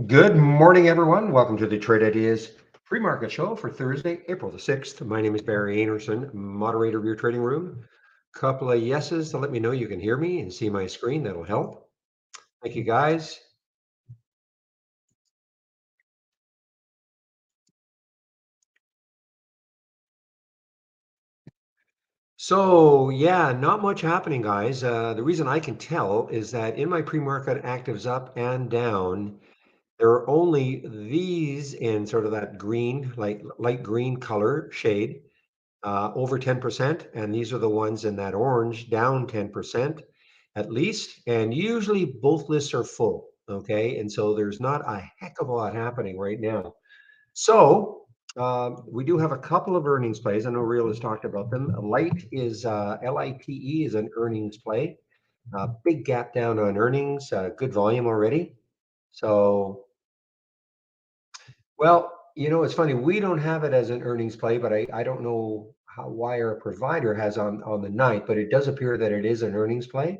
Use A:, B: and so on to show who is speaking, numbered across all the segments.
A: Good morning, everyone. Welcome to the Trade Ideas pre-market show for Thursday, April the 6th. My name is Barry Anderson, moderator of your trading room. Couple of yeses to let me know you can hear me and see my screen. That'll help. Thank you, guys. So, yeah, not much happening, guys. The reason I can tell is that in my pre-market actives up and down, there are only these in sort of that green, light green color shade. Over 10%, and these are the ones in that orange down 10% at least. And usually both lists are full. Okay. And so there's not a heck of a lot happening right now. So we do have a couple of earnings plays. I know Real has talked about them. LITE is an earnings play. Big gap down on earnings, good volume already. So, well, it's funny. We don't have it as an earnings play, but I don't know why our provider has on the ninth, but it does appear that it is an earnings play.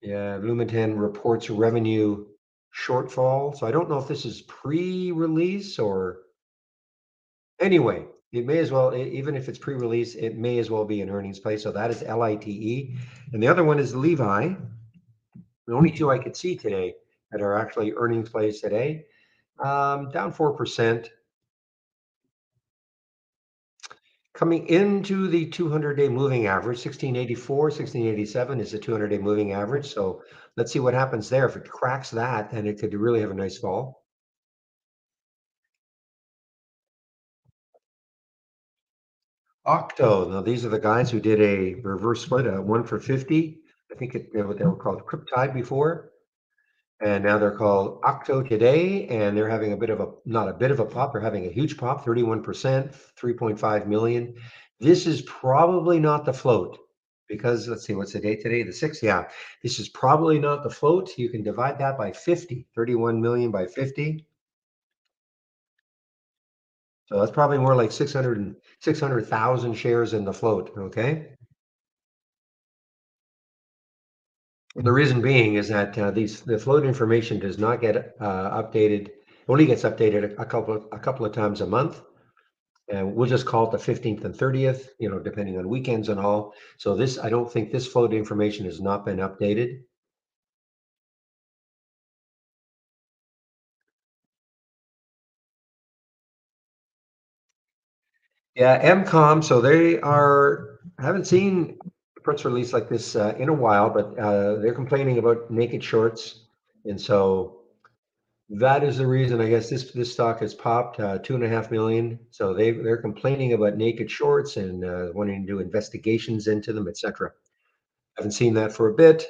A: Yeah, Lumentan reports revenue shortfall. So I don't know if this is pre-release or anyway, it may as well, even if it's pre-release, it may as well be an earnings play. So that is LITE. And the other one is Levi. The only two I could see today that are actually earnings plays today. Down 4%. Coming into the 200-day moving average, 1684, 1687 is the 200-day moving average. So let's see what happens there. If it cracks that, then it could really have a nice fall. Octo. Now these are the guys who did a reverse split, a 1 for 50. I think what they were called Cryptide before. And now they're called Octo today, and they're having a bit of not a bit of a pop, they're having a huge pop, 31%, 3.5 million. This is probably not the float because let's see, what's the date today? The 6th. Yeah, this is probably not the float. You can divide that by 50, 31 million by 50. So that's probably more like 600,000 shares in the float. Okay. The reason being is that the float information does not get updated. Only gets updated a couple of times a month, and we'll just call it the 15th and 30th. Depending on weekends and all. So I don't think this float information has not been updated. Yeah, MCOM. So I haven't seen a press release like this in a while, but they're complaining about naked shorts, and so. That is the reason, I guess, this stock has popped 2.5 million. So they're complaining about naked shorts and wanting to do investigations into them, etc. Haven't seen that for a bit.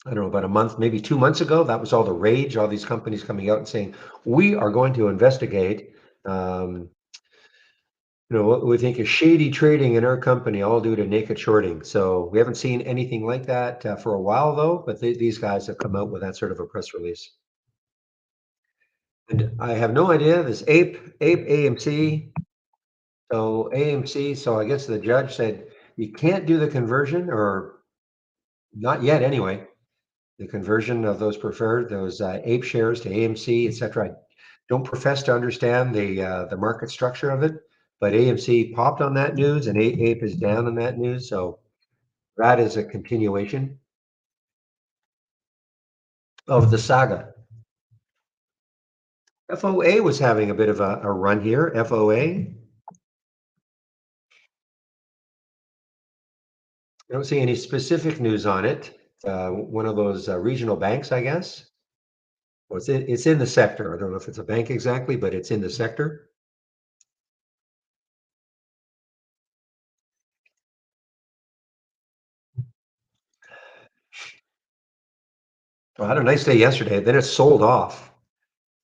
A: I don't know, about a month, maybe 2 months ago. That was all the rage. All these companies coming out and saying we are going to investigate. Um, what we think is shady trading in our company, all due to naked shorting. So we haven't seen anything like that for a while, though. But these guys have come out with that sort of a press release. And I have no idea. This Ape AMC. So AMC, so I guess the judge said you can't do the conversion, or not yet anyway, the conversion of those Ape shares to AMC, etc. I don't profess to understand the market structure of it, but AMC popped on that news and Ape is down on that news. So that is a continuation of the saga. FOA was having a bit of a run here. FOA. I don't see any specific news on it. One of those regional banks, I guess. Well, it's in the sector. I don't know if it's a bank exactly, but it's in the sector. Well, I had a nice day yesterday. Then it sold off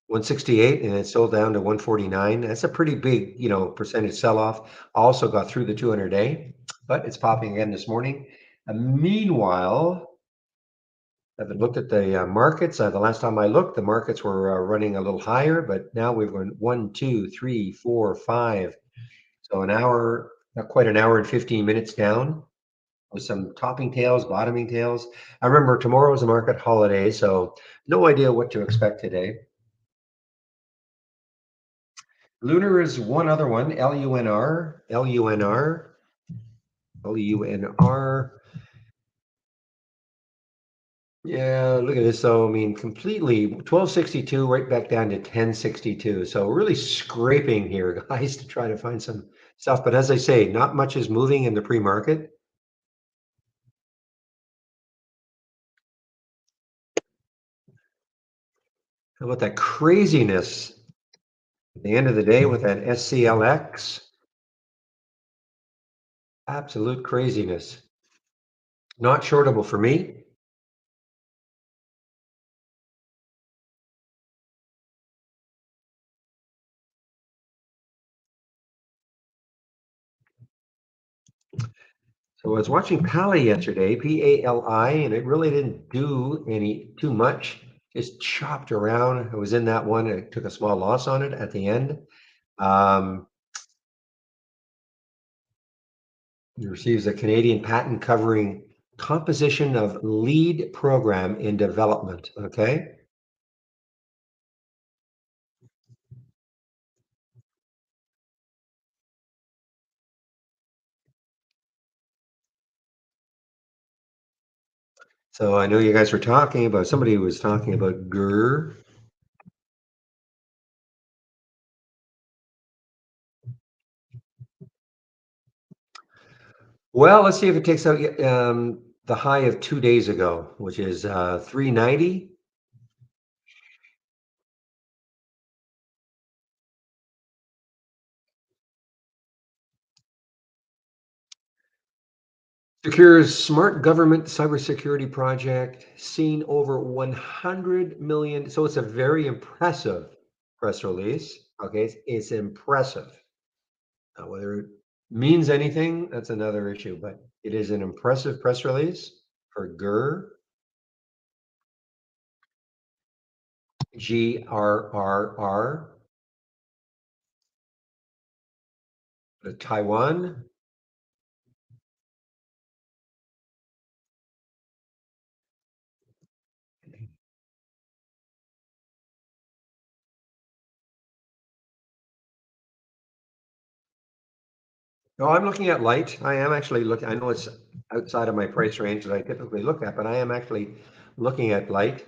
A: 168 and it sold down to 149. That's a pretty big, percentage sell off. Also got through the 200-day, but it's popping again this morning. Meanwhile, I haven't looked at the markets. The last time I looked, the markets were running a little higher, but now we've gone 1, 2, 3, 4, 5. So an hour, not quite an hour and 15 minutes down with some topping tails, bottoming tails. I remember tomorrow's a market holiday, so no idea what to expect today. Lunar is one other one, LUNR, LUNR, LUNR. Yeah, look at this. So, I mean, completely 1262 right back down to 1062. So, really scraping here, guys, to try to find some stuff. But as I say, not much is moving in the pre-market. How about that craziness at the end of the day with that SCLX? Absolute craziness. Not shortable for me. So I was watching Pali yesterday, PALI, and it really didn't do any too much. Just chopped around. I was in that one. I took a small loss on it at the end. Um, it receives a Canadian patent covering composition of lead program in development. Okay. So I know you guys were talking about somebody was talking about GER. Well, let's see if it takes out the high of 2 days ago, which is 390. Secures smart government cybersecurity project, seen over 100 million. So it's a very impressive press release. Okay, it's impressive. Whether it means anything, that's another issue, but it is an impressive press release for GRRR, the Taiwan. No, I'm looking at light. I am actually looking. I know it's outside of my price range that I typically look at, but I am actually looking at light,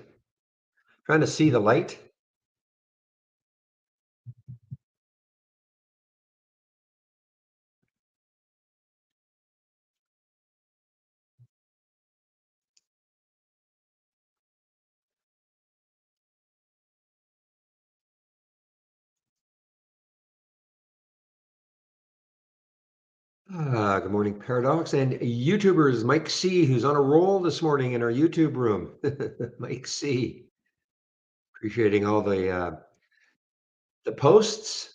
A: trying to see the light. Good morning, Paradox. And YouTubers, Mike C, who's on a roll this morning in our YouTube room. Mike C, appreciating all the posts.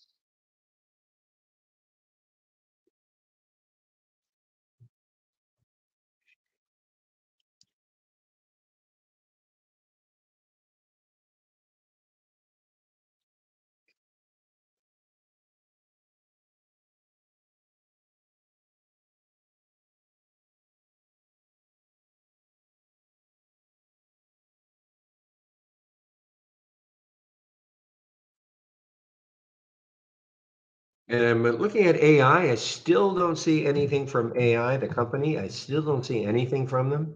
A: And I'm looking at AI. I still don't see anything from AI, the company. I still don't see anything from them.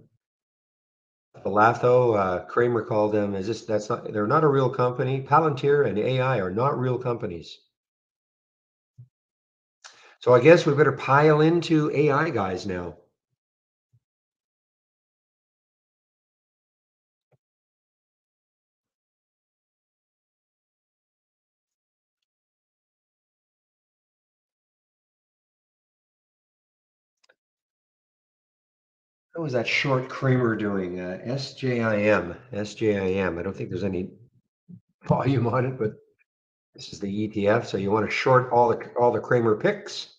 A: Balatho, Kramer called them. Is this? That's not. They're not a real company. Palantir and AI are not real companies. So I guess we better pile into AI guys now. What was that short Kramer doing? SJIM, SJIM. I don't think there's any volume on it, but this is the ETF. So you want to short all the Kramer picks.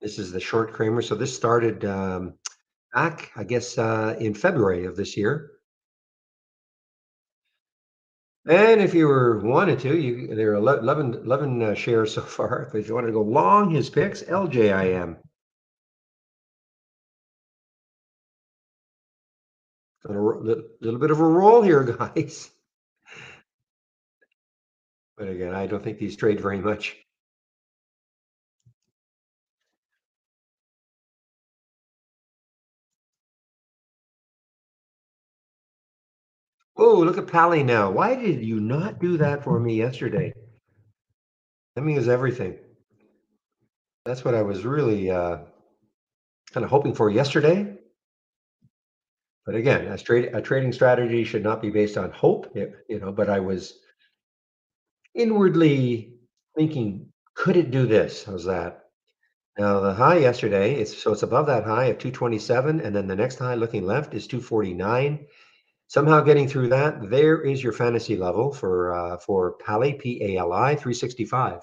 A: This is the short Kramer. So this started back, I guess, in February of this year. And if you were wanted to, there are 11 shares so far. If you wanted to go long his picks, LJIM. On a little bit of a roll here, guys. But again, I don't think these trade very much. Oh, look at Pally now. Why did you not do that for me yesterday? That means everything. That's what I was really kind of hoping for yesterday. But again, a trading strategy should not be based on hope, but I was inwardly thinking, could it do this? How's that? Now the high yesterday, it's above that high of 227, and then the next high looking left is 249. Somehow getting through that, there is your fantasy level for Pali, Pali 365.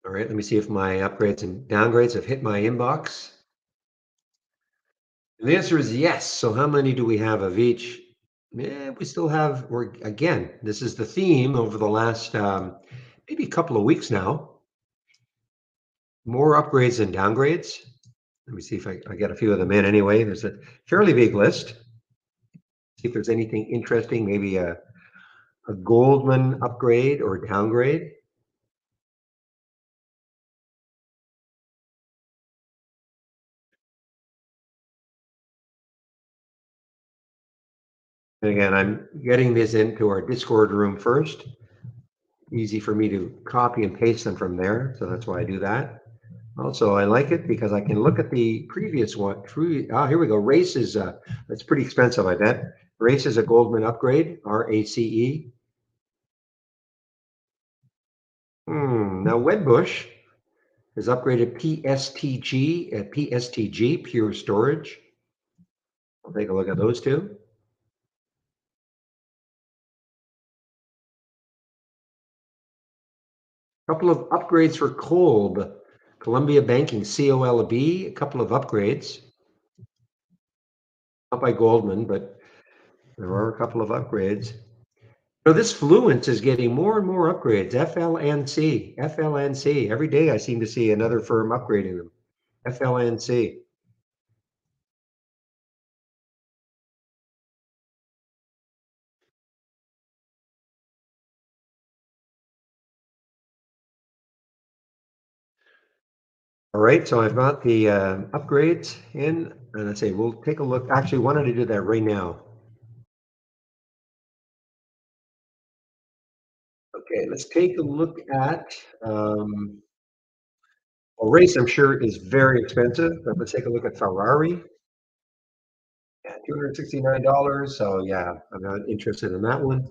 A: All right, let me see if my upgrades and downgrades have hit my inbox. And the answer is yes. So how many do we have of each? Yeah, we still have. We're again. This is the theme over the last maybe a couple of weeks now. More upgrades than downgrades. Let me see if I get a few of them in anyway. There's a fairly big list. See if there's anything interesting. Maybe a Goldman upgrade or downgrade. And again, I'm getting this into our Discord room first. Easy for me to copy and paste them from there. So that's why I do that. Also, I like it because I can look at the previous one. Here we go. Race is that's pretty expensive, I bet. Race is a Goldman upgrade, RACE. Now Wedbush has upgraded PSTG, Pure Storage. I'll take a look at those two. A couple of upgrades for Kolb. Columbia Banking, COLB, a couple of upgrades. Not by Goldman, but there are a couple of upgrades. So this Fluence is getting more and more upgrades. FLNC. Every day I seem to see another firm upgrading them. FLNC. All right, so I've got the upgrades in, and I say we'll take a look. Actually, why don't I do that right now? Okay, let's take a look at. Well, race, I'm sure, is very expensive, but let's take a look at Ferrari. Yeah, $269. So yeah, I'm not interested in that one.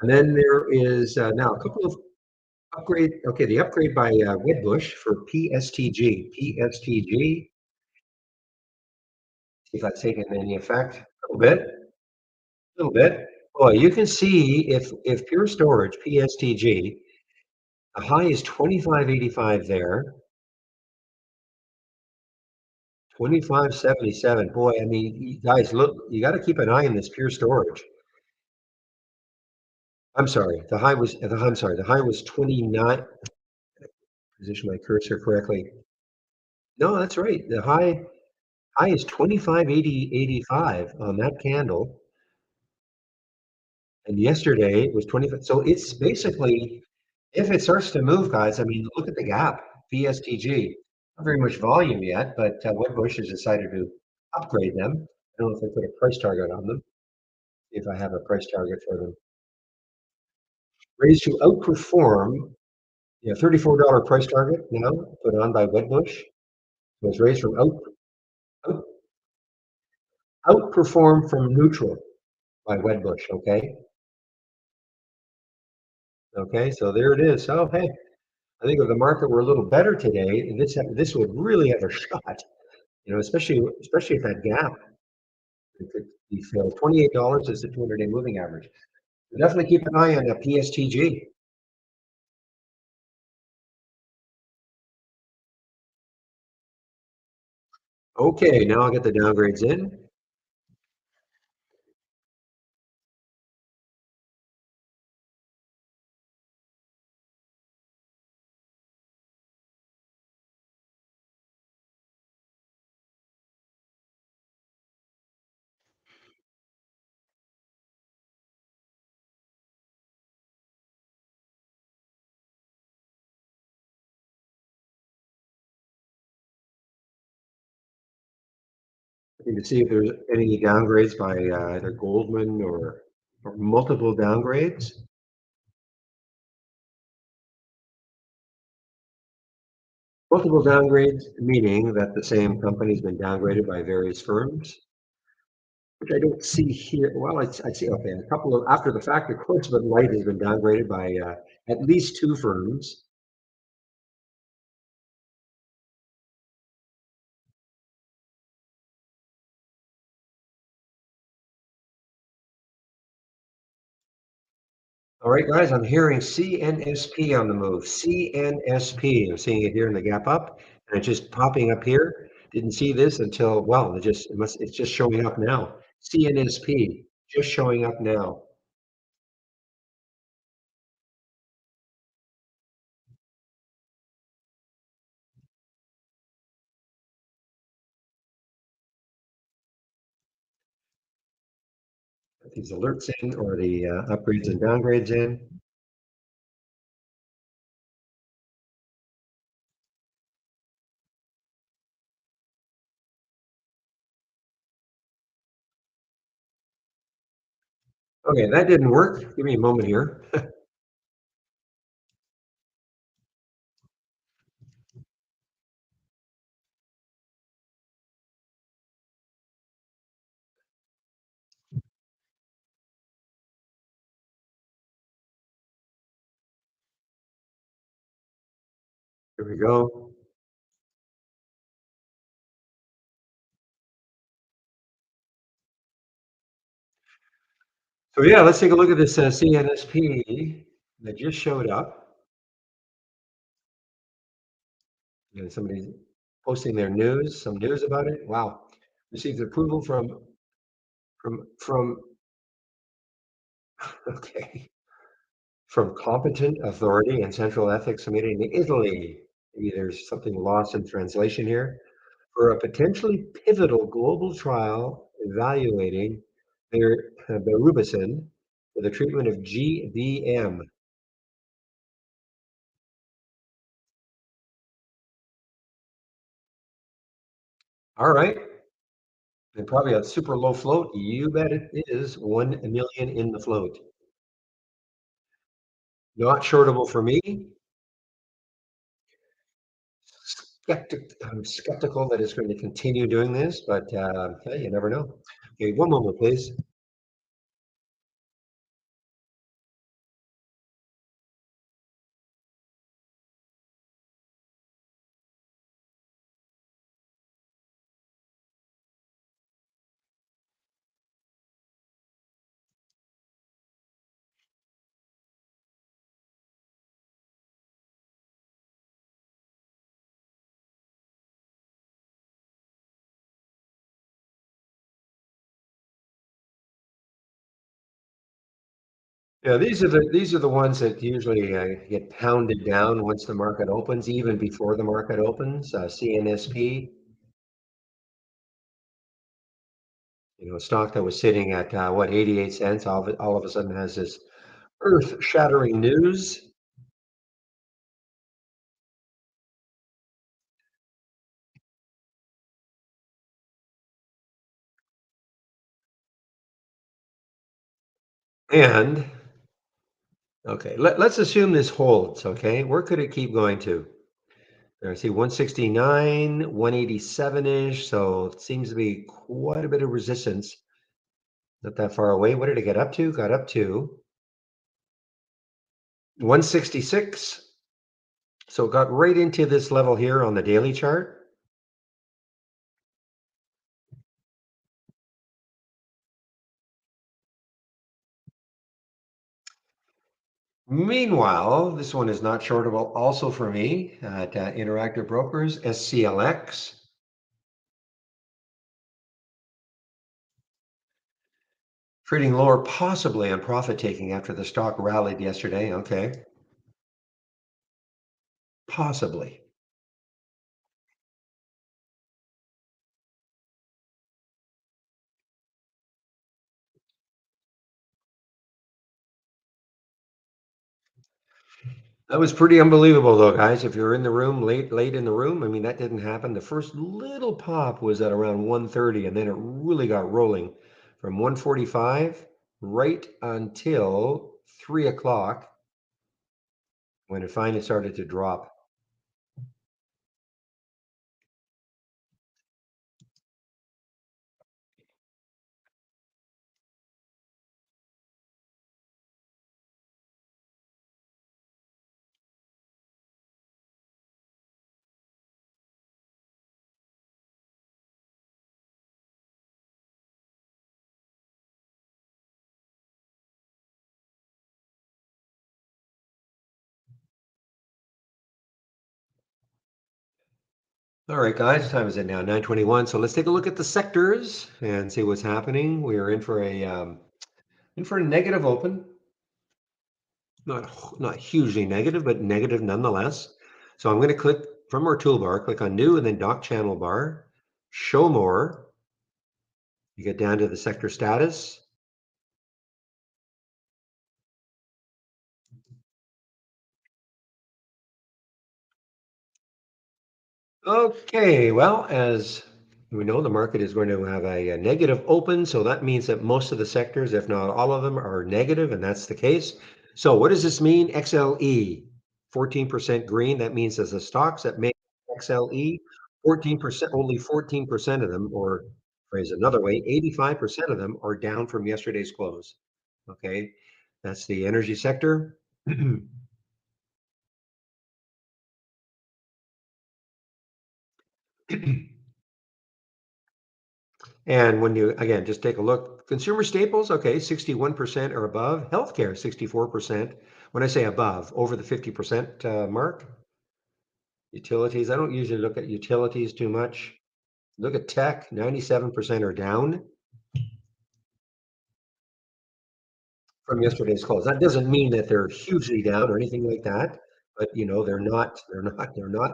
A: And then there is now a couple of upgrade. Okay, the upgrade by Wedbush for PSTG. PSTG. See if that's taking any effect. A little bit. A little bit. Boy, you can see if Pure Storage PSTG, the high is 25.85 there. 25.77. Boy, I mean, you guys, look, you got to keep an eye on this Pure Storage. I'm sorry. I'm sorry. The high was 29. Position my cursor correctly. No, that's right. The high is 25.85 on that candle, and yesterday it was 25. So it's basically, if it starts to move, guys, I mean, look at the gap, VSTG. Not very much volume yet, but Wedbush has decided to upgrade them. I don't know if they put a price target on them. See if I have a price target for them. Raised to outperform, yeah, $34 price target now put on by Wedbush. So it's raised from out, outperform from neutral by Wedbush. Okay. Okay. So there it is. So hey, I think if the market were a little better today, this would really have a shot. Especially if that gap could be filled. $28 is the 200-day moving average. So definitely keep an eye on the PSTG. Okay, now I'll get the downgrades in. Looking to see if there's any downgrades by either Goldman or multiple downgrades. Multiple downgrades meaning that the same company's been downgraded by various firms, which I don't see here. Well, I see, okay, a couple of, after the fact, of course, but Light has been downgraded by at least two firms. All right, guys, I'm hearing CNSP on the move. CNSP. I'm seeing it here in the gap up, and it's just popping up here. Didn't see this until, well, it's just showing up now. CNSP, just showing up now. Put these alerts in or the upgrades and downgrades in. Okay, that didn't work. Give me a moment here. Here we go. So yeah, let's take a look at this CNSP that just showed up. And somebody's posting their news, some news about it. Wow. Received approval from okay, from competent authority and central ethics committee in Italy. Maybe there's something lost in translation here for a potentially pivotal global trial evaluating their berubicin for the treatment of GBM. All right. And probably a super low float. You bet it is 1 million in the float. Not shortable for me. I'm skeptical that it's going to continue doing this, but hey, you never know. Okay, one moment, please. Yeah, these are the ones that usually get pounded down once the market opens, even before the market opens. CNSP, a stock that was sitting at what 88 cents, all of a sudden has this earth-shattering news. And okay, let's assume this holds. Okay, where could it keep going to? I see 169, 187-ish, so it seems to be quite a bit of resistance. Not that far away. What did it get up to? Got up to 166. So it got right into this level here on the daily chart. Meanwhile, this one is not shortable also for me at Interactive Brokers, SCLX. Trading lower possibly on profit taking after the stock rallied yesterday. Okay, possibly. That was pretty unbelievable though, guys. If you're in the room late in the room, I mean, that didn't happen. The first little pop was at around 1:30, and then it really got rolling from 1:45 right until 3 o'clock when it finally started to drop. All right, guys, time is it now? 9:21. So let's take a look at the sectors and see what's happening. We are in for a negative open, not hugely negative, but negative nonetheless. So I'm going to click from our toolbar, click on New, and then Dock Channel Bar, Show More. You get down to the sector status. Okay, well, as we know, the market is going to have a negative open, so that means that most of the sectors, if not all of them, are negative, and that's the case. So what does this mean? XLE, 14% green. That means as the stocks that make XLE, 14%, only 14% of them, or phrase another way, 85% of them are down from yesterday's close. Okay, that's the energy sector. And when you, again, just take a look, consumer staples, okay, 61% or above. Healthcare, 64%. When I say above, over the 50% mark. Utilities, I don't usually look at utilities too much. Look at tech, 97% are down from yesterday's close. That doesn't mean that they're hugely down or anything like that, but they're not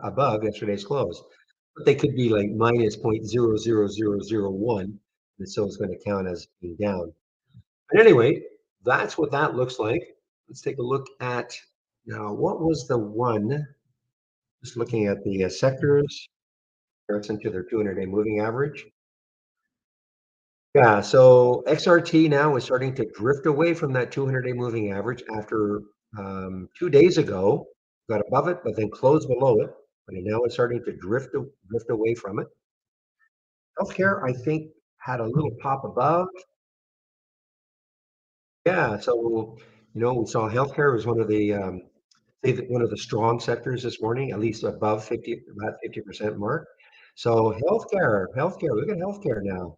A: above yesterday's close. But they could be like minus 0.00001, and so it's going to count as being down. But anyway, that's what that looks like. Let's take a look at now. What was the one? Just looking at the sectors, comparison to their 200-day moving average. Yeah, so XRT now is starting to drift away from that 200-day moving average after 2 days ago, got above it, but then closed below it. But now it's starting to drift away from it. Healthcare, I think, had a little pop above. Yeah, so we saw healthcare was say that one of the strong sectors this morning, at least above 50, about 50% mark. So healthcare, look at healthcare now.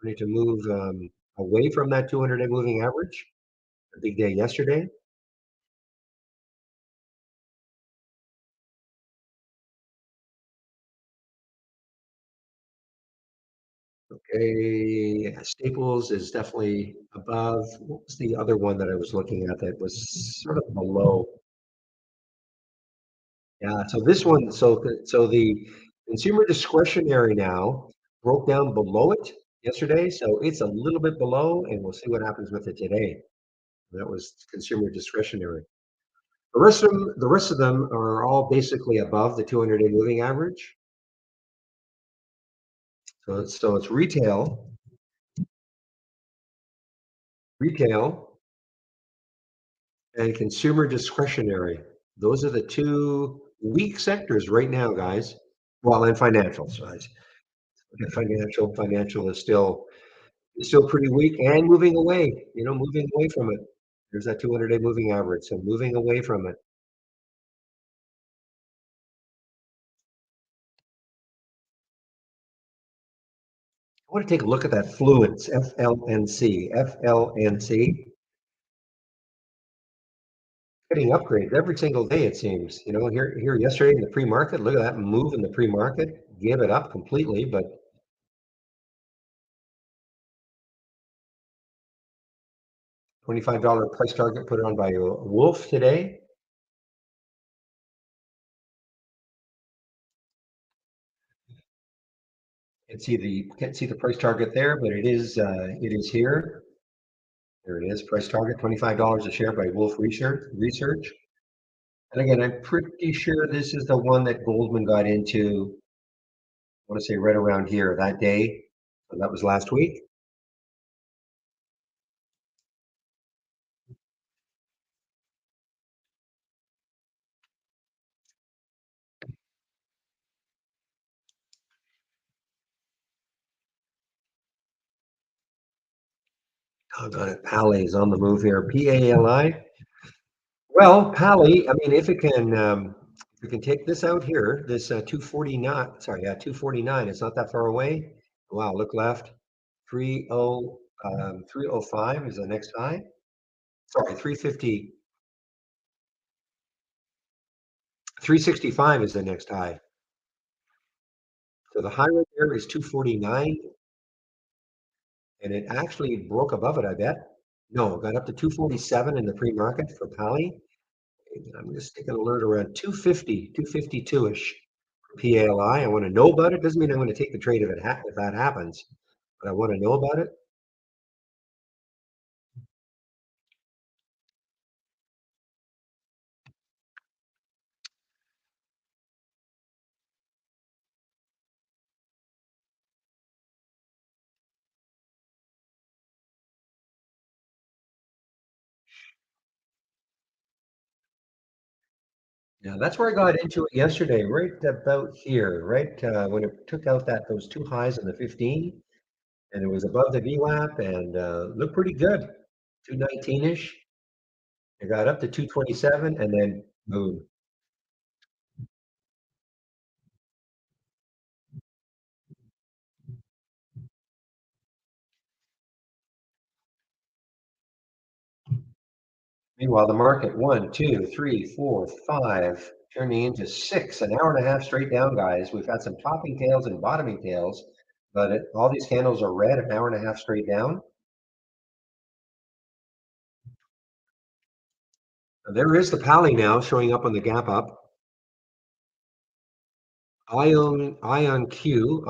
A: We need to move away from that 200-day moving average. A big day yesterday. Okay, yeah, Staples is definitely above. What was the other one that I was looking at that was sort of below? Yeah, so this one, so the consumer discretionary now broke down below it yesterday, so it's a little bit below, and we'll see what happens with it today. That was consumer discretionary. The rest of them are all basically above the 200-day moving average. So it's retail, and consumer discretionary. Those are the two weak sectors right now, guys. Well, and financial size. Financial is still pretty weak and moving away from it. There's that 200-day moving average, so moving away from it. I want to take a look at that Fluence, FLNC. FLNC, getting upgrades every single day, it seems. Here yesterday in the pre-market, look at that move in the pre-market. Gave it up completely, but $25 price target put on by Wolf today. Can't see the price target there, but it is here. There it is, price target $25 a share by Wolf Research. And again, I'm pretty sure this is the one that Goldman got into, I want to say right around here that day. So that was last week. Doggone it. Pally is on the move here. Pali. Well, Pally, I mean, if we can take this out here, this 249, sorry, yeah, 249, it's not that far away. Wow, look left. 305 is the next high. Sorry, 350, 365 is the next high. So the high right there is 249, and it actually broke above it, I bet. No, it got up to 247 in the pre-market for Pally. I'm just sticking an alert around 250, 252-ish. PALI. I want to know about it. Doesn't mean I'm going to take the trade if that happens, but I want to know about it. Yeah, that's where I got into it yesterday, right about here, right when it took out those two highs in the 15, and it was above the VWAP and looked pretty good, 219-ish. It got up to 227, and then boom. Meanwhile, the market one, two, three, four, five, turning into six, an hour and a half straight down, guys. We've had some topping tails and bottoming tails, but all these candles are red, an hour and a half straight down. There is the Pally now showing up on the gap up. Ion Q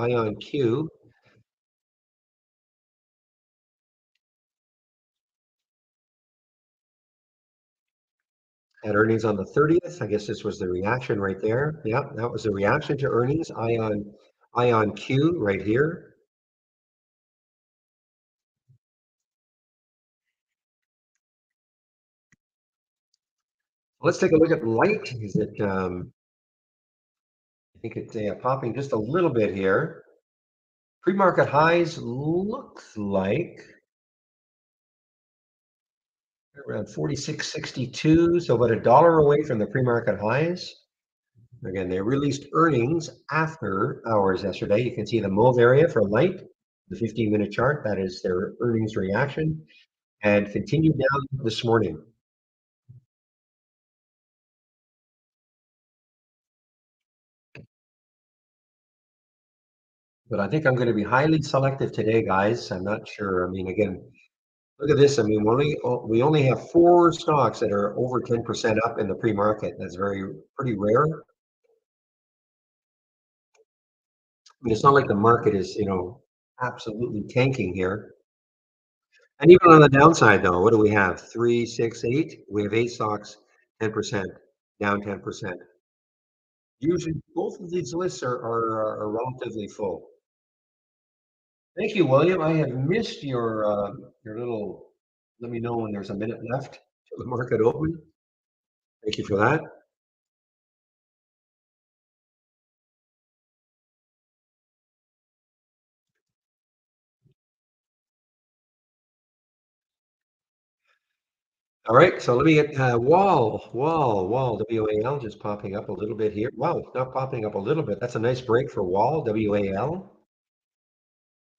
A: had earnings on the 30th. I guess this was the reaction right there. Yeah, that was the reaction to earnings. Ion Q right here. Let's take a look at light. Is it I think it's popping just a little bit here. Pre-market highs looks like around 46.62, so about $1 away from the pre-market highs. Again, they released earnings after hours yesterday. You can see the mauve area for light, the 15-minute chart. That is their earnings reaction, and continued down this morning. But I think I'm going to be highly selective today, guys. I'm not sure. I mean, again, look at this. I mean, we only have four stocks that are over 10% up in the pre-market. That's pretty rare. I mean, it's not like the market is, absolutely tanking here. And even on the downside, though, what do we have? Three, six, eight. We have eight stocks, 10%, down 10%. Usually, both of these lists are relatively full. Thank you, William. I have missed your little. Let me know when there's a minute left till the market open. Thank you for that. All right, so let me get wall, WAL just popping up a little bit here. Wow, it's not popping up a little bit. That's a nice break for wall, WAL.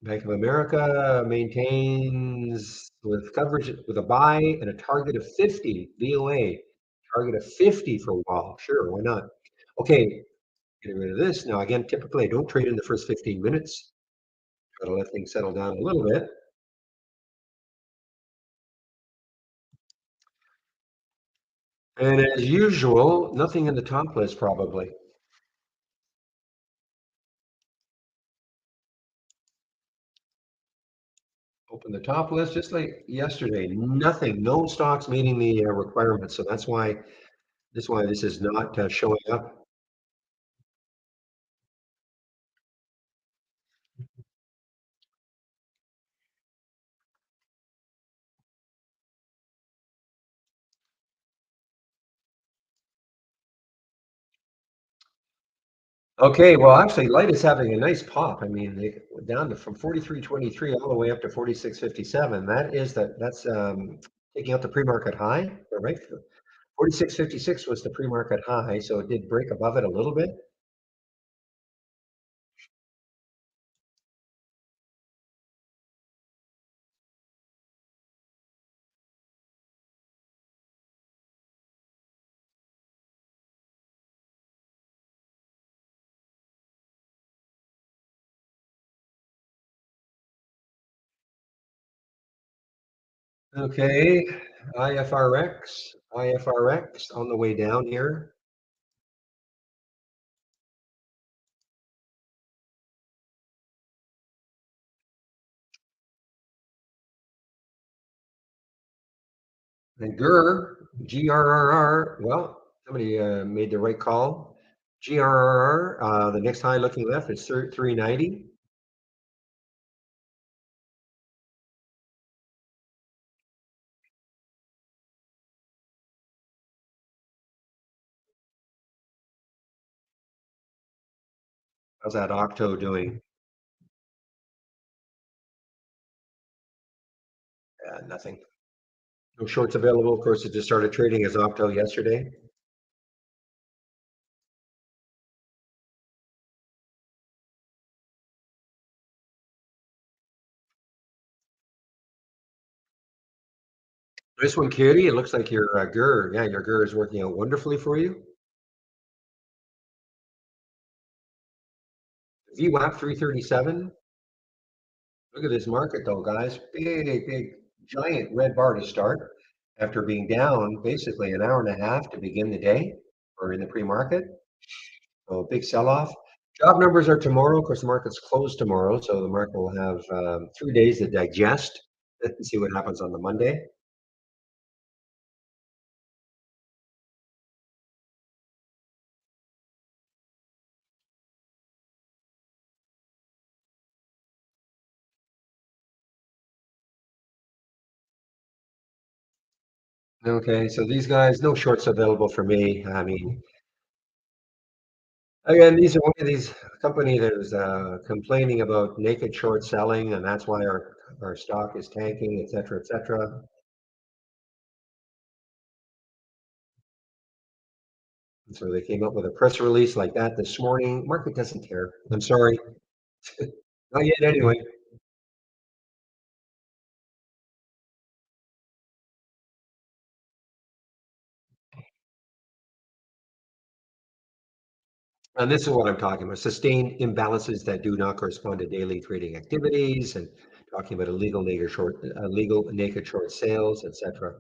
A: Bank of America maintains with coverage with a buy and a target of 50, VOA, target of 50 for wall. Sure, why not? Okay, getting rid of this. Now, again, typically I don't trade in the first 15 minutes. Try to let things settle down a little bit. And as usual, nothing in the top list probably. Open the top list just like yesterday. Nothing, no stocks meeting the requirements. So that's why This is why this is not showing up. Okay, well, actually, light is having a nice pop. I mean, they went down to from 43.23 all the way up to 46.57. That's taking out the pre-market high, right? 46.56 was the pre-market high, so it did break above it a little bit. Okay, IFRX on the way down here. And GRRR, well, somebody made the right call. GRRR, the next high looking left is 390. How's that Octo doing? Nothing. No shorts available. Of course, it just started trading as Octo yesterday. This one, Katie, it looks like your your GUR is working out wonderfully for you. VWAP 337. Look at this market though, guys. Big, giant red bar to start after being down basically an hour and a half to begin the day or in the pre-market. So a big sell-off. Job numbers are tomorrow. Of course, the market's closed tomorrow, so the market will have 3 days to digest and see what happens on the Monday. Okay, so these guys, no shorts available for me. I mean, again, these are one of these company that is complaining about naked short selling, and that's why our stock is tanking, et cetera, et cetera. And so they came up with a press release like that this morning. Market doesn't care. I'm sorry. Not yet anyway. And this is what I'm talking about. Sustained imbalances that do not correspond to daily trading activities and talking about illegal naked short sales, et cetera.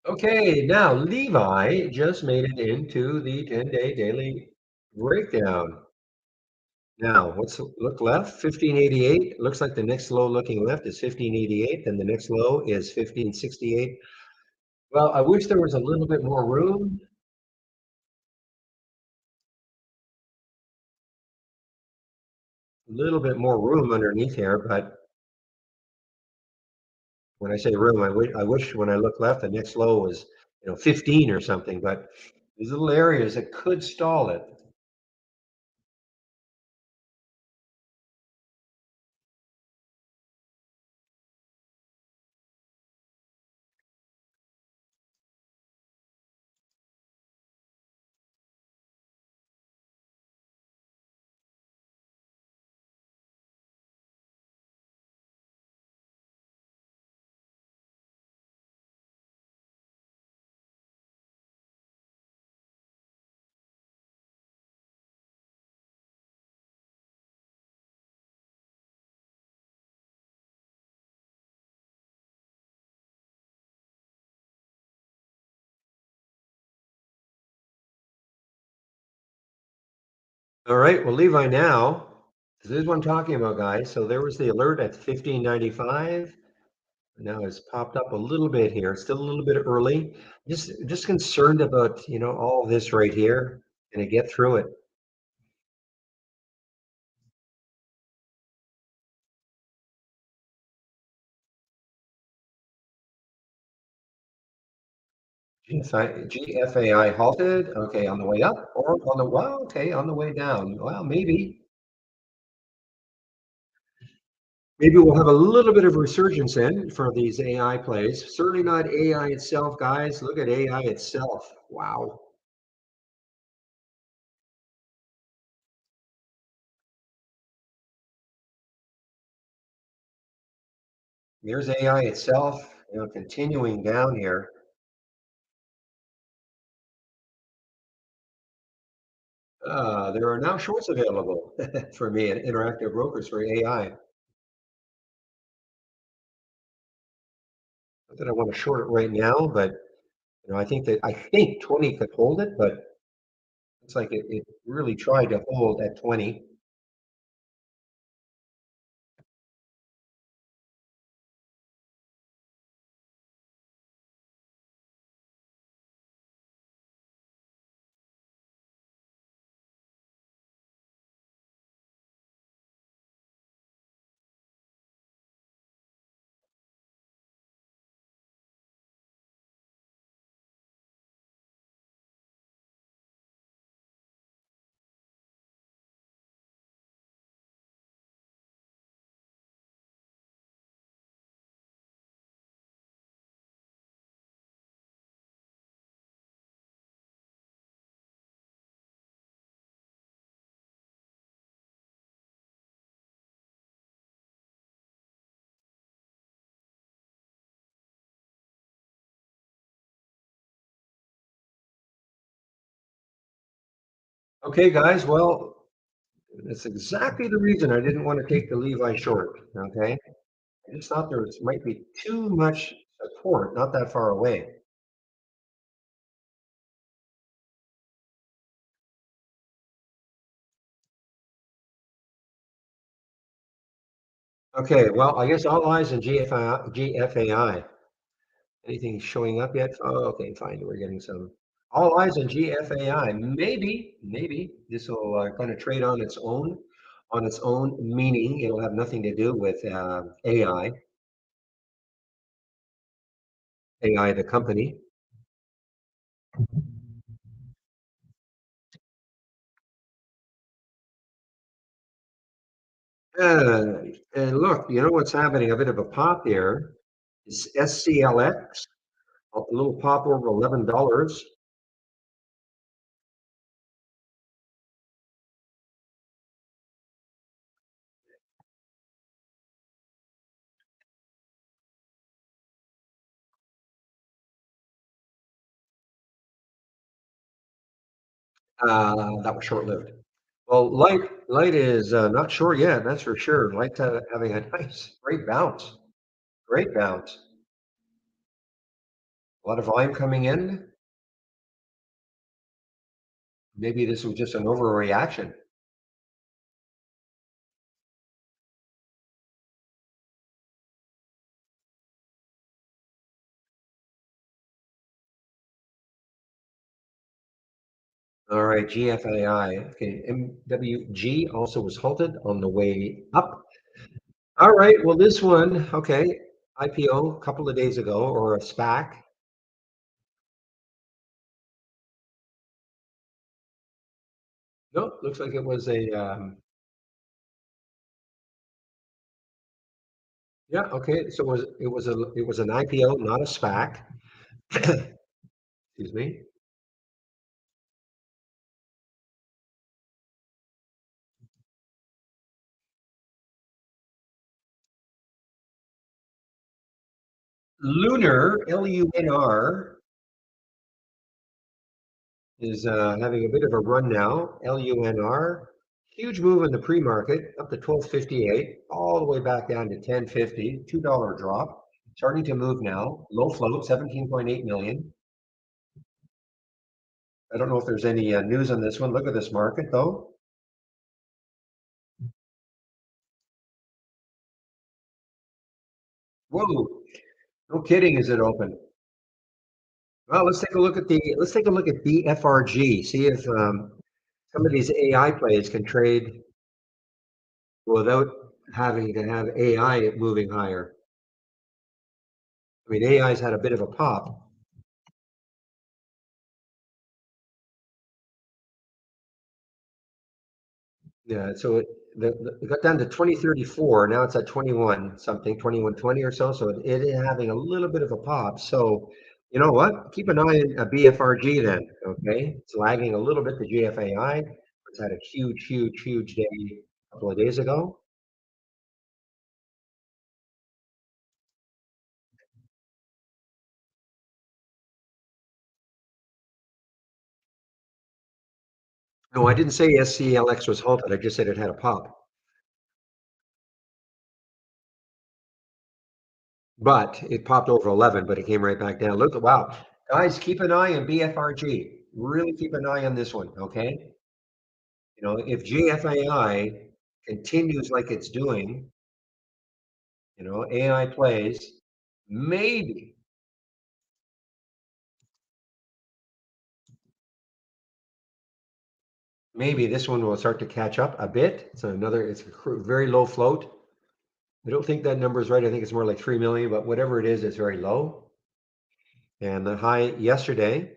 A: Okay, now Levi just made it into the 10-day daily breakdown. Now, look left? 1588. Looks like the next low looking left is 1588, and the next low is 1568. Well, I wish there was a little bit more room underneath here, but when I say room, I wish when I look left, the next low was, 15 or something, but these little areas that could stall it. All right, well, Levi now, This is what I'm talking about, guys. So there was the alert at 15.95. Now it's popped up a little bit here. It's still a little bit early. Just concerned about, all this right here. Gonna get through it. GFAI halted. Okay, on the way up or okay, on the way down. Well, maybe we'll have a little bit of resurgence in for these AI plays. Certainly not AI itself, guys. Look at AI itself. Wow. There's AI itself, continuing down here. There are now shorts available for me at Interactive Brokers for AI. Not that I want to short it right now, but I think 20 could hold it, but it's like it really tried to hold at 20. Okay, guys, well, that's exactly the reason I didn't want to take the Levi short. Okay, I just thought there might be too much support not that far away. Okay, well, I guess all eyes on GFAI. Anything showing up yet? Oh, okay, fine. We're getting some. All eyes on GFAI. Maybe this will kind of trade on its own, meaning it'll have nothing to do with AI, the company. Uh, and look, you know what's happening? A bit of a pop here is SCLX, a little pop over $11. That was short-lived. Well, light is not sure yet. That's for sure. Light having a nice, great bounce. A lot of volume coming in. Maybe this was just an overreaction. All right, GFAI. Okay, MWG also was halted on the way up. All right, well, this one, okay, IPO a couple of days ago or a SPAC. Nope, looks like it was yeah, okay, so it was an IPO, not a SPAC. Excuse me. Lunar, LUNR, is having a bit of a run now. LUNR, huge move in the pre-market up to 1258, all the way back down to 1050, $2 drop. Starting to move now. Low float, 17.8 million. I don't know if there's any news on this one. Look at this market though. Whoa, no kidding, is it open? Well, let's take a look at BFRG. See if some of these AI plays can trade without having to have AI moving higher. I mean, AI's had a bit of a pop. Yeah, so it got down to 2034. Now it's at 21 something, 2120 or so. So it is having a little bit of a pop. So you know what? Keep an eye on a BFRG then. Okay, it's lagging a little bit. The GFAI. It's had a huge day a couple of days ago. No, I didn't say SCLX was halted. I just said it had a pop. But it popped over 11, but it came right back down. Look, wow. Guys, keep an eye on BFRG. Really keep an eye on this one, okay? You know, if GFAI continues like it's doing, you know, AI plays, maybe, maybe this one will start to catch up a bit. It's a very low float. I don't think that number is right. I think it's more like 3 million, but whatever it is, it's very low. And the high yesterday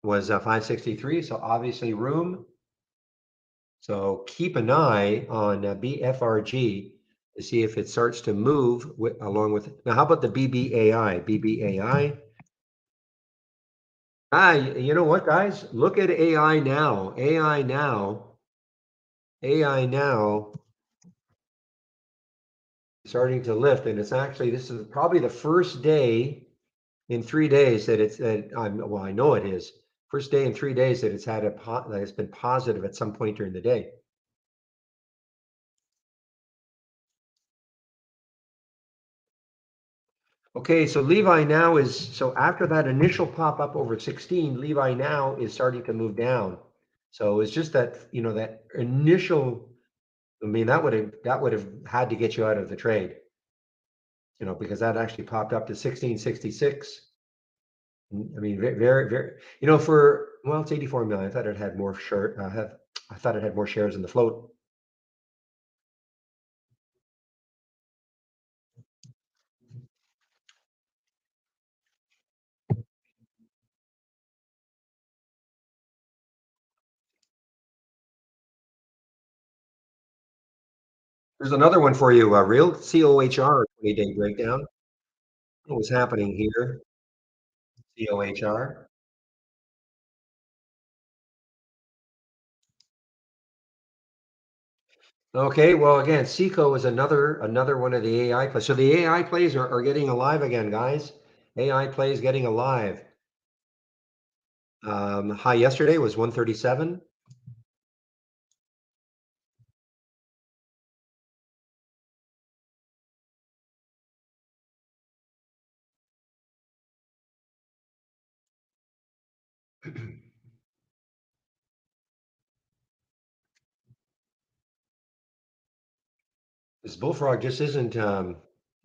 A: was 563. So obviously room. So keep an eye on BFRG to see if it starts to move along with. Now, how about the BBAI? BBAI. You know what, guys? Look at AI now. AI now starting to lift, and it's actually this is probably the first day in 3 days that it's that I'm well, I know it is first day in 3 days that it's had that it's been positive at some point during the day. Okay, so Levi now is so after that initial pop up over 16, Levi now is starting to move down. So it's just that, you know, that initial, I mean, that would have had to get you out of the trade, you know, because that actually popped up to 1666. I mean, very, you know, for well, it's 84 million. I thought it had more I thought it had more shares in the float. There's another one for you, real COHR 20-day breakdown. What was happening here? COHR. Okay, well, again, Seco is another one of the AI plays. So the AI plays are getting alive again, guys. AI plays getting alive. High yesterday was 137. This bullfrog just isn't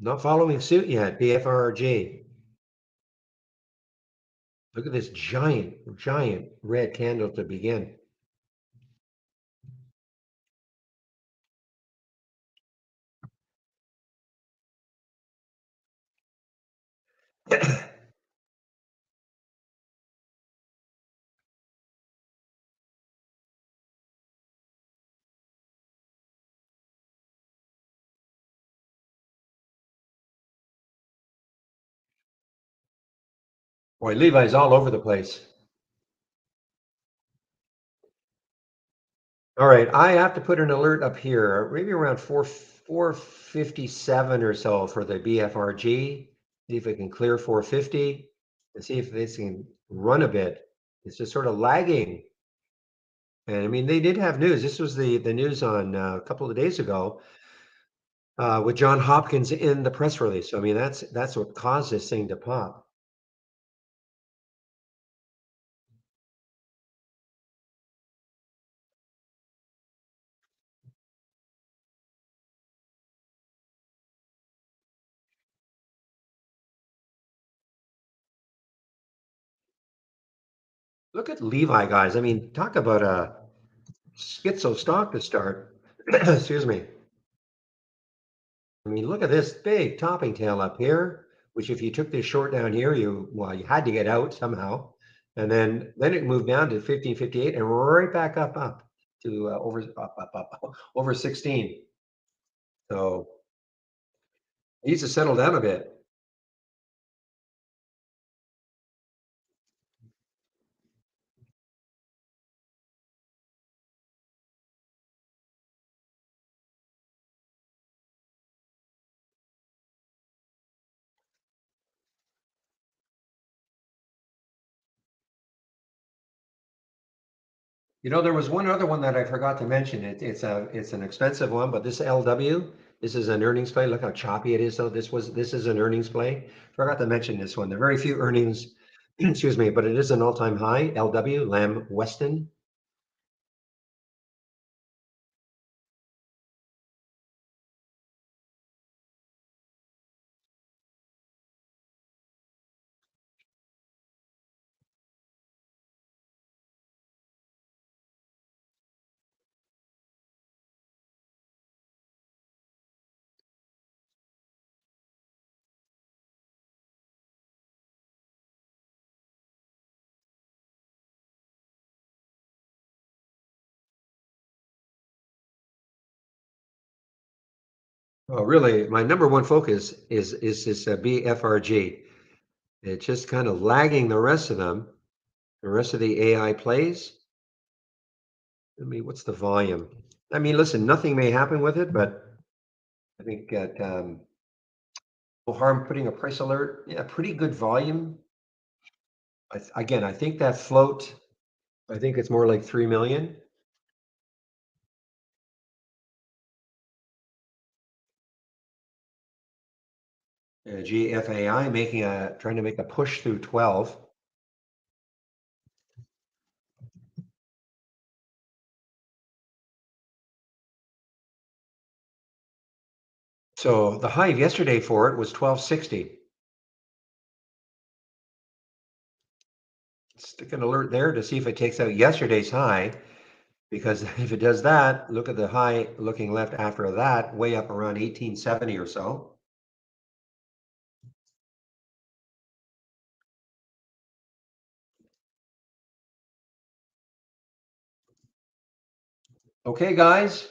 A: not following suit yet. BFRG. Look at this giant red candle to begin. Boy, Levi's all over the place. All right, I have to put an alert up here, maybe around 457 or so for the BFRG. See if it can clear 450 and see if this can run a bit. It's just sort of lagging. And I mean, they did have news. This was the news on a couple of days ago with John Hopkins in the press release. So, I mean, that's what caused this thing to pop. Look at Levi, guys. I mean, talk about a schizo stock to start. Excuse me. I mean, look at this big topping tail up here, which if you took this short down here, well, you had to get out somehow. And then it moved down to 1558 and right back up to up over 16. So it needs to settle down a bit. You know, there was one other one that I forgot to mention. It's an expensive one, but this LW, this is an earnings play. Look how choppy it is. So this is an earnings play. Forgot to mention this one. There are very few earnings, excuse me, but it is an all-time high. LW, Lamb Weston. Oh, really? My number one focus is this BFRG. It's just kind of lagging the rest of them. The rest of the AI plays. I mean, what's the volume? I mean, listen, nothing may happen with it, but I think that no harm putting a price alert. Yeah, pretty good volume. Again, I think that float. I think it's more like 3 million. GFAI making a trying to make a push through 12. So the high yesterday for it was 1260. Stick an alert there to see if it takes out yesterday's high. Because if it does that, look at the high looking left after that, way up around 1870 or so. Okay, guys,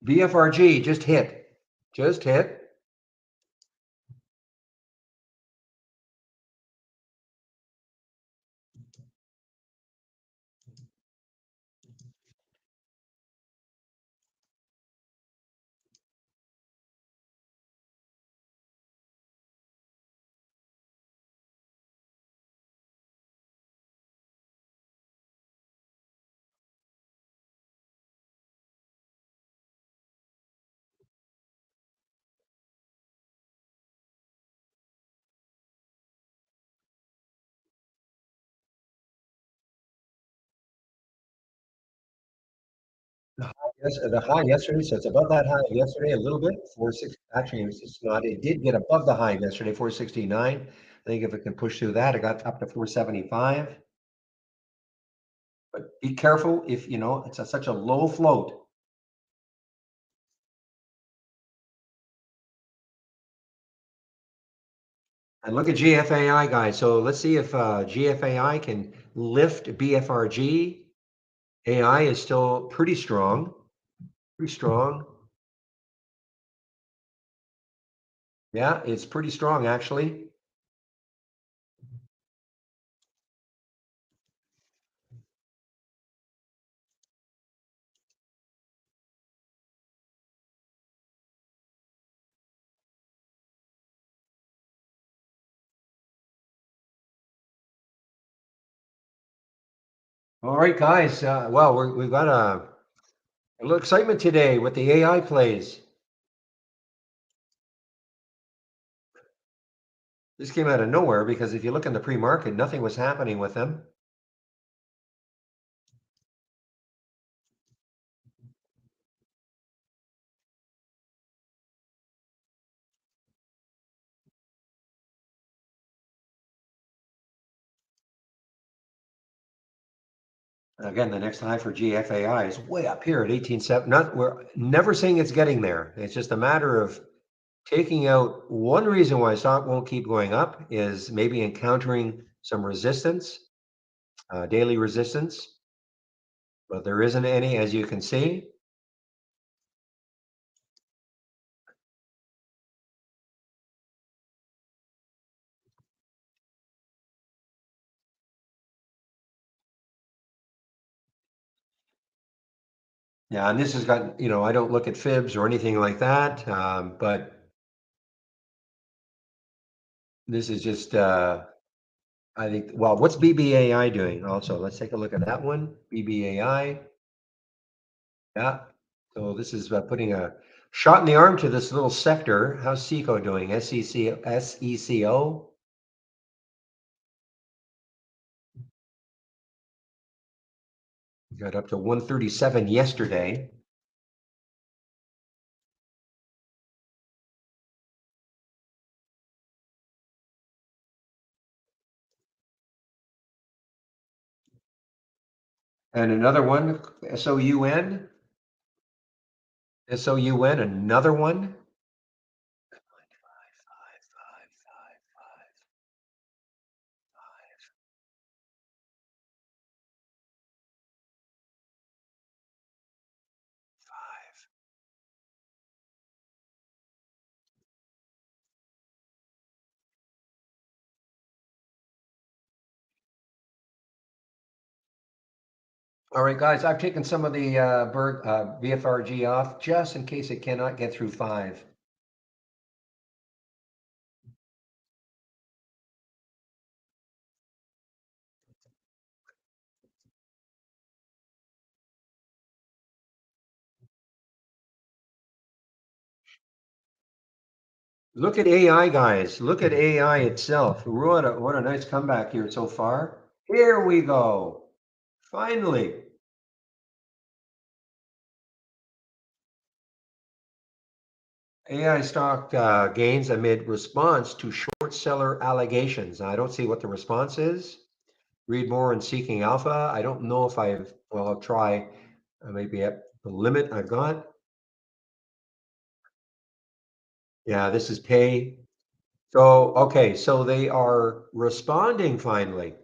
A: BFRG just hit. Just hit. Yes, the high yesterday, so it's above that high yesterday a little bit, 46. Actually, it's not. It did get above the high yesterday, 469. I think if it can push through that, it got up to 475. But be careful if you know it's such a low float. And look at GFAI, guys. So let's see if GFAI can lift BFRG. AI is still pretty strong. Pretty strong. Yeah, it's pretty strong actually. All right, guys. Well, we've got a little excitement today with the AI plays. This came out of nowhere because if you look in the pre-market, nothing was happening with them. Again, the next high for GFAI is way up here at 18.7. Not we're never saying it's getting there. It's just a matter of taking out one reason why stock won't keep going up is maybe encountering some resistance, daily resistance, but there isn't any, as you can see. Yeah, and this has got, I don't look at fibs or anything like that, but this is just, I think, well, what's BBAI doing also? Let's take a look at that one. BBAI, yeah. So this is putting a shot in the arm to this little sector. How's SECO doing? SECO? Got up to 137 yesterday. And another one, SOUN, SOUN, another one. Five, five, five, five. All right, guys, I've taken some of the VFRG off just in case it cannot get through five. Look at AI, guys. Look at AI itself. What a nice comeback here so far. Here we go. Finally. AI stock gains amid response to short seller allegations. I don't see what the response is. Read more in Seeking Alpha. I don't know if I'll try maybe at the limit I've got. Yeah, this is pay. So, okay, so they are responding finally.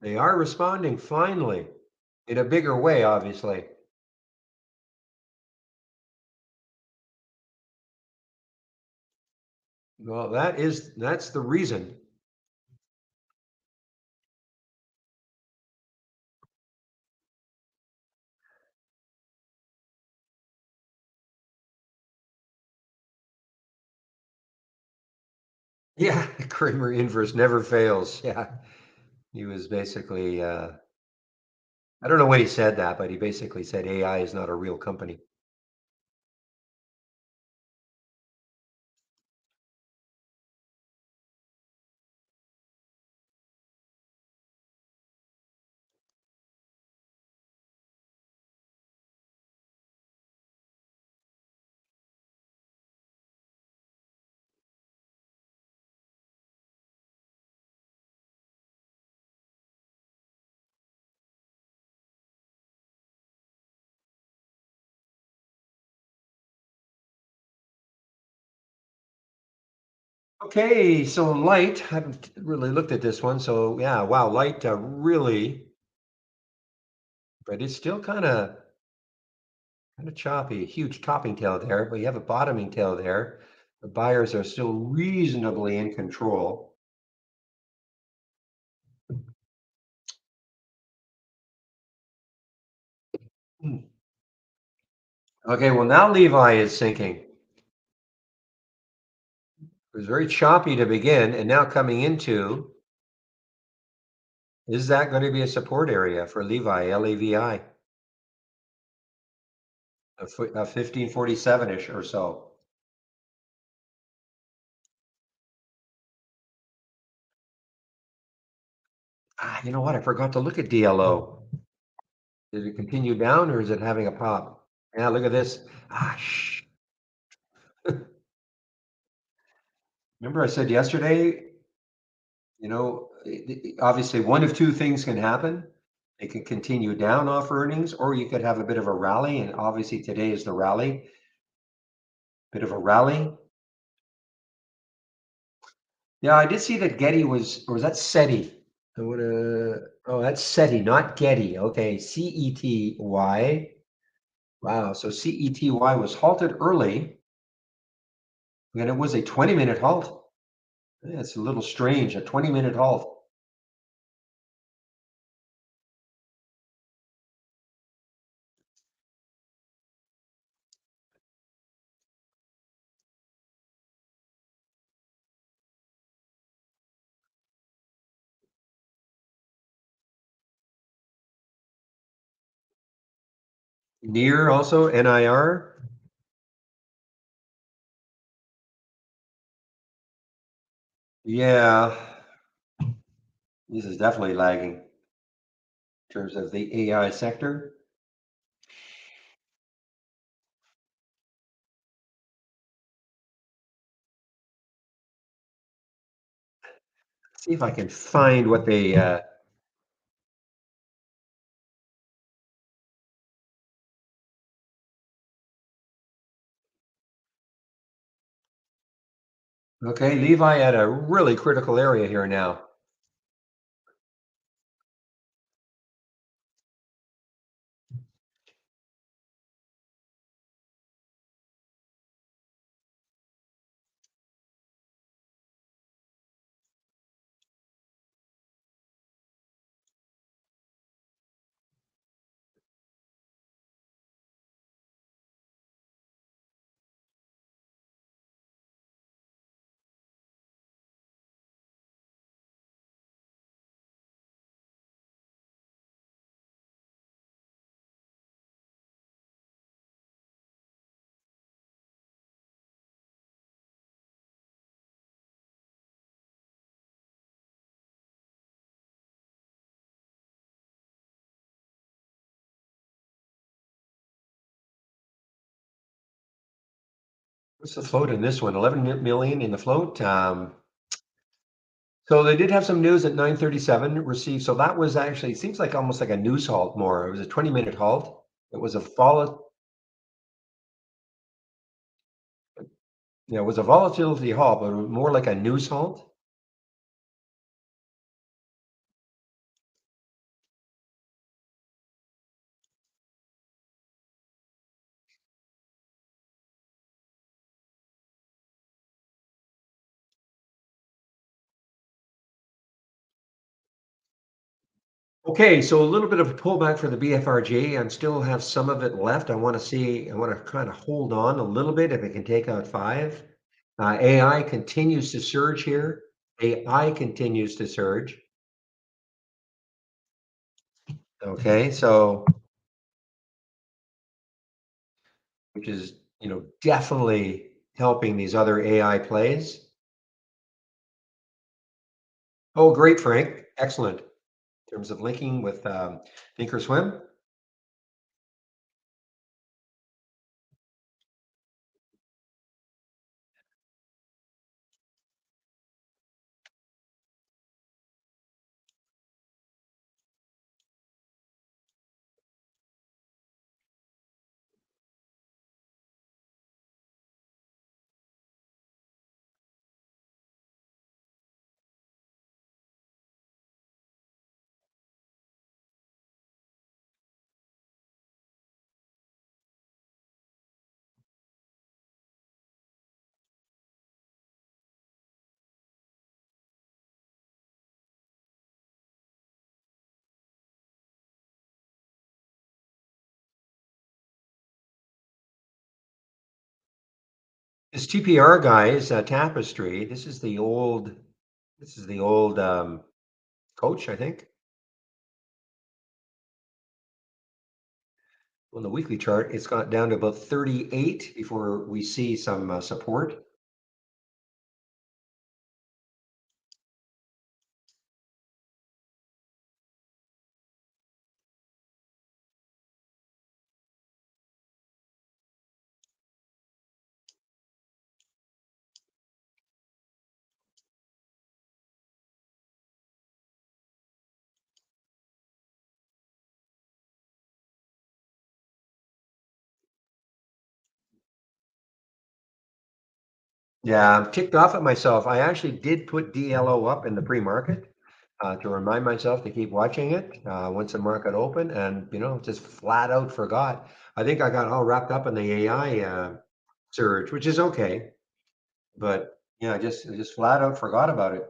A: They are responding finally in a bigger way, obviously. Well, that's the reason. Yeah, Kramer inverse never fails. Yeah, he was basically I don't know when he said that, but he basically said AI is not a real company. Okay, so light, I haven't really looked at this one. So yeah, wow, light really, but it's still kind of choppy. Huge topping tail there, but you have a bottoming tail there. The buyers are still reasonably in control. Hmm. Okay, well now Levi is sinking. It was very choppy to begin, and now coming into, is that going to be a support area for Levi, LEVI, a 1547-ish or so? Ah, you know what? I forgot to look at DLO. Did it continue down or is it having a pop? Yeah, look at this. Ah, shh. Remember I said yesterday, Obviously one of two things can happen. They can continue down off earnings, or you could have a bit of a rally. And obviously today is the rally, bit of a rally. Yeah, I did see that Getty was, or was that SETI? I would oh, that's SETI, not Getty. Okay, CETY. Wow, so CETY was halted early, and it was a 20-minute halt. Yeah, it's a little strange, a 20-minute halt. Near also, NIR. Yeah, this is definitely lagging in terms of the AI sector. See if I can find what they okay, Levi at a really critical area here now. What's the float in this one? 11 million in the float. So they did have some news at 9:37 received. So that was actually, it seems like almost like a news halt more. It was a 20-minute halt. It was a yeah, it was a volatility halt, but more like a news halt. Okay, so a little bit of a pullback for the BFRG. I still have some of it left. I want to kind of hold on a little bit if it can take out five. AI continues to surge here. AI continues to surge. Okay, so which is, definitely helping these other AI plays. Oh, great, Frank. Excellent. In terms of linking with Thinkorswim. This TPR guy is Tapestry. This is the old coach, I think. On the weekly chart, it's got down to about 38 before we see some support. Yeah, I'm ticked off at myself. I actually did put DLO up in the pre-market to remind myself to keep watching it once the market opened, and just flat out forgot. I think I got all wrapped up in the AI surge, which is okay, but yeah, I just flat out forgot about it.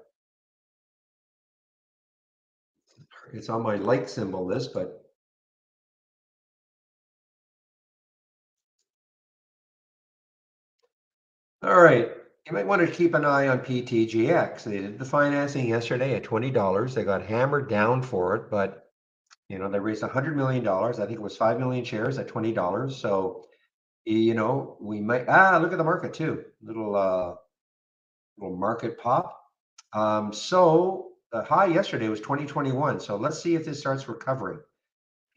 A: It's on my like symbol list, but all right. You might want to keep an eye on PTGX. They did the financing yesterday at $20. They got hammered down for it, but they raised $100 million. I think it was 5 million shares at $20. So we might look at the market too. Little market pop. So the high yesterday was 2021. So let's see if this starts recovering.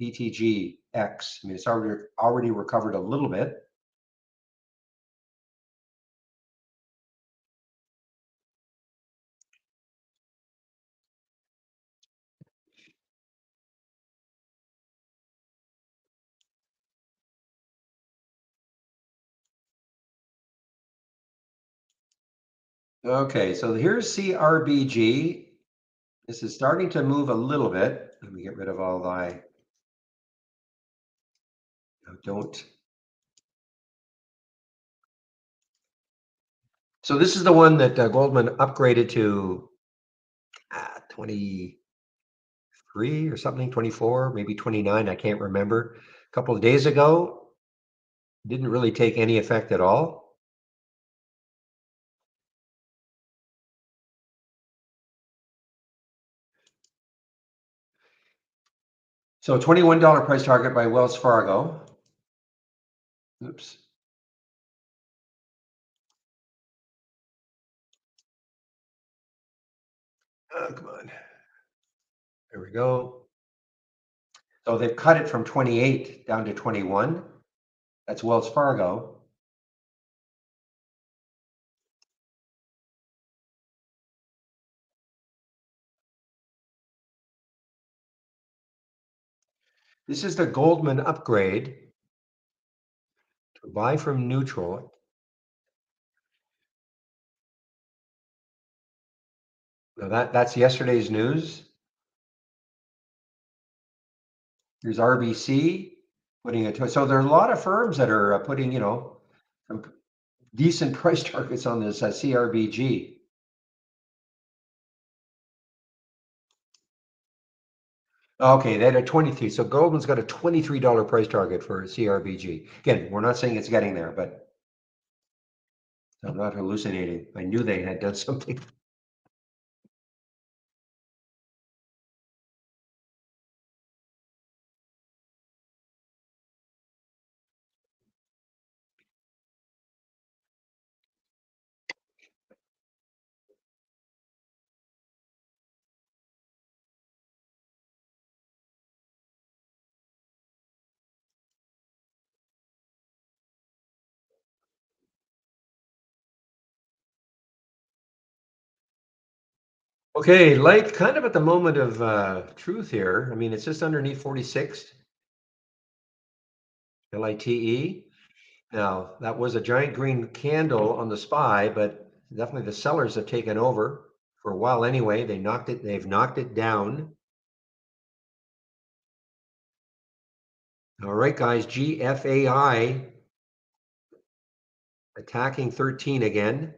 A: PTGX. I mean, it's already recovered a little bit. Okay, so here's CRBG. This is starting to move a little bit. Let me get rid of all the don't. So this is the one that Goldman upgraded to 23 or something, 24, maybe 29. I can't remember. A couple of days ago, didn't really take any effect at all. So $21 price target by Wells Fargo. Oops. Oh, come on. There we go. So they've cut it from 28 down to 21. That's Wells Fargo. This is the Goldman upgrade to buy from neutral. Now that's yesterday's news. There's RBC putting it to so there are a lot of firms that are putting some decent price targets on this CRBG. Okay, they had a 23. So Goldman's got a $23 price target for CRBG. Again, we're not saying it's getting there, but I'm not hallucinating. I knew they had done something. Okay, light kind of at the moment of truth here. I mean, it's just underneath 46, LITE. Now, that was a giant green candle on the SPY, but definitely the sellers have taken over for a while anyway. They've knocked it down. All right, guys, GFAI attacking 13 again.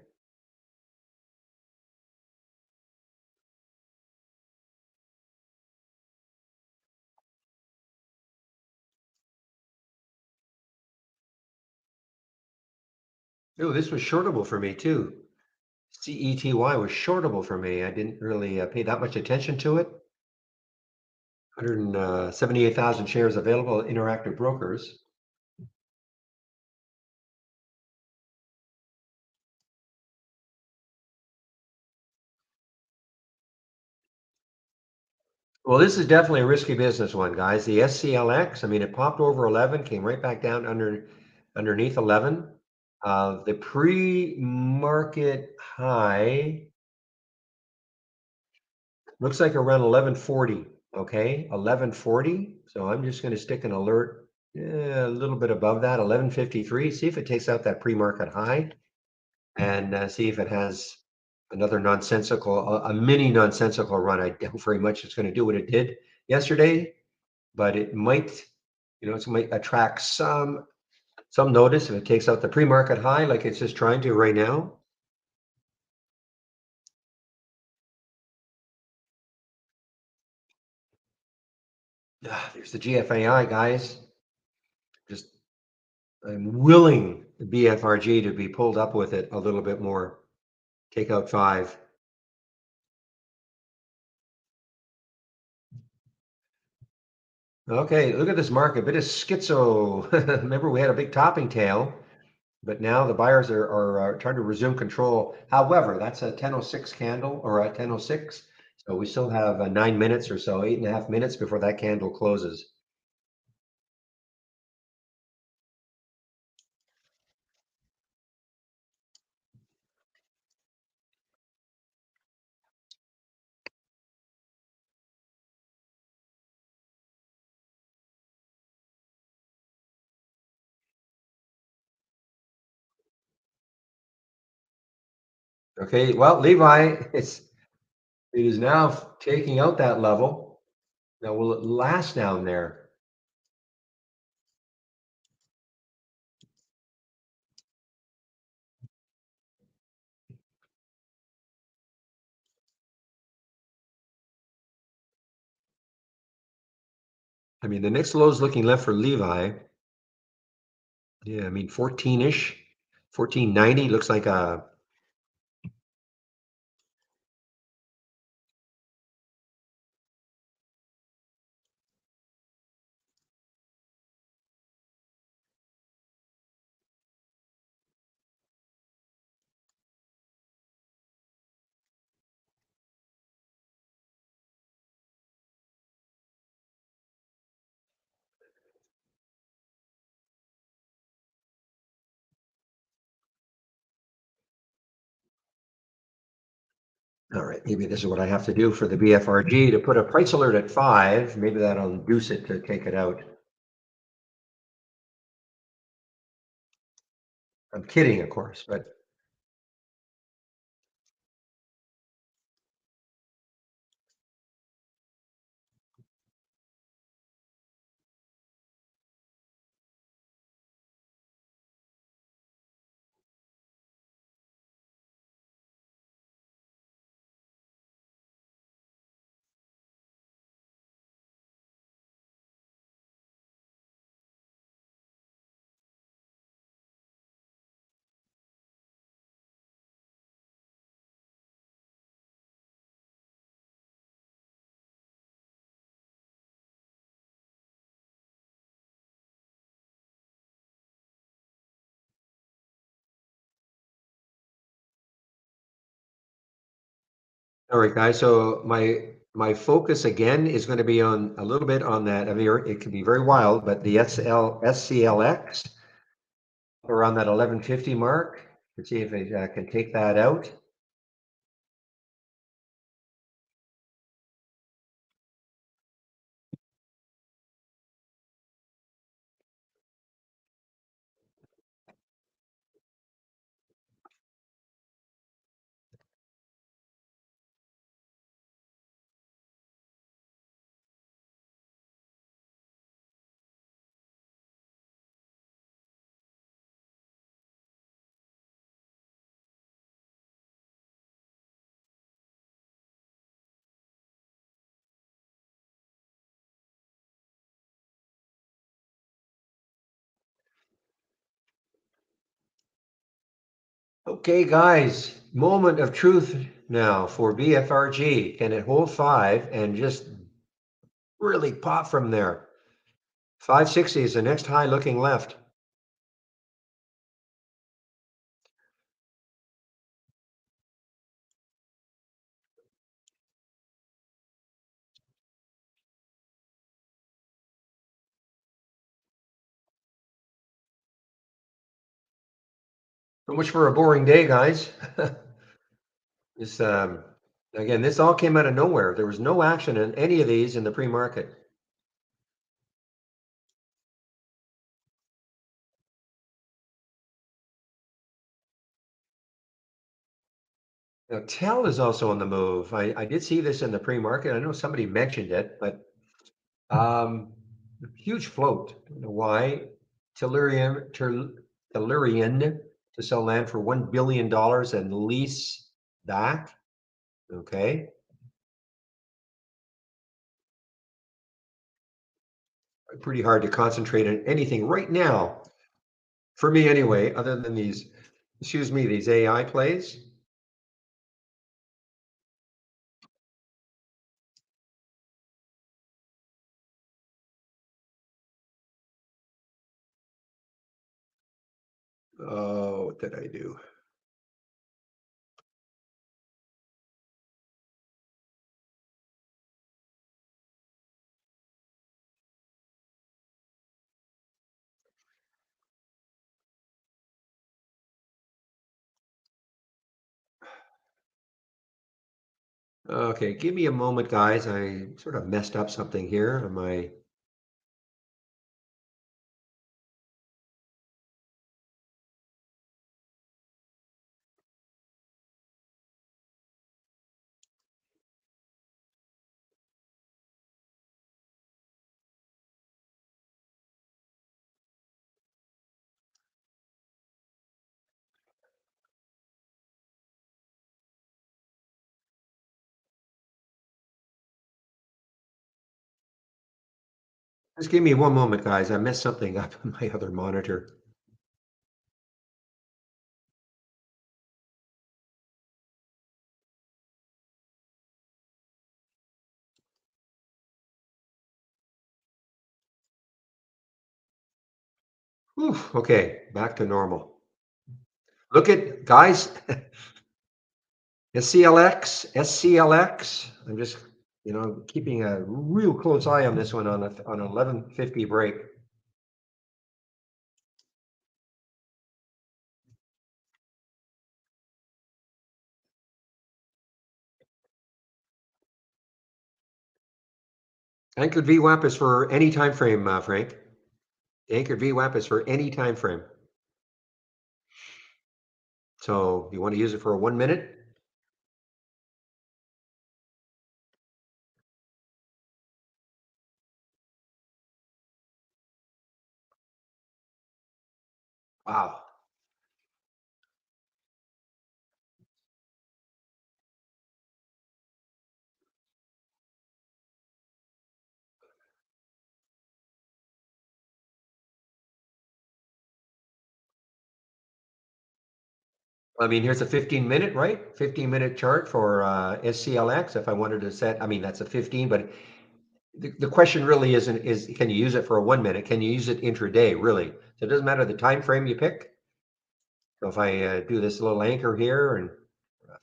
A: Oh, this was shortable for me too. CETY was shortable for me. I didn't really pay that much attention to it. 178,000 shares available at Interactive Brokers. Well, this is definitely a risky business one, guys. The SCLX, I mean, it popped over 11, came right back down underneath 11. The pre-market high looks like around 1140. Okay, 1140. So I'm just going to stick an alert a little bit above that, 1153. See if it takes out that pre-market high. and see if it has another nonsensical, a mini nonsensical run. I doubt very much it's going to do what it did yesterday, but it might, it might attract some notice if it takes out the pre-market high like it's just trying to right now. There's the GFAI, guys. Just I'm willing the BFRG to be pulled up with it a little bit more. Take out 5. Okay, look at this market, a bit of schizo. Remember, we had a big topping tail, but now the buyers are trying to resume control. However, that's a 10:06 candle or a 10:06. So we still have 9 minutes or so, 8.5 minutes before that candle closes. Okay, well, Levi, it is now taking out that level. Now, will it last down there? I mean, the next low is looking left for Levi. Yeah, I mean, 14-ish, 1490 looks like a. All right, maybe this is what I have to do for the BFRG to put a price alert at 5. Maybe that'll induce it to take it out. I'm kidding, of course, but all right, guys. So my focus again is going to be on a little bit on that. I mean, it can be very wild, but the SCLX around that 1150 mark. Let's see if it can take that out. Okay, guys, moment of truth now for BFRG. Can it hold 5 and just really pop from there? 560 is the next high looking left. So much for a boring day, guys. This again, this all came out of nowhere. There was no action in any of these in the pre-market. Now, TEL is also on the move. I did see this in the pre-market. I know somebody mentioned it, but huge float. Don't know why. Tellurian to sell land for $1 billion and lease back. Okay. Pretty hard to concentrate on anything right now, for me anyway, other than these, excuse me, these AI plays. Oh, what did I do? Okay, give me a moment, guys. I sort of messed up something here on my. Just give me one moment, guys. I messed something up on my other monitor. Whew, okay, back to normal. Look at, guys, SCLX. I'm just, keeping a real close eye on this one on 1150 break. Anchored VWAP is for any time frame, Frank. Anchored VWAP is for any time frame. So you want to use it for a 1 minute? Wow. I mean, here's a 15-minute, right? 15-minute chart for SCLX. If I wanted to set, I mean, that's a 15, but the question really isn't is can you use it for a 1 minute? Can you use it intraday, really? So it doesn't matter the time frame you pick. So if I do this little anchor here and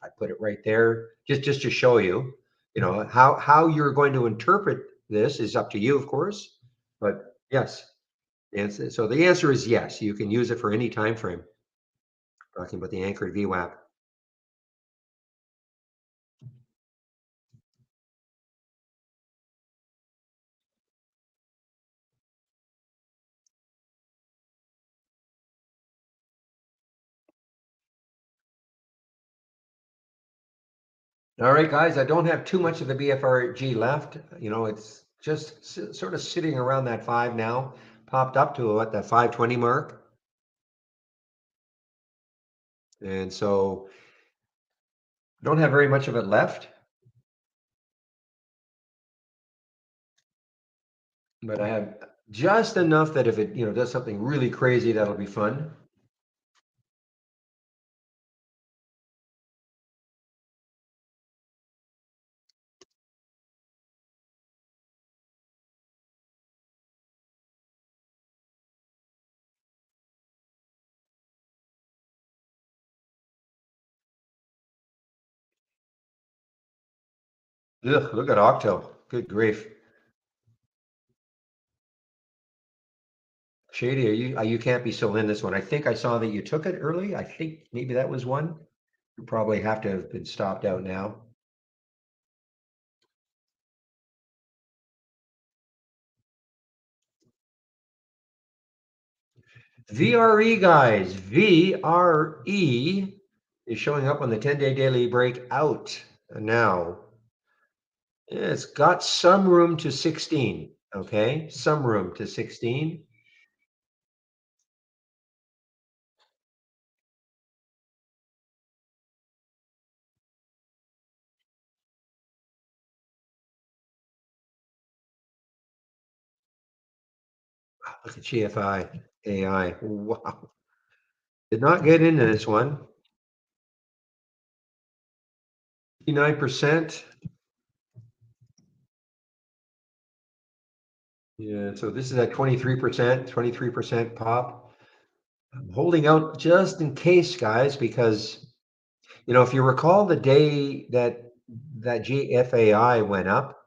A: I put it right there, just to show you, how you're going to interpret this is up to you, of course. But yes, so the answer is yes. You can use it for any time frame. Talking about the anchored VWAP. All right, guys, I don't have too much of the BFRG left. It's just sort of sitting around that 5 now, popped up to what, that 520 mark. And so I don't have very much of it left, but I have just enough that if it, does something really crazy, that'll be fun. Ugh, look at Octo. Good grief. Shady, you can't be still in this one. I think I saw that you took it early. I think maybe that was one. You probably have to have been stopped out now. VRE, guys, VRE is showing up on the 10-day daily breakout now. It's got some room to 16. Okay, some room to 16. Look at GFI AI. Wow. Did not get into this one. 59%. Yeah, so this is at 23% pop. I'm holding out just in case, guys, because if you recall the day that GFAI went up,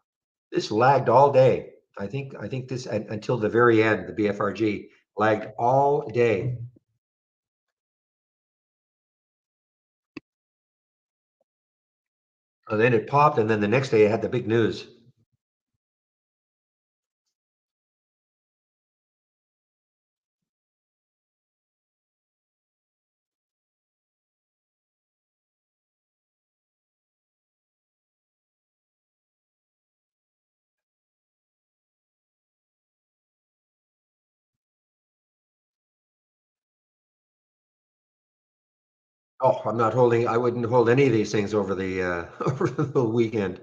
A: this lagged all day. I think this until the very end, the BFRG lagged all day. And then it popped, and then the next day it had the big news. Oh, I'm not holding. I wouldn't hold any of these things over the over the weekend.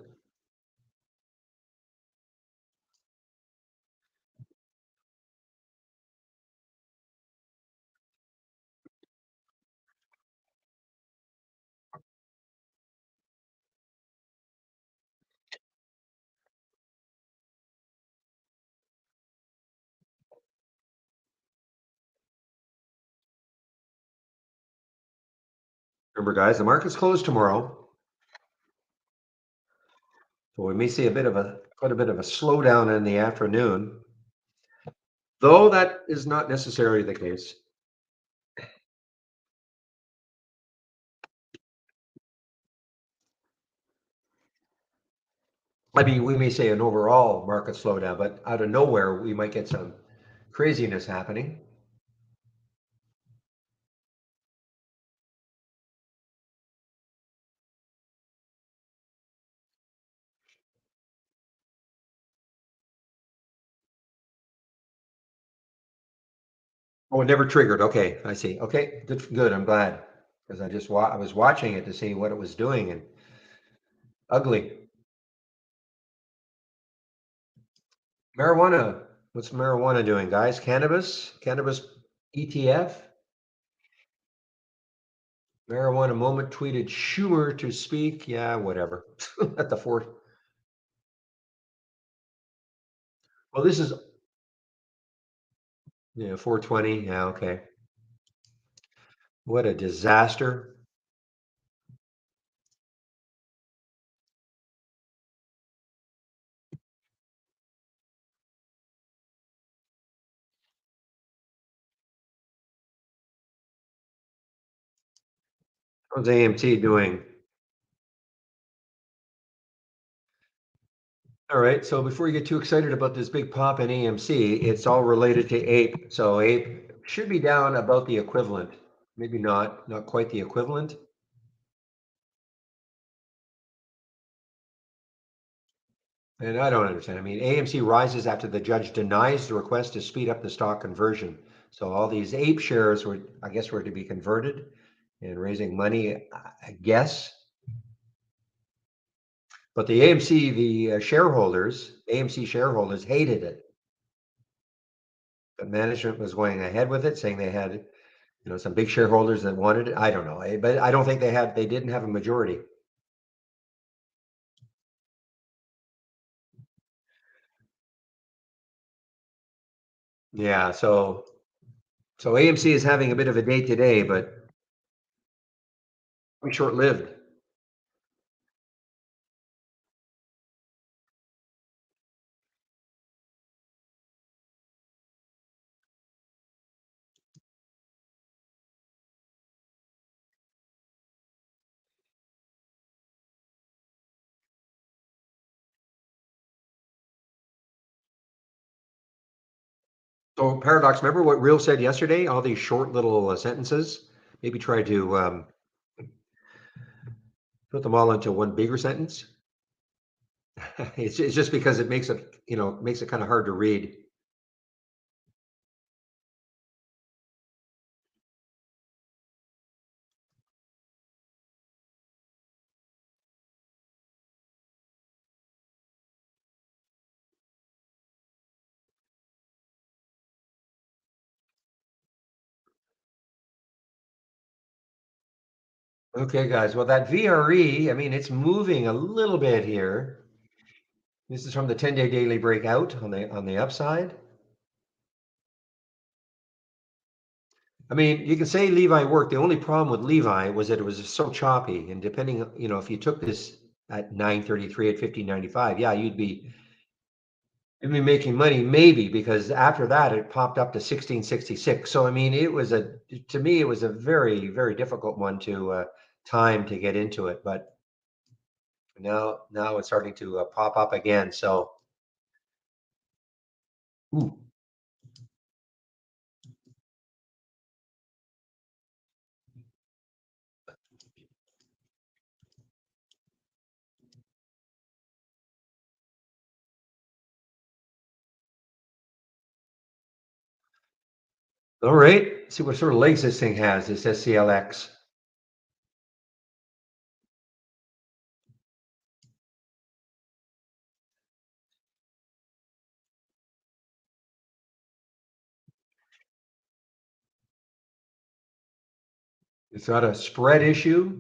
A: Remember, guys, the market's closed tomorrow, so we may see quite a bit of a slowdown in the afternoon. Though that is not necessarily the case. I mean, we may say an overall market slowdown, but out of nowhere, we might get some craziness happening. Oh, it never triggered. Okay, I see. Okay, good, good. I'm glad because I was watching it to see what it was doing, and ugly. Marijuana. What's marijuana doing, guys? Cannabis ETF. Marijuana moment tweeted Schumer to speak. Yeah, whatever. At the fourth. Well, this is 420. Yeah, okay. What a disaster. How's AMT doing? All right. So before you get too excited about this big pop in AMC, it's all related to ape. So ape should be down about the equivalent. Maybe not quite the equivalent. And I don't understand. I mean, AMC rises after the judge denies the request to speed up the stock conversion. So all these ape shares I guess, were to be converted and raising money, I guess. But the AMC shareholders hated it. The management was going ahead with it, saying they had, some big shareholders that wanted it. I don't know, but I don't think they didn't have a majority. Yeah, so AMC is having a bit of a day today, but short-lived. So Paradox, remember what Real said yesterday? All these short little sentences. Maybe try to Put them all into one bigger sentence. It's just because it makes it, makes it kind of hard to read. Okay, guys. Well, that VRE, I mean, it's moving a little bit here. This is from the 10-day daily breakout on the upside. I mean, you can say Levi worked. The only problem with Levi was that it was so choppy, and depending, if you took this at 933 at 1595, yeah, you'd be making money maybe because after that it popped up to 1666. So I mean, to me it was a very very difficult one to time to get into it, but now it's starting to pop up again. So ooh, all right. Let's see what sort of legs this thing has. This SCLX. It's got a spread issue.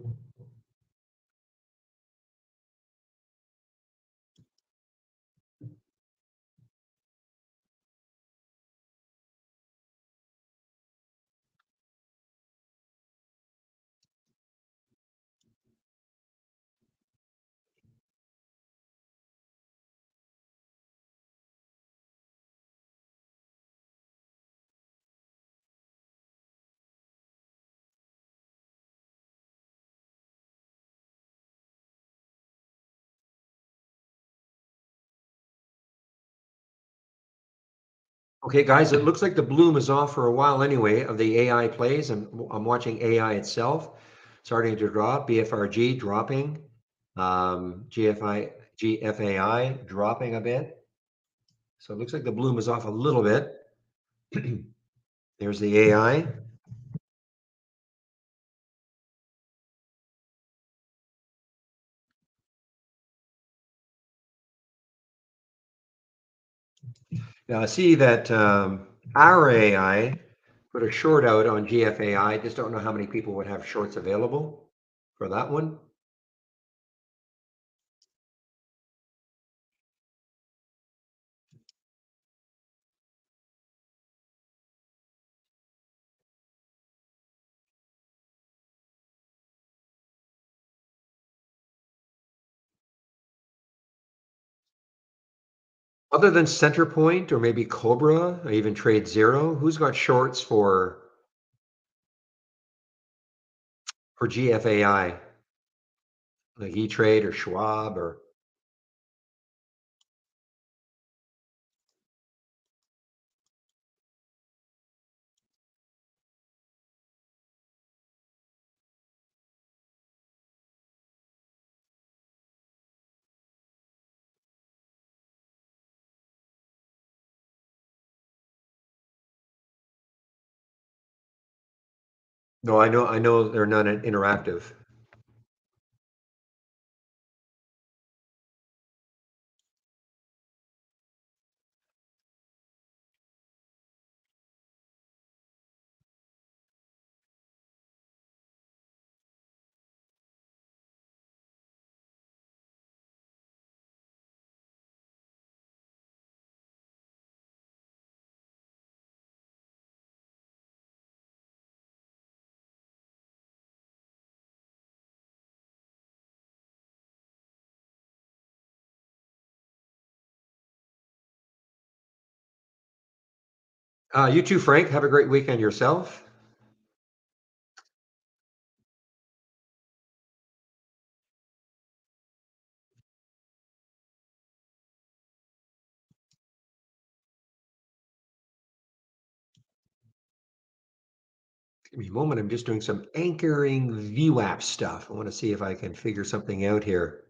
A: Okay, guys, it looks like the bloom is off for a while anyway of the AI plays. I'm watching AI itself starting to drop. BFRG dropping, GFI, GFAI dropping a bit. So it looks like the bloom is off a little bit. There's the AI. Now I see that our AI put a short out on GFAI. Just don't know how many people would have shorts available for that one. Other than Centerpoint or maybe Cobra or even Trade Zero, who's got shorts for GFAI, like E-Trade or Schwab or no, I know they're not interactive. You too, Frank. Have a great weekend yourself. Give me a moment. I'm just doing some anchoring VWAP stuff. I want to see if I can figure something out here.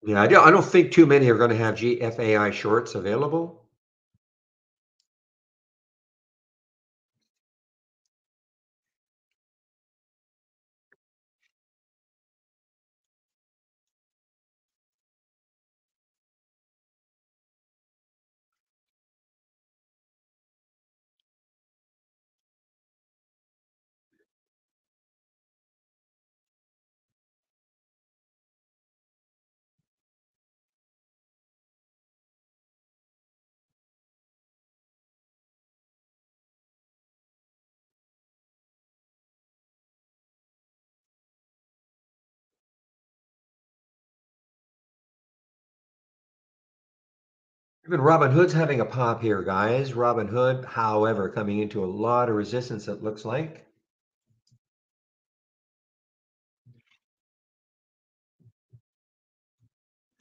A: Yeah, I don't think too many are going to have GFAI shorts available. Even Robinhood's having a pop here, guys. Robinhood, however, coming into a lot of resistance, it looks like.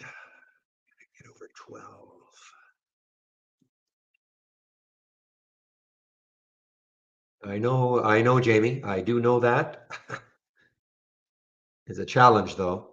A: Get over 12. I know, Jamie. I do know that. It's a challenge, though.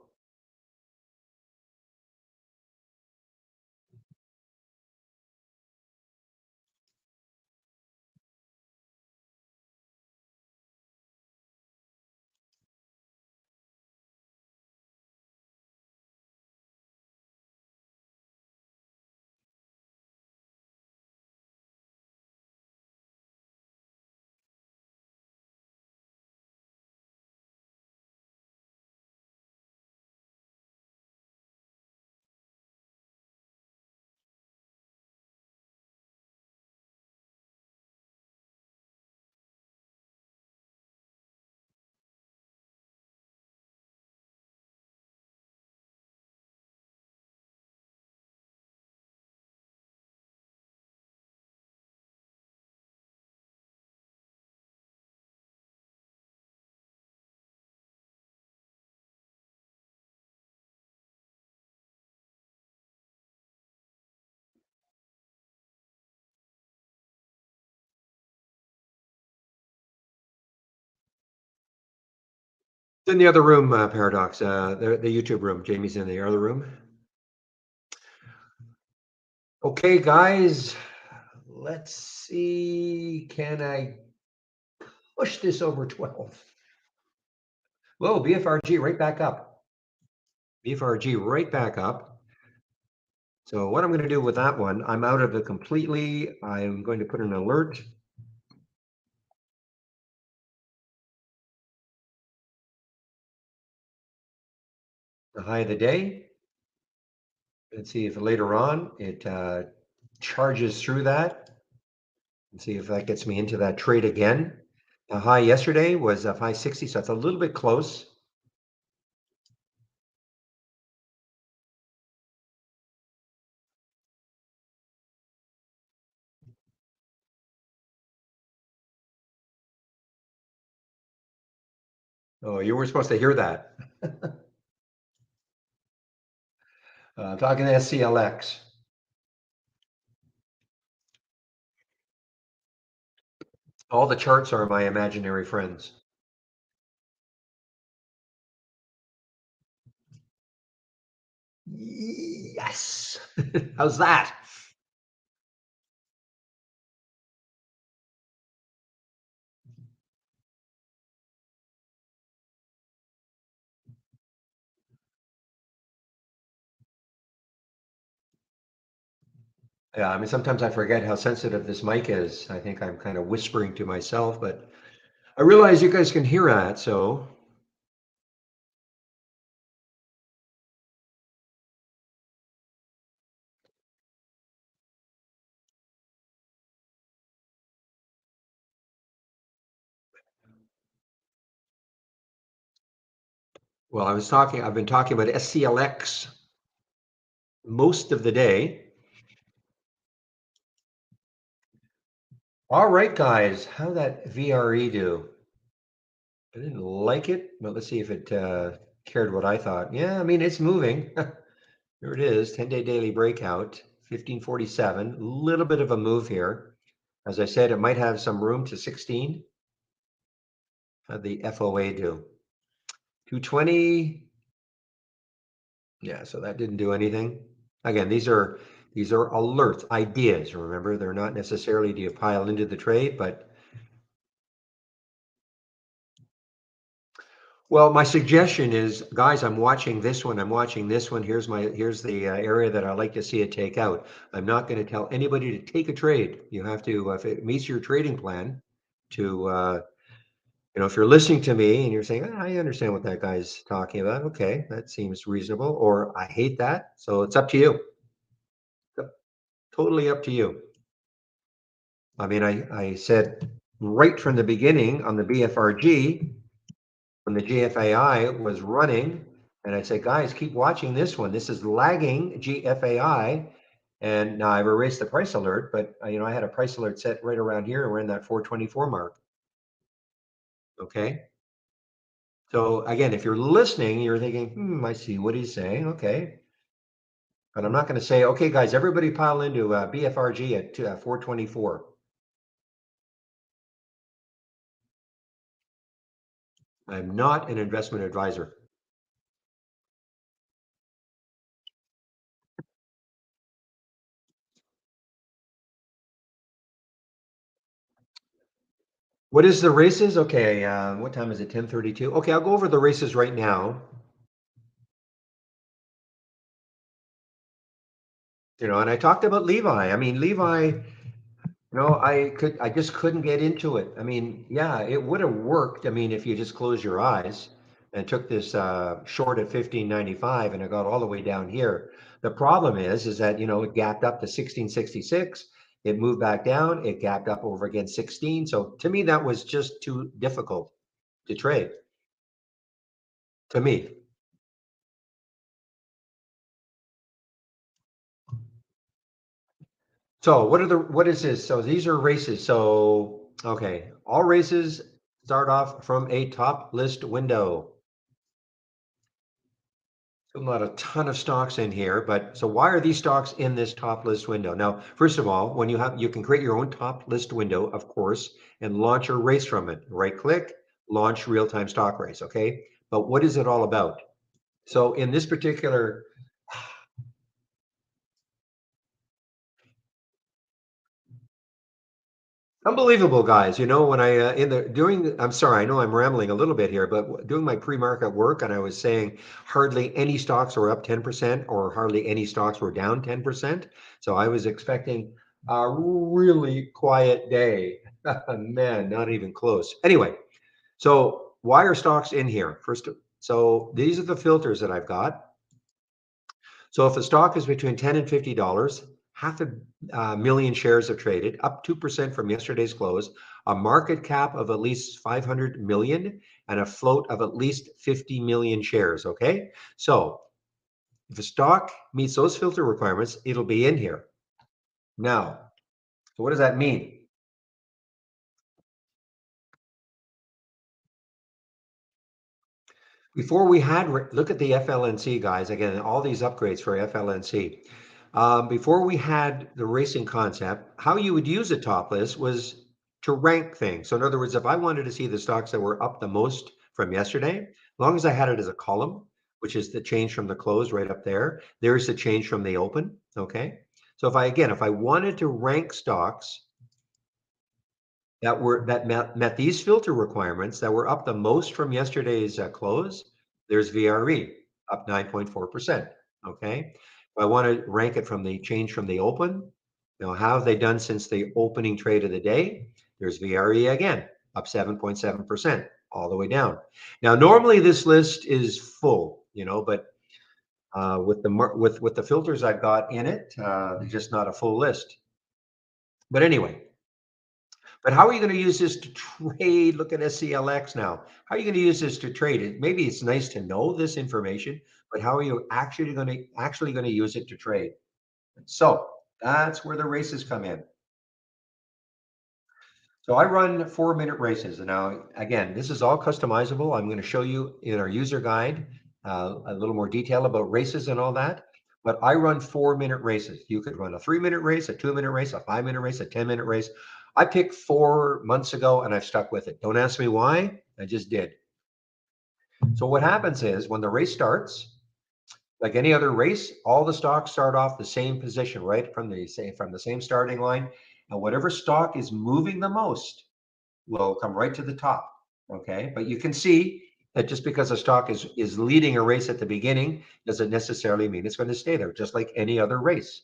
A: It's in the other room, Paradox. The YouTube room. Jamie's in the other room. Okay, guys. Let's see. Can I push this over 12? Whoa, BFRG right back up. BFRG right back up. So what I'm going to do with that one, I'm out of it completely. I'm going to put an alert. The high of the day. Let's see if later on it charges through that. And see if that gets me into that trade again. The high yesterday was 560, so that's a little bit close. Oh, you were supposed to hear that. Talking to SCLX. All the charts are my imaginary friends. Yes. How's that? Yeah, I mean, sometimes I forget how sensitive this mic is. I think I'm kind of whispering to myself, but I realize you guys can hear that. So, well, I've been talking about SCLX most of the day. All right, guys, how that VRE do? I didn't like it, but let's see if it cared what I thought. Yeah, I mean, it's moving. There it is, 10-day daily breakout, 1547. Little bit of a move here. As I said, it might have some room to 16. How'd the FOA do? 220. Yeah, so that didn't do anything. Again, these are alerts, ideas. Remember, they're not necessarily do you pile into the trade, but well, my suggestion is, guys, I'm watching this one. I'm watching this one. Here's the area that I like to see it take out. I'm not going to tell anybody to take a trade. You have to, if it meets your trading plan, to if you're listening to me and you're saying, "Ah, I understand what that guy's talking about. Okay, that seems reasonable," or I hate that. So it's up to you. Totally up to you. I mean, I said right from the beginning on the BFRG, when the GFAI was running, and I said, guys, keep watching this one. This is lagging GFAI. And now I've erased the price alert, but I had a price alert set right around here, and we're in that 424 mark. Okay. So again, if you're listening, you're thinking, I see what he's saying. Okay. But I'm not going to say, okay, guys, everybody pile into BFRG at 424. I'm not an investment advisor. What is the races? Okay, what time is it? 10:32. Okay, I'll go over the races right now. And I talked about Levi. I mean, Levi, I just couldn't get into it. I mean, yeah, it would have worked. I mean, if you just close your eyes and took this short at 15.95 and it got all the way down here. The problem is that, it gapped up to 16.66. It moved back down. It gapped up over against 16. So to me, that was just too difficult to trade. To me. So what is this? So these are races. So okay, all races start off from a top list window. So not a ton of stocks in here, but so why are these stocks in this top list window? Now, first of all, when you can create your own top list window, of course, and launch a race from it. Right click, launch real-time stock race, okay? But what is it all about? So in this particular Unbelievable, guys. When I in the doing, I'm sorry, I know I'm rambling a little bit here, but doing my pre-market work, and I was saying hardly any stocks were up 10%, or hardly any stocks were down 10%. So I was expecting a really quiet day. Man, not even close. Anyway, so why are stocks in here? So these are the filters that I've got. So if a stock is between 10 and $50, half a million shares have traded, up 2% from yesterday's close, a market cap of at least 500 million, and a float of at least 50 million shares. Okay. So if a stock meets those filter requirements, it'll be in here. Now, so what does that mean? Before we had, look at the FLNC, guys. Again, all these upgrades for FLNC. Before we had the racing concept, how you would use a top list was to rank things. So in other words, if I wanted to see the stocks that were up the most from yesterday, as long as I had it as a column, which is the change from the close right up there, there's the change from the open. Okay. So if I wanted to rank stocks that met these filter requirements that were up the most from yesterday's close, there's VRE up 9.4%. Okay. If I want to rank it from the change from the open, how have they done since the opening trade of the day? There's VRE again, up 7.7%, all the way down. Now, normally this list is full, but with the filters I've got in it, it's just not a full list. But anyway, but how are you going to use this to trade? Look at SCLX now. How are you going to use this to trade it? Maybe it's nice to know this information, but how are you actually going to use it to trade? So that's where the races come in. So I run 4-minute races. And now, again, this is all customizable. I'm going to show you in our user guide a little more detail about races and all that. but I run 4-minute races. You could run a 3-minute race, a 2-minute race, a 5-minute race, a 10-minute race. I picked 4 months ago and I've stuck with it. Don't ask me why. I just did. So what happens is when the race starts, like any other race, all the stocks start off the same position, right? From the same starting line. And whatever stock is moving the most will come right to the top. Okay. But you can see that just because a stock is leading a race at the beginning doesn't necessarily mean it's going to stay there, just like any other race.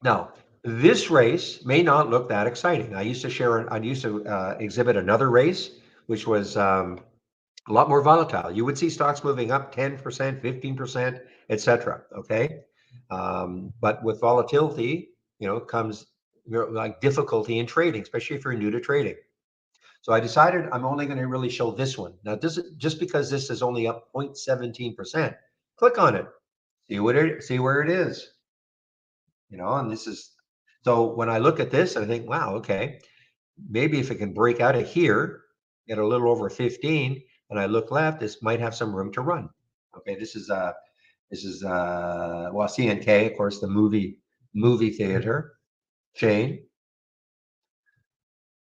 A: Now, this race may not look that exciting. I used to exhibit another race, which was a lot more volatile. You would see stocks moving up 10%, 15%, etc. Okay. But with volatility, comes like difficulty in trading, especially if you're new to trading. So I decided I'm only going to really show this one. Now, just because this is only up 0.17%, click on it, see where it is, and this is so when I look at this, I think, wow, okay, maybe if it can break out of here, get a little over 15, and I look left, this might have some room to run. Okay, this is well, CNK, of course, the movie theater chain.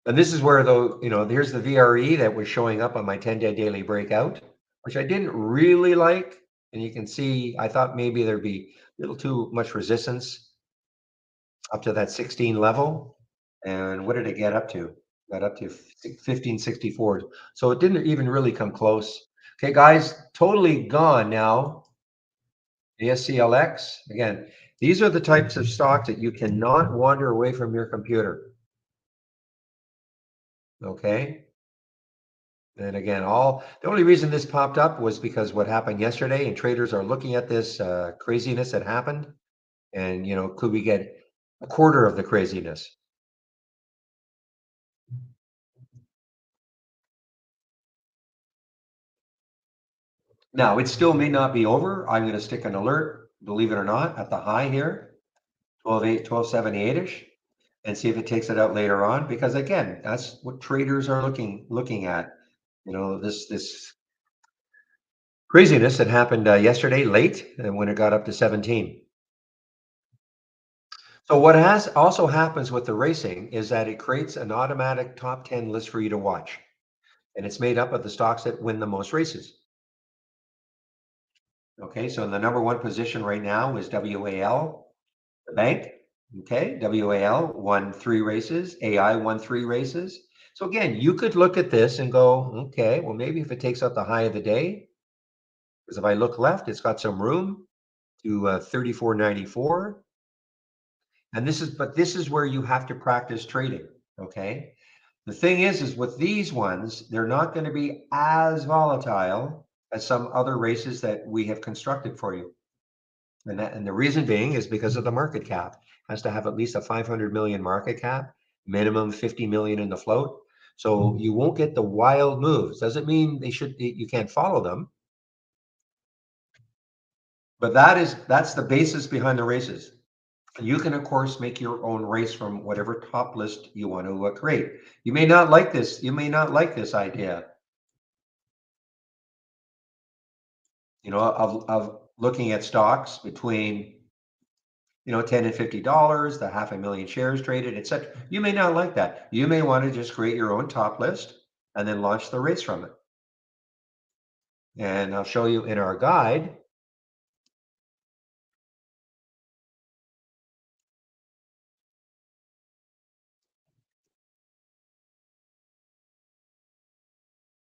A: And this is where though, here's the VRE that was showing up on my 10-day daily breakout, which I didn't really like. And you can see I thought maybe there'd be a little too much resistance up to that 16 level. And what did it get up to? Got up to 1564. So it didn't even really come close. Okay, guys, totally gone now. The SCLX. Again, these are the types of stocks that you cannot wander away from your computer. Okay. And again, the only reason this popped up was because what happened yesterday, and traders are looking at this craziness that happened. And, could we get a quarter of the craziness? Now, it still may not be over. I'm going to stick an alert, believe it or not, at the high here, 12.8, 12.78-ish, and see if it takes it out later on. Because again, that's what traders are looking at. This craziness that happened yesterday late, and when it got up to 17. So what has also happens with the racing is that it creates an automatic top 10 list for you to watch, and it's made up of the stocks that win the most races. Okay, so the number one position right now is WAL, the bank. Okay, WAL won 3 races, AI won 3 races. So again, you could look at this and go, okay, well, maybe if it takes out the high of the day, because if I look left, it's got some room to 34.94. And this is where you have to practice trading. Okay. The thing is with these ones, they're not going to be as volatile as some other races that we have constructed for you. And the reason being is because of the market cap. It has to have at least a 500 million market cap, minimum 50 million in the float. So you won't get the wild moves. Doesn't mean you can't follow them, but that's the basis behind the races. You can, of course, make your own race from whatever top list you want to create. You may not like this. You may not like this idea, of looking at stocks between, 10 and $50, the 500,000 shares traded, etc. You may not like that. You may want to just create your own top list and then launch the race from it. And I'll show you in our guide.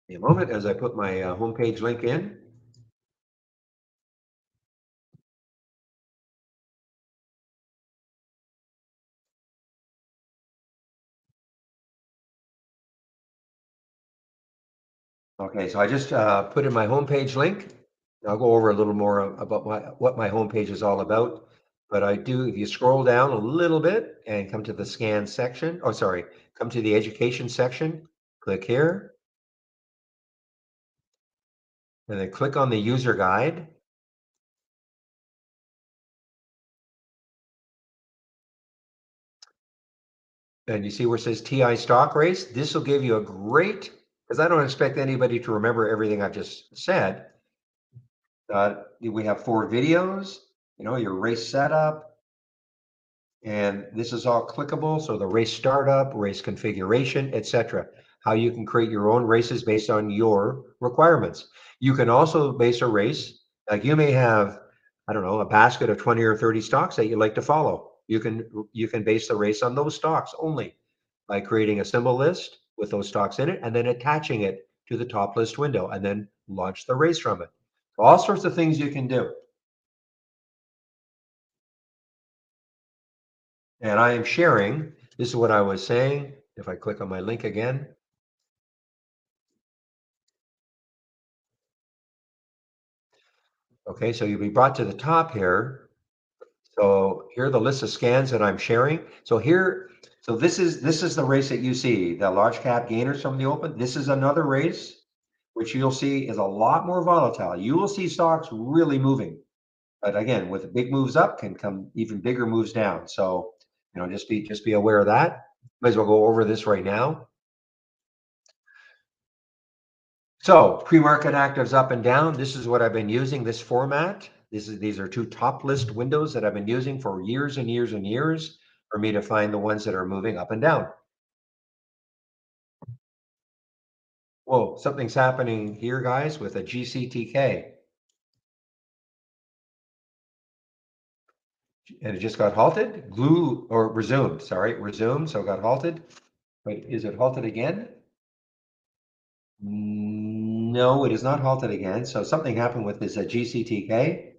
A: In a moment as I put my homepage link in. Okay, so I just put in my homepage link. I'll go over a little more about what my homepage is all about. But if you scroll down a little bit and come to the scan section, oh, sorry, come to the education section, click here, and then click on the user guide. And you see where it says TI stock race. This will give you a great because I don't expect anybody to remember everything I've just said. We have 4 videos, your race setup, and this is all clickable. So the race startup, race configuration, etc. How you can create your own races based on your requirements. You can also base a race, like you may have, I don't know, a basket of 20 or 30 stocks that you like to follow. You can base the race on those stocks only by creating a symbol list with those stocks in it and then attaching it to the top list window and then launch the race from it. All sorts of things you can do. And I am sharing, this is what I was saying. If I click on my link again, okay, so you'll be brought to the top here. So here are the list of scans that I'm sharing. So here, so this is the race that you see, the large cap gainers from the open. This is another race, which you'll see is a lot more volatile. You will see stocks really moving. But again, with big moves up can come even bigger moves down. So, just be aware of that. Might as well go over this right now. So pre-market actives up and down. This is what I've been using, this format. These are 2 top list windows that I've been using for years and years and years for me to find the ones that are moving up and down. Whoa, something's happening here, guys, with a GCTK. And it just got halted, glue or resumed, sorry, resumed, so it got halted. But is it halted again? No, it is not halted again. So something happened with this GCTK,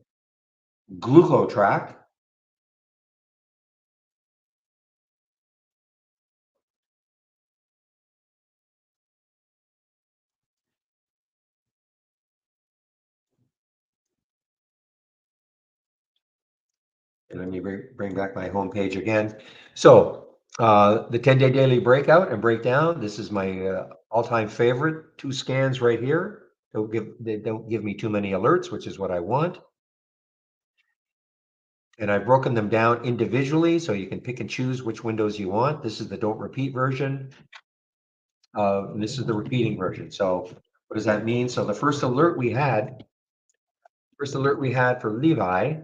A: glucotrack. And let me bring back my home page again. So the 10-day daily breakout and breakdown. This is my all-time favorite. 2 scans right here. They don't give me too many alerts, which is what I want. And I've broken them down individually so you can pick and choose which windows you want. This is the don't repeat version. This is the repeating version. So what does that mean? So the first alert we had for Levi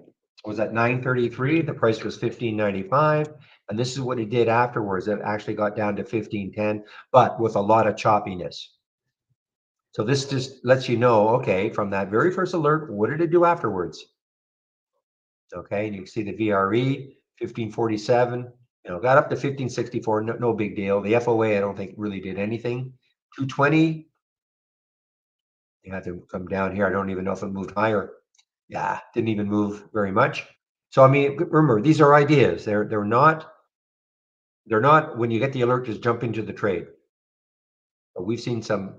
A: was at 9:33. The price was 15.95. And this is what it did afterwards. It actually got down to 15.10, but with a lot of choppiness. So this just lets you know, okay, from that very first alert, what did it do afterwards? Okay, and you can see the VRE 1547, got up to 1564, no big deal. The FOA, I don't think really did anything. 220, you have to come down here. I don't even know if it moved higher. Yeah, didn't even move very much. So I mean, remember, these are ideas. They're not when you get the alert, just jump into the trade. But we've seen some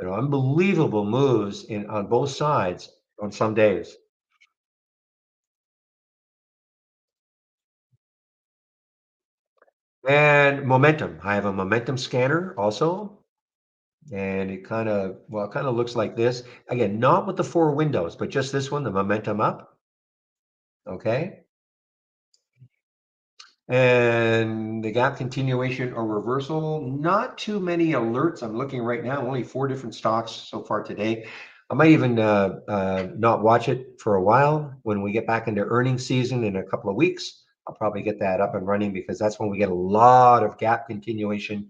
A: unbelievable moves on both sides on some days. And momentum. I have a momentum scanner also. And it kind of looks like this. Again, not with the 4 windows, but just this one, the momentum up. Okay. And the gap continuation or reversal, not too many alerts. I'm looking right now, only 4 different stocks so far today. I might even not watch it for a while. When we get back into earnings season in a couple of weeks, I'll probably get that up and running because that's when we get a lot of gap continuation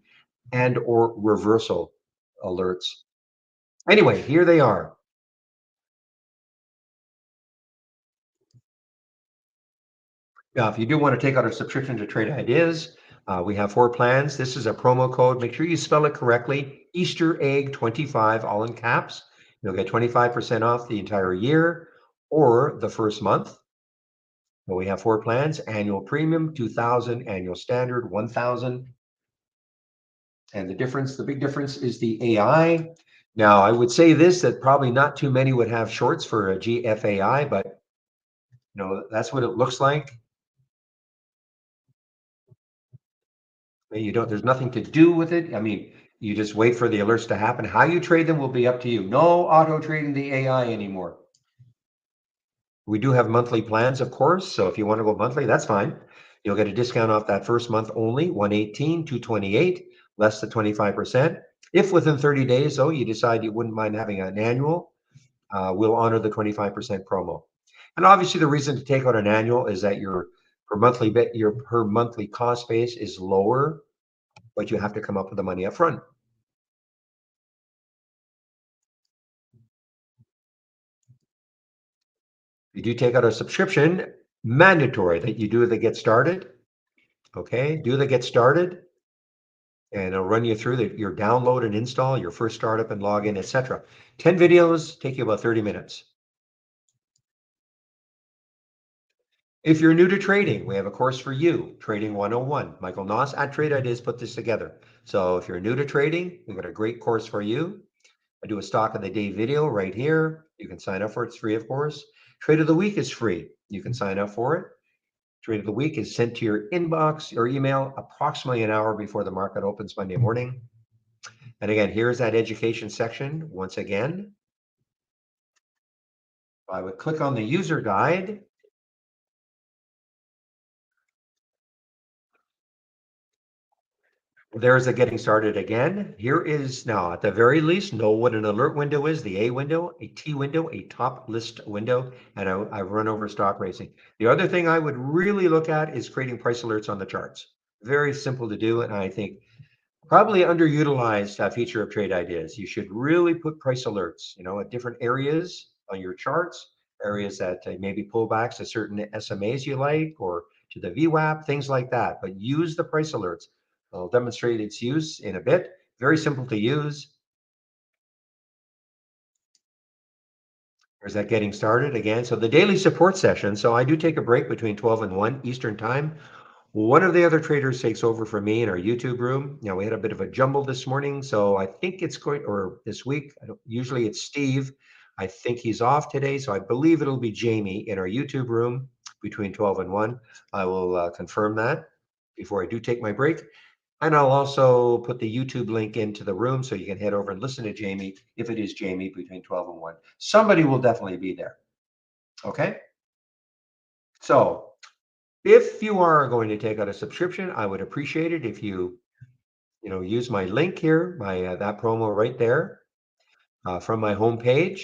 A: and or reversal alerts. Anyway, here they are. Now, if you do want to take out a subscription to Trade Ideas, we have 4 plans. This is a promo code. Make sure you spell it correctly. Easter egg 25, all in caps. You'll get 25% off the entire year or the first month. But we have 4 plans: annual premium 2,000, annual standard 1,000. And the big difference is the AI. Now, I would say this, that probably not too many would have shorts for a GFAI, but that's what it looks like. There's nothing to do with it. I mean, you just wait for the alerts to happen. How you trade them will be up to you. No auto trading the AI anymore. We do have monthly plans, of course. So if you want to go monthly, that's fine. You'll get a discount off that first month only, 118, 228, less than 25%. If within 30 days, though, you decide you wouldn't mind having an annual, we'll honor the 25% promo. And obviously, the reason to take out an annual is that your per monthly cost base is lower, but you have to come up with the money up front. You do take out a subscription, mandatory that you do the get started. Okay, do the get started, and it'll run you through your download and install, your first startup and login, etc. 10 videos take you about 30 minutes. If you're new to trading, we have a course for you, Trading 101. Michael Noss at Trade Ideas put this together. So if you're new to trading, we've got a great course for you. I do a stock of the day video right here. You can sign up for it. It's free, of course. Trade of the week is free. You can sign up for it. Trade of the week is sent to your inbox or email approximately an hour before the market opens Monday morning. And again, here's that education section. Once again, I would click on the user guide. There's a getting started again. Here is now, at the very least, know what an alert window is, the A window, a T window, a top list window, and I've run over stock racing. The other thing I would really look at is creating price alerts on the charts. Very simple to do, and I think probably underutilized feature of Trade Ideas. You should really put price alerts, at different areas on your charts, areas that maybe pullbacks to certain SMAs you like, or to the VWAP, things like that. But use the price alerts. I'll demonstrate its use in a bit. Very simple to use. There's that getting started again. So the daily support session. So I do take a break between 12 and 1 Eastern time. One of the other traders takes over for me in our YouTube room. We had a bit of a jumble this morning, so I think it's going, or this week. Usually it's Steve. I think he's off today, so I believe it'll be Jamie in our YouTube room between 12 and 1. I will confirm that before I do take my break. And I'll also put the YouTube link into the room so you can head over and listen to Jamie if it is Jamie between 12 and 1. Somebody will definitely be there. Okay. So if you are going to take out a subscription, I would appreciate it if you use my link here, my that promo right there from my homepage.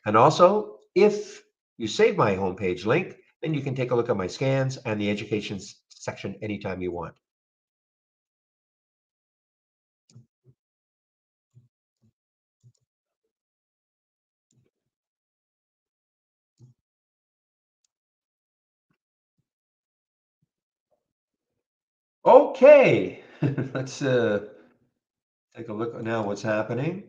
A: And also, if you save my homepage link, then you can take a look at my scans and the education section anytime you want. Okay, let's take a look at now what's happening.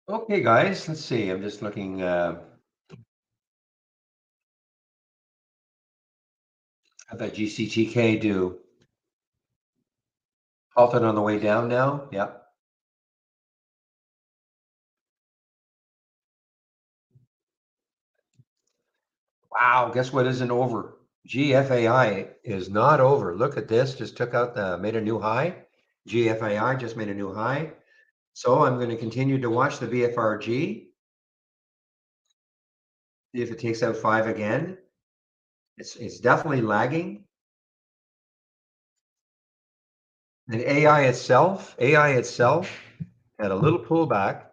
A: Okay, guys, let's see. I'm just looking at that GCTK do. Halted on the way down now. Yeah. Wow, guess what isn't over? GFAI is not over. Look at this, just took out made a new high. GFAI just made a new high. So I'm going to continue to watch the VFRG. See if it takes out 5 again. It's definitely lagging. And AI itself had a little pullback, a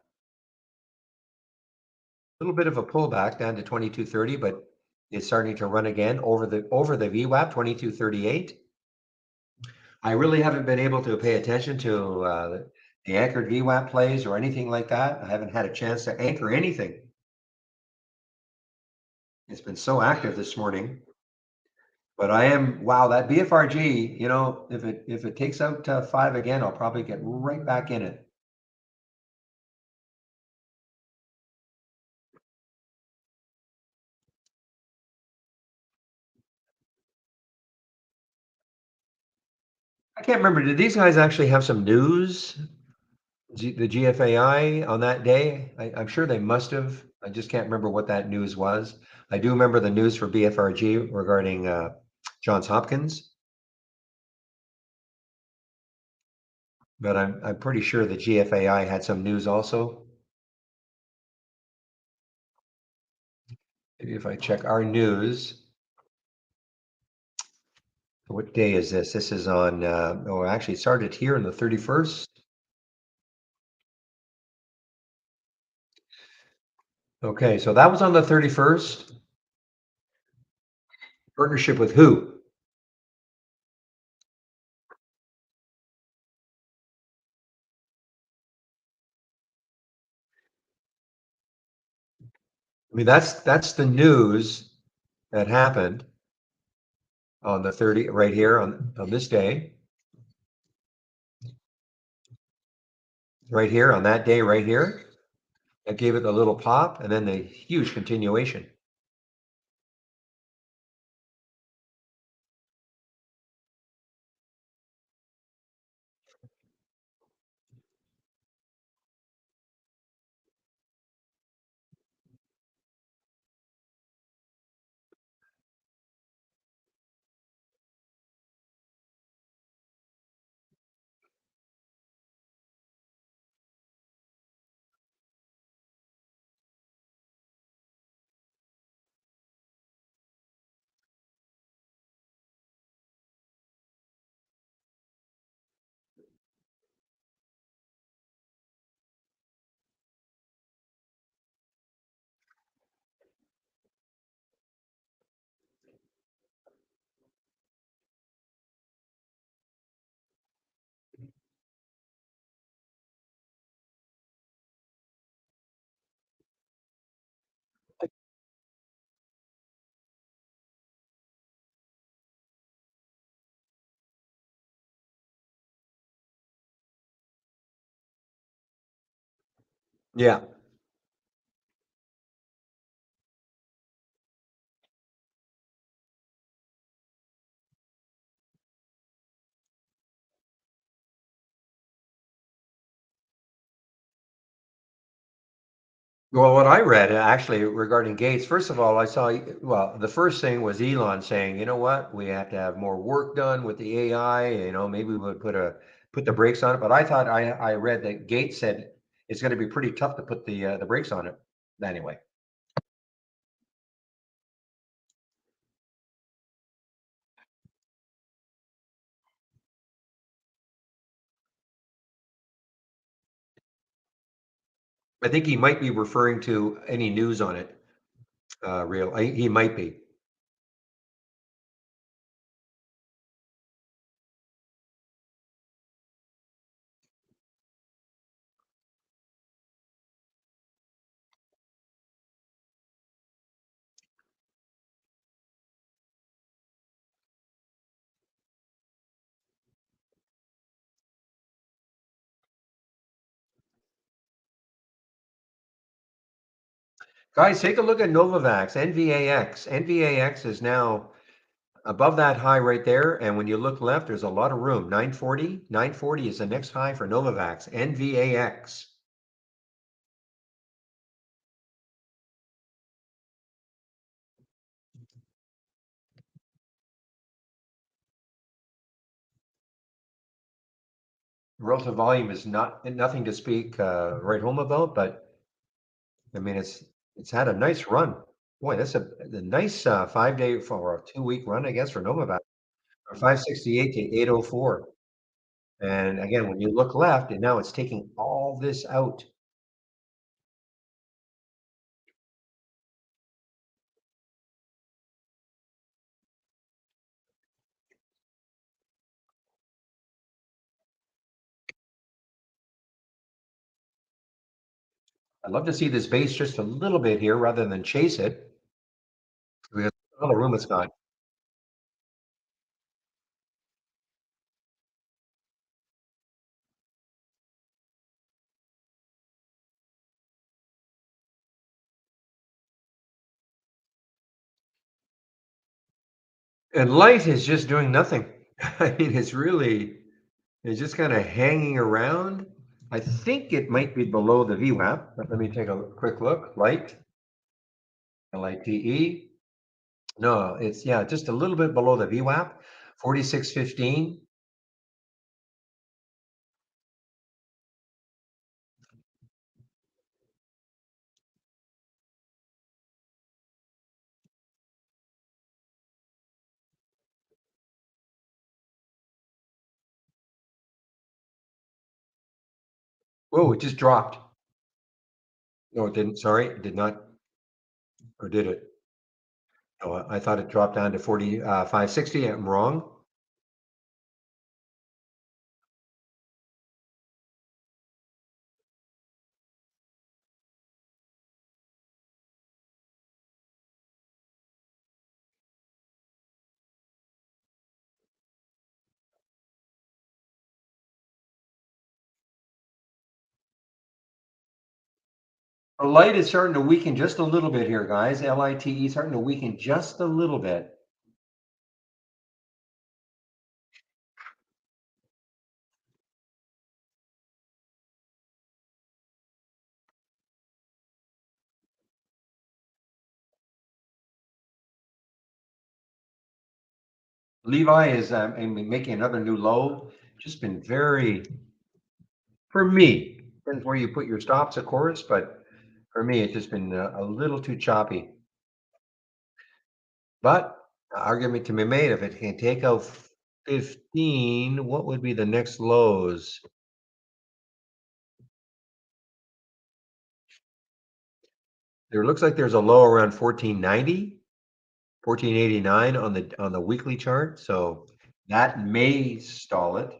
A: little bit of a pullback down to 2230, but it's starting to run again over the VWAP 2238. I really haven't been able to pay attention to the anchored VWAP plays or anything like that. I haven't had a chance to anchor anything. It's been so active this morning. But wow, that BFRG, if it takes out 5 again, I'll probably get right back in it. I can't remember. Did these guys actually have some news? The GFAI on that day? I'm sure they must have. I just can't remember what that news was. I do remember the news for BFRG regarding Johns Hopkins, but I'm pretty sure the GFAI had some news also. Maybe if I check our news, what day is this? This is on. Oh, actually, it started here on the 31st. Okay, so that was on the 31st. Partnership with who? I mean, that's the news that happened on the 30 right here on this day, right here on that day right here. That gave it a little pop and then the huge continuation. Yeah. Well, what I read actually regarding Gates, first of all, I saw, well, the first thing was Elon saying, you know what, we have to have more work done with the AI, maybe we would put the brakes on it. But I thought I read that Gates said it's going to be pretty tough to put the brakes on it anyway. I think he might be referring to any news on it. He might be. Guys, take a look at Novavax, NVAX. NVAX is now above that high right there. And when you look left, there's a lot of room. 940. 940 is the next high for Novavax, NVAX. Relative volume is nothing to speak right home about, but I mean it's had a nice run. Boy, that's a nice 5 day for a 2 week run, I guess, for Novavax. From 568 to 804. And again, when you look left, and now it's taking all this out. I'd love to see this base just a little bit here rather than chase it. Because all the room it's got. And light is just doing nothing. I mean, it's really. It's just kind of hanging around. I think it might be below the VWAP, but let me take a quick look. Light, LITE. No, it's yeah, just a little bit below the VWAP, 46.15. Whoa, it just dropped. No, it didn't. Sorry, it did not. Or did it? Oh, I thought it dropped down to 45.60. I'm wrong. The light is starting to weaken just a little bit here, guys. LITE starting to weaken just a little bit. Levi is making another new low. Just been very, for me, depends where you put your stops, of course, but for me, it's just been a little too choppy. But argument to be made, if it can take out 15, what would be the next lows? There looks like there's a low around 1490, 1489 on the weekly chart, so that may stall it.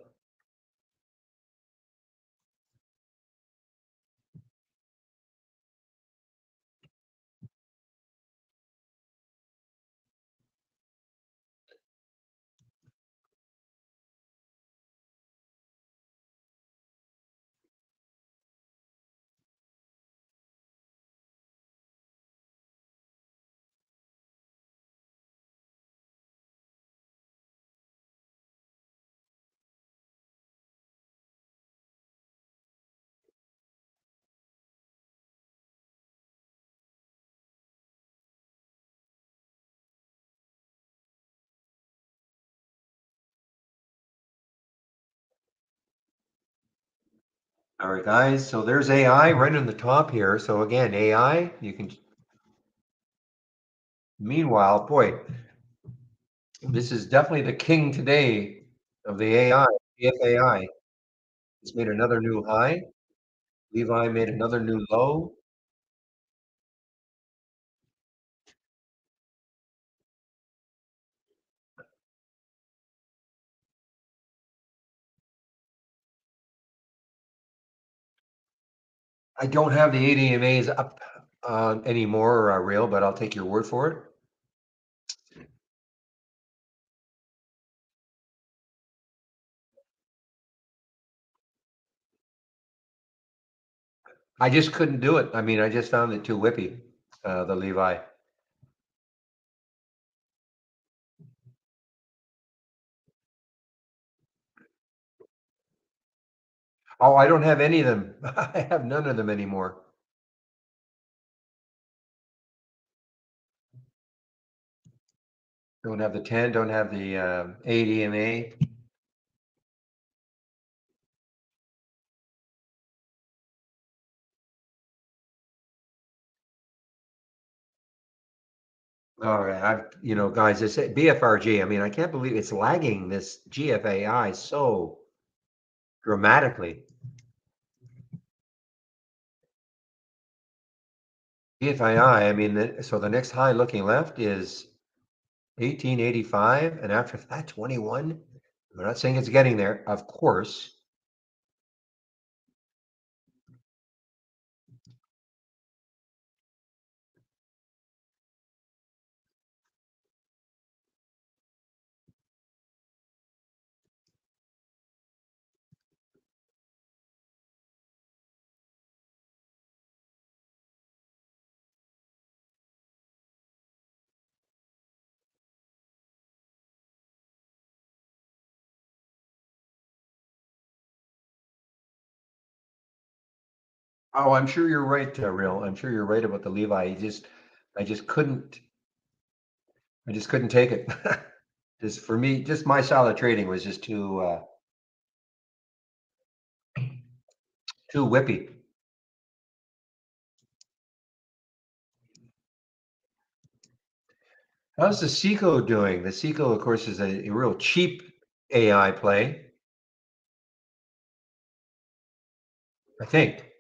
A: All right, guys. So there's AI right on the top here. So again, AI, you can, meanwhile, boy, this is definitely the king today of the AI. EFAI has made another new high. Levi made another new low. I don't have the ADMAs up anymore, real, but I'll take your word for it. I just couldn't do it. I mean, I just found it too whippy, the Levi. Oh, I don't have any of them. I have none of them anymore. Don't have the 10, don't have the ADMA. All right, guys, this BFRG. I mean, I can't believe it's lagging this GFAI so dramatically. GFAI, I mean, so the next high looking left is 1885, and after that, 21. I'm not saying it's getting there, of course. Oh, I'm sure you're right, Real. I'm sure you're right about the Levi. I just couldn't, I just couldn't take it. Just for me, just my style of trading was just too whippy. How's the Seco doing? The Seco, of course, is a real cheap AI play, I think.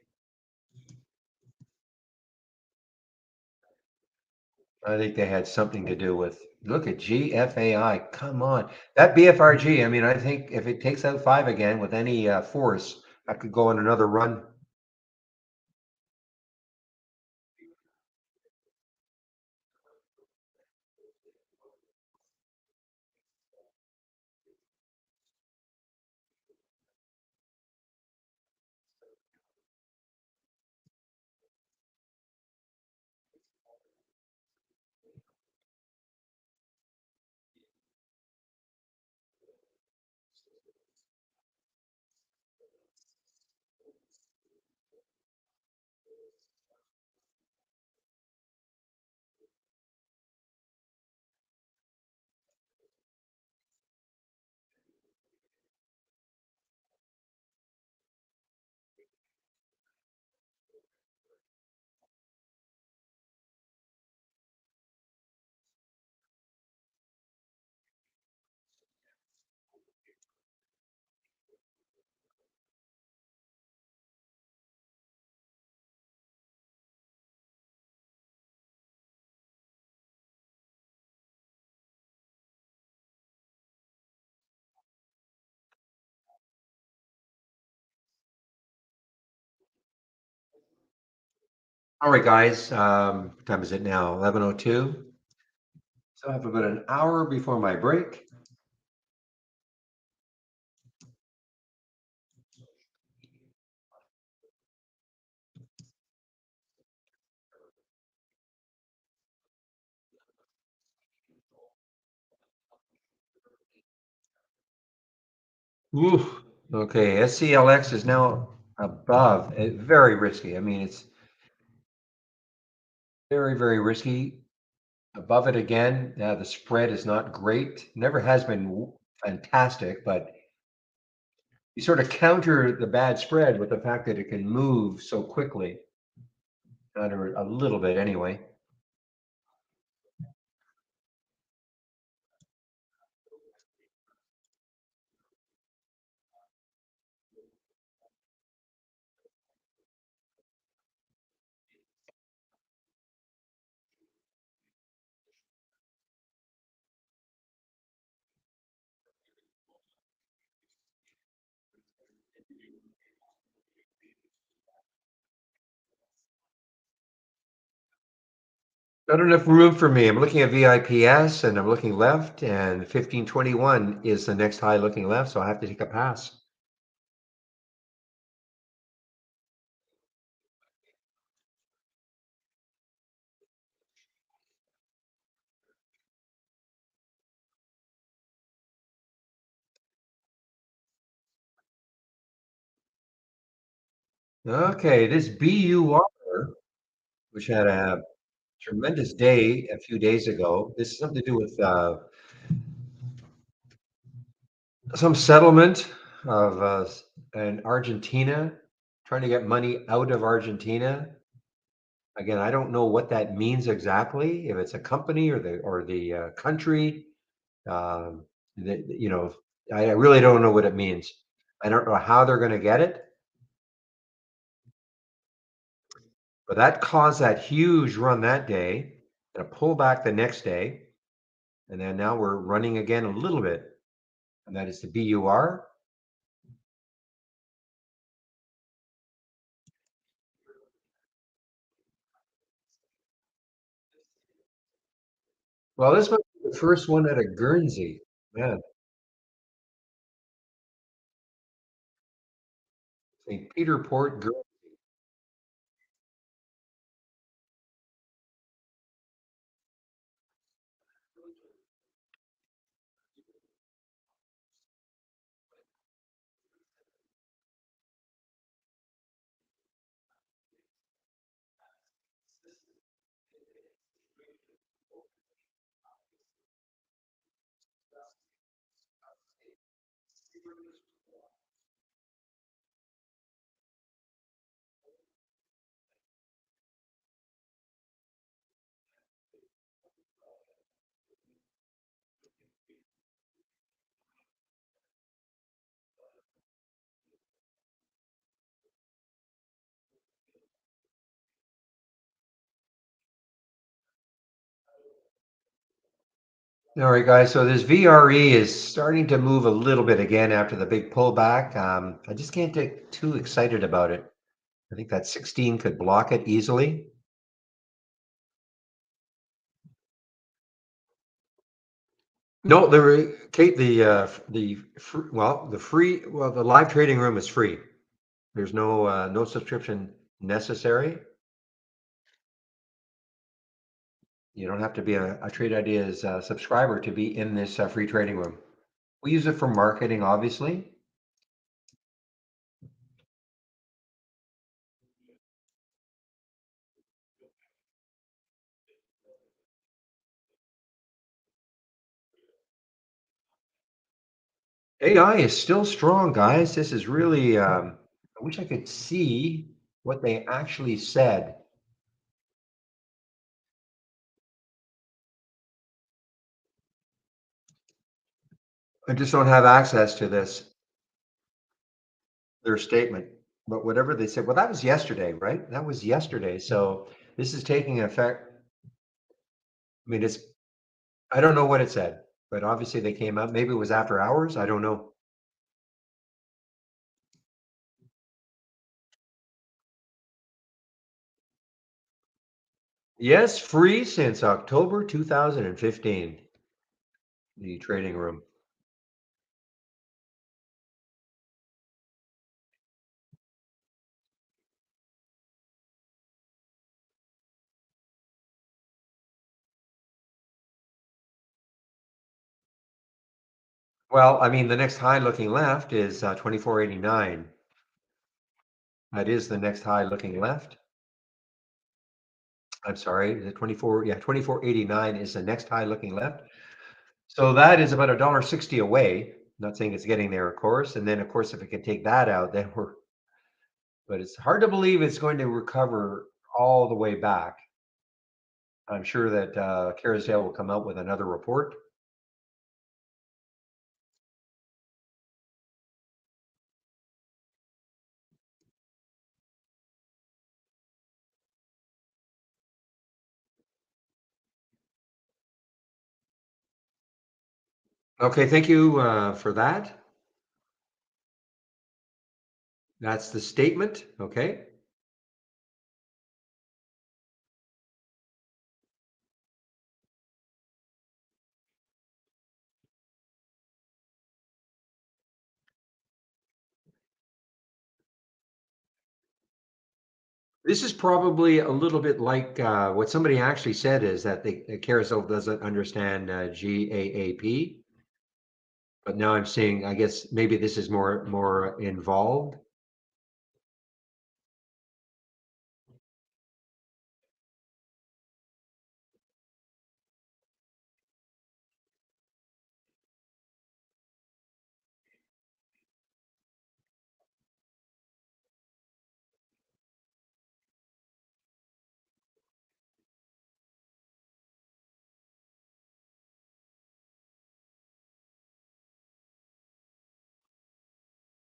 A: I think they had something to do with. Look at GFAI. Come on, that BFRG. I mean, I think if it takes out five again with any force, I could go on another run. All right, guys. What time is it now? 11:02. So I have about an hour before my break. Oof. Okay, SCLX is now above. Very risky. I mean, it's very, very risky. Above it again. The spread is not great. Never has been fantastic, but you sort of counter the bad spread with the fact that it can move so quickly. Counter a little bit anyway. Not enough room for me. I'm looking at VIPS and I'm looking left, and 1521 is the next high looking left, so I have to take a pass. Okay, this BUR, which had a tremendous day a few days ago. This is something to do with some settlement of in Argentina, trying to get money out of Argentina. Again, I don't know what that means exactly, if it's a company or the country. Um, you know, I really don't know what it means. I don't know how they're going to get it, but that caused that huge run that day and a pullback the next day, and then now we're running again a little bit, and that is the BUR. Well, this was the first one at a Guernsey. Man, St. Peter Port, Guernsey. All right, guys. So this VRE is starting to move a little bit again after the big pullback. I just can't get too excited about it. I think that 16 could block it easily. No, Kate, the live trading room is free. There's no subscription necessary. You don't have to be a Trade Ideas subscriber to be in this free trading room. We use it for marketing, obviously. AI is still strong, guys. This is really, I wish I could see what they actually said. I just don't have access to their statement. But whatever they said, well, that was yesterday, right? That was yesterday. So this is taking effect. I mean, I don't know what it said, but obviously they came out. Maybe it was after hours. I don't know. Yes, free since October 2015, the trading room. Well, I mean, the next high looking left is 2489. That is the next high looking left. I'm sorry, the 24, yeah, 2489 is the next high looking left. So that is about $1.60 away. Not saying it's getting there, of course. And then, of course, if it can take that out, then but it's hard to believe it's going to recover all the way back. I'm sure that Carousel will come out with another report. Okay, thank you for that. That's the statement. Okay. This is probably a little bit like what somebody actually said is that the Carousel doesn't understand GAAP, but now I'm seeing, I guess maybe this is more involved.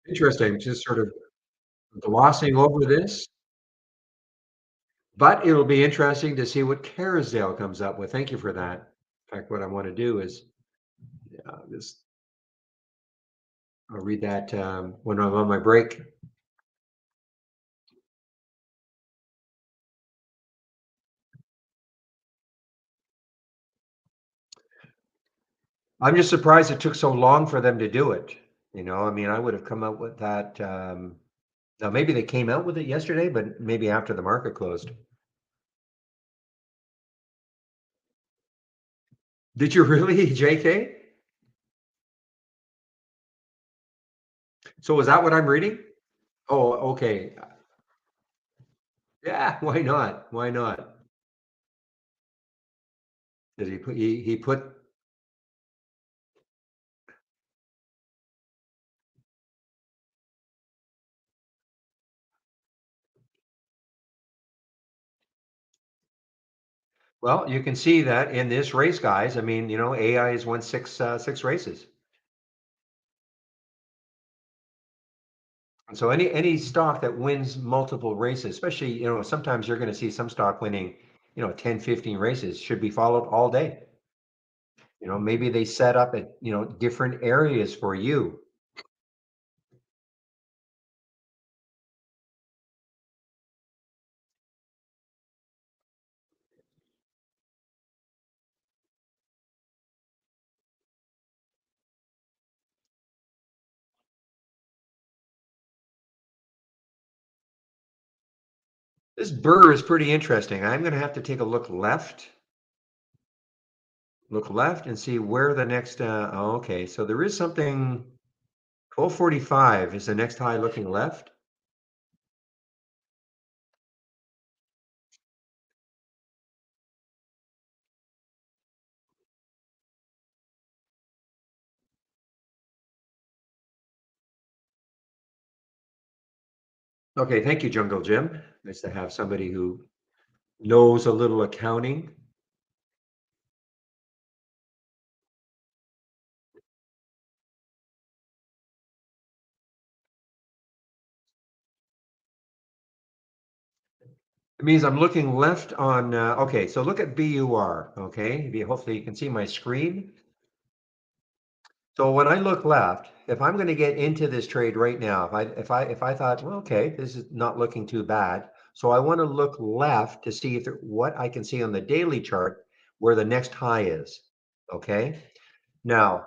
A: Interesting, just sort of glossing over this, but it'll be interesting to see what Carousel comes up with. Thank you for that. In fact, what I want to do is just I'll read that when I'm on my break. I'm just surprised it took so long for them to do it. I mean, I would have come out with that. Now, maybe they came out with it yesterday, but maybe after the market closed. Did you really, JK? So is that what I'm reading? Oh, okay. Yeah, why not? Why not? Did he put well, you can see that in this race, guys. I mean, AI has won six races. And so any stock that wins multiple races, especially, sometimes you're going to see some stock winning, 10, 15 races should be followed all day. Maybe they set up at, different areas for you. This burr is pretty interesting. I'm going to have to take a look left and see where the next, oh, okay. So there is something, 1245 is the next high looking left. Okay, thank you, Jungle Jim. Nice to have somebody who knows a little accounting. It means I'm looking left on, okay, so look at BUR, okay? Hopefully you can see my screen. So when I look left, if I'm going to get into this trade right now, if I thought, well, okay, this is not looking too bad. So I want to look left to see if what I can see on the daily chart where the next high is. Okay. Now,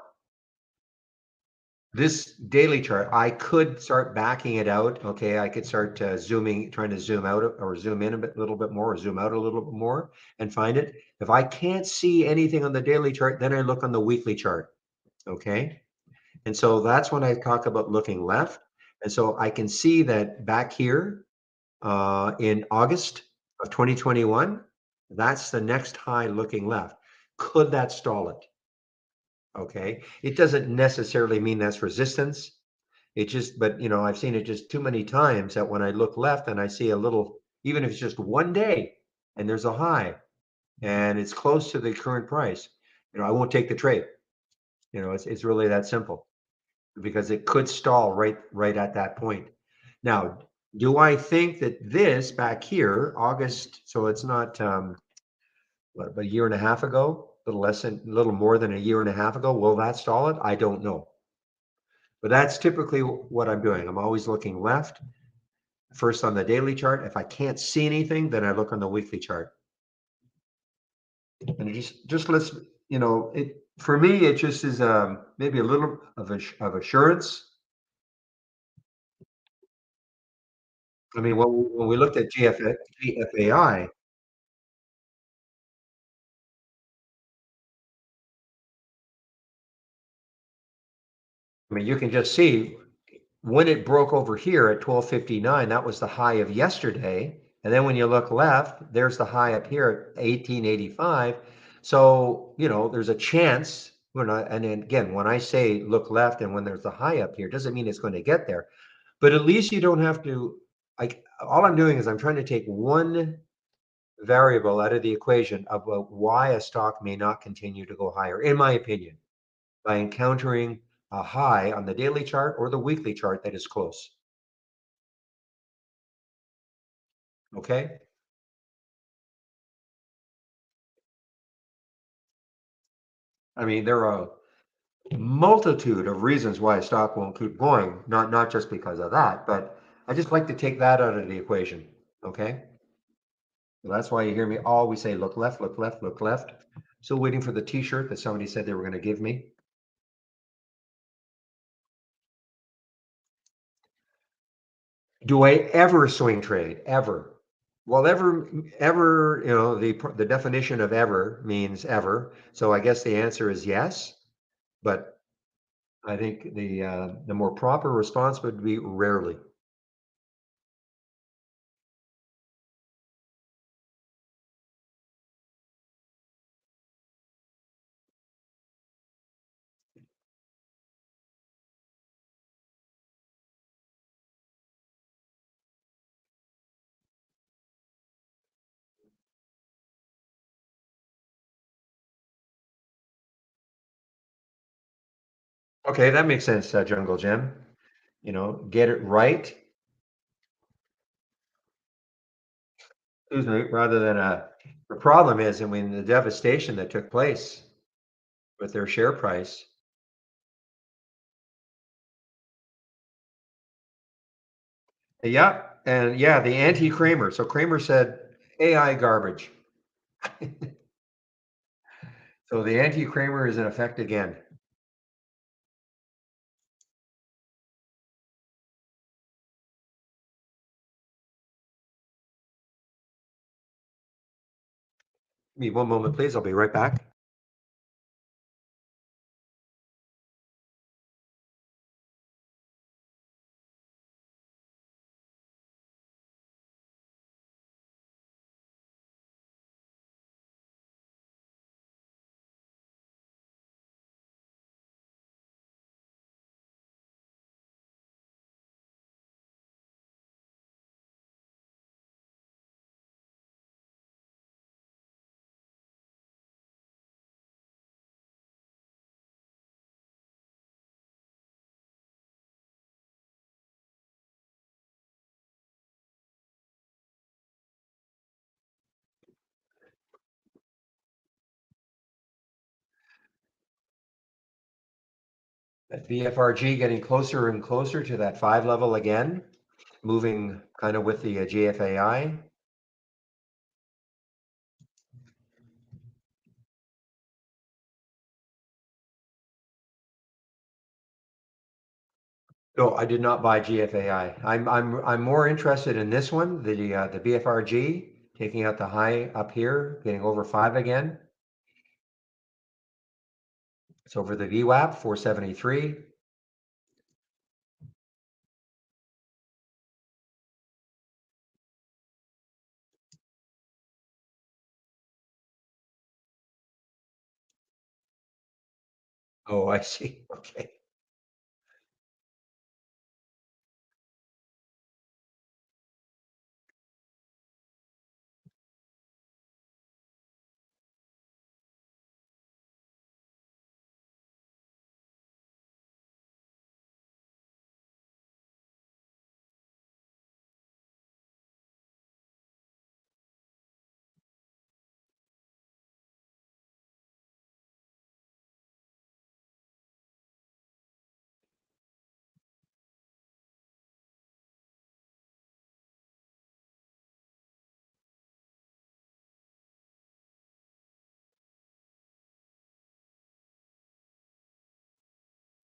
A: this daily chart, I could start backing it out. Okay, I could start trying to zoom out or zoom in little bit more, or zoom out a little bit more and find it. If I can't see anything on the daily chart, then I look on the weekly chart. Okay. And so that's when I talk about looking left. And so I can see that back here in August of 2021, that's the next high looking left. Could that stall it? Okay. It doesn't necessarily mean that's resistance. It just, but I've seen it just too many times that when I look left and I see a little, even if it's just one day and there's a high and it's close to the current price, I won't take the trade. It's really that simple, because it could stall right at that point. Now, do I think that this back here, August, so it's not what, about a year and a half ago, a little more than a year and a half ago, will that stall it? I don't know. But that's typically what I'm doing. I'm always looking left first on the daily chart. If I can't see anything, then I look on the weekly chart. And it just lets it, for me, it just is maybe a little of assurance. I mean, when we looked at GFAI, I mean, you can just see when it broke over here at 1259, that was the high of yesterday. And then when you look left, there's the high up here at 1885. So, there's a chance. And then again, when I say look left and when there's a high up here, doesn't mean it's going to get there. But at least you don't have to, like, all I'm doing is I'm trying to take one variable out of the equation about why a stock may not continue to go higher, in my opinion, by encountering a high on the daily chart or the weekly chart that is close. Okay. I mean, there are a multitude of reasons why a stock won't keep going, not just because of that, but I just like to take that out of the equation. Okay. So that's why you hear me always say, look left, look left, look left. Still waiting for the t-shirt that somebody said they were going to give me. Do I ever swing trade? Ever? Well, ever, the definition of ever means ever. So I guess the answer is yes. But I think the more proper response would be rarely. Okay, that makes sense, Jungle Gem. Get it right, excuse me, rather than the problem is, I mean, the devastation that took place. with their share price. Yeah, and yeah, the anti-Kramer. So Kramer said AI garbage. So the anti-Kramer is in effect again. Give me one moment, please. I'll be right back. That VFRG getting closer and closer to that 5 level again, moving kind of with the GFAI. No, I did not buy GFAI. I'm more interested in this one, the BFRG, taking out the high up here, getting over 5 again. It's over the VWAP, 473. Oh, I see. Okay.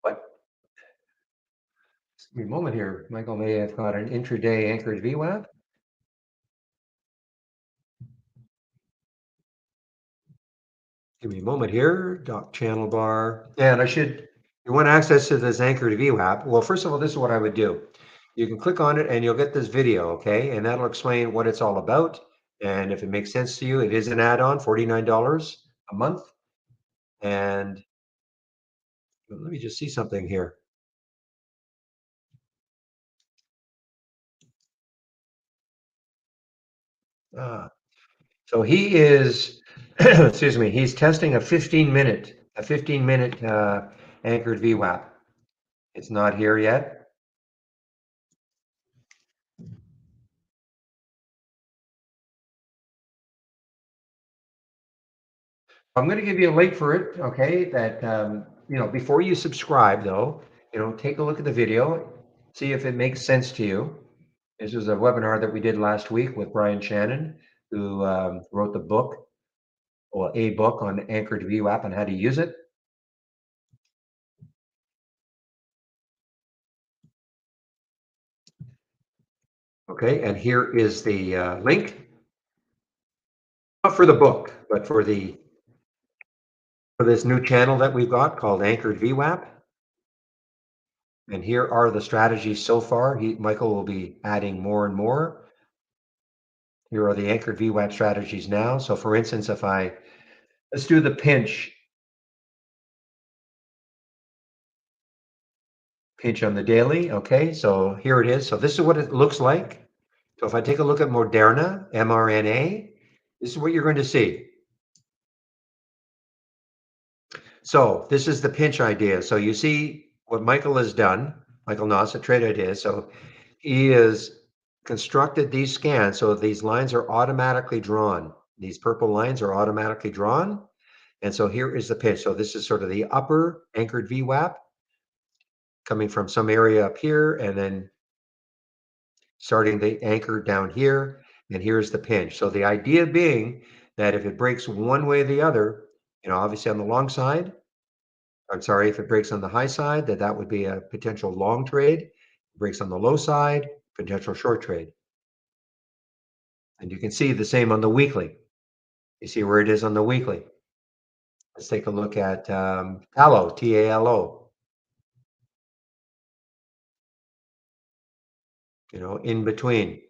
A: What? Just give me a moment here. Michael may have got an intraday anchored VWAP. Give me a moment here. Doc channel bar. And you want access to this anchored VWAP. Well, first of all, this is what I would do. You can click on it and you'll get this video, okay? And that'll explain what it's all about. And if it makes sense to you, it is an add-on, $49 a month. And let me just see something here. Uh, so he is, excuse me, he's testing a 15-minute anchored VWAP. It's not here yet. I'm going to give you a link for it, okay? That before you subscribe, though, take a look at the video, see if it makes sense to you. This is a webinar that we did last week with Brian Shannon, who wrote the book, or a book on anchored VWAP and how to use it. Okay, and here is the link, not for the book, but for this new channel that we've got called Anchored VWAP. And here are the strategies so far. Michael will be adding more and more. Here are the anchored VWAP strategies now. So for instance, let's do the pinch on the daily. Okay, so here it is. So this is what it looks like. So if I take a look at Moderna, mRNA, this is what you're going to see. So this is the pinch idea. So you see what Michael has done, Michael Noss at Trade Ideas. So he has constructed these scans so these lines are automatically drawn. These purple lines are automatically drawn. And so here is the pinch. So this is sort of the upper anchored VWAP coming from some area up here and then starting the anchor down here. And here's the pinch. So the idea being that if it breaks one way or the other, obviously on the long side, I'm sorry, if it breaks on the high side, that would be a potential long trade. Breaks on the low side, potential short trade. And you can see the same on the weekly. You see where it is on the weekly. Let's take a look at tallow, TALO, in between.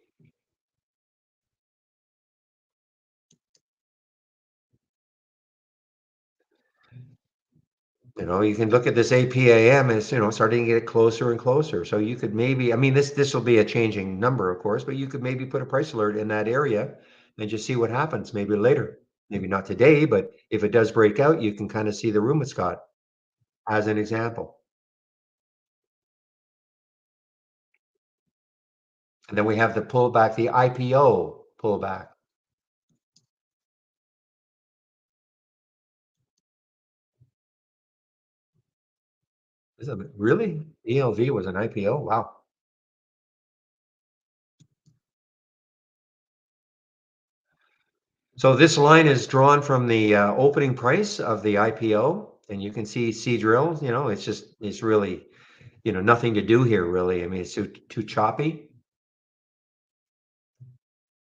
A: You can look at this APAM as, starting to get closer and closer. So you could maybe, I mean, this will be a changing number, of course, but you could maybe put a price alert in that area and just see what happens maybe later. Maybe not today, but if it does break out, you can kind of see the room it's got as an example. And then we have the pullback, the IPO pullback. Is it really? ELV was an IPO? Wow. So this line is drawn from the opening price of the IPO, and you can see Seadrill, it's really, nothing to do here really. I mean, it's too choppy.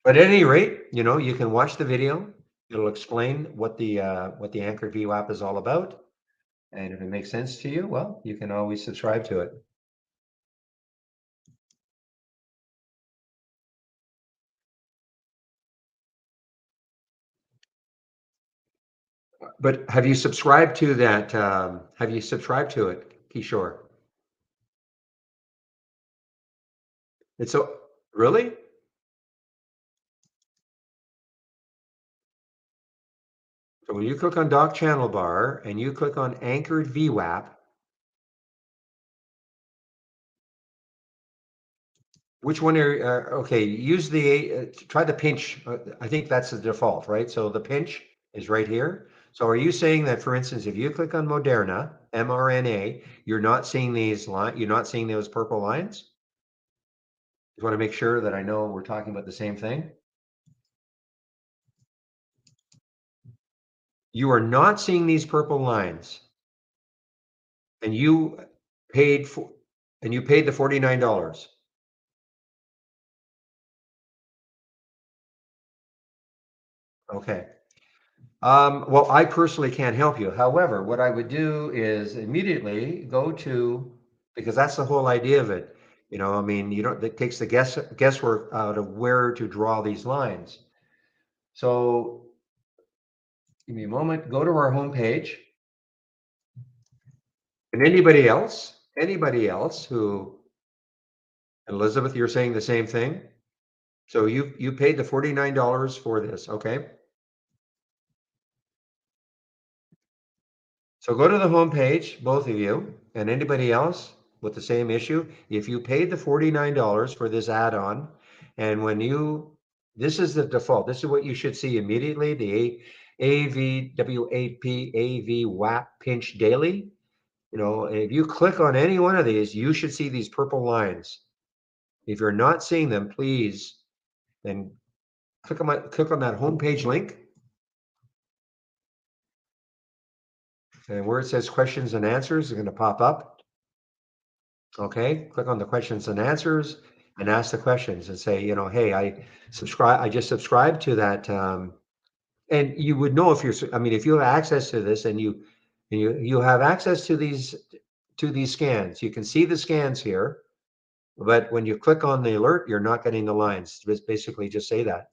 A: But at any rate, you can watch the video. It'll explain what the anchor VWAP is all about. And if it makes sense to you, well, you can always subscribe to it. But have you subscribed to that? Have you subscribed to it, Kishore? It's so really? So when you click on Doc Channel Bar and you click on Anchored VWAP, which one are okay? Use try the pinch. I think that's the default, right? So the pinch is right here. So are you saying that, for instance, if you click on Moderna, mRNA, you're not seeing you're not seeing those purple lines? Just want to make sure that I know we're talking about the same thing. You are not seeing these purple lines, and you paid for, and you paid the $49. Okay. Well, I personally can't help you. However, what I would do is immediately go to, because that's the whole idea of it. I mean, it takes the guesswork out of where to draw these lines. So give me a moment, go to our homepage. And anybody else who, Elizabeth, you're saying the same thing? So you paid the $49 for this, okay? So go to the home page, both of you, and anybody else with the same issue. If you paid the $49 for this add-on, and this is the default. This is what you should see immediately, the AVWAP, AVWAP pinch daily. If you click on any one of these, you should see these purple lines. If you're not seeing them, please then click on that homepage link, and where it says questions and answers is going to pop up. Okay, click on the questions and answers and ask the questions and say, hey, I just subscribed to that. And you would know I mean, if you have access to this and you have access to these scans, you can see the scans here, but when you click on the alert, you're not getting the lines. Just basically just say that.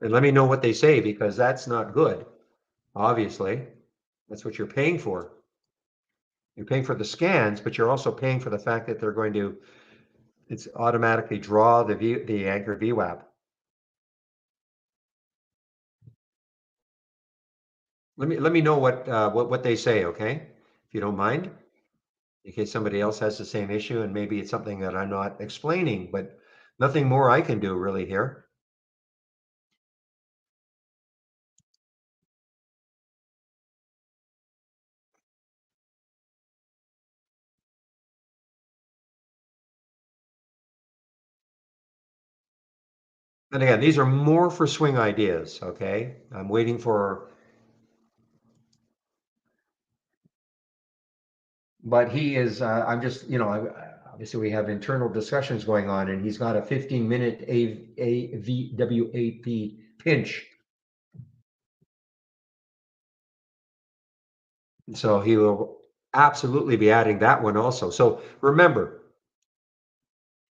A: And let me know what they say, because that's not good. Obviously, that's what you're paying for. You're paying for the scans, but you're also paying for the fact that they're going to it's automatically draw the anchor VWAP. Let me know what they say, okay? If you don't mind. in case somebody else has the same issue and maybe it's something that I'm not explaining, but nothing more I can do really here. And again, these are more for swing ideas, okay? I'm waiting for, but he is, I'm just, obviously we have internal discussions going on and he's got a 15-minute VWAP pinch. So he will absolutely be adding that one also. So remember,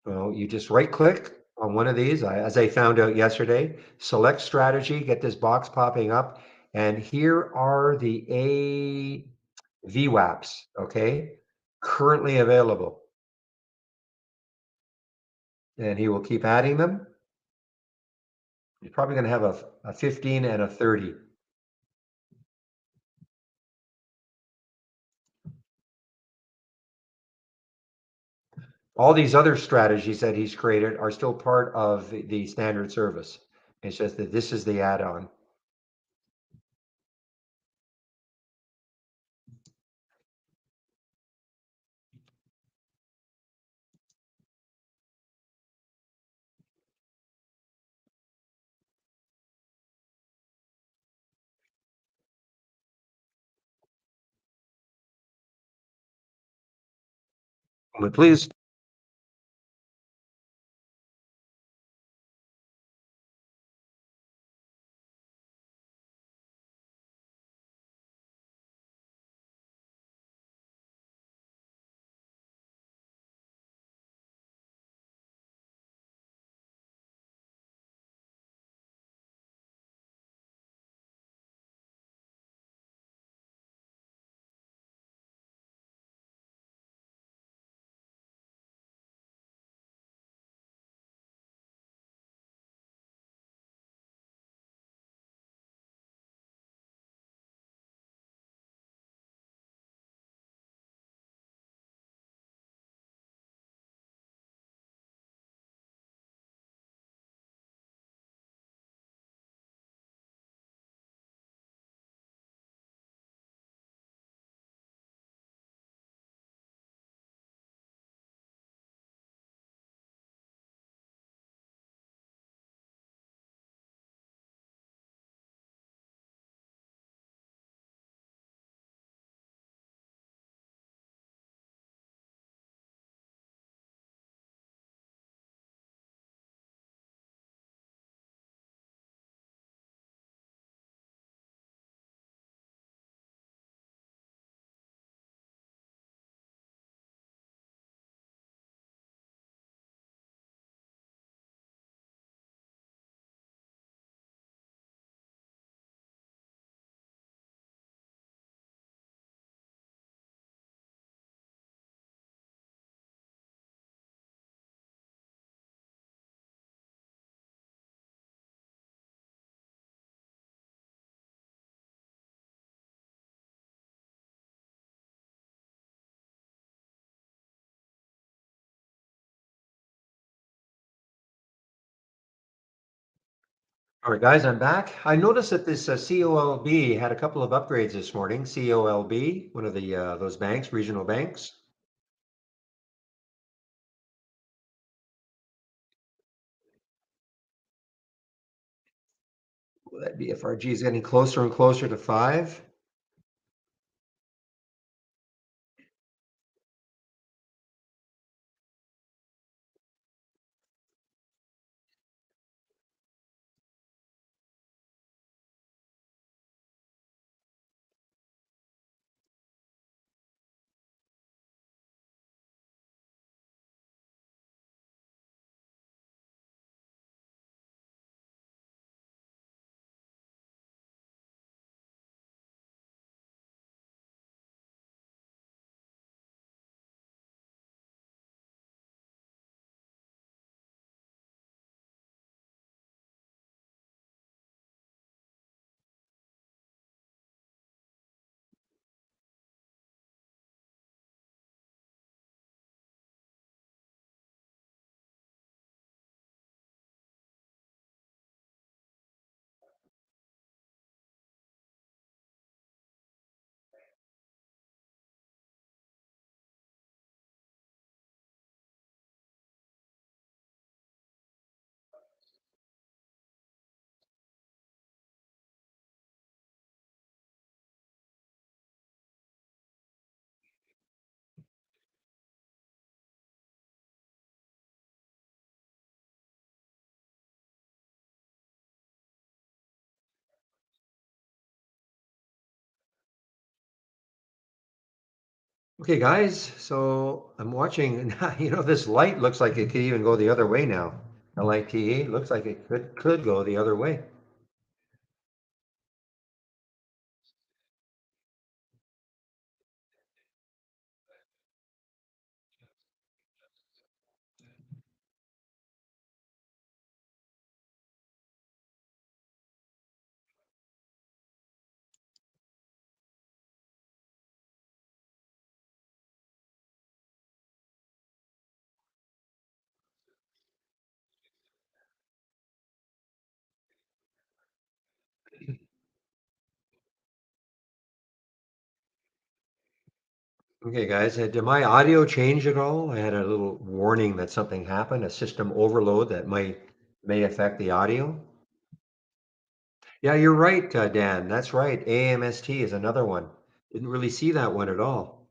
A: you just right click on one of these, as I found out yesterday, select strategy, get this box popping up, and here are the A VWAPs, okay, currently available. And he will keep adding them. He's probably going to have a 15 and a 30. All these other strategies that he's created are still part of the standard service. It's just that this is the add-on. But please. All right, guys, I'm back. I noticed that this COLB had a couple of upgrades this morning. COLB, one of the those banks, regional banks. Well, that BFRG is getting closer and closer to 5. Okay, guys, so I'm watching, this light looks like it could even go the other way now. LITE looks like it could go the other way. Okay, guys, did my audio change at all? I had a little warning that something happened, a system overload that may affect the audio. Yeah, you're right, Dan. That's right. AMST is another one. Didn't really see that one at all.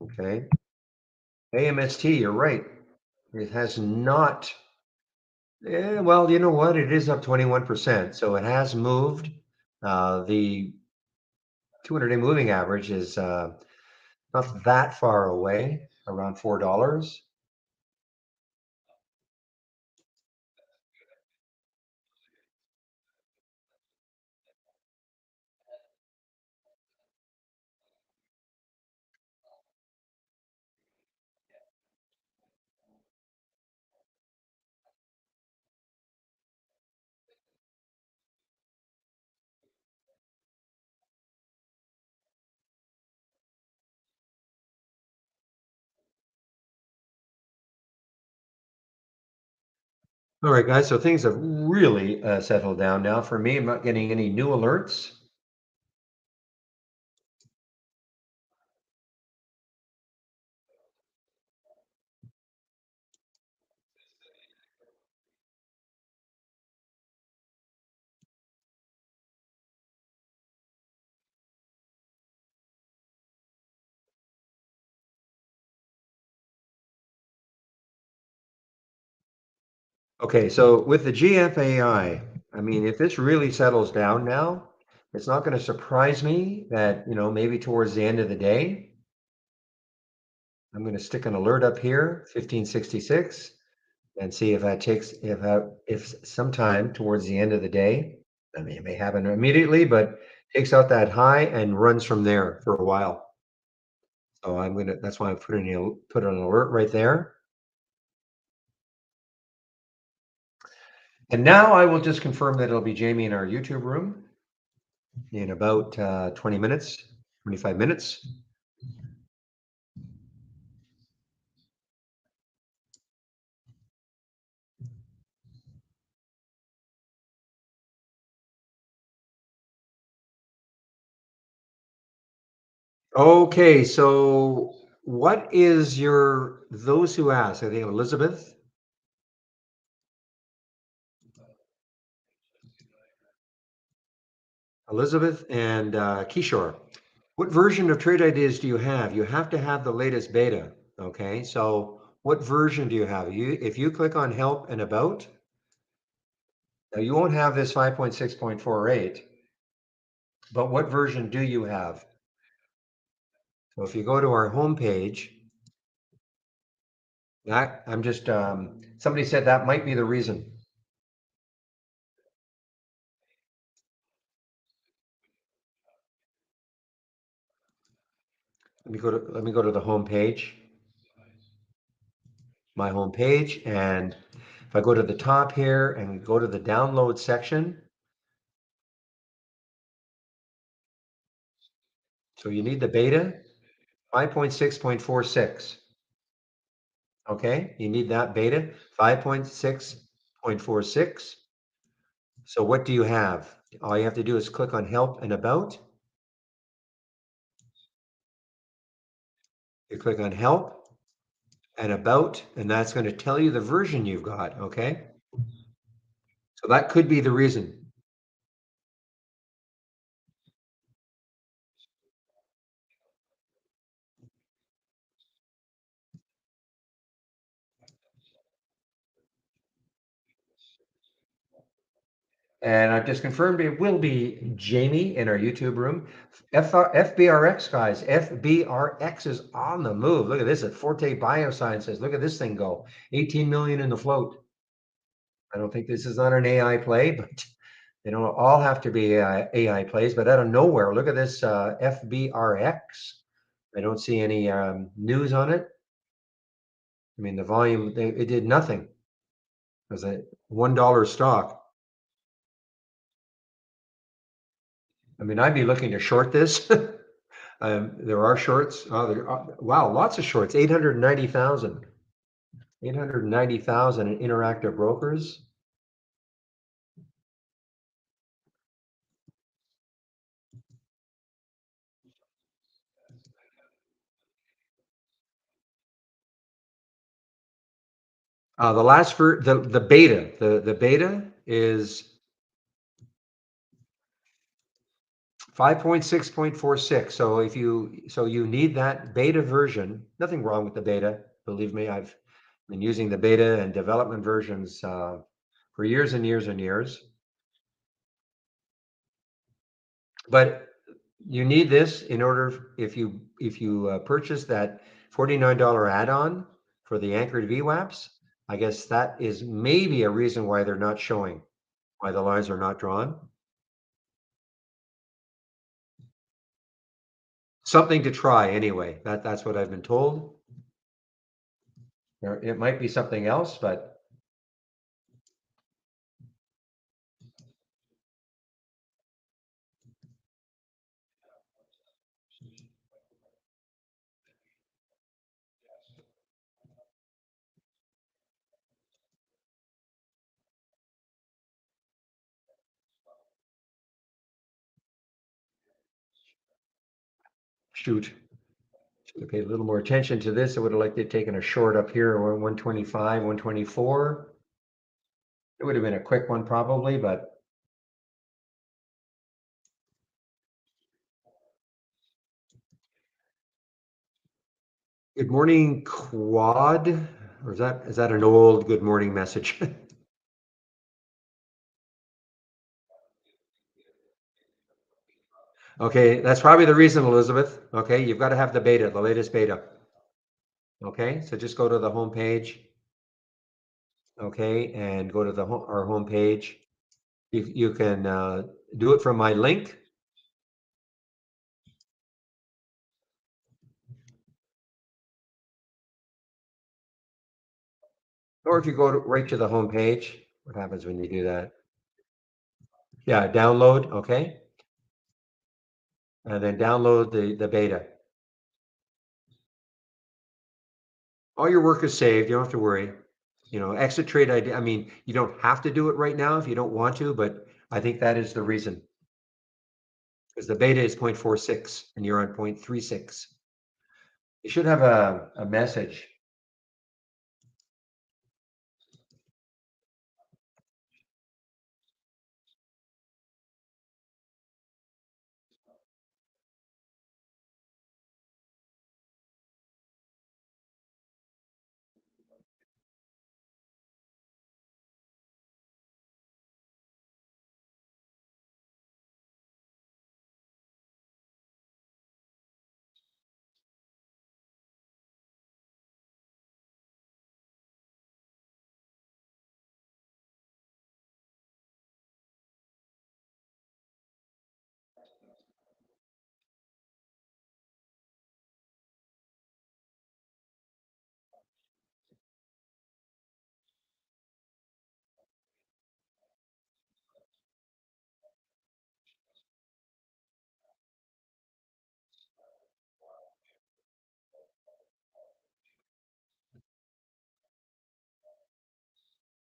A: Okay. AMST, you're right. It has not. Yeah, well, you know what? It is up 21%. So it has moved. The 200-day moving average is not that far away, around $4. All right, guys. So things have really settled down now for me. I'm not getting any new alerts. Okay, so with the GFAI, I mean, if this really settles down now, it's not going to surprise me that, maybe towards the end of the day, I'm going to stick an alert up here, 1566, and see if that takes, if sometime towards the end of the day, I mean, it may happen immediately, but takes out that high and runs from there for a while. So that's why I'm put an alert right there. And now I will just confirm that it'll be Jamie in our YouTube room in about 20 minutes, 25 minutes. Okay, so what is those who ask? I think Elizabeth and Kishore. What version of Trade Ideas do you have? You have to have the latest beta. Okay, so what version do you have? If you click on Help and About, now you won't have this 5.6.48, but what version do you have? So if you go to our homepage, that I'm just somebody said that might be the reason. Let me go to the homepage, my homepage, and if I go to the top here and go to the download section, so you need the beta 5.6.46. Okay, you need that beta 5.6.46. So what do you have? All you have to do is click on Help and About. You click on Help and About, and that's going to tell you the version you've got. Okay, so that could be the reason. And I've just confirmed it will be Jamie in our YouTube room. FBRX, guys. FBRX is on the move. Look at this at Forte Biosciences. Look at this thing go. 18 million in the float. I don't think this is on an AI play, but they don't all have to be AI plays. But out of nowhere, look at this FBRX. I don't see any news on it. I mean, the volume, it did nothing. It was a $1 stock. I mean, I'd be looking to short this. There are shorts. Wow, lots of shorts. 890,000. 890,000 in Interactive Brokers. The last for the beta, the beta is 5.6.46. So you need that beta version. Nothing wrong with the beta. Believe me, I've been using the beta and development versions for years and years and years. But you need this in order if you purchase that $49 add-on for the anchored VWAPs. I guess that is maybe a reason why they're not showing, why the lines are not drawn. Something to try anyway. That's what I've been told. It might be something else, but shoot. Should have paid a little more attention to this. I would have liked to have taken a short up here around 125, 124. It would have been a quick one probably, but good morning, Quad. Or is that an old good morning message? Okay, that's probably the reason, Elizabeth. Okay, you've got to have the beta, the latest beta. Okay, so just go to the home page. Okay, and go to our home page. You can do it from my link, or if you go right to the home page. What happens when you do that? Yeah, download. Okay, and then download the beta. All your work is saved. You don't have to worry. Exit trade ID. I mean, you don't have to do it right now if you don't want to, but I think that is the reason because the beta is 0.46 and you're on 0.36. You should have a message.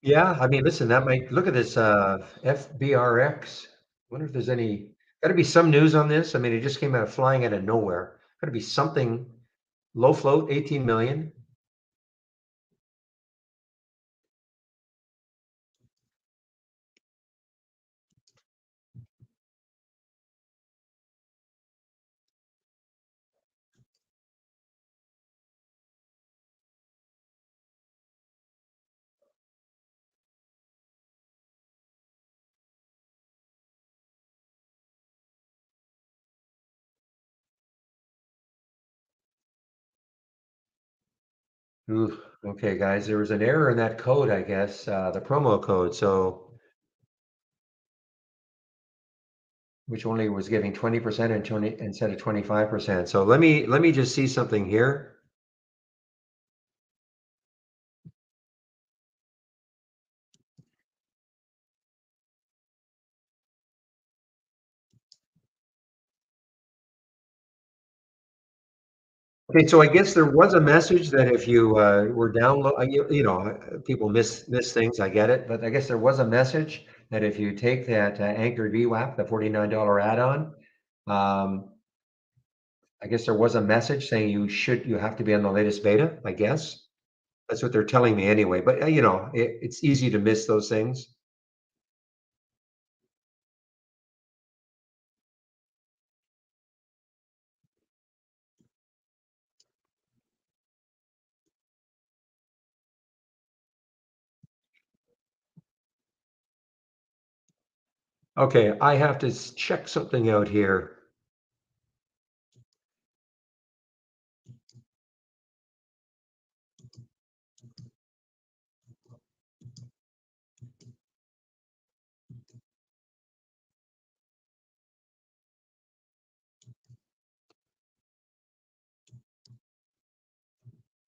A: Yeah, I mean, listen, that might look at this FBRX. Wonder if there's got to be some news on this. I mean, it just came out flying out of nowhere. Got to be something low float, 18 million. Ooh, okay, guys, there was an error in that code, I guess, the promo code. So which only was giving 20% and 20 instead of 25%. So let me just see something here. Okay, so I guess there was a message that if you were download, people miss things. I get it, but I guess there was a message that if you take that anchored VWAP, the $49 add-on, um, I guess there was a message saying you have to be on the latest beta. I guess that's what they're telling me anyway. But it's easy to miss those things. Okay, I have to check something out here.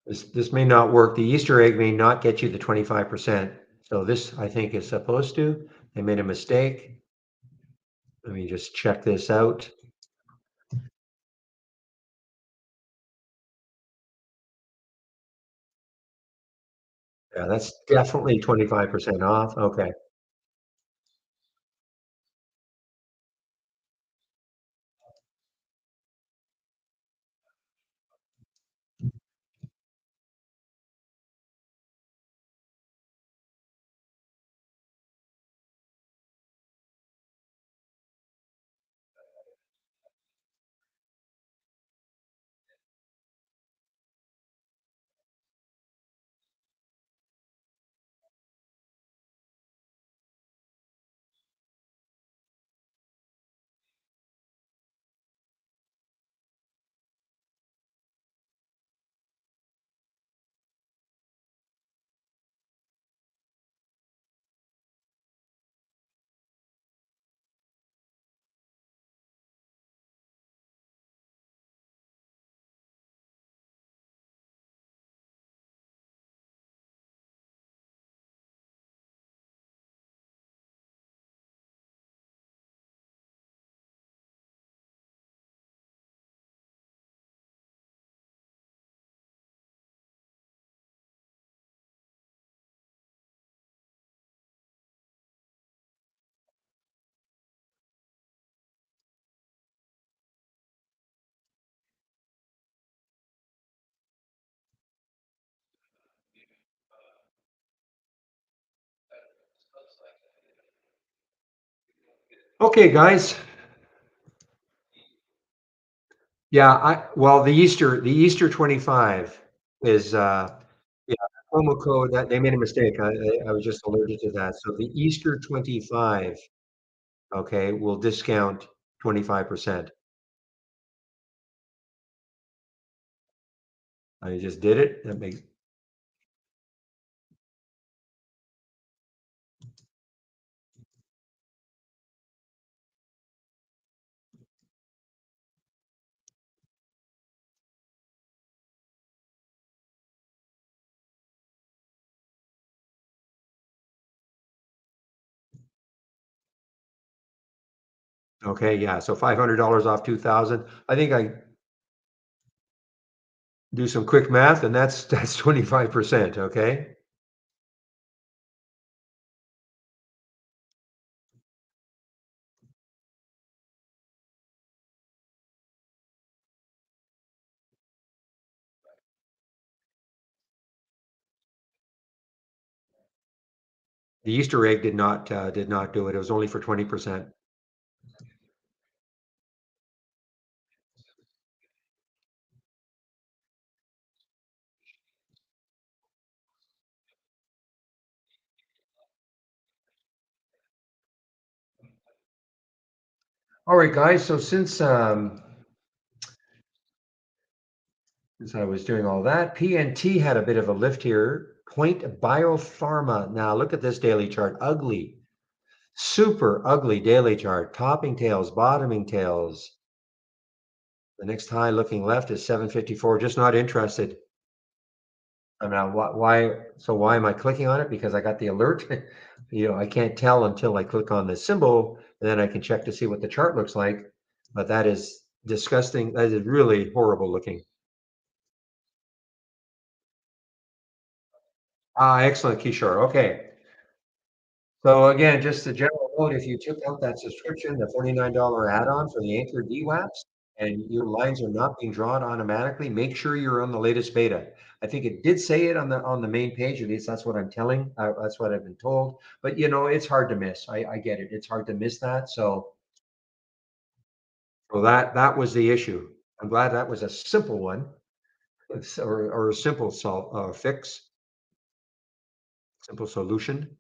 A: This may not work. The Easter egg may not get you the 25%. So this, I think, is supposed to. They made a mistake. Let me just check this out. Yeah, that's definitely 25% off. Okay. Okay, guys. Yeah, well, the Easter 25 is yeah, promo code that they made a mistake. I was just alerted to that. So the Easter 25, okay, will discount 25%. I just did it. That makes okay, yeah. So $500 off 2,000. I think I do some quick math and that's 25%, okay? The Easter egg did not do it. It was only for 20%. All right, guys. So As I was doing all that, PNT had a bit of a lift here. Point Biopharma. Now look at this daily chart. Ugly, super ugly daily chart. Topping tails, bottoming tails. The next high looking left is 754. Just not interested. I mean, why? So why am I clicking on it? Because I got the alert. I can't tell until I click on the symbol, and then I can check to see what the chart looks like. But that is disgusting. That is really horrible looking. Ah, excellent, Kishore. Okay. So again, just a general note, if you took out that subscription, the $49 add-on for the Anchor VWAPs, and your lines are not being drawn automatically, make sure you're on the latest beta. I think it did say it on the main page, at least that's what I'm telling. That's what I've been told. But it's hard to miss. I get it. It's hard to miss that. So that was the issue. I'm glad that was a simple one, or a simple fix, simple solution.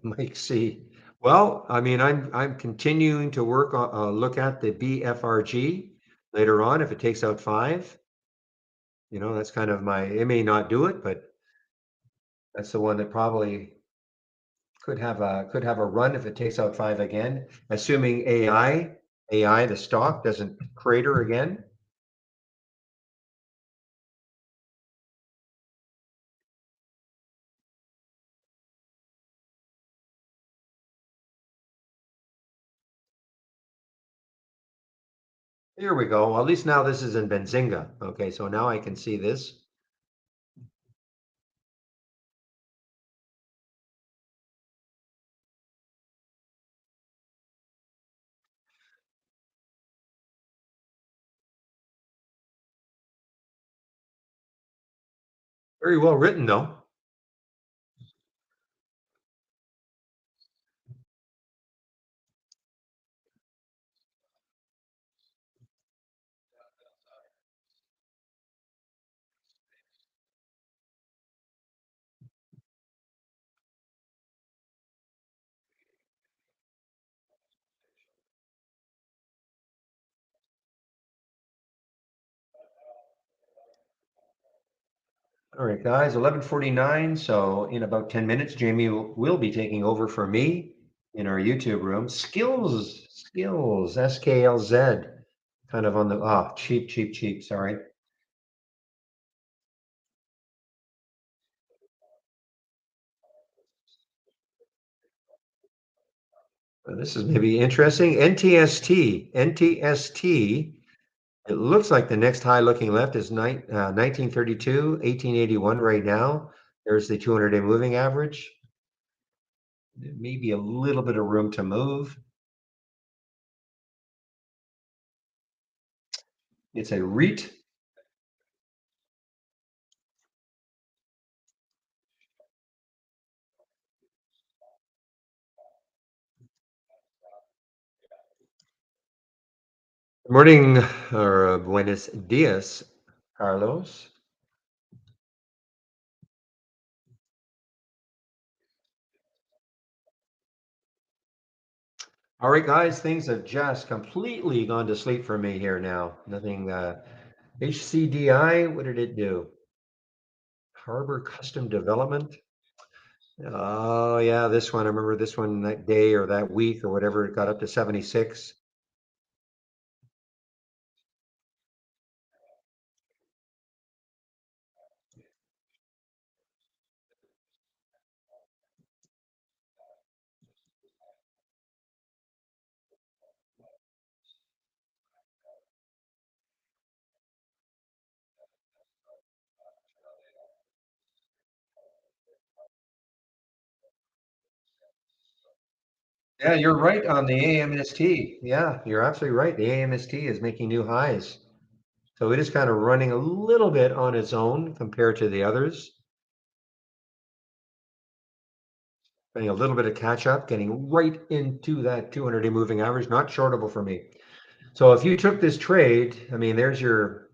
A: Mike C. Well, I mean, I'm continuing to work on look at the BFRG later on. If it takes out five, that's kind of my. It may not do it, but that's the one that probably could have a run if it takes out five again, assuming AI the stock doesn't crater again. Here we go. Well, at least now this is in Benzinga. Okay, so now I can see this. Very well written, though. All right, guys, 11:49. So in about 10 minutes, Jamie will be taking over for me in our YouTube room. Skills, SKLZ, kind of on the cheap, cheap, cheap. Sorry. This is maybe interesting. NTST. It looks like the next high looking left is 1932, 1881 right now. There's the 200-day moving average. Maybe a little bit of room to move. It's a REIT. Good morning, or buenos dias, Carlos. All right, guys, things have just completely gone to sleep for me here now. Nothing. HCDI, what did it do? Harbor Custom Development. Oh, yeah, this one. I remember this one that day or that week or whatever. It got up to 76. Yeah, you're right on the AMST. Yeah, you're absolutely right. The AMST is making new highs. So it is kind of running a little bit on its own compared to the others. Getting a little bit of catch up, getting right into that 200-day moving average, not shortable for me. So if you took this trade, I mean, there's your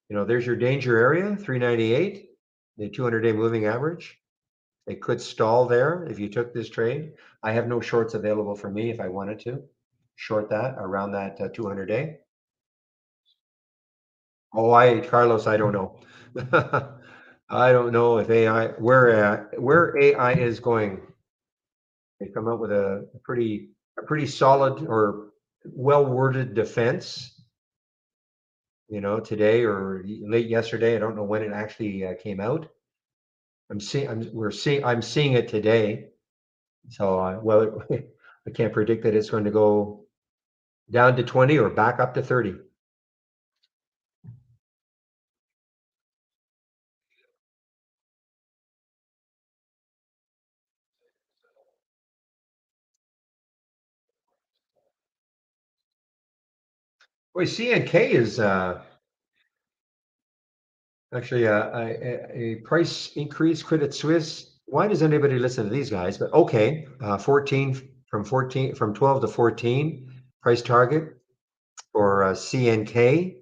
A: danger area, 398, the 200-day moving average. It could stall there if you took this trade. I have no shorts available for me if I wanted to short that around that 200-day. Oh, Carlos, I don't know. I don't know if where AI is going. They come up with a pretty solid or well-worded defense, today or late yesterday. I don't know when it actually came out. I'm seeing it today. So, well, I can't predict that it's going to go down to 20 or back up to 30. Boy, CNK is actually a price increase. Credit Suisse. Why does anybody listen to these guys? But okay, 14 from 12 to 14 price target for CNK.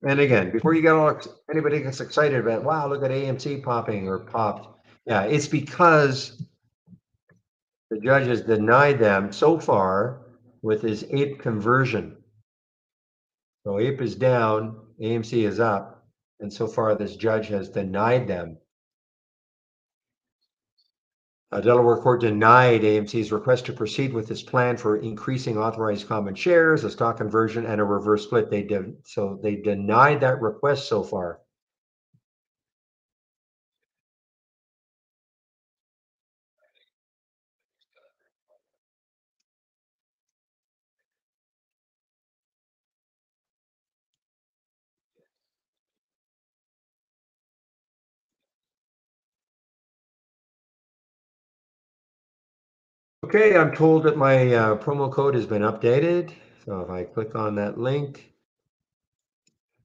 A: And again, before you get anybody gets excited about, wow, look at AMC popping or popped. Yeah, it's because the judge has denied them so far with his ape conversion. So ape is down, AMC is up, and so far this judge has denied them. Delaware court denied AMC's request to proceed with its plan for increasing authorized common shares, a stock conversion, and a reverse split. So they denied that request so far. Okay, I'm told that my promo code has been updated. So if I click on that link,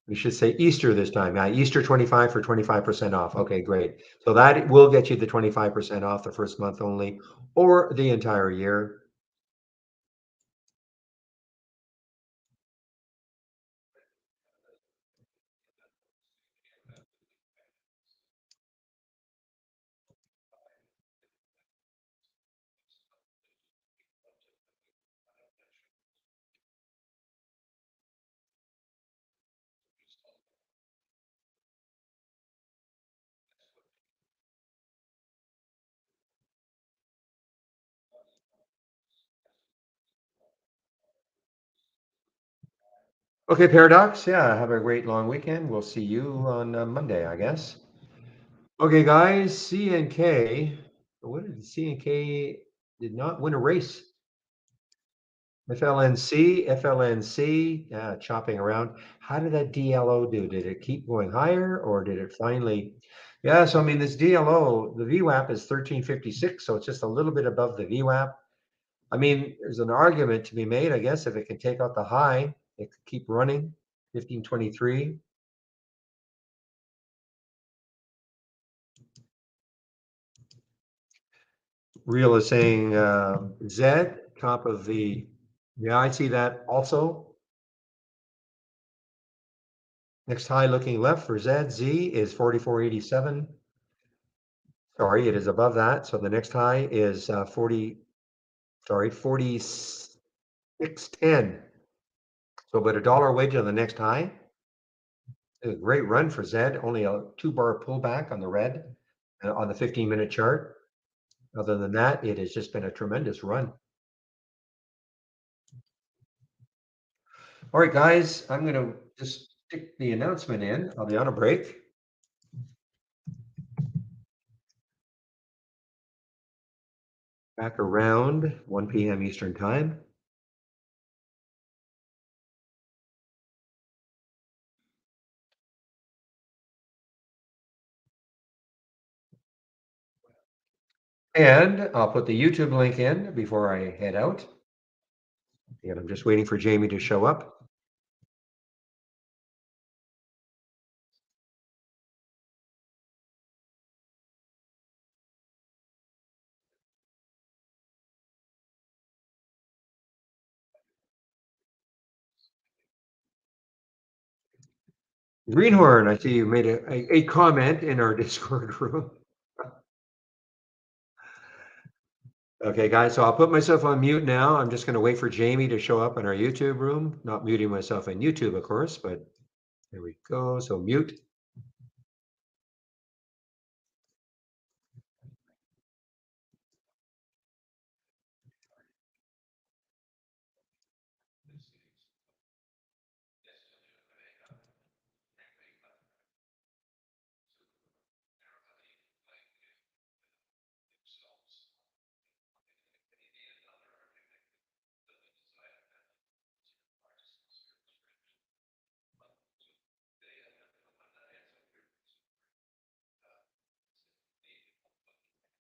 A: we should say Easter this time. Yeah, Easter 25 for 25% off. Okay, great. So that will get you the 25% off the first month only or the entire year. Okay, Paradox. Yeah, have a great long weekend. We'll see you on Monday, I guess. Okay, guys, CNK. What did CNK did not win a race? FLNC, yeah, chopping around. How did that DLO do? Did it keep going higher or did it finally? Yeah, so I mean, this DLO, the VWAP is 1356, so it's just a little bit above the VWAP. I mean, there's an argument to be made, I guess, if it can take out the high, it could keep running, 1523. Real is saying Z, top of the, yeah, I see that also. Next high looking left for Z, Z is 4487. Sorry, it is above that. So the next high is 4610. So about a dollar wedge on the next high. A great run for Z, only a 2-bar pullback on the red on the 15-minute chart. Other than that, it has just been a tremendous run. All right, guys, I'm going to just stick the announcement in. I'll be on a break. Back around 1 p.m. Eastern Time. And I'll put the YouTube link in before I head out. And I'm just waiting for Jamie to show up. Greenhorn, I see you made a comment in our Discord room. Okay, guys, so I'll put myself on mute now. I'm just going to wait for Jamie to show up in our YouTube room. Not muting myself in YouTube, of course, but there we go. So mute.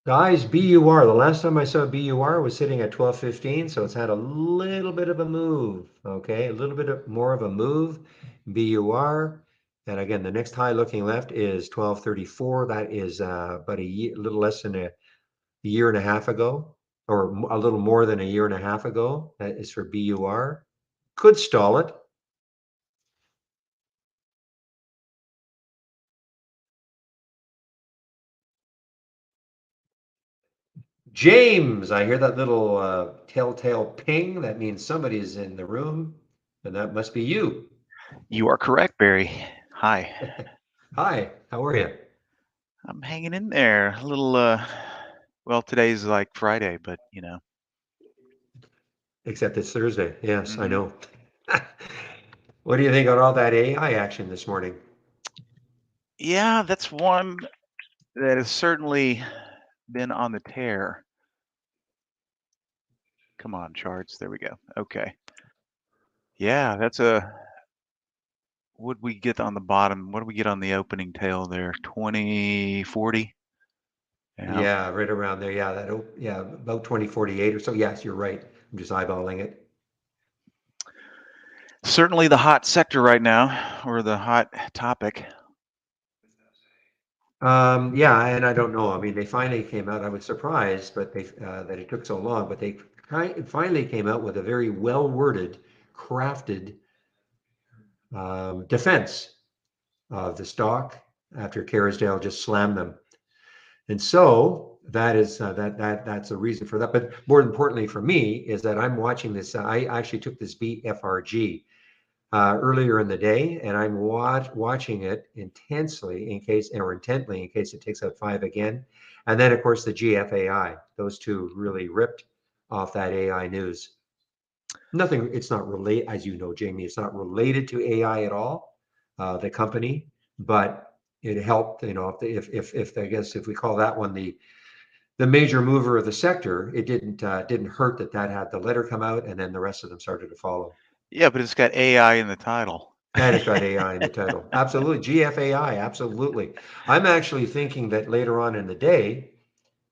A: Guys, BUR, the last time I saw BUR was sitting at 12.15, so it's had a little bit of a move, okay? A little bit more of a move, BUR. And again, the next high looking left is 12.34. That is about a little less than a year and a half ago, or a little more than a year and a half ago. That is for BUR. Could stall it. James, I hear that little telltale ping. That means somebody's in the room, and that must be you.
B: You are correct, Barry. Hi.
A: Hi, how are you?
B: I'm hanging in there. A little, well, today's like Friday, but
A: Except it's Thursday. Yes, I
B: hmm
A: know. What do you think of all that AI action this morning?
B: Yeah, that's one that has certainly been on the tear. Come on, charts. There we go. Okay. Yeah, that's what we get on the bottom? What do we get on the opening tail there? 2040? Yeah.
A: Yeah, right around there. Yeah, yeah, about 2048 or so. Yes, you're right. I'm just eyeballing it.
B: Certainly the hot sector right now, or the hot topic.
A: Yeah, and I don't know. I mean, they finally came out. I was surprised, but they that it took so long. But they finally came out with a very well worded, crafted defense of the stock after Kerrisdale just slammed them. And so that is that's a reason for that. But more importantly for me is that I'm watching this. I actually took this BFRG earlier in the day, and I'm watching it intensely in case, or intently in case it takes out five again. And then of course the GFAI. Those two really ripped off that AI news. Nothing. It's not related, as you know, Jamie. It's not related to AI at all. The company, but it helped. You know, if I guess if we call that one the major mover of the sector, it didn't hurt that had the letter come out, and then the rest of them started to follow.
B: Yeah, but it's got AI in the title.
A: And it's got AI in the title. Absolutely. GFAI. Absolutely. I'm actually thinking that later on in the day,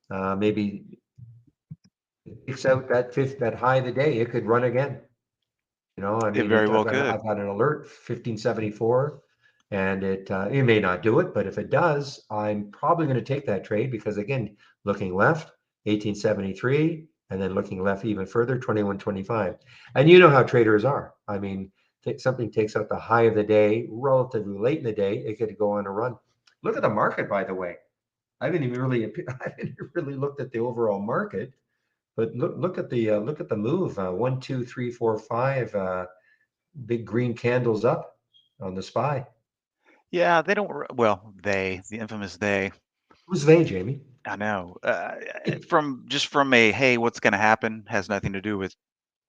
A: maybe it takes out that high of the day. It could run again. You know, I
B: It
A: mean,
B: very
A: I've
B: well
A: got
B: could.
A: I've got an alert 1574, and it may not do it, but if it does, I'm probably going to take that trade because again, looking left, 1873, and then looking left even further, 2125. And you know how traders are. I mean, something takes out the high of the day relatively late in the day, it could go on a run. Look at the market, by the way. I haven't even really I haven't really looked at the overall market, but look at the move. 1, 2, 3, 4, 5. Big green candles up on the SPY.
B: Yeah, they don't. Well, the infamous they.
A: Who's they, Jamie?
B: I know. From a hey, what's going to happen has nothing to do with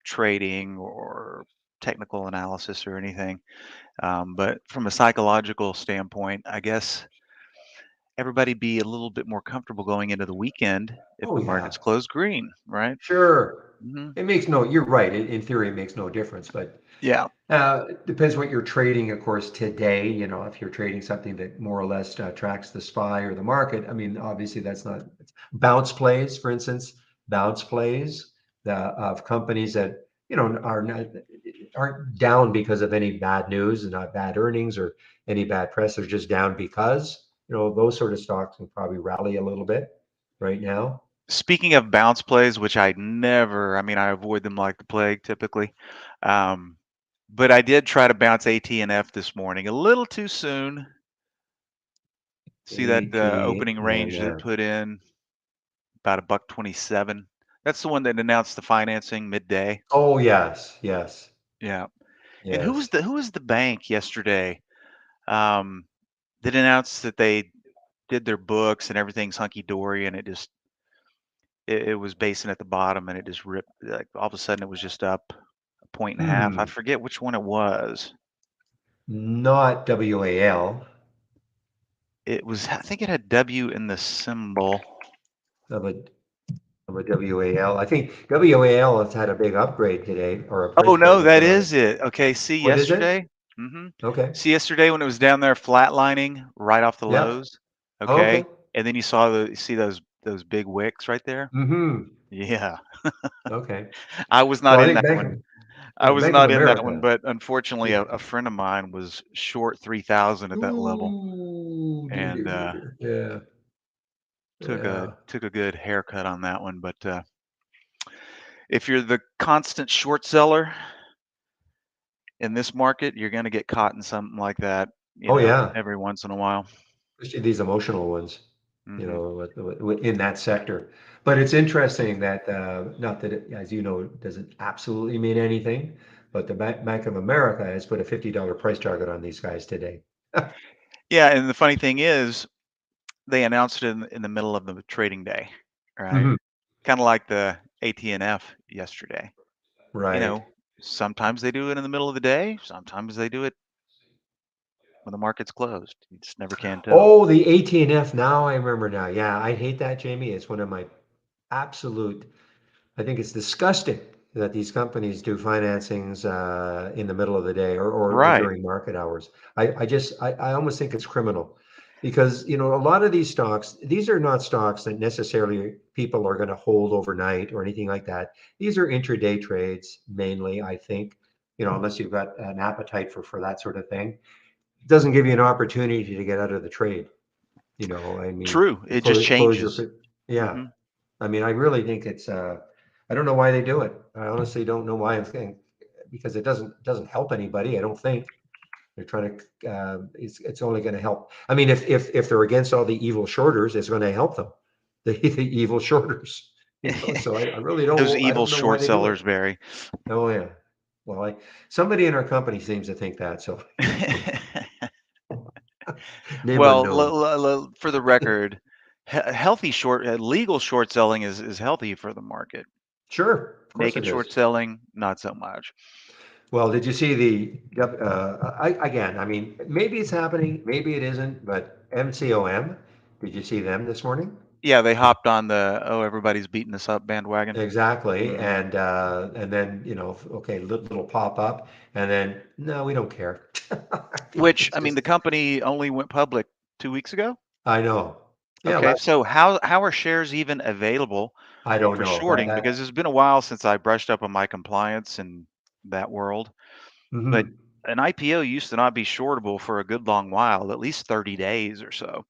B: trading or technical analysis or anything. But from a psychological standpoint, I guess everybody be a little bit more comfortable going into the weekend if
A: Oh
B: the
A: yeah,
B: markets close green, right?
A: sure.
B: Hmm.
A: It makes no. You're right. In theory, it makes no difference, but
B: Yeah.
A: it depends what you're trading, of course, today. You know, if you're trading something that more or less tracks the SPY or the market, I mean, obviously that's not bounce plays, for instance, bounce plays of companies that are not aren't down because of any bad news and not bad earnings or any bad press. They're just down because those sort of stocks can probably rally a little bit right now.
B: Speaking of bounce plays, which I mean, I avoid them like the plague typically. Um, but I did try to bounce AT&F this morning a little too soon. See that
A: AT
B: opening
A: and
B: range that it put in about a buck 27. That's the one that announced the financing midday.
A: oh yes, yes,
B: Yeah. And who was
A: yes.
B: the bank yesterday um, that announced that they did their books and everything's hunky dory and it was basing at the bottom and it just ripped, like all of a sudden it was just up a point and a half. I
A: Hmm.
B: forget which one it was.
A: Not WAL
B: It was, I think it had W in the symbol.
A: of a WAL. I think WAL has had a big upgrade today or a
B: Oh
A: price
B: no,
A: target
B: that
A: put on it.
B: is it. Okay, see
A: What is it?
B: yesterday? Hmm.
A: Okay.
B: See yesterday when it was down there flatlining right off the
A: Yep.
B: lows?
A: Okay.
B: Okay. And then you see those big wicks right there?
A: Mm-hmm.
B: Yeah.
A: Okay.
B: I was not
A: Well, I
B: in
A: think
B: that
A: Bank
B: one.
A: of
B: I was
A: Bank of
B: not in that one,
A: America.
B: but unfortunately
A: Yeah.
B: a friend of mine was short 3,000 at that level
A: Ooh, dear,
B: and
A: dear, dear, dear. Yeah. Yeah.
B: took a good haircut on that one, but if you're the constant short seller in this market, you're going to get caught in something like that,
A: Oh yeah.
B: every once in a while.
A: Especially these emotional ones,
B: Hmm.
A: in that sector. But it's interesting that, not that it, as you know, it doesn't absolutely mean anything, but the Bank of America has put a $50 price target on these guys today.
B: Yeah, and the funny thing is, they announced it in the middle of the trading day, right?
A: Mhm.
B: Kind of like the AT&F yesterday. You
A: Right.
B: know, sometimes they do it in the middle of the day, sometimes they do it when the market's closed. You just never can tell.
A: Oh, the AT&F. Now I remember now. Yeah, I hate that, Jamie. It's one of my absolute I think it's disgusting that these companies do financings in the middle of the day or
B: Right.
A: during market hours. I almost think it's criminal because a lot of these stocks, these are not stocks that necessarily people are going to hold overnight or anything like that. These are intraday trades mainly, I think. Unless you've got an appetite for that sort of thing. It doesn't give you an opportunity to get out of the trade. I mean,
B: True.
A: you
B: It just
A: close your,
B: changes.
A: yeah.
B: Hmm.
A: I mean, I really think it's, I don't know why they do it. I honestly don't know why I'm saying, because it doesn't help anybody. I don't think they're trying to, it's only going to help. I mean, if they're against all the evil shorters, it's going to help them, the evil shorters, so I really
B: Those
A: don't, I
B: evil
A: don't know why
B: short
A: they do it.
B: sellers, Barry.
A: Oh yeah. Well, somebody in our company seems to think that, so name
B: Well,
A: unknown.
B: for the record, healthy legal short selling is healthy for the market.
A: Sure. Of course
B: Naked
A: it
B: short
A: is.
B: selling, not so much.
A: Well, did you see again, I mean, maybe it's happening, maybe it isn't, but MCOM, did you see them this morning?
B: Yeah, they hopped on the oh everybody's beating us up bandwagon.
A: Exactly.
B: Hmm.
A: And then, okay, little pop up, and then, no, we don't care.
B: Which
A: It's
B: I mean,
A: just,
B: the company only went public 2 weeks ago.
A: I know. Yeah,
B: Okay, so how are shares even available
A: I don't
B: for
A: know that,
B: shorting? Because it's been a while since I brushed up on my compliance in that world. But
A: mhm.
B: an IPO used to not be shortable for a good long while, at least 30 days or so.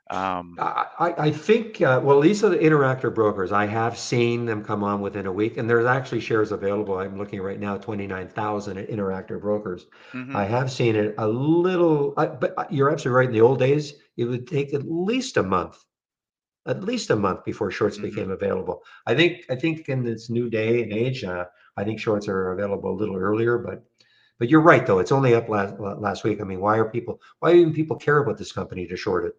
B: Um,
A: I think, well, these are the interactive brokers. I have seen them come on within a week, and there's actually shares available. I'm looking right now, 29,000 at interactive brokers. I
B: mhm,
A: have seen it a little, but you're absolutely right. In the old days, it would take at least a month before shorts
B: mhm.
A: became available. I think in this new day and age, I think shorts are available a little earlier, but you're right though. It's only up last week. I mean, why even people care about this company to short it?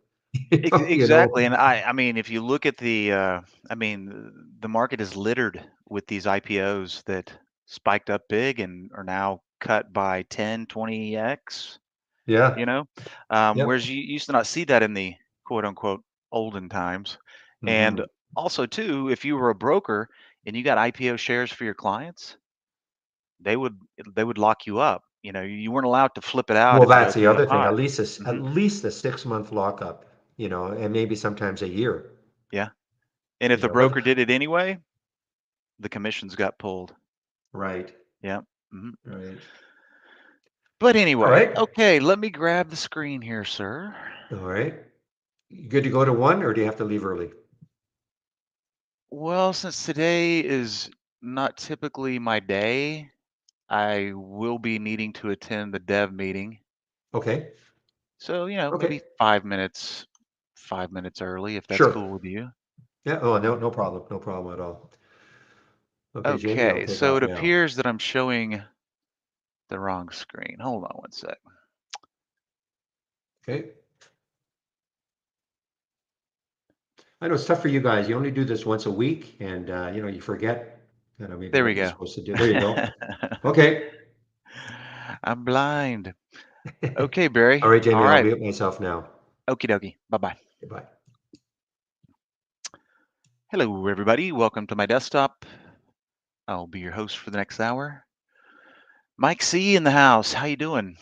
A: You know?
B: Exactly, and I mean, if you look at I mean, the market is littered with these IPOs that spiked up big and are now cut by 10, 20x.
A: Yeah.
B: You know,
A: Yep.
B: whereas you used to not see that in the quote unquote olden times. And
A: Hmm.
B: also too, if you were a broker and you got IPO shares for your clients, they would they would lock you up. You weren't allowed to flip it out
A: Well,
B: in the
A: that's the
B: open to
A: other thing.
B: buy.
A: At
B: Hmm.
A: least a 6 month lockup, and maybe sometimes a year,
B: Yeah. And if the
A: but
B: broker did it anyway, the commissions got pulled.
A: right,
B: Yeah. Hmm.
A: right.
B: But
A: All
B: anyway,
A: right,
B: okay, let me grab the screen here, sir.
A: all right. You good to go to one, or do you have to leave early?
B: Well, since today is not typically my day, I will be needing to attend the dev meeting.
A: Okay,
B: So, maybe
A: okay,
B: 5 minutes early, if that's
A: sure.
B: cool with you.
A: Yeah. Oh, no, no problem. No problem at all. Okay, Jamie, I'll
B: Okay,
A: take
B: so
A: off
B: it
A: now.
B: appears that I'm showing the wrong screen. Hold on one sec.
A: Okay. I know it's tough for you guys. You only do this once a week, and you forget, maybe
B: There we
A: what you're
B: go.
A: supposed to do. There you go. Okay.
B: I'm blind. Okay, Barry.
A: All right,
B: All
A: Jamie, I'll
B: right.
A: mute myself now.
B: Okie dokie. Bye-bye.
A: Goodbye.
B: Hello, everybody. Welcome to my desktop. I'll be your host for the next hour. Mike C in the house. How you doing?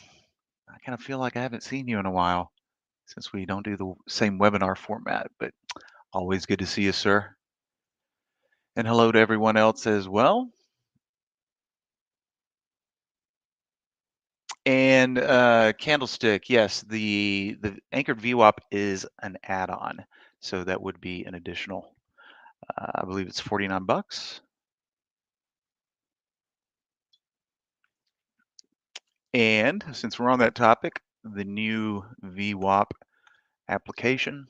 B: I kind of feel like I haven't seen you in a while since we don't do the same webinar format, but always good to see you, sir. And hello to everyone else as well. And Candlestick, yes, the anchored VWAP is an add-on, so that would be an additional. I believe it's 49 bucks. And since we're on that topic, the new VWAP application,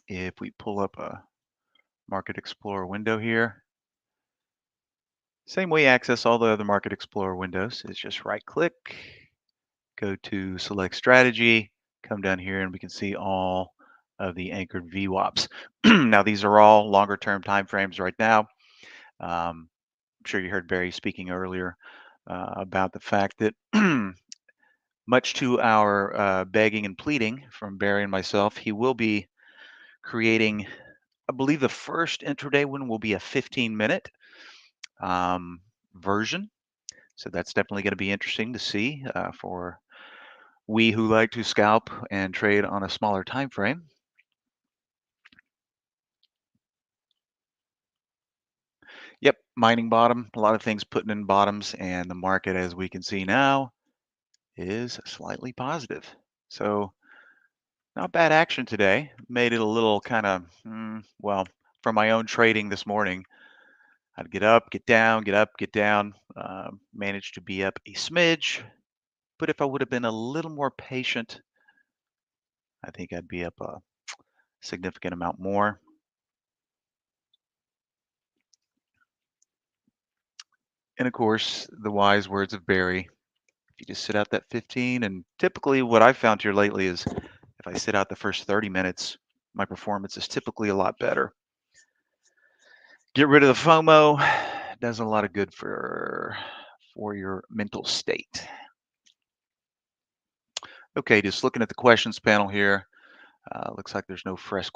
B: if we pull up a Market Explorer window here, same way you access all the other Market Explorer windows is just right click, go to select strategy, come down here and we can see all of the anchored VWAPs. Now these are all longer term time frames right now. I'm sure you heard Barry speaking earlier about the fact that much to our begging and pleading from Barry and myself, he will be creating, I believe the first intraday one will be a 15-minute version. So that's definitely going to be interesting to see for we who like to scalp and trade on a smaller time frame. Yep, mining bottom, a lot of things putting in bottoms, and the market, as we can see now, is slightly positive. So not bad action today. Made it a little kind of, well, from my own trading this morning, I'd get up, get down, get up, get down. Managed to be up a smidge, but if I would have been a little more patient, I think I'd be up a significant amount more. And of course, the wise words of Barry, if you just sit out that 15, and typically what I've found here lately is if I sit out the first 30 minutes, my performance is typically a lot better. Get rid of the FOMO, does a lot of good for your mental state. Okay, just looking at the questions panel here. Looks like there's no fresh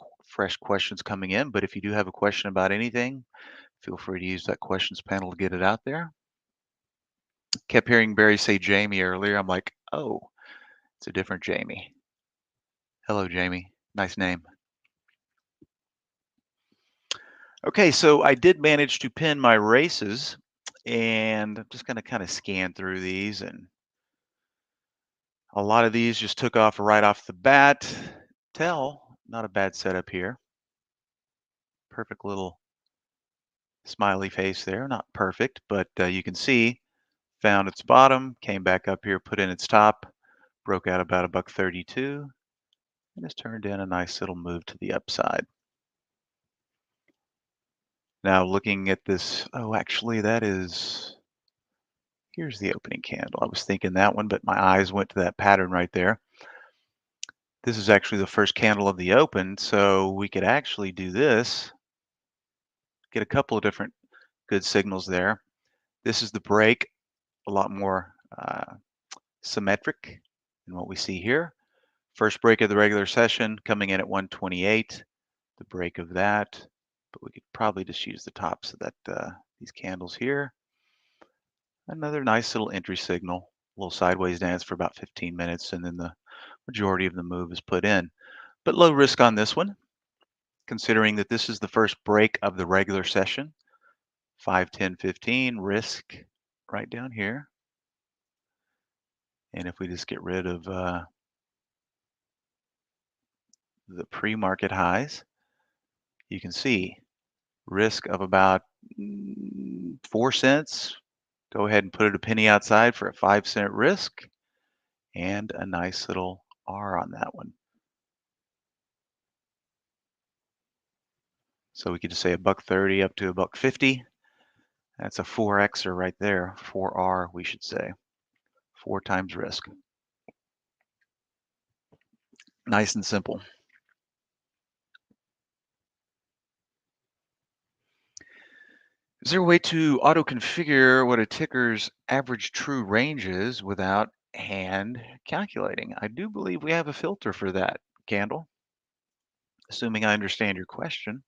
B: questions coming in, but if you do have a question about anything, feel free to use that questions panel to get it out there. Kept hearing Barry say Jamie earlier. I'm like, oh, it's a different Jamie. Hello, Jamie. Nice name. Okay, so I did manage to pin my races, and I'm just going to kind of scan through these, and a lot of these just took off right off the bat. Not a bad setup here. Perfect little smiley face there. Not perfect, but you can see found its bottom, came back up here, put in its top, broke out about $1.32, and has turned in a nice little move to the upside. Now looking at this, oh, actually here's the opening candle. I was thinking that one, but my eyes went to that pattern right there. This is actually the first candle of the open, so we could actually do this, get a couple of different good signals there. This is the break, a lot more symmetric than what we see here. First break of the regular session coming in at 128, the break of that, but we could probably just use the tops of that these candles here. Another nice little entry signal, a little sideways dance for about 15 minutes, and then the majority of the move is put in. But low risk on this one, considering that this is the first break of the regular session. 5, 10, 15, risk right down here. And if we just get rid of the pre-market highs, you can see risk of about 4 cents. Go ahead and put it a penny outside for a 5-cent risk and a nice little R on that one. So we could just say $1.30 up to $1.50. That's a 4Xer right there, 4R we should say, 4 times risk. Nice and simple. Is there a way to auto-configure what a ticker's average true range is without hand calculating? I do believe we have a filter for that, Candle, assuming I understand your question.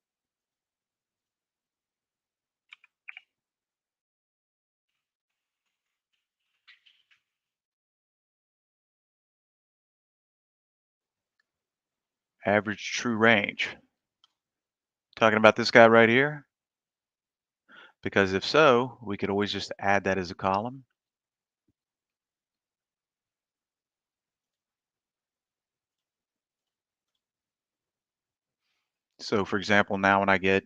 B: Average true range. Talking about this guy right here? Because if so, we could always just add that as a column. So for example, now when I get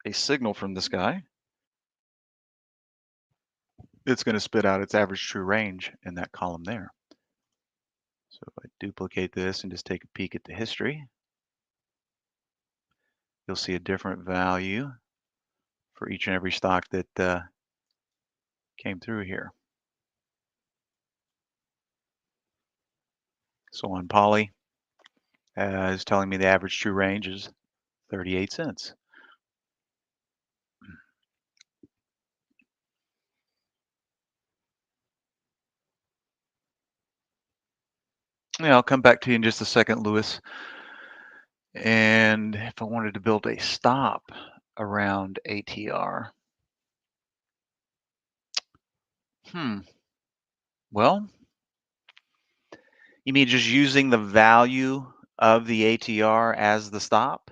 B: a signal from this guy, it's going to spit out its average true range in that column there. So if I duplicate this and just take a peek at the history, you'll see a different value for each and every stock that came through here. So on Poly, is telling me the average true range is 38 cents. Yeah, I'll come back to you in just a second, Lewis. And if I wanted to build a stop around ATR, well, you mean just using the value of the ATR as the stop?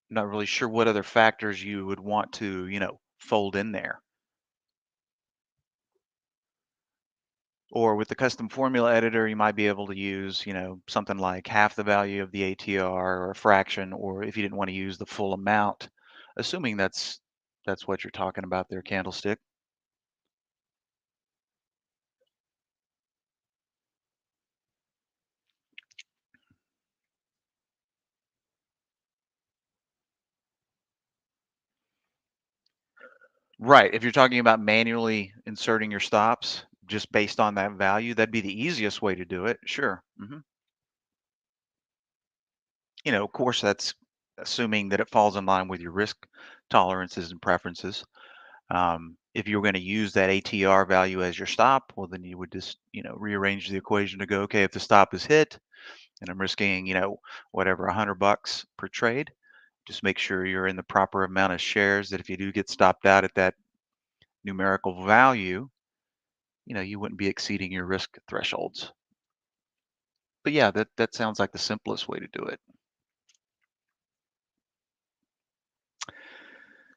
B: Not really sure what other factors you would want to, fold in there. Or with the custom formula editor, you might be able to use, something like half the value of the ATR or a fraction, or if you didn't want to use the full amount, assuming that's what you're talking about there, Candlestick. Right. If you're talking about manually inserting your stops just based on that value, that'd be the easiest way to do it. Sure. Of course, that's assuming that it falls in line with your risk tolerances and preferences. If you were going to use that ATR value as your stop, well, then you would just, rearrange the equation to go, okay, if the stop is hit and I'm risking, whatever, $100 per trade, just make sure you're in the proper amount of shares that if you do get stopped out at that numerical value, you wouldn't be exceeding your risk thresholds. But yeah, that sounds like the simplest way to do it.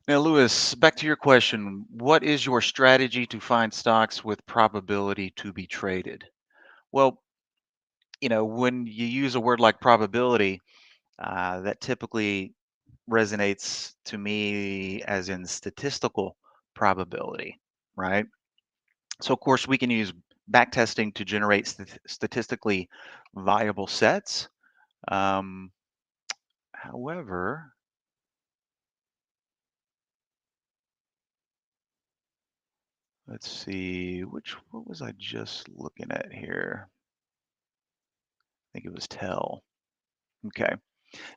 B: Now, Lewis, back to your question. What is your strategy to find stocks with probability to be traded? Well, when you use a word like probability, that typically resonates to me as in statistical probability, right? So, of course, we can use backtesting to generate statistically viable sets. Um, However, let's see, what was I just looking at here? I think it was tell. Okay.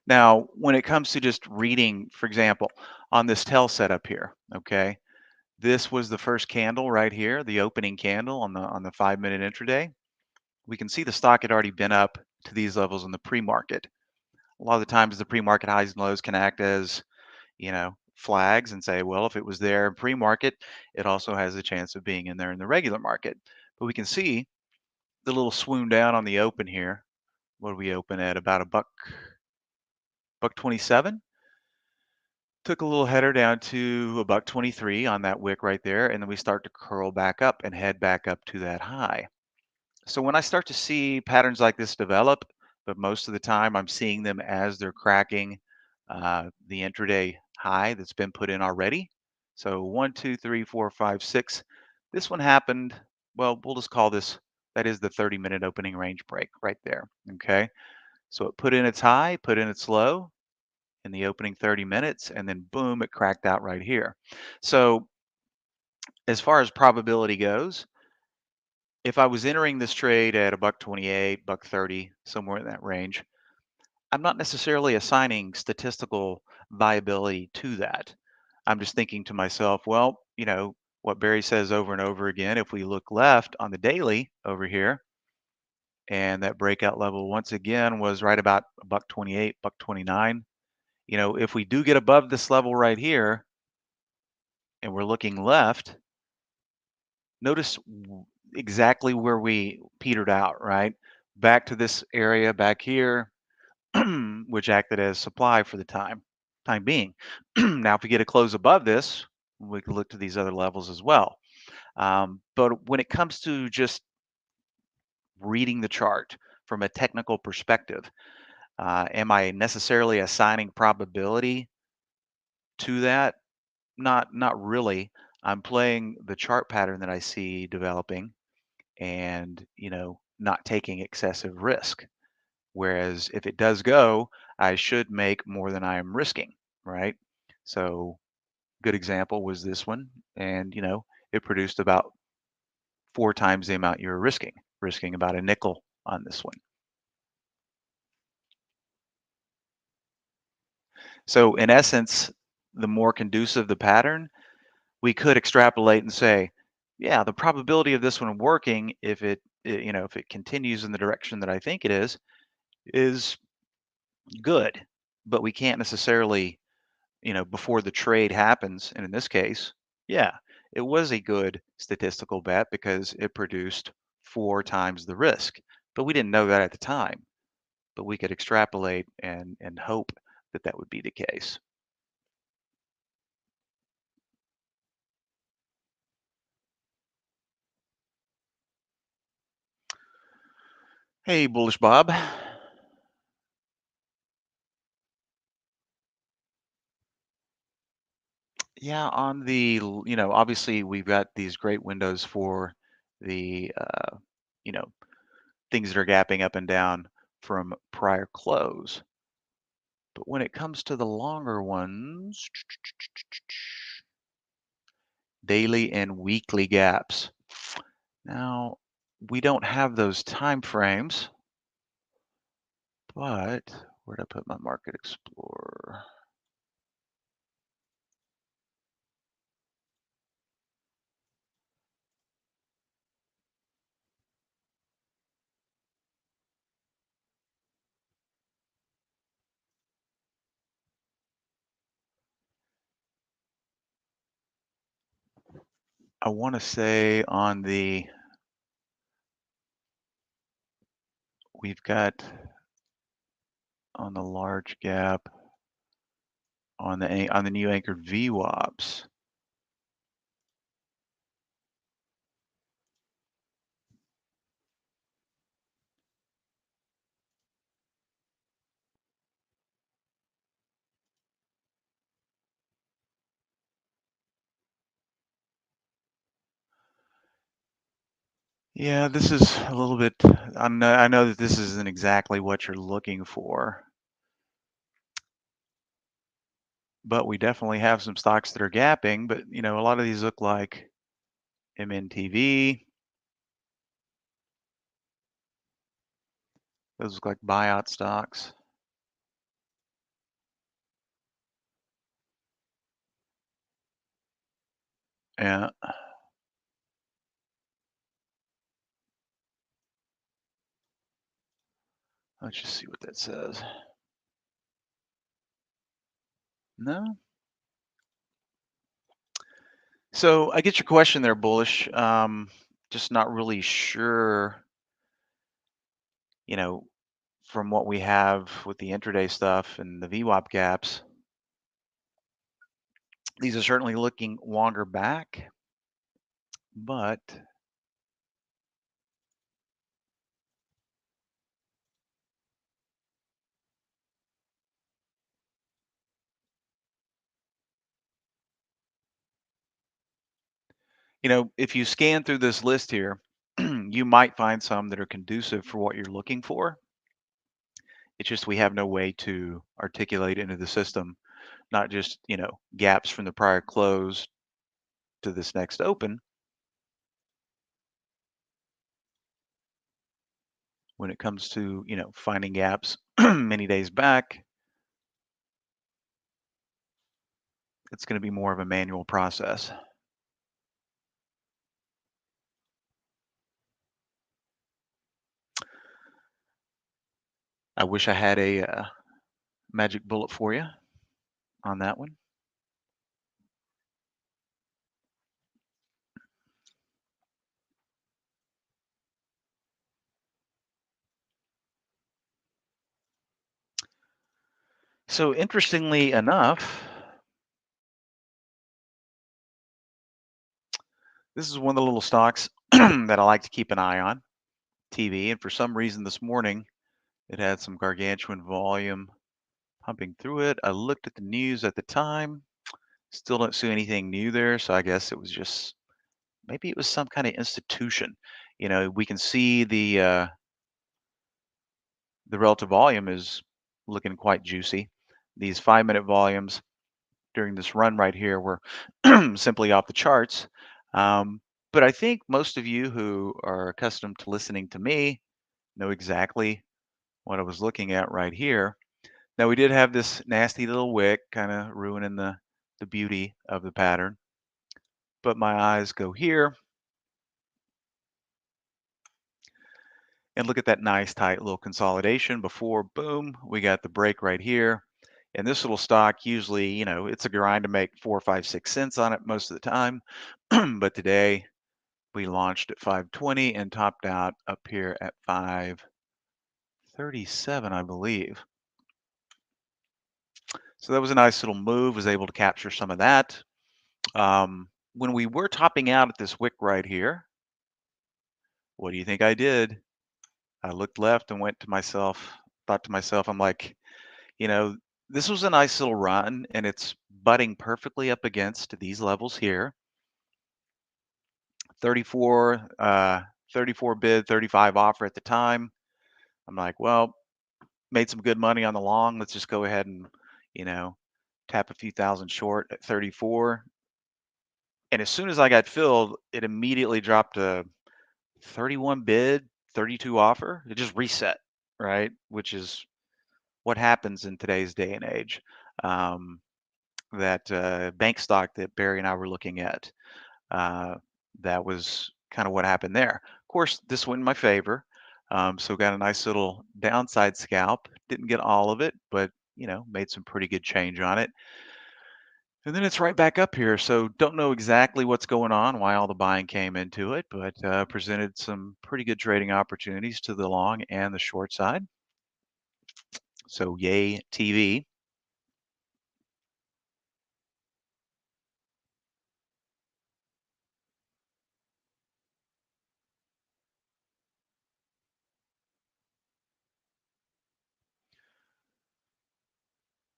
B: Now, when it comes to just reading, for example, on this tail setup here, okay, this was the first candle right here, the opening candle on the 5-minute intraday. We can see the stock had already been up to these levels in the pre-market. A lot of the times the pre-market highs and lows can act as, flags and say, well, if it was there in pre-market, it also has a chance of being in there in the regular market. But we can see the little swoon down on the open here. What do we open at? About a buck 27. Took a little header down to a buck 23 on that wick right there, and then we start to curl back up and head back up to that high. So when I start to see patterns like this develop, but most of the time I'm seeing them as they're cracking the intraday high that's been put in already. So 1, 2, 3, 4, 5, 6. This one happened, well, we'll just call this, that is the 30-minute opening range break right there, okay? So it put in its high, put in its low in the opening 30 minutes, and then boom, it cracked out right here. So as far as probability goes, if I was entering this trade at a buck 28, buck 30, somewhere in that range, I'm not necessarily assigning statistical viability to that. I'm just thinking to myself, well, what Barry says over and over again, if we look left on the daily over here, and that breakout level once again was right about a buck 28, buck 29. If we do get above this level right here and we're looking left, notice exactly where we petered out, right? Back to this area back here, which acted as supply for the time being. Now, if we get a close above this, we can look to these other levels as well. But when it comes to just reading the chart from a technical perspective, am I necessarily assigning probability to that? Not really. I'm playing the chart pattern that I see developing and, not taking excessive risk. Whereas if it does go, I should make more than I am risking, right? So good example was this one. And, it produced about 4 times the amount you're risking about a nickel on this one. So in essence, the more conducive the pattern, we could extrapolate and say, yeah, the probability of this one working, if it continues in the direction that I think it is good. But we can't necessarily, before the trade happens, and in this case, yeah, it was a good statistical bet because it produced 4 times the risk. But we didn't know that at the time. But we could extrapolate and hope that that would be the case. Hey, Bullish Bob. Yeah, on obviously we've got these great windows for the, you know, things that are gapping up and down from prior close. But when it comes to the longer ones, daily and weekly gaps. Now, we don't have those time frames, but where'd I put my Market Explorer? I want to say we've got on the large gap on the new anchored VWAPs. Yeah, this is a little bit, I know that this isn't exactly what you're looking for, but we definitely have some stocks that are gapping, but a lot of these look like MNTV. Those look like buyout stocks. Yeah. Let's just see what that says. No. So I get your question there, bullish. Just not really sure, you know, from what we have with the intraday stuff and the VWAP gaps. These are certainly looking longer back, but if you scan through this list here, you might find some that are conducive for what you're looking for. It's just we have no way to articulate into the system, not just, gaps from the prior close to this next open. When it comes to, finding gaps many days back, it's going to be more of a manual process. I wish I had a magic bullet for you on that one. So interestingly enough, this is one of the little stocks that I like to keep an eye on, TV. And for some reason this morning, it had some gargantuan volume pumping through it. I looked at the news at the time, still don't see anything new there. So I guess it was just, maybe it was some kind of institution. We can see the relative volume is looking quite juicy. These 5-minute volumes during this run right here were simply off the charts. But I think most of you who are accustomed to listening to me know exactly what I was looking at right here. Now we did have this nasty little wick kind of ruining the beauty of the pattern. But my eyes go here and look at that nice tight little consolidation before, boom, we got the break right here. And this little stock usually, it's a grind to make 4, 5, 6 cents on it most of the time. But today we launched at 520 and topped out up here at 537, I believe. So that was a nice little move, was able to capture some of that. When we were topping out at this wick right here, what do you think I did? I looked left and thought to myself, I'm like, you know, this was a nice little run and it's butting perfectly up against these levels here. 34, 34 bid, 35 offer at the time. I'm like, well, made some good money on the long. Let's just go ahead and, you know, tap a few thousand short at 34. And as soon as I got filled, it immediately dropped to 31 bid, 32 offer. It just reset, right? Which is what happens in today's day and age. Um, that bank stock that Barry and I were looking at, uh, that was kind of what happened there. Of course, this went in my favor. So got a nice little downside scalp. Didn't get all of it, but made some pretty good change on it. And then it's right back up here. So don't know exactly what's going on, why all the buying came into it, but presented some pretty good trading opportunities to the long and the short side. So yay TV.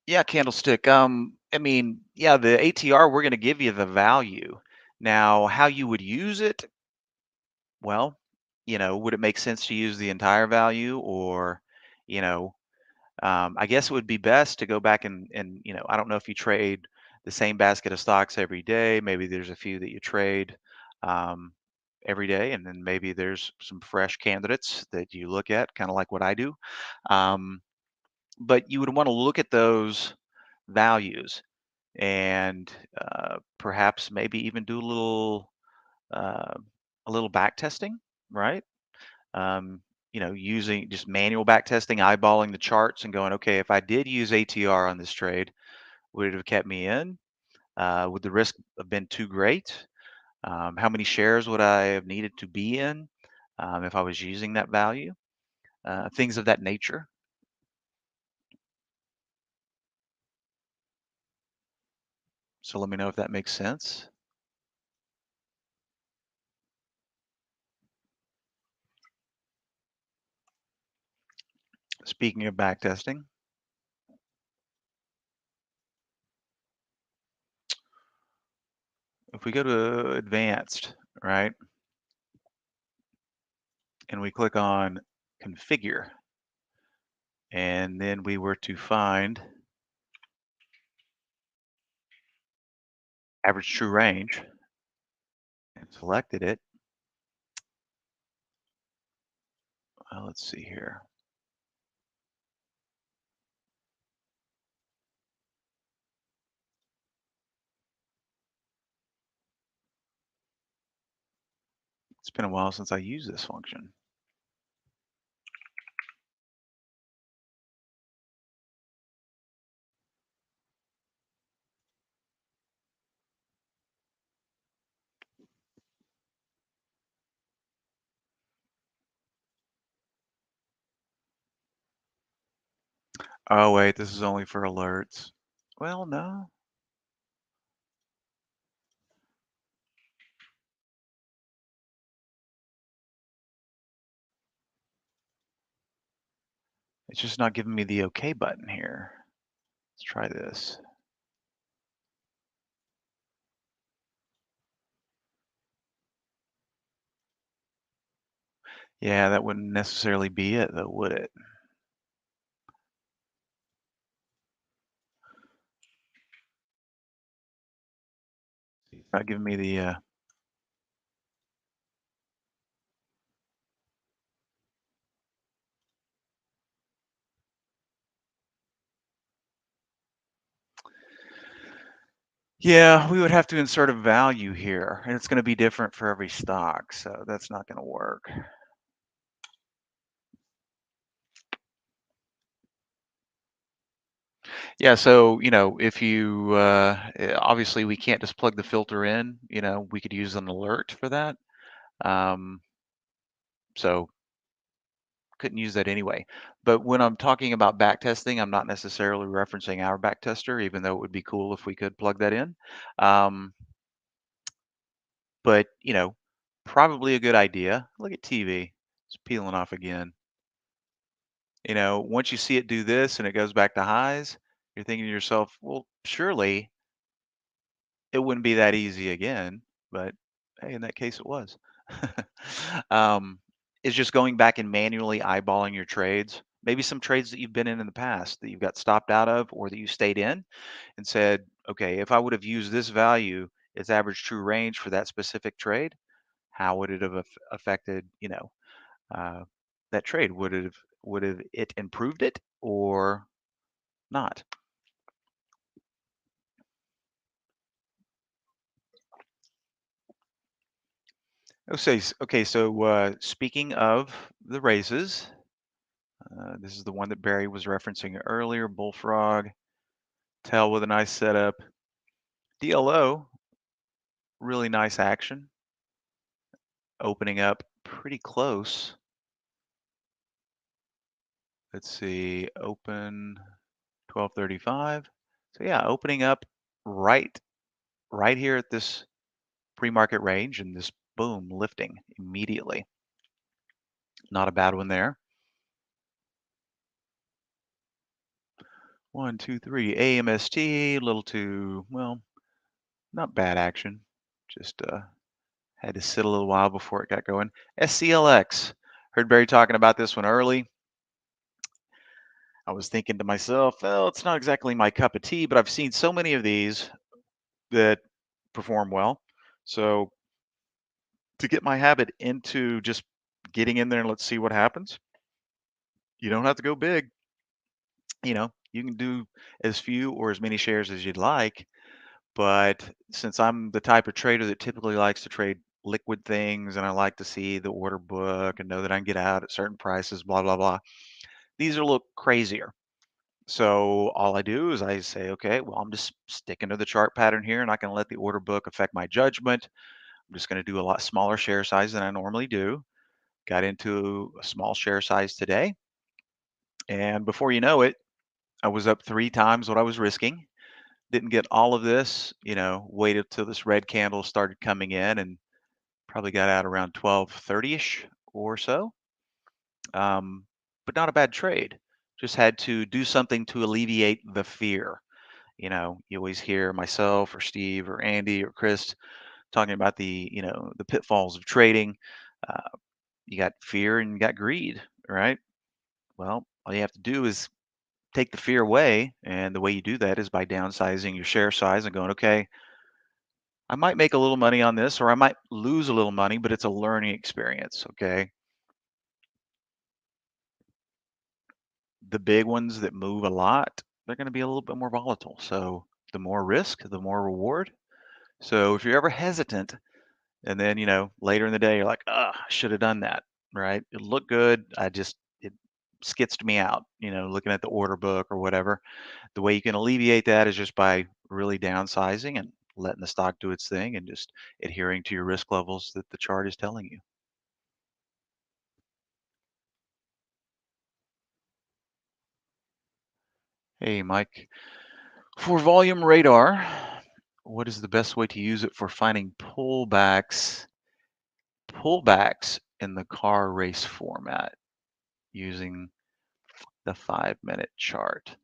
B: Yeah, candlestick. I mean, yeah, the ATR, we're going to give you the value. Now, how you would use it, well, would it make sense to use the entire value or, you know, I guess it would be best to go back and I don't know if you trade the same basket of stocks every day. Maybe there's a few that you trade um, every day, and then maybe there's some fresh candidates that you look at, kind of like what I do. Um, but you would want to look at those values and perhaps maybe even do uh, a little back testing, right? Um, using just manual back testing, eyeballing the charts and going, okay, if I did use ATR on this trade, would it have kept me in? Would the risk have been too great? How many shares would I have needed to be in if I was using that value? Things of that nature. So let me know if that makes sense. Speaking of back testing, if we go to advanced, right, and we click on configure, and then we were to find average true range and selected it. Let's see here. It's been a while since I used this function. Oh wait, this is only for alerts. Well, no. It's just not giving me the OK button here. Let's try this. Yeah, that wouldn't necessarily be it though, would it? It's not giving me the yeah, we would have to insert a value here, and it's going to be different for every stock, so that's not going to work. Yeah, so if you obviously we can't just plug the filter in. We could use an alert for that. Um, so couldn't use that anyway. But when I'm talking about back testing, I'm not necessarily referencing our back tester, even though it would be cool if we could plug that in. Um, but probably a good idea. Look at TV. It's peeling off again. Once you see it do this and it goes back to highs, you're thinking to yourself, well, surely it wouldn't be that easy again. But hey, in that case, it was. um, it's just going back and manually eyeballing your trades. Maybe some trades that you've been in the past that you've got stopped out of or that you stayed in and said, okay, if I would have used this value, its average true range for that specific trade, how would it have affected, uh, that trade? Would have it improved it or not? Okay, so speaking of the raises, this is the one that Barry was referencing earlier, Bullfrog, tail with a nice setup. DLO, really nice action, opening up pretty close. Let's see, open 1235. So yeah, opening up right here at this pre-market range and this boom lifting immediately. Not a bad one there. 1, 2, 3, AMST, a little too, well, not bad action. Just had to sit a little while before it got going. SCLX, heard Barry talking about this one early. I was thinking to myself, well, it's not exactly my cup of tea, but I've seen so many of these that perform well. So to get my habit into just getting in there and let's see what happens, you don't have to go big. You can do as few or as many shares as you'd like. But since I'm the type of trader that typically likes to trade liquid things and I like to see the order book and know that I can get out at certain prices, blah, blah, blah, these are a little crazier. So all I do is I say, okay, well, I'm just sticking to the chart pattern here, and I can let the order book affect my judgment. I'm just going to do a lot smaller share size than I normally do. Got into a small share size today, and before you know it, I was up 3 times what I was risking. Didn't get all of this, waited till this red candle started coming in, and probably got out around 12:30ish or so. But not a bad trade. Just had to do something to alleviate the fear. You always hear myself or Steve or Andy or Chris talking about the pitfalls of trading. Uh, you got fear and you got greed, right? Well, all you have to do is take the fear away, and the way you do that is by downsizing your share size and going, okay, I might make a little money on this, or I might lose a little money, but it's a learning experience. Okay, the big ones that move a lot, they're going to be a little bit more volatile. So the more risk, the more reward. So if you're ever hesitant, and then, later in the day, you're like, I should have done that, right? It looked good. It skitzed me out, looking at the order book or whatever. The way you can alleviate that is just by really downsizing and letting the stock do its thing and just adhering to your risk levels that the chart is telling you. Hey, Mike, for volume radar, what is the best way to use it for finding pullbacks in the car race format using the 5-minute chart?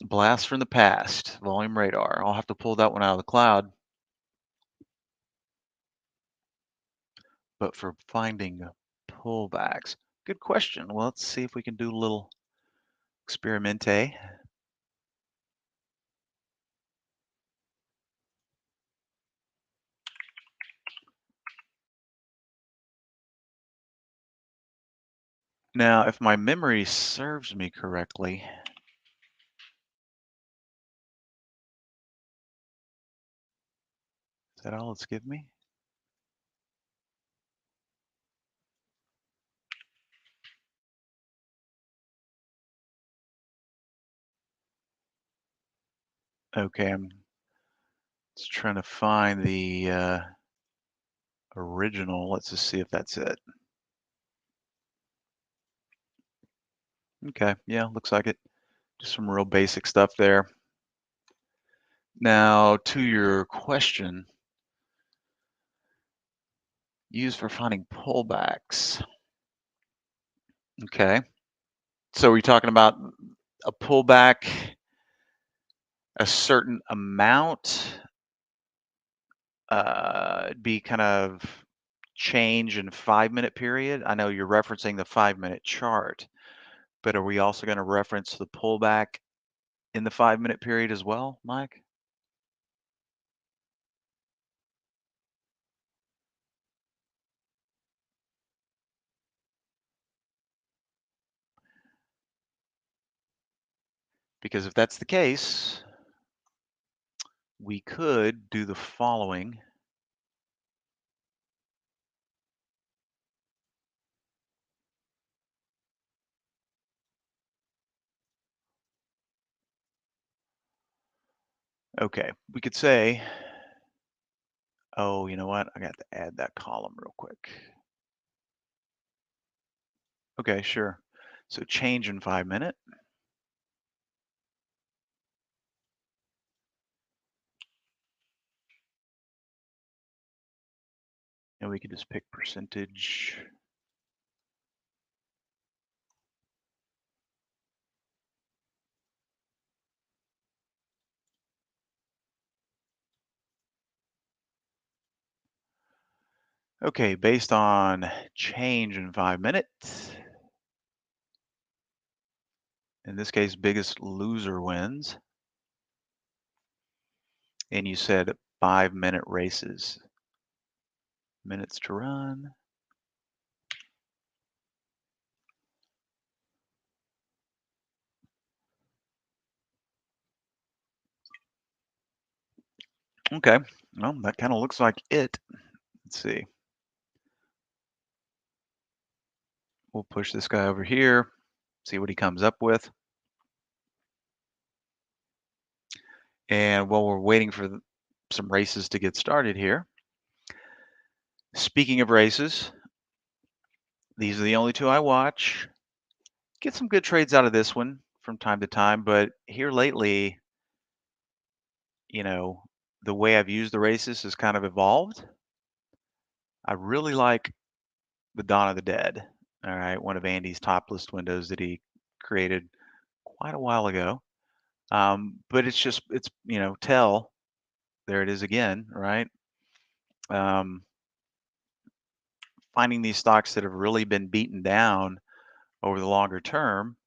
B: Blast from the past, volume radar. I'll have to pull that one out of the cloud. But for finding pullbacks, good question. Well, let's see if we can do a little experimente. Now, if my memory serves me correctly, is that all it's give me? Okay, I'm just trying to find the original. Let's just see if that's it. Okay, yeah, looks like it. Just some real basic stuff there. Now, to your question, used for finding pullbacks. Okay, so we're talking about a pullback, a certain amount, be kind of change in 5-minute period. I know you're referencing the 5-minute chart, but are we also going to reference the pullback in the 5-minute period as well, Mike? Because if that's the case, we could do the following. Okay, we could say, oh, you know what? I got to add that column real quick. Okay, sure. So change in 5-minute. And we could just pick percentage. Okay, based on change in 5-minute, in this case, biggest loser wins. And you said 5-minute races. Minutes to run. Okay, well, that kind of looks like it. Let's see. We'll push this guy over here, see what he comes up with. And while we're waiting for some races to get started here, speaking of races, these are the only two I watch. Get some good trades out of this one from time to time, but here lately, you know, the way I've used the races has kind of evolved. I really like the Dawn of the Dead. All right, one of Andy's top list windows that he created quite a while ago. But it's tell, there it is again, right? Um, Finding these stocks that have really been beaten down over the longer term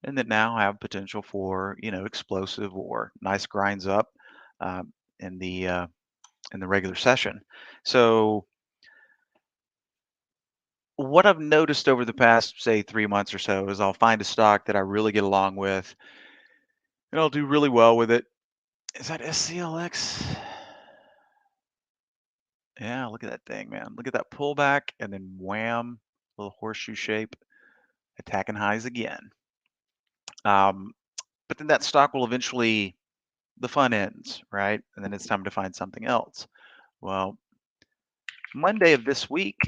B: and that now have potential for explosive or nice grinds up um, in the regular session. So what I've noticed over the past, say, 3 months or so is I'll find a stock that I really get along with, and I'll do really well with it. Is that SCLX? Yeah, look at that thing, man. Look at that pullback, and then wham, little horseshoe shape, attacking highs again. Um, but then that stock will eventually, the fun ends, right? And then it's time to find something else. Well, Monday of this week,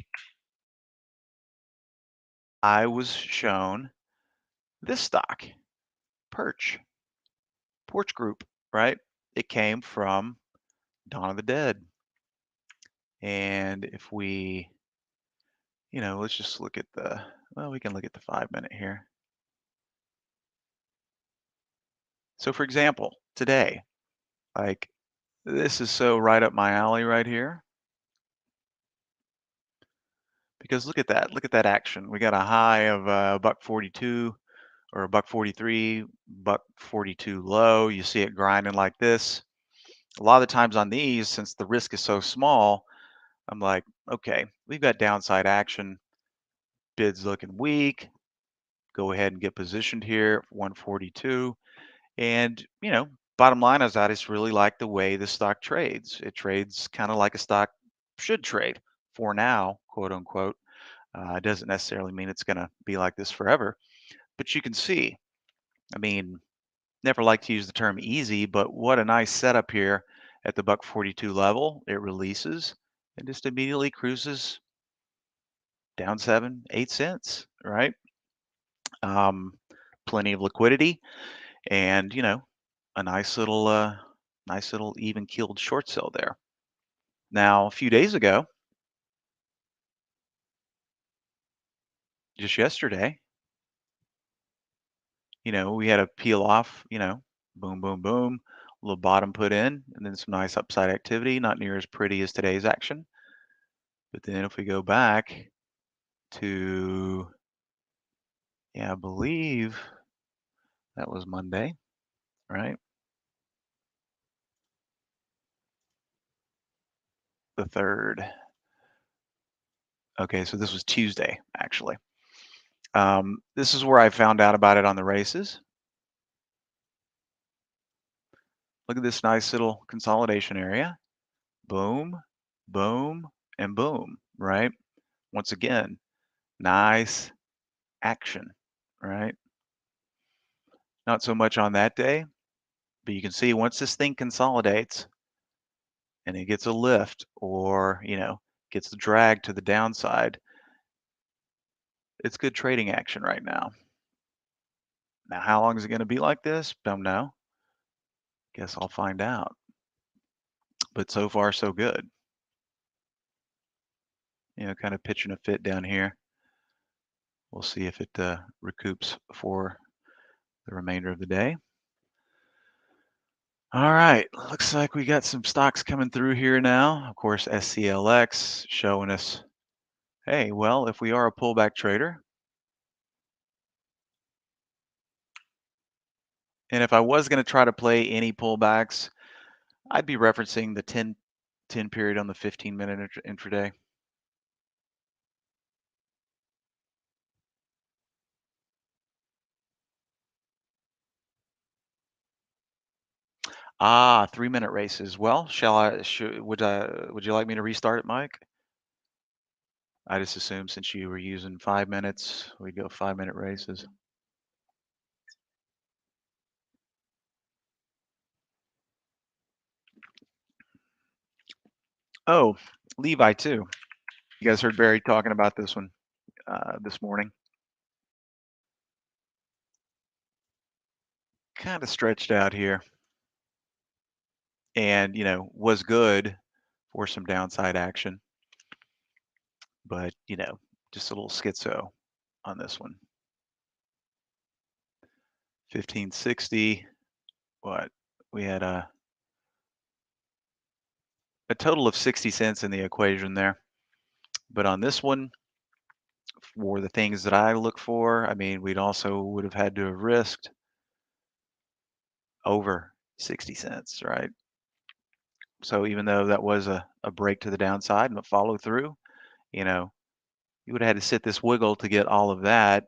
B: I was shown this stock, Perch, Porch Group, right? It came from Dawn of the Dead. And if we, let's just look at well, we can look at the 5-minute here. So for example, today, like this is so right up my alley right here because look at that. Look at that action. We got a high of buck 42 or a buck 43, buck 42 low. You see it grinding like this. A lot of the times on these, since the risk is so small, I'm like, okay, we've got downside action. Bid's looking weak. Go ahead and get positioned here, 142. And, bottom line is I just really like the way the stock trades. It trades kind of like a stock should trade for now, quote unquote. It doesn't necessarily mean it's going to be like this forever. But you can see, I mean, never like to use the term easy, but what a nice setup here at the buck 42 level. It releases and just immediately cruises down 7, 8 cents, right? Um, Plenty of liquidity and, a nice little even keeled short sell there. Now, a few days ago, just yesterday, we had a peel off, boom, boom, boom, a little bottom put in, and then some nice upside activity, not near as pretty as today's action. But then if we go back to, yeah, I believe that was Monday, right? The 3rd. Okay, so this was Tuesday, actually. This is where I found out about it on the races. Look at this nice little consolidation area. Boom, boom, and boom, right? Once again, nice action, right? Not so much on that day, but you can see once this thing consolidates and it gets a lift or, gets the drag to the downside, it's good trading action right now. Now, how long is it going to be like this? Don't know. Guess I'll find out. But so far, so good. Kind of pitching a fit down here. We'll see if it recoups for the remainder of the day. All right, looks like we got some stocks coming through here now. Of course, SCLX showing us, hey, well, if we are a pullback trader, and if I was going to try to play any pullbacks, I'd be referencing the 10 period on the 15-minute intraday. Ah, 3-minute races. Well, would you like me to restart it, Mike? I just assumed since you were using 5 minutes, we go 5-minute races. Oh, Levi too. You guys heard Barry talking about this one this morning. Kind of stretched out here, and was good for some downside action, but just a little schizo on this one. 1560. What we had a total of 60 cents in the equation there, but on this one, for the things that I look for, I mean, we'd also would have had to have risked over 60 cents, right? So even though that was a break to the downside and a follow through, you know, you would have had to sit this wiggle to get all of that.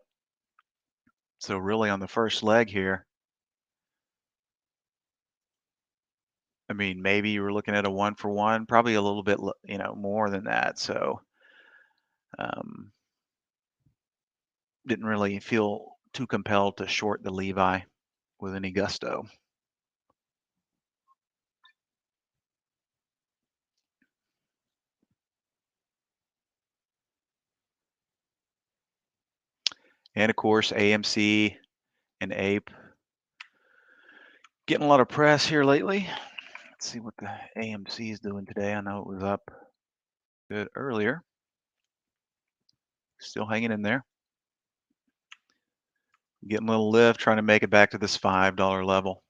B: So really on the first leg here, I mean, maybe you were looking at a 1-for-1, probably a little bit, more than that. So um, didn't really feel too compelled to short the Levi with any gusto. And of course, AMC and APE getting a lot of press here lately. Let's see what the AMC is doing today. I know it was up a bit earlier. Still hanging in there. Getting a little lift, trying to make it back to this $5 level.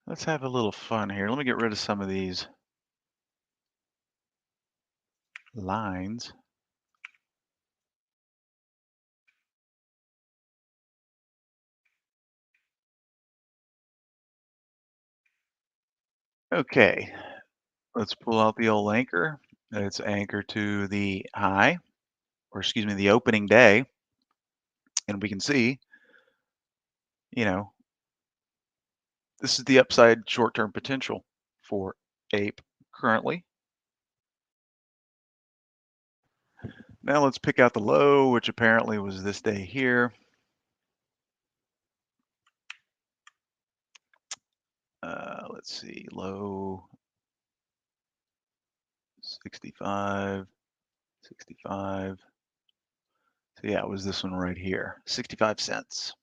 B: Let's have a little fun here. Let me get rid of some of these lines. Okay, let's pull out the old anchor. It's anchor to the high, or excuse me, the opening day. And we can see, you know, this is the upside short-term potential for APE currently. Now let's pick out the low, which apparently was this day here. Let's see, low 65, 65. So yeah, it was this one right here, 65 cents.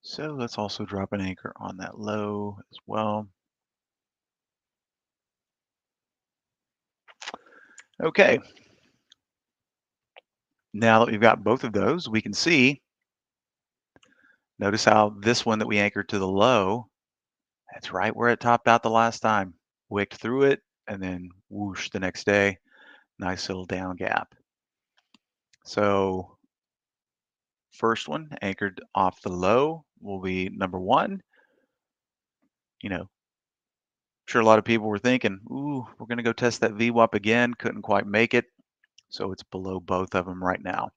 B: So let's also drop an anchor on that low as well. Okay. Now that we've got both of those, we can see, notice how this one that we anchored to the low, that's right where it topped out the last time. Wicked through it and then whoosh the next day. Nice little down gap. So first one anchored off the low will be number one. Sure a lot of people were thinking, ooh, we're going to go test that VWAP again. Couldn't quite make it. So it's below both of them right now.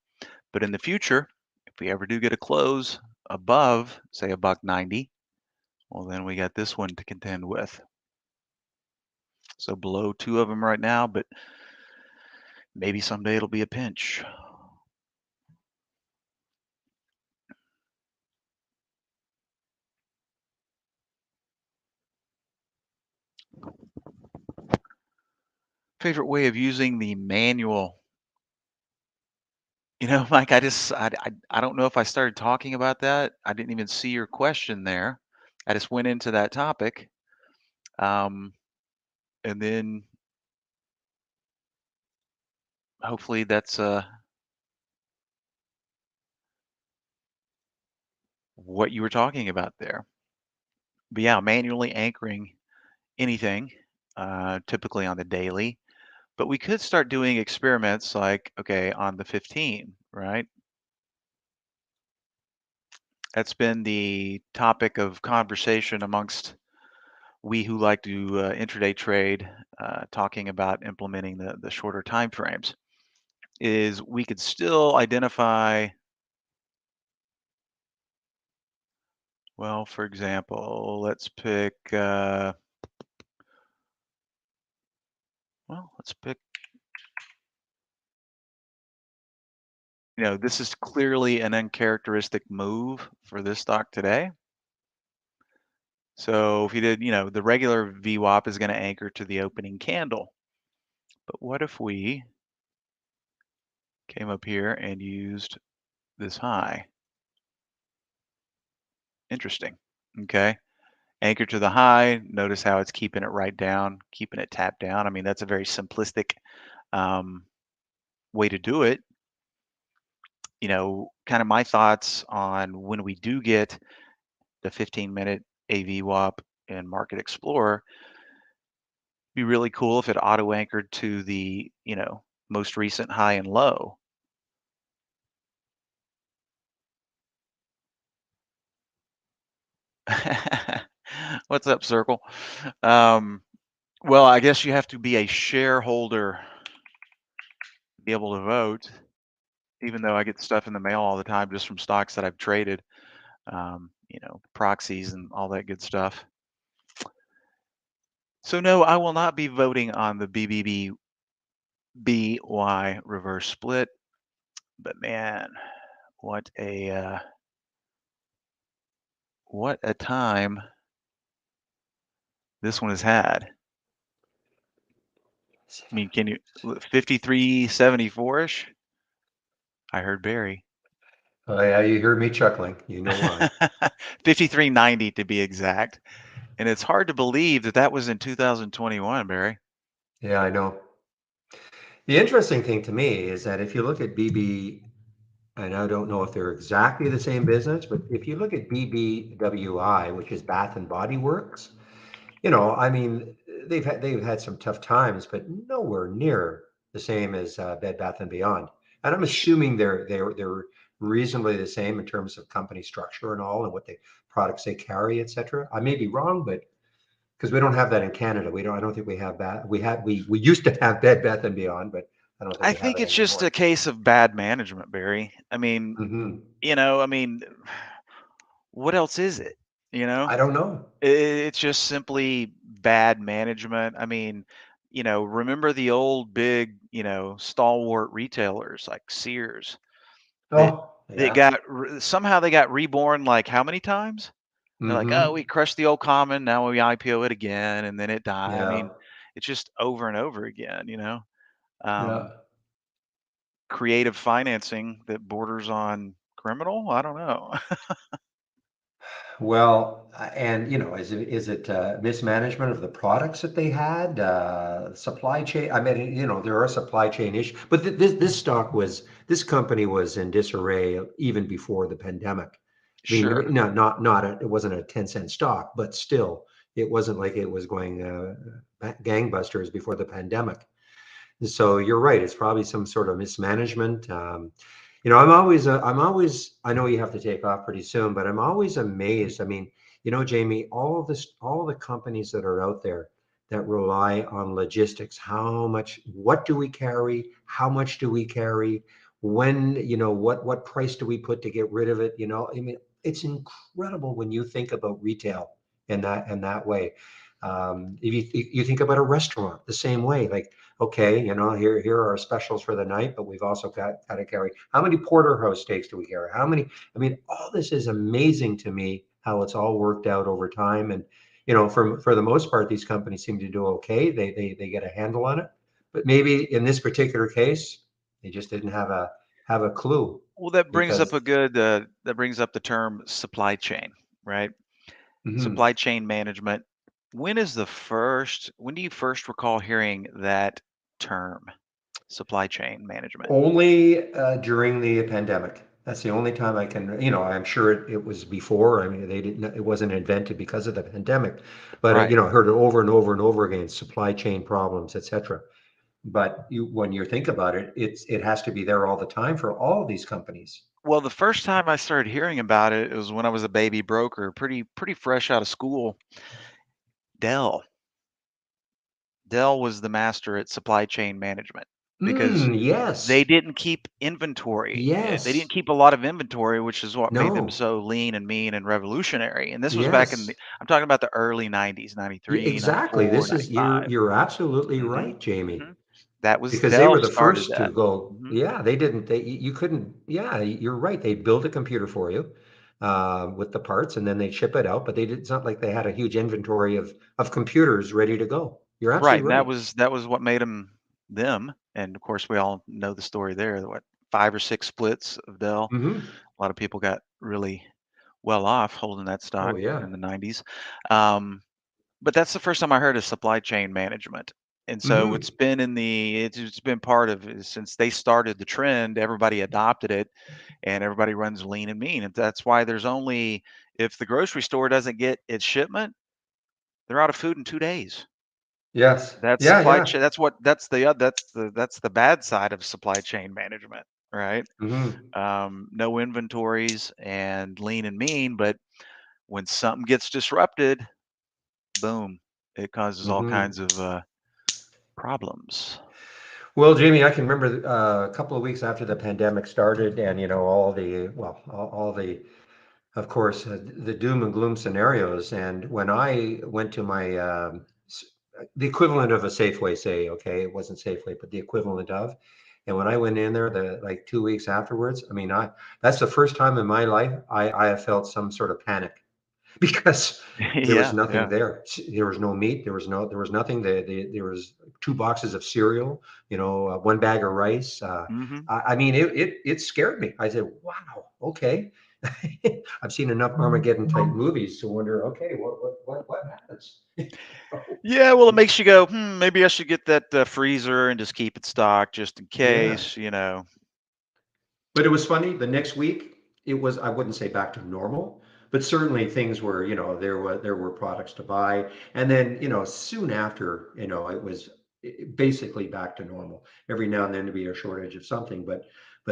B: But in the future, if we ever do get a close above, say a $1.90, well, then we got this one to contend with. So below two of them right now, but maybe someday it'll be a pinch. Favorite way of using the manual. Mike, I don't know if I started talking about that. I didn't even see your question there. I just went into that topic. And then hopefully that's what you were talking about there. But yeah, manually anchoring anything, typically on the daily. But we could start doing experiments like, okay, on the 15, right? That's been the topic of conversation amongst we who like to intraday trade talking about implementing the shorter time frames, is we could still identify, well, for example, let's pick, this is clearly an uncharacteristic move for this stock today. So if you did, the regular VWAP is going to anchor to the opening candle. But what if we came up here and used this high? Interesting. Okay. Anchor to the high. Notice how it's keeping it right down, keeping it tapped down. I mean, that's a very simplistic way to do it. Kind of my thoughts on when we do get the 15-minute AVWAP in Market Explorer, be really cool if it auto anchored to the, most recent high and low. What's up, Circle? Well, I guess you have to be a shareholder to be able to vote, even though I get stuff in the mail all the time just from stocks that I've traded, proxies and all that good stuff. So no, I will not be voting on the BBB-BY reverse split, but man, what a time this one has had. I mean, can you 53.74-ish? I heard Barry.
A: Oh, yeah, you heard me chuckling. You know why.
B: 53.90 to be exact. And it's hard to believe that that was in 2021, Barry.
A: Yeah, I know. The interesting thing to me is that if you look at BB, and I don't know if they're exactly the same business, but if you look at BBWI, which is Bath and Body Works, I mean, they've had some tough times, but nowhere near the same as Bed Bath and Beyond. And I'm assuming they're reasonably the same in terms of company structure and all, and what the products they carry, et cetera. I may be wrong, but because we don't have that in Canada, we don't. I don't think we have that. We used to have Bed Bath and Beyond, but I don't think
B: I
A: we have
B: think
A: it
B: it's just
A: anymore.
B: a case of bad management, Barry. I mean,
A: Hmm.
B: what else is it? You know,
A: I don't know.
B: it's just simply bad management. I mean, remember the old big, stalwart retailers like Sears that
A: Oh, yeah.
B: somehow they got reborn like how many times? They're like, oh,
A: Hmm.
B: we crushed the old common, now we IPO it again, and then it died. I
A: Yeah.
B: mean, it's just over and over again.
A: Yeah.
B: Um, creative financing that borders on criminal. I don't know.
A: Well, and is it mismanagement of the products that they had, supply chain? I mean, there are supply chain issues, but this company was in disarray even before the pandemic. I mean,
B: Sure.
A: no, it wasn't a 10-cent stock, but still, it wasn't like it was going gangbusters before the pandemic. So you're right. It's probably some sort of mismanagement. I know you have to take off pretty soon, but I'm always amazed. I mean, Jamie, all the companies that are out there that rely on logistics, what do we carry? How much do we carry? When, what price do we put to get rid of it? I mean, it's incredible when you think about retail in that way. If you think about a restaurant the same way, like, okay, here are our specials for the night, but we've also got to carry, how many porterhouse steaks do we carry? How many? I mean, all this is amazing to me how it's all worked out over time. And for the most part, these companies seem to do okay. They get a handle on it, but maybe in this particular case, they just didn't have a clue
B: Well, that brings up
A: because.
B: the term supply chain, right?
A: Mhm.
B: Supply chain management. When do you first recall hearing that term, supply chain management?
A: Only during the pandemic. That's the only time I can, I'm sure it was before. I mean, it wasn't invented because of the pandemic, but
B: Right.
A: I heard it over and over and over again, supply chain problems, etc. But when you think about it, it has to be there all the time for all of these companies.
B: Well, the first time I started hearing about it, it was when I was a baby broker, pretty fresh out of school. Dell. Dell was the master at supply chain management because they
A: Yes.
B: didn't keep inventory. They didn't
A: Yes.
B: keep a lot of inventory, which is what made them
A: No.
B: so lean and mean and revolutionary. And this was back in
A: Yes.
B: the, I'm talking about the early 90s, 93,
A: Exactly.
B: 94,
A: This is you're
B: 95.
A: you're absolutely
B: Mm-hmm.
A: right, Jamie.
B: Mm-hmm. That was
A: Because they
B: Dell
A: were the
B: started
A: first to
B: that.
A: go,
B: Mm-hmm.
A: yeah, they didn't, you couldn't, yeah, you're right. They build a computer for you with the parts and then they ship it out, but they did, it's not like they had a huge inventory of computers ready to go. You're
B: Right,
A: absolutely
B: and
A: right.
B: that was what made them them. And of course, we all know the story there. What, 5 or 6 splits of Dell.
A: Hmm.
B: A lot of people got really well off holding that
A: Oh,
B: stock
A: yeah.
B: in the 90s. Um, but that's the first time I heard of supply chain management. And so
A: Hmm.
B: it's been part of since they started the trend, everybody adopted it and everybody runs lean and mean. And that's why there's only, if the grocery store doesn't get its shipment, they're out of food in 2 days.
A: Yes.
B: That's
A: Yeah,
B: supply
A: yeah.
B: chain. That's the bad side of supply chain management, right?
A: Hmm.
B: No inventories and lean and mean, but when something gets disrupted, boom, it causes all
A: Hmm.
B: kinds of problems.
A: Well, Jamie, I can remember a couple of weeks after the pandemic started and, all the, of course, the doom and gloom scenarios. And when I went to my, the equivalent of a Safeway, say, okay, it wasn't Safeway, but the equivalent of, and when I went in there, the like 2 weeks afterwards, I mean, that's the first time in my life I have felt some sort of panic because there was
B: Yeah,
A: nothing
B: yeah.
A: there. There was no meat. There was nothing. There was 2 boxes of cereal. One bag of rice.
B: Hmm.
A: I mean, it scared me. I said, "Wow, okay." I've seen enough Armageddon type movies to wonder, okay, what happens?
B: Yeah, well, it makes you go, maybe I should get that freezer and just keep it stocked just in
A: Yeah.
B: case.
A: But it was funny. The next week, it was, I wouldn't say back to normal, but certainly things were, there were products to buy. And then, soon after, it was basically back to normal. Every now and then to be a shortage of something, but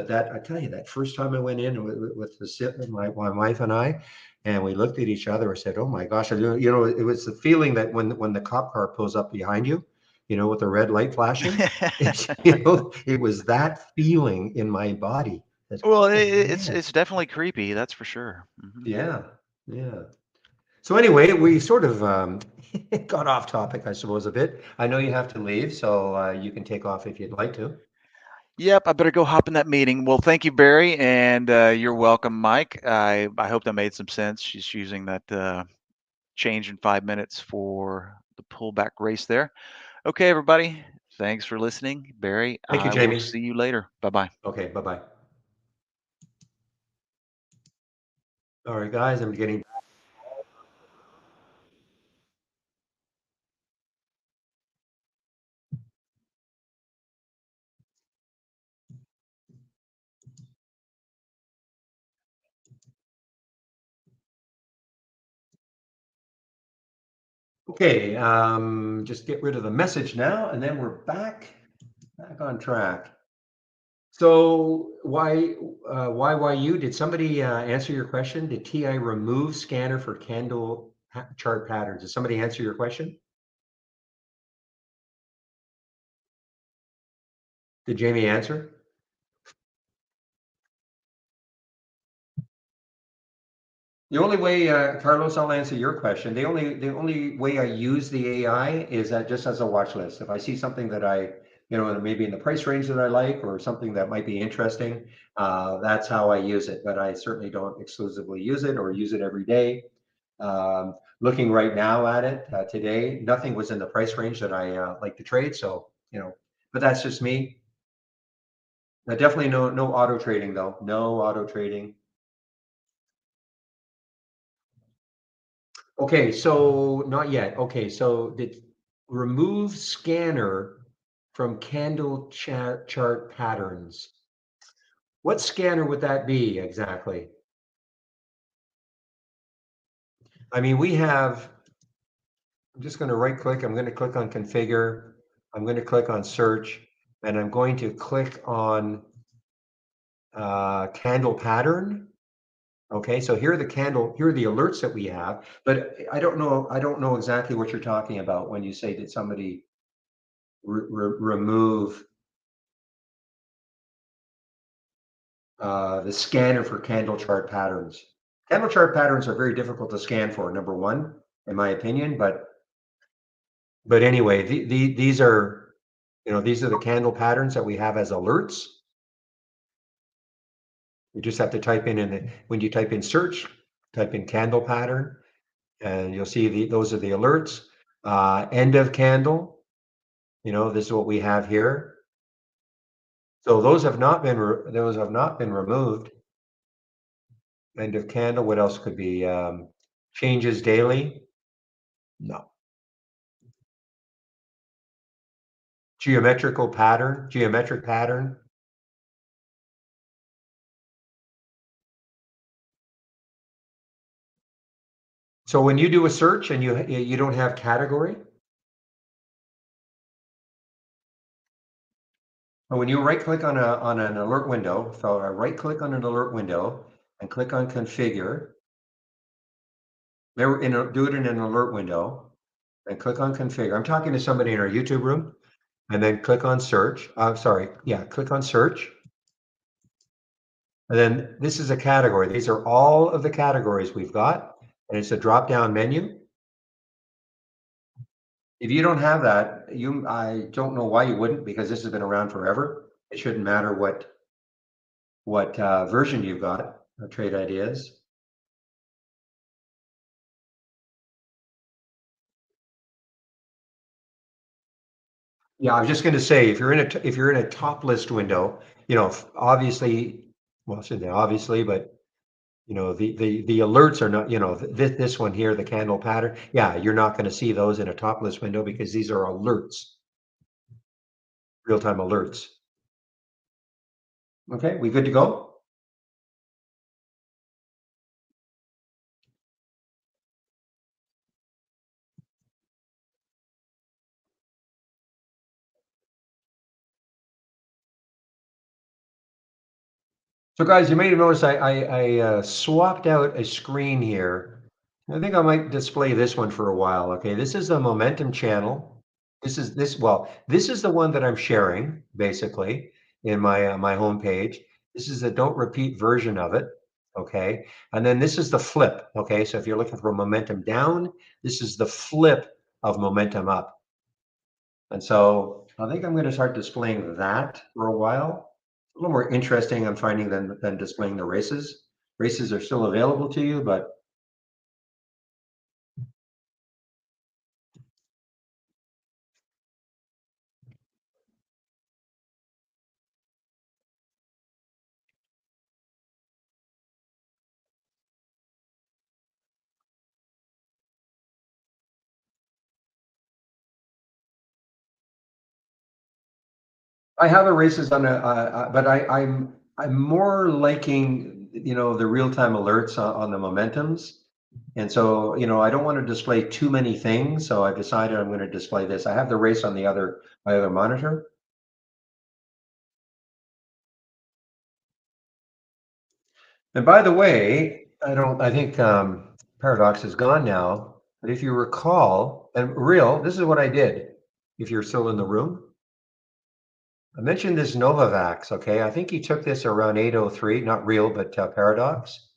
A: that, I tell you, that first time I went in with the sit with my wife and I, and we looked at each other and said, "Oh my gosh!" It was the feeling that when the cop car pulls up behind you, with the red light flashing, it was that feeling in my body. That's,
B: Well,
A: oh
B: it's
A: man.
B: it's definitely creepy, that's for sure.
A: Yeah. Yeah. So anyway, we sort of got off topic, I suppose, a bit. I know you have to leave, so you can take off if you'd like to.
B: Yep, I better go hop in that meeting. Well, thank you, Barry, and you're welcome, Mike. I hope that made some sense. She's using that change in 5 minutes for the pullback race there. Okay, everybody. Thanks for listening. Barry,
A: Thank you,
B: I will
A: Jamie.
B: see you later. Bye-bye.
A: Okay, bye-bye. All right, guys, I'm getting okay. Just get rid of the message now, and then we're back on track. So why you? Did somebody answer your question? Did TI remove scanner for candle chart patterns? Did somebody answer your question? Did Jamie answer? The only way, Carlos, I'll answer your question. The only way I use the AI is that just as a watch list. If I see something that maybe in the price range that I like or something that might be interesting, that's how I use it. But I certainly don't exclusively use it or use it every day. Looking right now at it today, nothing was in the price range that I like to trade. So, but that's just me. Definitely no auto trading though. No auto trading. Okay, so not yet. Okay, so did remove scanner from candle chart patterns. What scanner would that be exactly? I mean, I'm just going to right click. I'm going to click on configure. I'm going to click on search and I'm going to click on candle pattern. Okay, so here are the alerts that we have, but I don't know exactly what you're talking about when you say that somebody remove the scanner for candle chart patterns. Candle chart patterns are very difficult to scan for, number one, in my opinion, but anyway, these are, these are the candle patterns that we have as alerts. You just have to type in when you type in search, type in candle pattern, and you'll see those are the alerts. End of candle, this is what we have here. So those have not been removed. End of candle. What else could be? Changes daily. No. Geometric pattern. So when you do a search and you don't have category, when you right click on an alert window, so I right click on an alert window and click on configure. Do it in an alert window and click on configure. I'm talking to somebody in our YouTube room, and then click on search. Click on search. And then this is a category. These are all of the categories we've got, and it's a drop-down menu. If you don't have that, I don't know why you wouldn't, because this has been around forever. It shouldn't matter what version you've got of Trade Ideas. Yeah, I was just going to say, if you're in a top list window, obviously, well, I shouldn't say obviously, but the alerts are not, this one here, the candle pattern. Yeah, you're not going to see those in a top list window because these are alerts, real-time alerts. Okay, we good to go? So guys, you may have noticed I swapped out a screen here. I think I might display this one for a while. Okay, this is the momentum channel. This is the one that I'm sharing basically in my homepage. This is the don't repeat version of it. Okay, and then this is the flip. Okay, so if you're looking for momentum down, this is the flip of momentum up. And so I think I'm going to start displaying that for a while. A little more interesting, I'm finding, than displaying the races. Races are still available to you, but I have the races on but I'm more liking, the real-time alerts on the momentums. And so, I don't want to display too many things. So I've decided I'm going to display this. I have the race on my other monitor. And by the way, I think Paradox is gone now. But if you recall, and this is what I did. If you're still in the room, I mentioned this Novavax. Okay, I think he took this around 803, not real, but Paradox.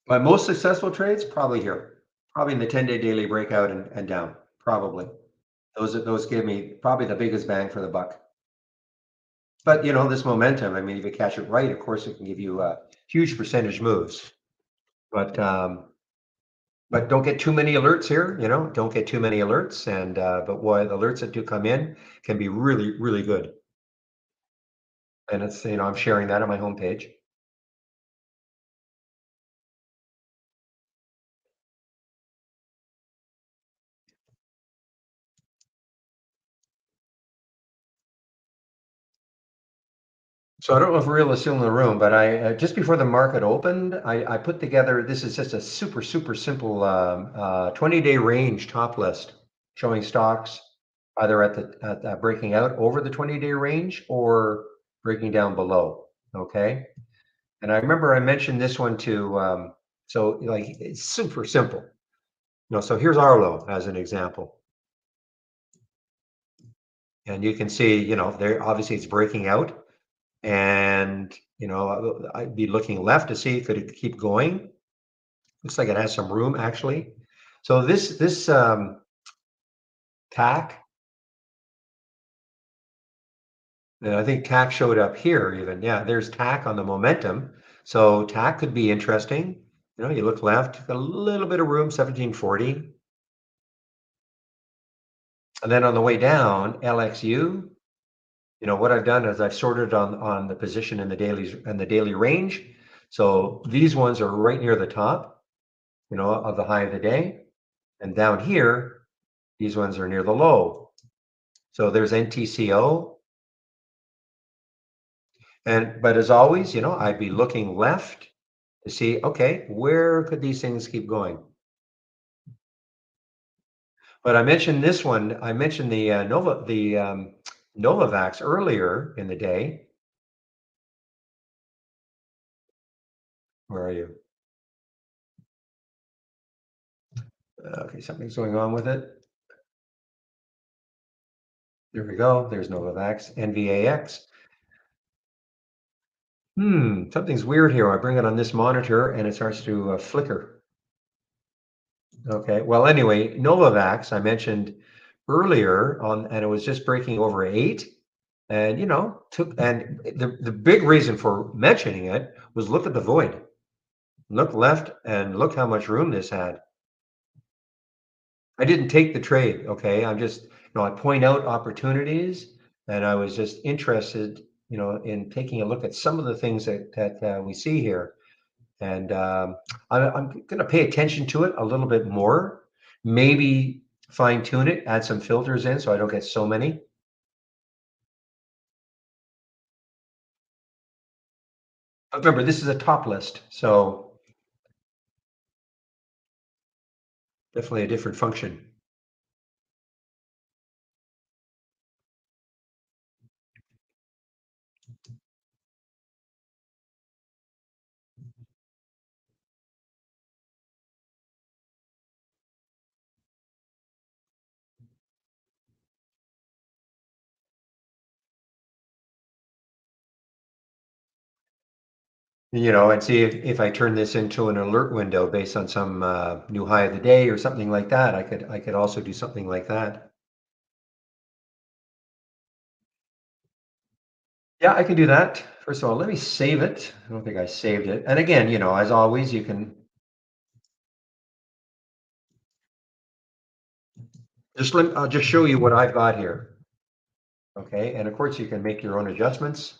A: My most successful trades probably here, probably in the 10-day daily breakout and down. Probably those give me probably the biggest bang for the buck. But this momentum, I mean, if you catch it right, of course, it can give you huge percentage moves. But don't get too many alerts here. Don't get too many alerts. And but what alerts that do come in can be really, really good. And it's I'm sharing that on my homepage. So I don't know if Real is still in the room, but I just before the market opened, I put together. This is just a super simple 20-day range top list showing stocks either at breaking out over the 20-day range or breaking down below. Okay, and I remember I mentioned this one too. So like it's super simple. So here's our low as an example. And you can see, there obviously it's breaking out. And, I'd be looking left to see could it keep going. Looks like it has some room actually. So this tack, and I think tack showed up here even. Yeah, there's tack on the momentum. So tack could be interesting. You look left, got a little bit of room, 1740. And then on the way down, LXU, what I've done is I've sorted on the position in the daily range. So these ones are right near the top, of the high of the day. And down here, these ones are near the low. So there's NTCO. But as always, I'd be looking left to see, okay, where could these things keep going? But I mentioned this one. I mentioned the Novavax earlier in the day. Where are you? Okay, something's going on with it. There we go. There's Novavax, NVAX. Something's weird here. I bring it on this monitor and it starts to flicker. Okay, well, anyway, Novavax, I mentioned earlier and it was just breaking over 8. And, the big reason for mentioning it was look at the void. Look left and look how much room this had. I didn't take the trade, okay? I'm just, I point out opportunities, and I was just interested, in taking a look at some of the things that we see here. And I'm going to pay attention to it a little bit more, maybe fine tune it, add some filters in so I don't get so many. But remember, this is a top list, so definitely a different function. And see if I turn this into an alert window based on some new high of the day or something like that. I could also do something like that. Yeah, I can do that. First of all, let me save it. I don't think I saved it. And again, as always, you can I'll just show you what I've got here. Okay, and of course you can make your own adjustments.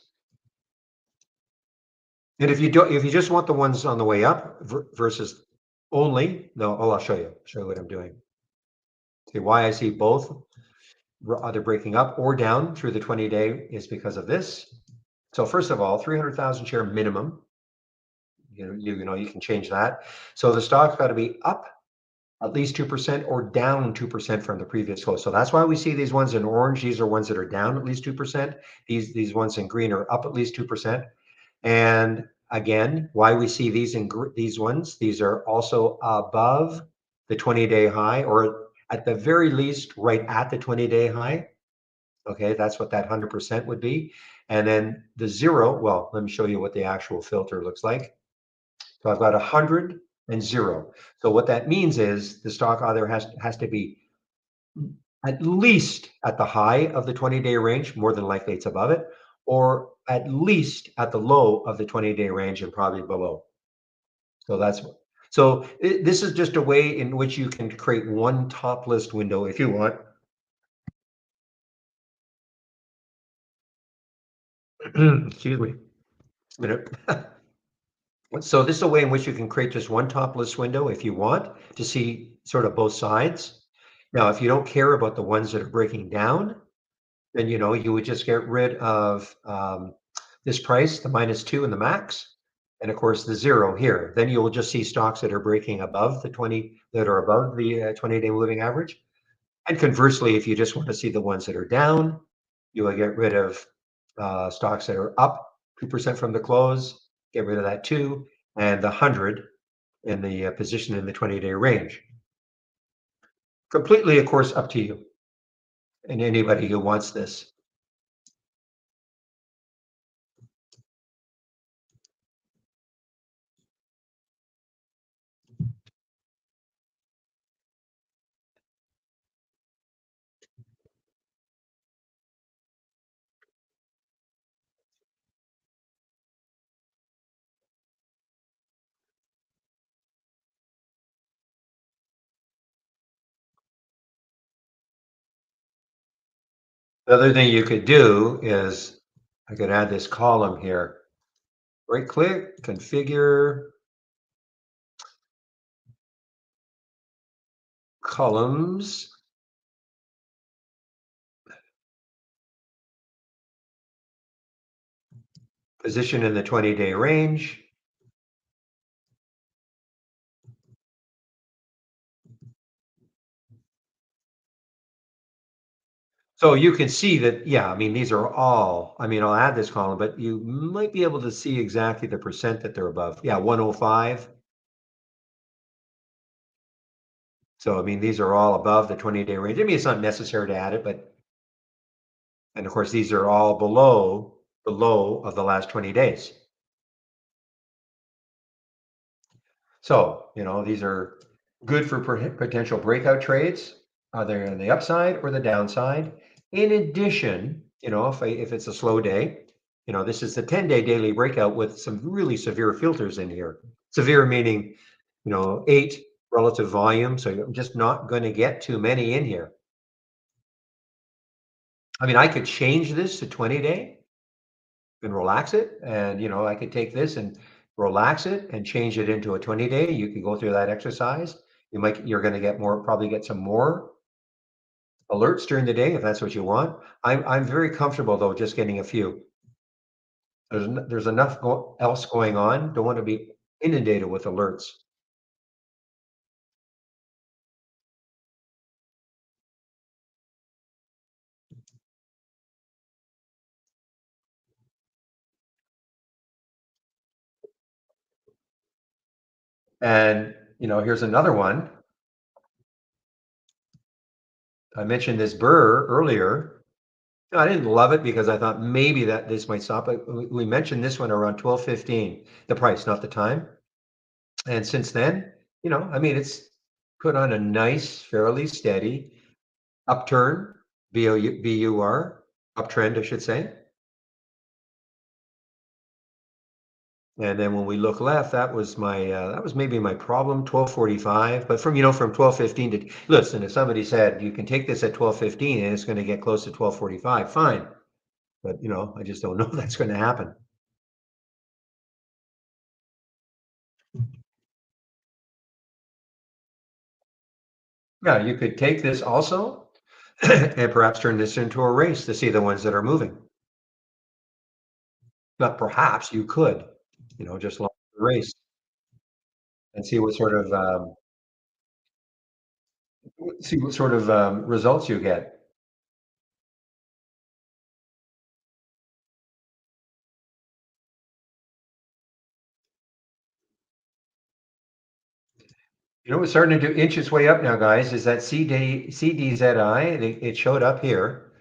A: And if you just want the ones on the way up versus only, no, I'll show you what I'm doing. See why I see both either breaking up or down through the 20-day is because of this. So first of all, 300,000 share minimum. You can change that. So the stock's got to be up at least 2% or down 2% from the previous close. So that's why we see these ones in orange. These are ones that are down at least 2%. These ones in green are up at least 2%. And again, why we see these these are also above the 20-day high, or at the very least right at the 20-day high. Okay, that's what that 100% would be. And then the 0, well, let me show you what the actual filter looks like. So I've got 100 and 0. So what that means is the stock either has to be at least at the high of the 20-day range, more than likely it's above it, or at least at the low of the 20-day range and probably below. So this is just a way in which you can create one top list window if you want. Excuse me. So this is a way in which you can create just one top list window if you want to see sort of both sides. Now, if you don't care about the ones that are breaking down, then you would just get rid of this price, the -2 and the max, and of course the 0 here. Then you will just see stocks that are breaking above the 20, that are above the 20-day moving average. And conversely, if you just want to see the ones that are down, you will get rid of stocks that are up 2% from the close, get rid of that too, and the 100 in the position in the 20-day range. Completely, of course, up to you and anybody who wants this. The other thing you could do is I could add this column here. Right click, configure columns. Position in the 20-day range. So you can see that, yeah, I mean, these are all, I mean, I'll add this column, but you might be able to see exactly the percent that they're above. Yeah, 105. So, I mean, these are all above the 20-day range. I mean, it's not necessary to add it, but, and of course, these are all below the low of the last 20 days. So, these are good for potential breakout trades, either on the upside or the downside. In addition, if it's a slow day, this is the 10-day daily breakout with some really severe filters in here. Severe meaning, 8 relative volume. So I'm just not going to get too many in here. I mean, I could change this to 20-day and relax it. And, I could take this and relax it and change it into a 20-day. You can go through that exercise. You're going to probably get some more alerts during the day if that's what you want. I'm very comfortable though, just getting a few. There's enough else going on. Don't want to be inundated with alerts. And, here's another one. I mentioned this burr earlier. I didn't love it because I thought maybe that this might stop, but we mentioned this one around 12:15, the price, not the time. And since then, I mean, it's put on a nice, fairly steady upturn, BUR, uptrend, I should say. And then when we look left, that was maybe my problem, 12:45. But from 12:15 to, listen, if somebody said you can take this at 12:15 and it's going to get close to 12:45, fine. But I just don't know if that's going to happen. Yeah, you could take this also and perhaps turn this into a race to see the ones that are moving. But perhaps you could, just launch the race and see what sort of results you get. What's starting to inch its way up now, guys, is that CDZI. It showed up here.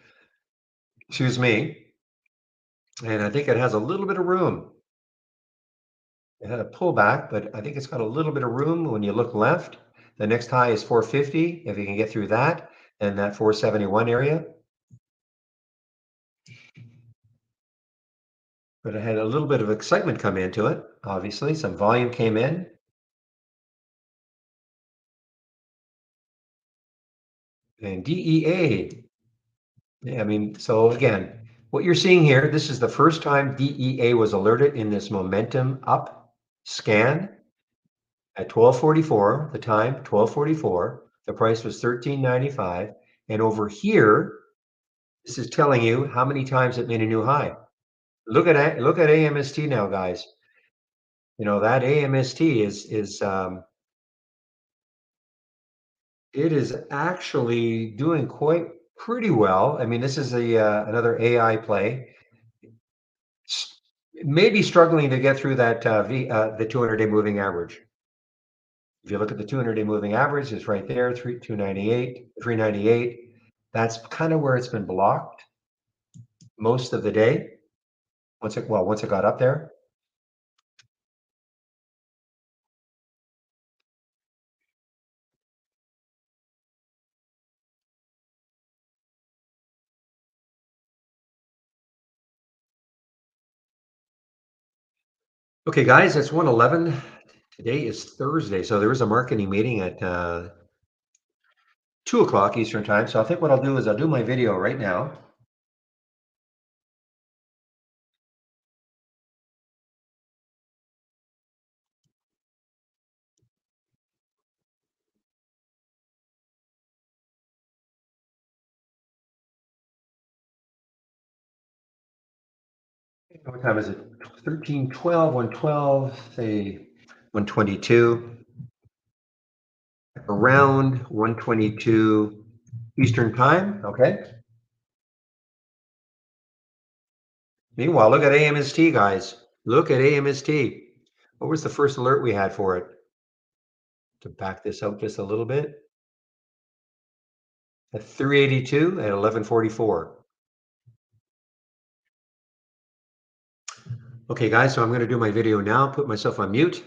A: Excuse me. And I think it has a little bit of room. It had a pullback, but I think it's got a little bit of room when you look left. The next high is 450. If you can get through that and that 471 area. But it had a little bit of excitement come into it. Obviously, some volume came in. And DEA. Yeah, I mean, so again, what you're seeing here, this is the first time DEA was alerted in this momentum up scan at 1244, the time 1244, the price was 13.95, and over here, this is telling you how many times it made a new high. Look at AMST now, guys. That AMST it is actually doing quite pretty well. I mean, this is another AI play. Maybe struggling to get through that the 200-day moving average. If you look at the 200-day moving average, it's right there, 298, 398. That's kind of where it's been blocked most of the day. Once it got up there. Okay, guys, it's 1:11. Today is Thursday, so there is a marketing meeting at 2 o'clock Eastern time. So I think what I'll do is I'll do my video right now. What time is it? 13:12, 1:12, say 1:22. Around 1:22 Eastern time, okay? Meanwhile, look at AMST, guys. Look at AMST. What was the first alert we had for it? To back this up just a little bit. At 382 at 11:44. Okay, guys, so I'm going to do my video now, put myself on mute.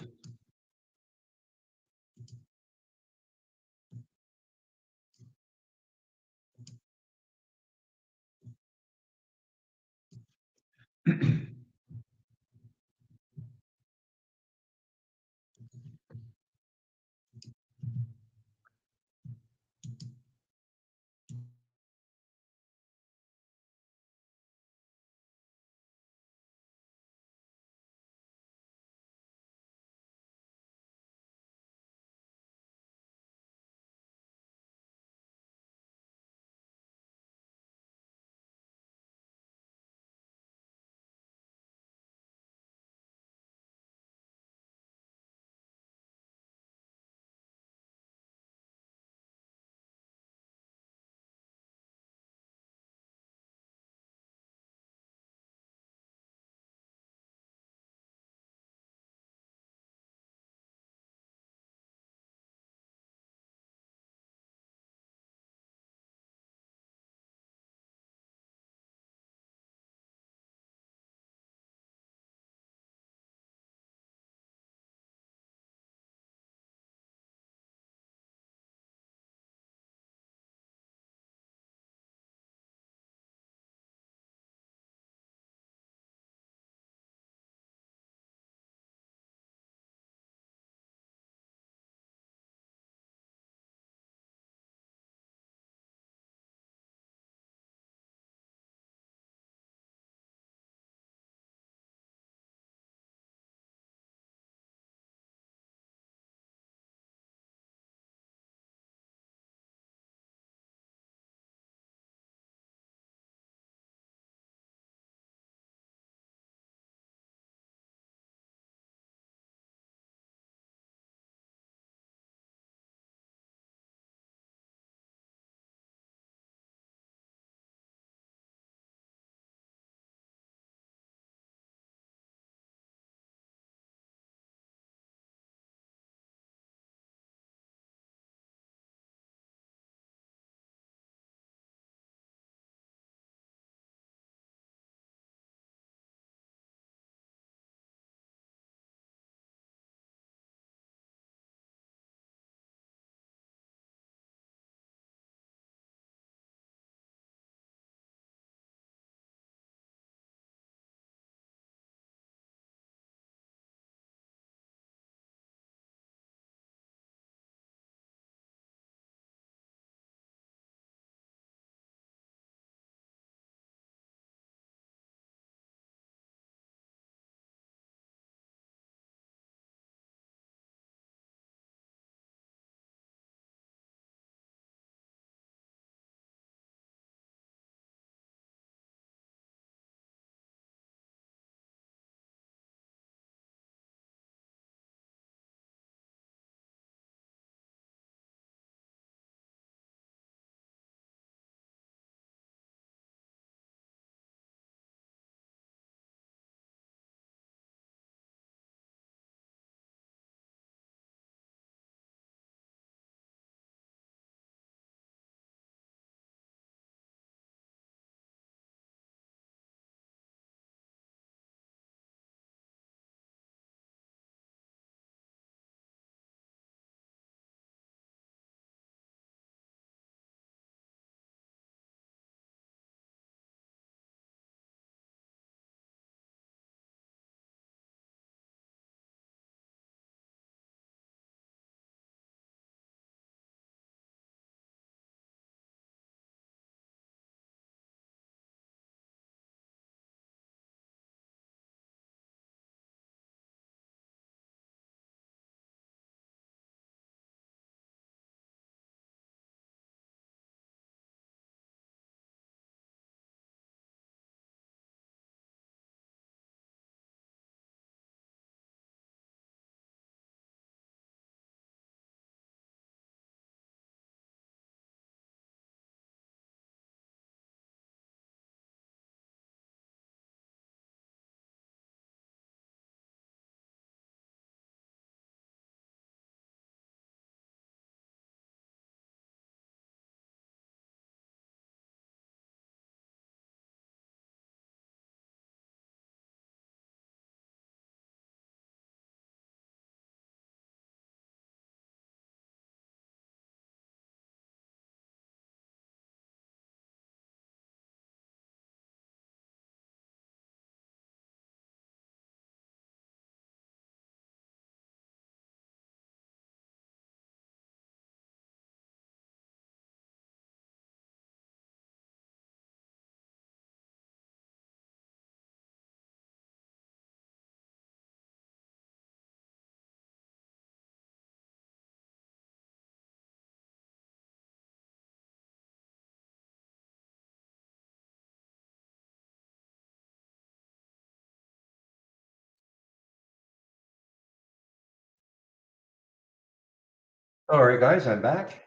A: All right, guys, I'm back.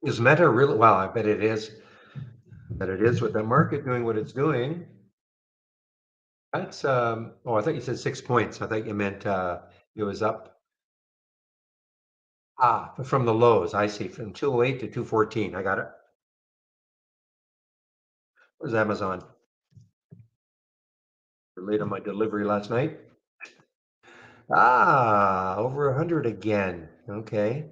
A: Is Meta really? Well, I bet it is. But it is with the market doing what it's doing. That's oh, I thought you said 6 points. I thought you meant it was up from the lows. I see from 208 to 214. I got it. Where's Amazon? We're late on my delivery last night. Over 100 again. Okay.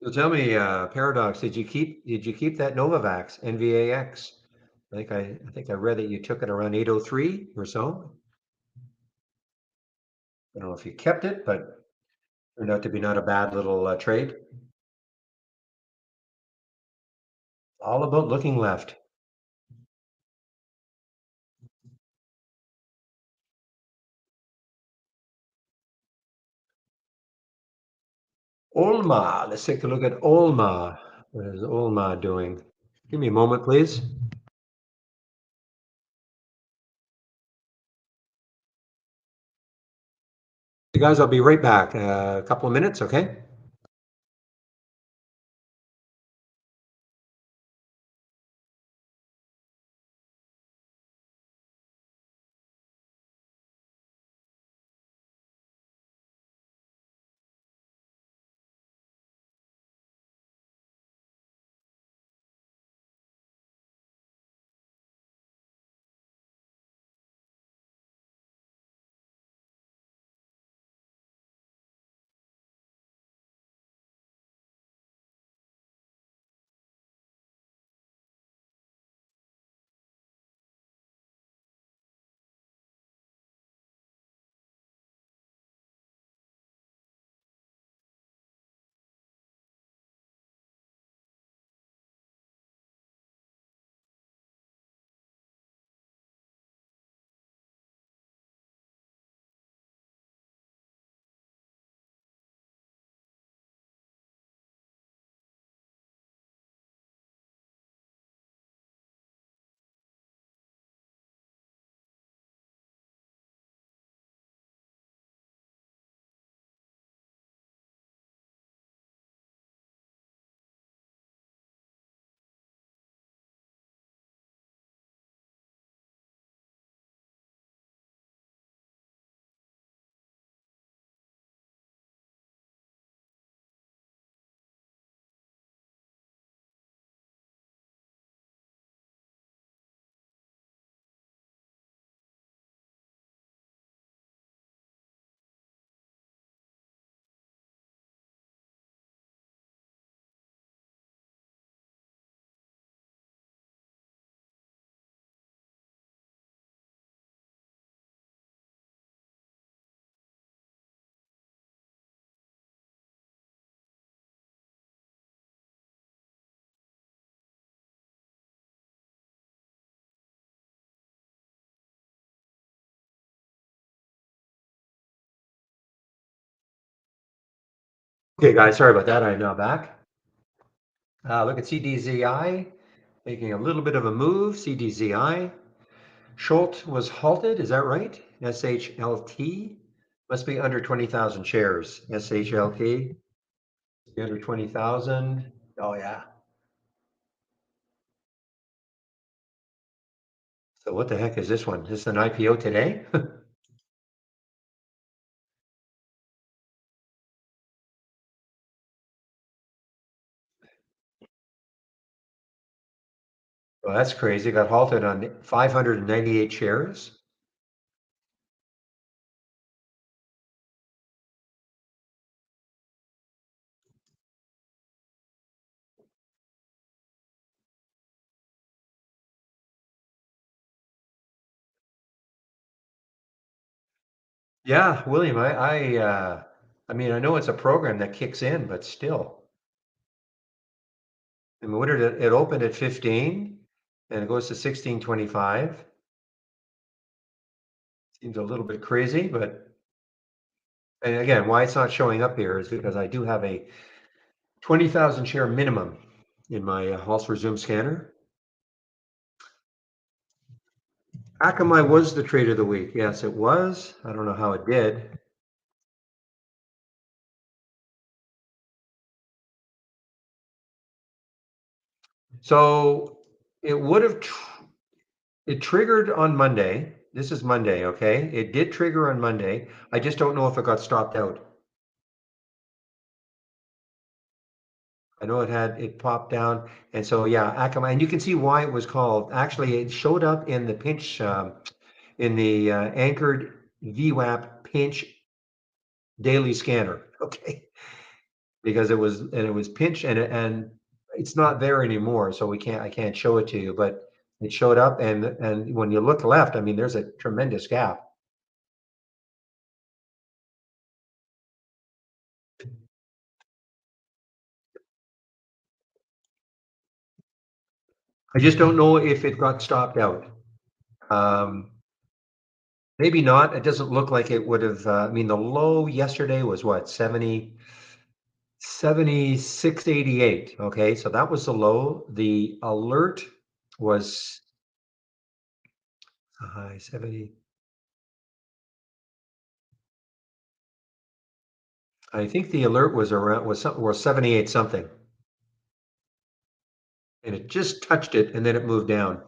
A: So tell me, Paradox, did you keep that Novavax NVAX? I think I read that you took it around 803 or so. I don't know if you kept it, but turned out to be not a bad little trade. All about looking left. Olma. Let's take a look at Olma. What is Olma doing? Give me a moment, please. You guys, I'll be right back. A couple of minutes, okay? Okay, guys, sorry about that. I'm now back. Look at CDZI making a little bit of a move. CDZI. Schultz was halted. Is that right? SHLT must be under 20,000 shares. SHLT under 20,000. Oh, yeah. So what the heck is this one? Is this an IPO today? Well, that's crazy. Got halted on 598 shares. Yeah, William, I mean, I know it's a program that kicks in, but still. I mean, what did it opened at 15 and it goes to 16.25. Seems a little bit crazy, but and again, why it's not showing up here is because I do have a 20,000 share minimum in my Halls Zoom scanner. Akamai was the trade of the week. Yes, it was. I don't know how it did. So it would have, it triggered on Monday. This is Monday, okay? It did trigger on Monday. I just don't know if it got stopped out. I know it popped down. And so, yeah, Akamai, and you can see why it was called. Actually, it showed up in the pinch, in the anchored VWAP pinch daily scanner, okay? Because it was pinched and it's not there anymore, so I can't show it to you, but it showed up and when you look left, I mean, there's a tremendous gap. I just don't know if it got stopped out. Um, maybe not. It doesn't look like it would have. I mean, the low yesterday was what, 76.88. Okay, so that was the low. The alert was a high 70. I think the alert was around was something was 78 something, and it just touched it, and then it moved down.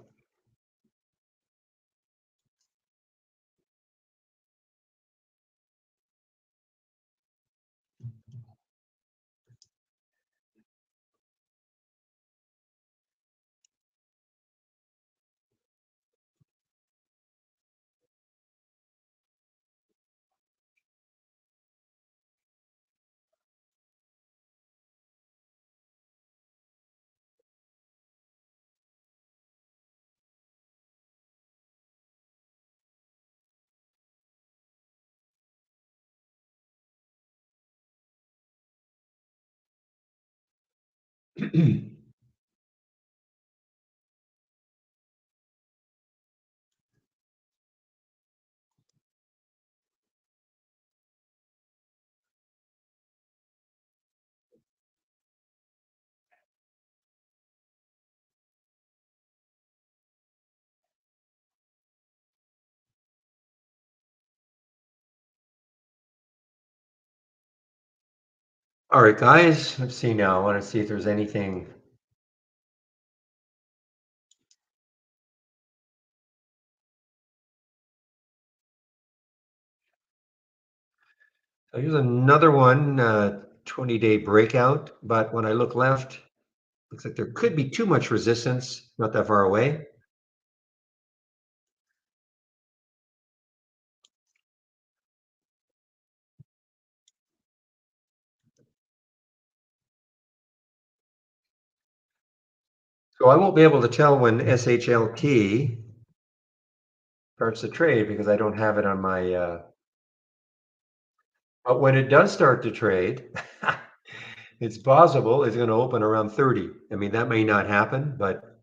A: All right, guys, let's see now. I want to see if there's anything. So here's another one, 20-day breakout. But when I look left, looks like there could be too much resistance, not that far away. So I won't be able to tell when SHLT starts to trade because I don't have it on my, but when it does start to trade, it's possible it's going to open around 30. I mean, that may not happen, but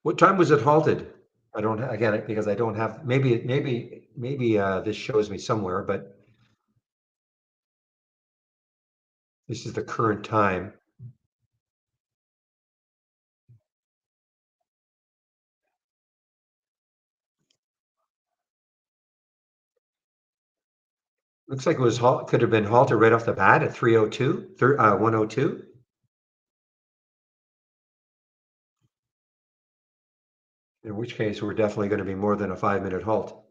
A: what time was it halted? I don't, again, because I don't have, maybe this shows me somewhere, but this is the current time. Looks like it was could have been halted right off the bat at 302, 102. In which case, we're definitely going to be more than a 5-minute halt.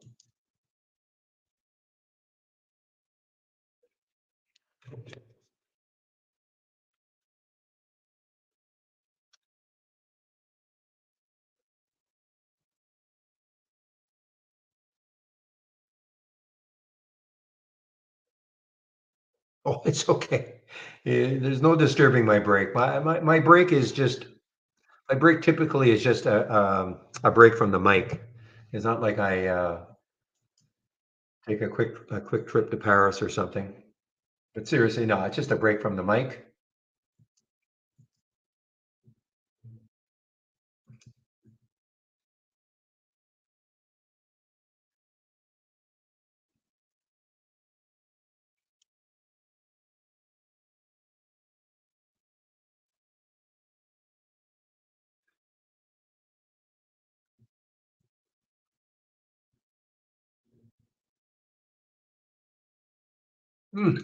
A: Oh, it's okay. There's no disturbing my break. My break is just My break typically is just a break from the mic. It's not like I take a quick trip to Paris or something. But seriously, no, it's just a break from the mic. Hmm.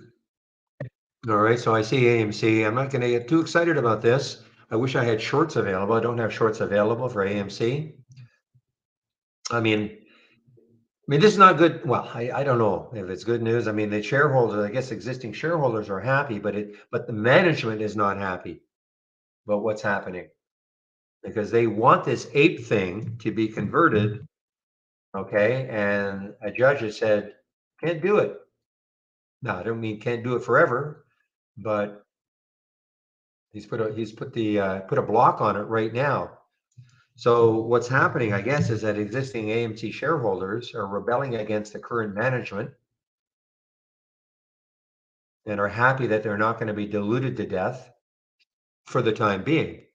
A: All right, so I see AMC. I'm not going to get too excited about this. I wish I had shorts available. I don't have shorts available for AMC. I mean, this is not good. Well, I don't know if it's good news. I mean, the shareholders, I guess existing shareholders are happy, but the management is not happy about what's happening because they want this ape thing to be converted, okay? And a judge has said, can't do it. No, I don't mean can't do it forever, but he's put a block on it right now. So what's happening, I guess, is that existing AMC shareholders are rebelling against the current management and are happy that they're not going to be diluted to death for the time being.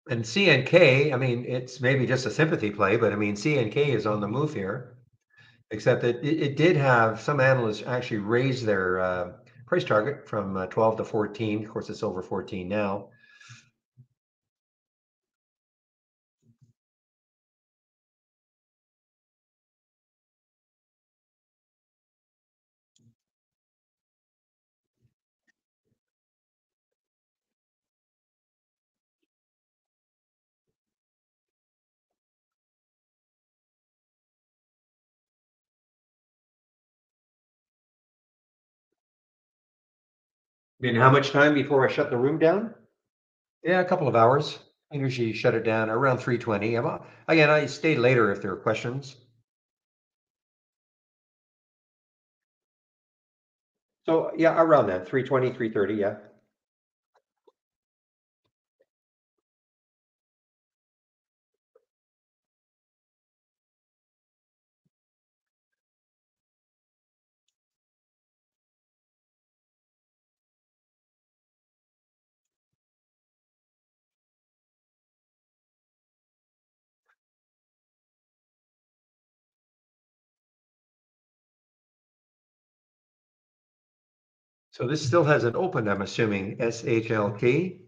A: And CNK, I mean, it's maybe just a sympathy play, but I mean, CNK is on the move here, except that it did have some analysts actually raise their price target from 12 to 14. Of course, it's over 14 now. I mean, how much time before I shut the room down? Yeah, a couple of hours. I usually shut it down around 3:20. Again, I stay later if there are questions. So yeah, around that, 3:20, 3:30, yeah. So this still hasn't opened, I'm assuming, SHLT.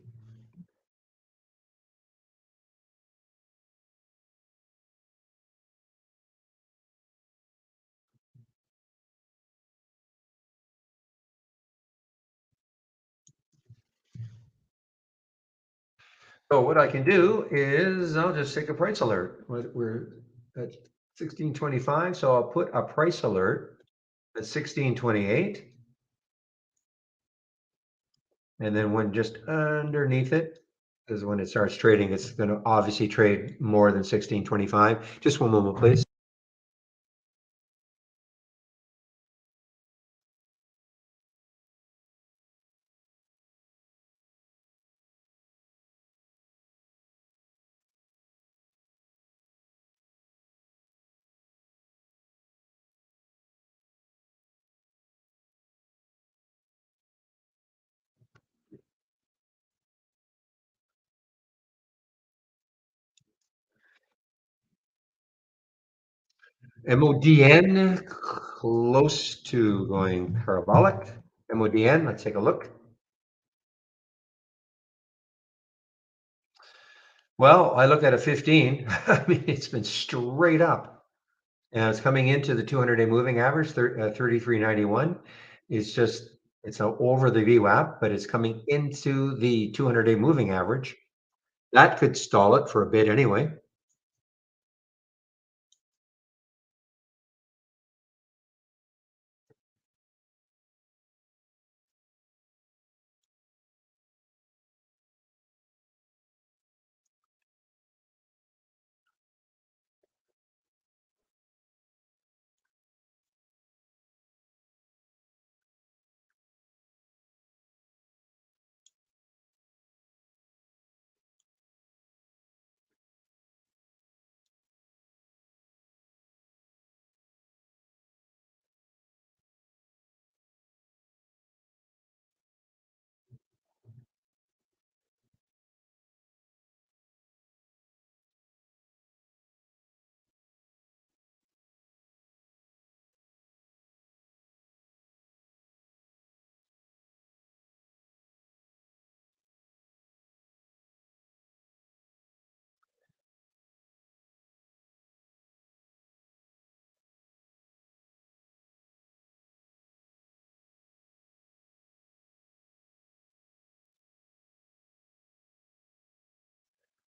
A: So what I can do is I'll just take a price alert. We're at 1625, so I'll put a price alert at 1628. And then when just underneath it is when it starts trading, it's going to obviously trade more than 1625. Just one moment, please. MODN close to going parabolic. MODN, let's take a look. Well, I look at a 15. I mean, it's been straight up. And it's coming into the 200-day moving average, 33.91. It's over the VWAP, but it's coming into the 200-day moving average. That could stall it for a bit anyway.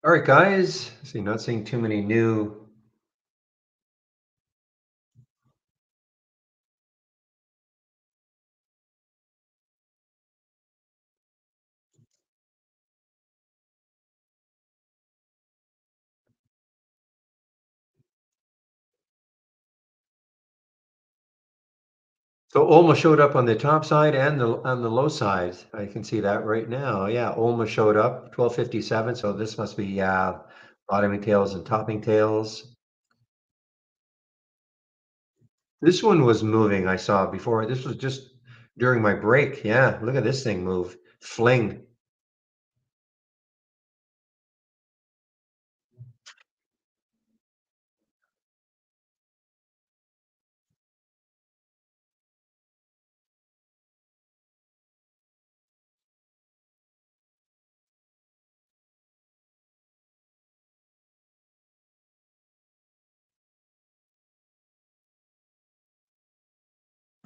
A: All right, guys. See, not seeing too many new. So Olma showed up on the top side and on the low side. I can see that right now. Yeah, Olma showed up 1257. So this must be bottoming tails and topping tails. This one was moving. I saw before. This was just during my break. Yeah, look at this thing move. Fling.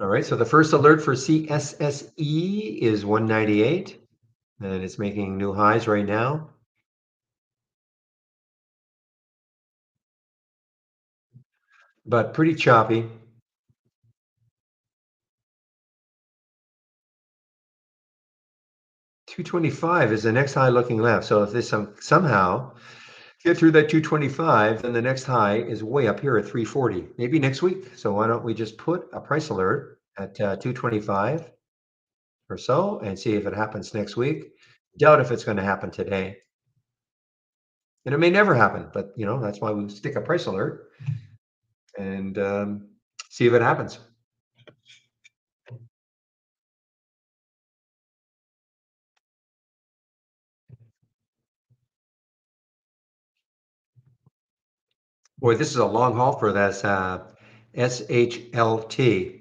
A: All right. So the first alert for CSSE is 198, and it's making new highs right now. But pretty choppy. 225 is the next high looking left. So if this somehow get through that 225, then the next high is way up here at 340, maybe next week. So why don't we just put a price alert at 225 or so and see if it happens next week? Doubt if it's going to happen today. And it may never happen, but that's why we stick a price alert and see if it happens. Boy, this is a long haul for this SHLT.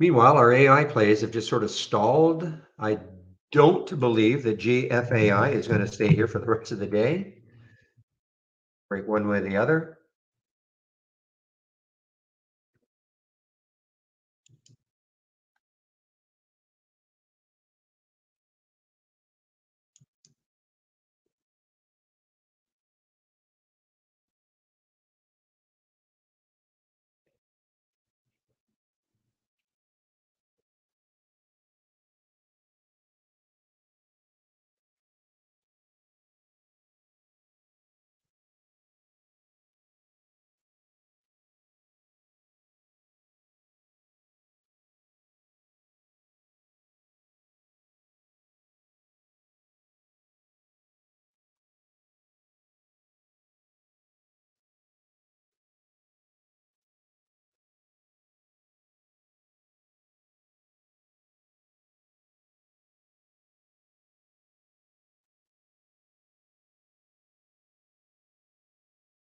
A: Meanwhile, our AI plays have just sort of stalled. I don't believe that GFAI is going to stay here for the rest of the day, break one way or the other.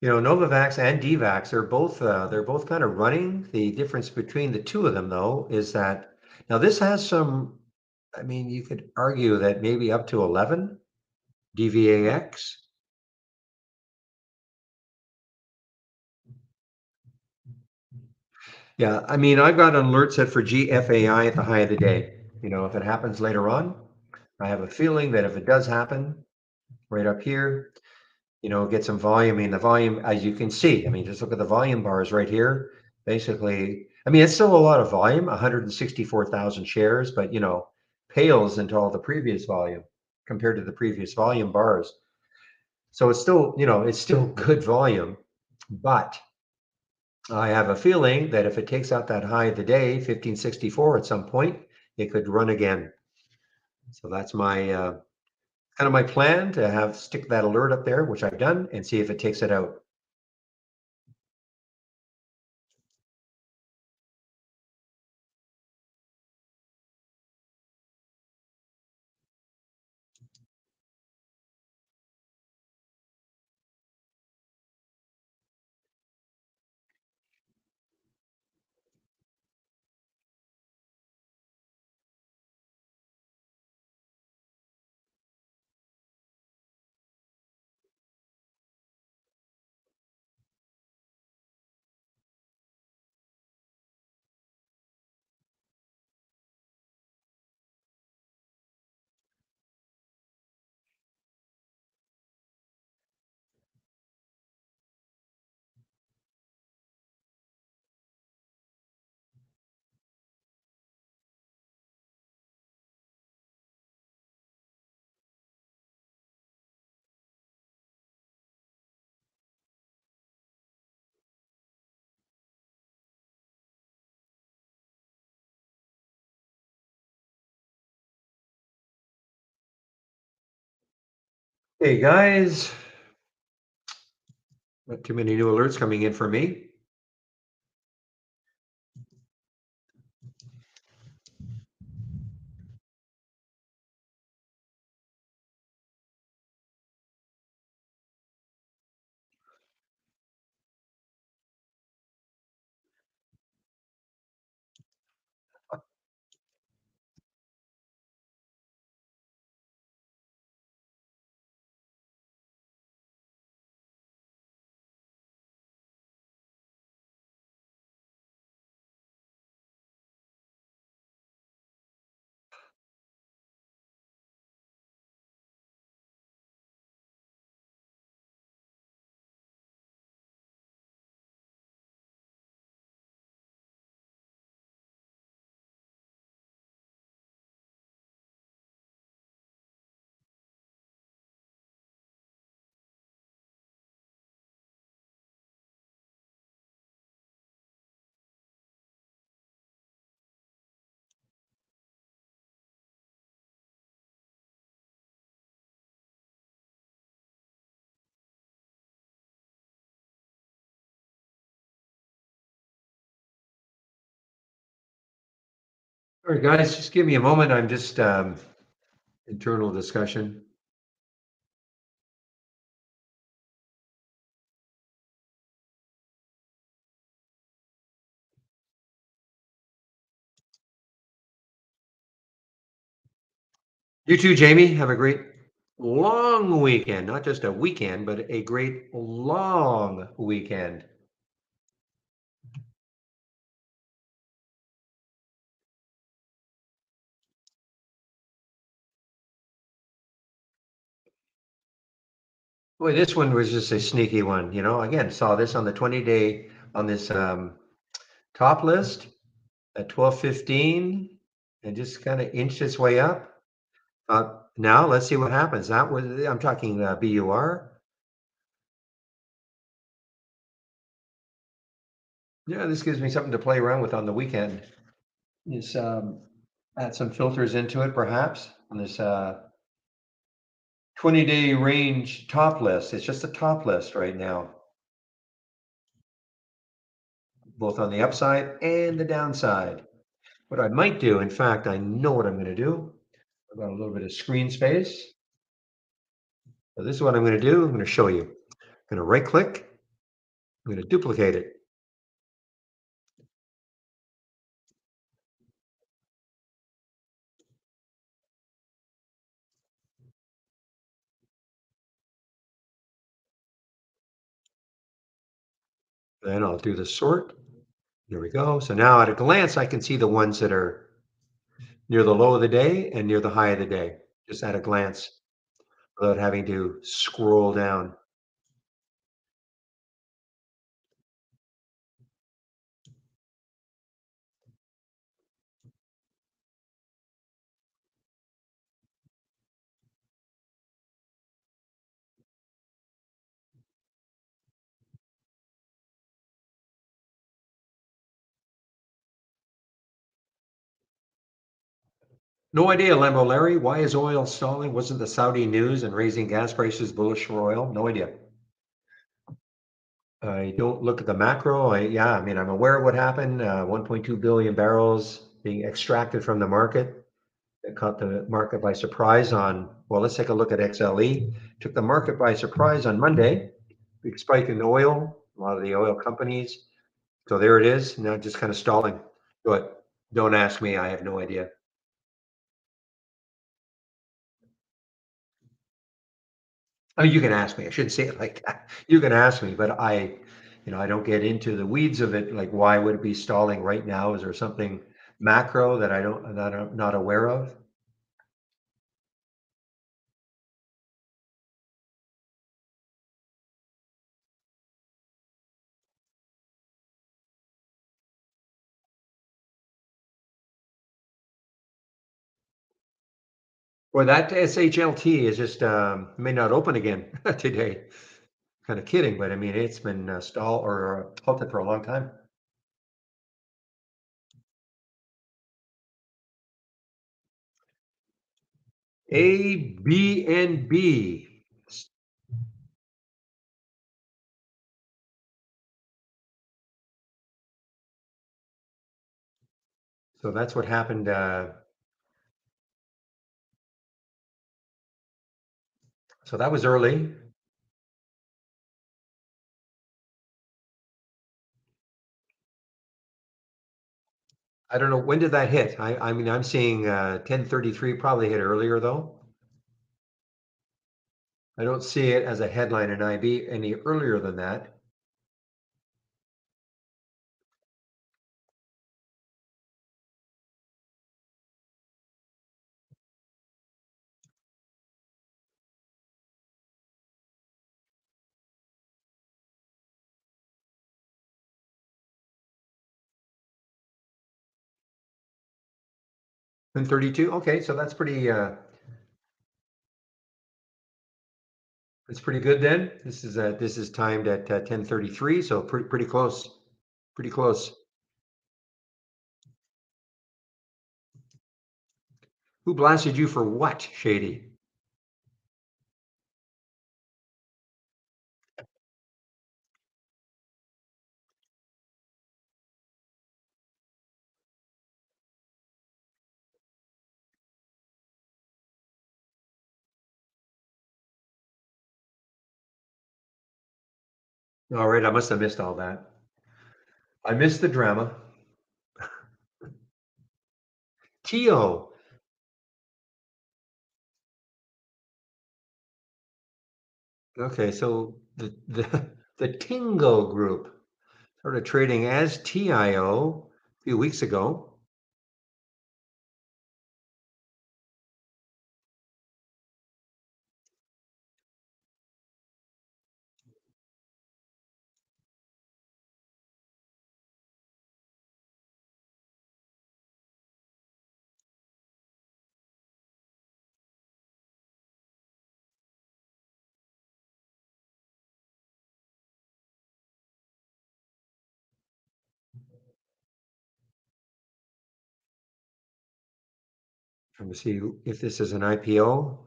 A: Novavax and Dvax are both kind of running. The difference between the two of them, though, is that now this has some. I mean, you could argue that maybe up to 11 DVAX. Yeah, I mean, I've got an alert set for GFAI at the high of the day. If it happens later on, I have a feeling that if it does happen right up here, get some volume. I mean, the volume, as you can see, I mean, just look at the volume bars right here. Basically, I mean, it's still a lot of volume, 164,000 shares, but pales into all the previous volume compared to the previous volume bars. So it's still good volume, but I have a feeling that if it takes out that high of the day, 1564 at some point, it could run again. So that's my kind of my plan to have stick that alert up there, which I've done, and see if it takes it out. Hey guys, not too many new alerts coming in for me. All right, guys, just give me a moment. I'm just internal discussion. You too, Jamie. Have a great long weekend. Not just a weekend, but a great long weekend. Boy, this one was just a sneaky one. Again, saw this on the 20-day on this top list at 12:15 and just kind of inched its way up. Now let's see what happens. That was I'm talking BUR. Yeah, this gives me something to play around with on the weekend. Is add some filters into it, perhaps, on this 20-day range top list. It's just a top list right now, both on the upside and the downside. What I might do, in fact, I know what I'm going to do. I've got a little bit of screen space. So this is what I'm going to do. I'm going to show you. I'm going to right click. I'm going to duplicate it. Then I'll do the sort. There we go. So now at a glance, I can see the ones that are near the low of the day and near the high of the day, just at a glance, without having to scroll down. No idea, Lambo Larry. Why is oil stalling? Wasn't the Saudi news and raising gas prices bullish for oil? No idea. I don't look at the macro. I mean, I'm aware of what happened. 1.2 billion barrels being extracted from the market. It caught the market by surprise on, well, let's take a look at XLE. Took the market by surprise on Monday. Big spike in oil, a lot of the oil companies. So there it is. Now just kind of stalling. But don't ask me. I have no idea. Oh, you can ask me. I shouldn't say it like that. You can ask me, but I don't get into the weeds of it. Like, why would it be stalling right now? Is there something macro that I'm not aware of? Well, that SHLT is just may not open again today. Kind of kidding, but I mean it's been stalled or halted for a long time. A, B, and B. So that's what happened. So that was early. I don't know, when did that hit? I mean, I'm seeing 10:33 probably hit earlier though. I don't see it as a headline in IB any earlier than that. And 32. Okay, so that's pretty good then. This is timed at 10:33, so pretty close. Pretty close. Who blasted you for what, Shady? All right, I must have missed all that. I missed the drama. Tio. Okay, so the Tingo group started trading as TIO a few weeks ago. Trying to see if this is an IPO,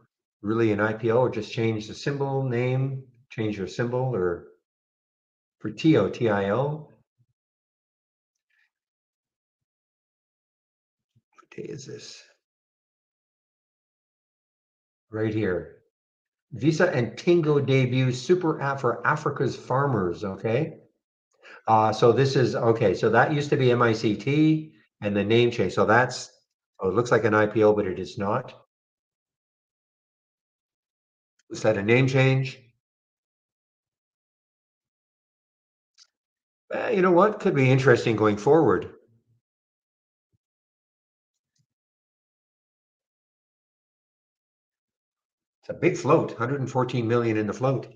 A: really an IPO, or just change the symbol name, change your symbol, or for TO, TIO. What day is this? Right here. Visa and Tingo debut super app for Africa's farmers. Okay. So this is okay. So that used to be MICT and the name change. So it looks like an IPO, but it is not. Is that a name change? You know what? Could be interesting going forward. It's a big float, 114 million in the float.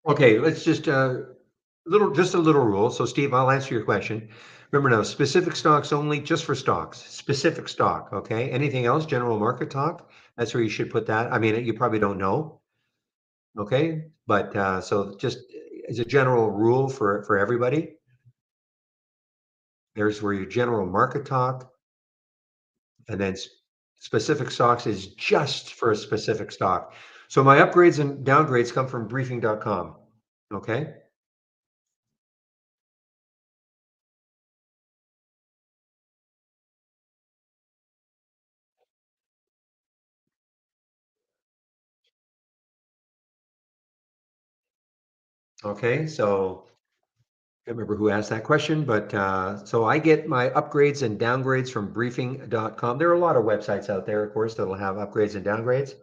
A: Okay, let's just just a little rule. So Steve, I'll answer your question. Remember now, specific stocks only, just for stocks. Specific stock, okay? Anything else, general market talk? That's where you should put that. I mean, you probably don't know, okay? But so just as a general rule for everybody, there's where your general market talk, and then specific stocks is just for a specific stock. So my upgrades and downgrades come from briefing.com, okay? Okay, so can't remember who asked that question, but so I get my upgrades and downgrades from briefing.com. There are a lot of websites out there, of course, that'll have upgrades and downgrades.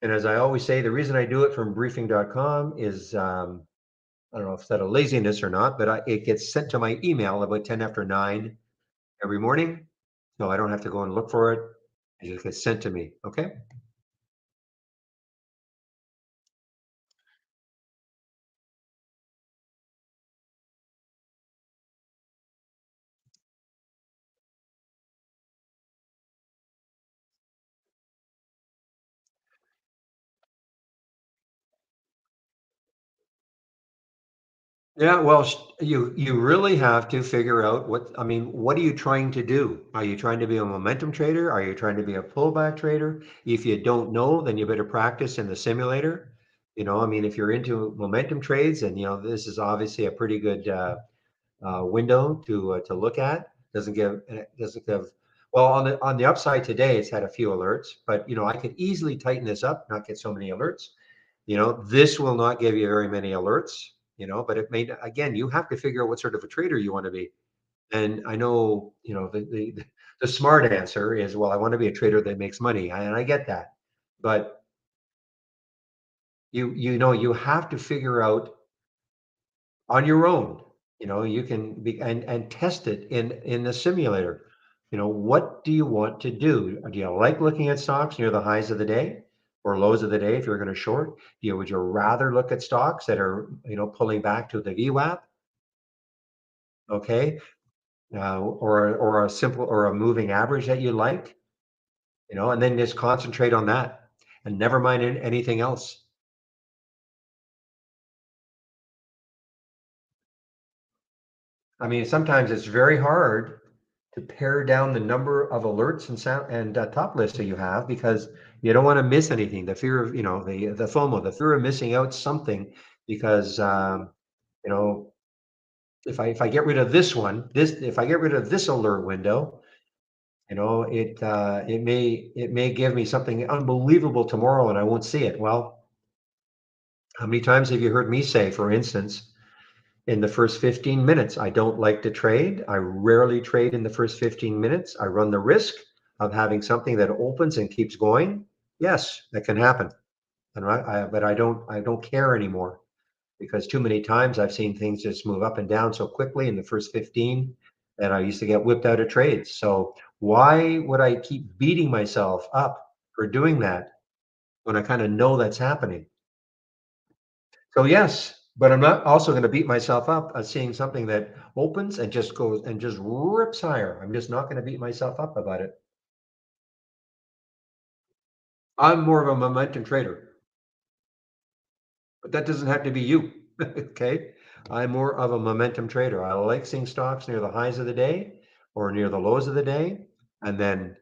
A: And as I always say, the reason I do it from briefing.com is I don't know if it's out of laziness or not, but it gets sent to my email about 10 after 9 every morning. So I don't have to go and look for it. It just gets sent to me. Okay. Yeah, well, you really have to figure out what I mean, what are you trying to do? Are you trying to be a momentum trader? Are you trying to be a pullback trader? If you don't know, then you better practice in the simulator. I mean, if you're into momentum trades, and this is obviously a pretty good window to look at. Doesn't give well on the upside today. It's had a few alerts, but I could easily tighten this up, not get so many alerts. This will not give you very many alerts. But it may again. You have to figure out what sort of a trader you want to be. And I know the smart answer is, well, I want to be a trader that makes money, and I get that. But you have to figure out on your own. You can be and test it in the simulator. What do you want to do? Do you like looking at stocks near the highs of the day or lows of the day if you're going to short? Would you rather look at stocks that are pulling back to the VWAP? Okay, or a simple or a moving average that you like, and then just concentrate on that and never mind anything else. I mean, sometimes it's very hard to pare down the number of alerts and sound and top lists that you have because you don't want to miss anything. The fear of the FOMO, the fear of missing out something because you know if I get rid of this one, this if I get rid of this alert window, it may give me something unbelievable tomorrow and I won't see it. Well, how many times have you heard me say, for instance, in the first 15 minutes, I don't like to trade. I rarely trade in the first 15 minutes. I run the risk of having something that opens and keeps going. Yes, that can happen. But I don't care anymore because too many times I've seen things just move up and down so quickly in the first 15 that I used to get whipped out of trades. So why would I keep beating myself up for doing that when I kind of know that's happening? So yes, but I'm not also going to beat myself up at seeing something that opens and just goes and just rips higher. I'm just not going to beat myself up about it. I'm more of a momentum trader, but that doesn't have to be you. Okay. I'm more of a momentum trader. I like seeing stocks near the highs of the day or near the lows of the day, and then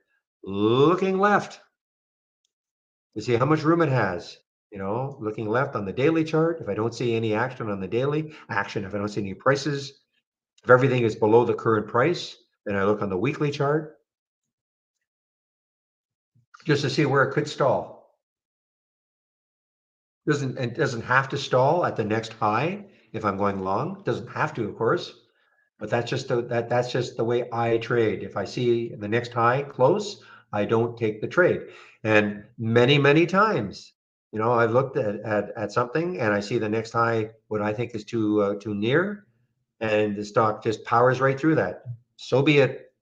A: looking left to see how much room it has. Looking left on the daily chart. If I don't see any action on the daily action, if I don't see any prices, if everything is below the current price, then I look on the weekly chart just to see where it could stall. Doesn't have to stall at the next high if I'm going long. Doesn't have to, of course, but that's just the way I trade. If I see the next high close, I don't take the trade. And many times, I've looked at something and I see the next high, what I think is too near, and the stock just powers right through that. So be it.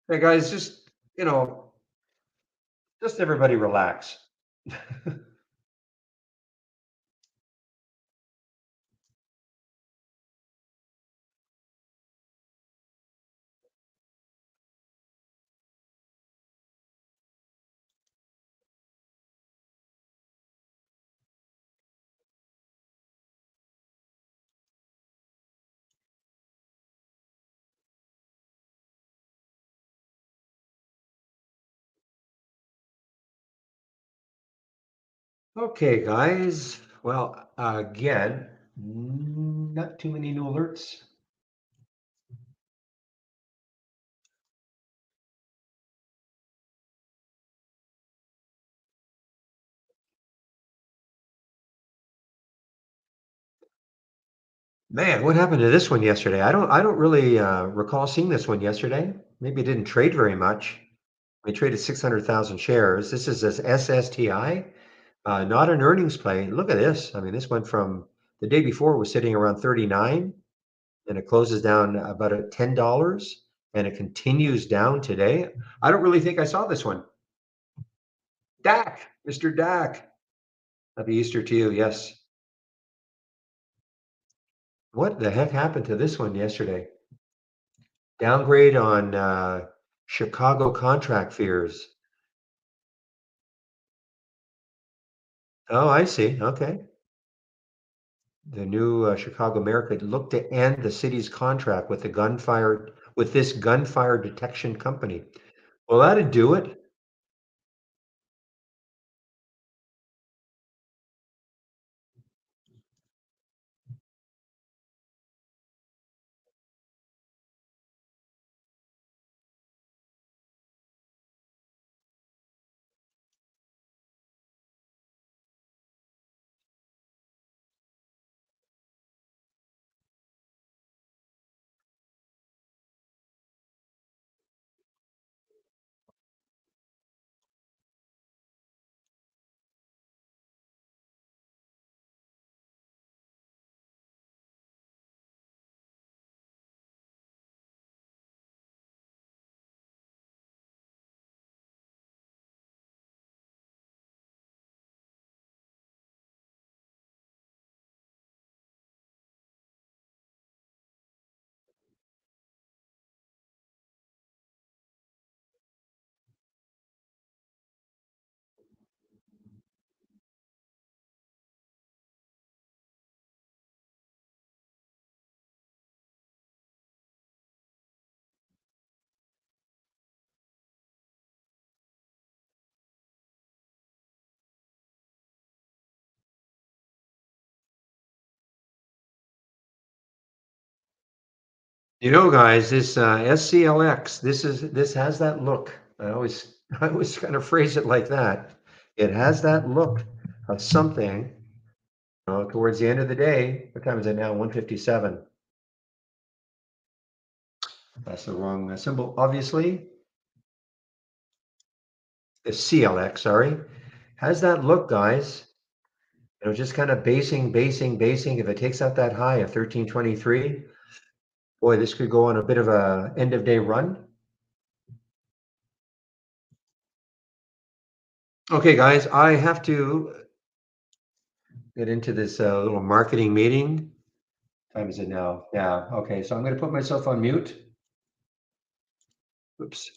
A: Hey guys, just everybody relax. Okay, guys. Well, again, not too many new alerts. Man, what happened to this one yesterday? I don't really recall seeing this one yesterday. Maybe it didn't trade very much. We traded 600,000 shares. This is as SSTI, not an earnings play. Look at this. I mean, this went from the day before was sitting around 39, and it closes down about at $10, and it continues down today. I don't really think I saw this one. Dak, Mr. Dak. Happy Easter to you. Yes. What the heck happened to this one yesterday? Downgrade on Chicago contract fears. Oh, I see. Okay. The new Chicago America looked to end the city's contract with this gunfire detection company. Well, that'd do it. You know, guys, this SCLX, this has that look. I always kind of phrase it like that. It has that look of something. Towards the end of the day, what time is it now? 1:57. That's the wrong symbol, obviously. The CLX, sorry. Has that look, guys. Just kind of basing. If it takes out that high of 1323, boy, this could go on a bit of a end of day run. Okay, guys, I have to get into this little marketing meeting. What time is it now? Yeah, okay, so I'm going to put myself on mute. Oops.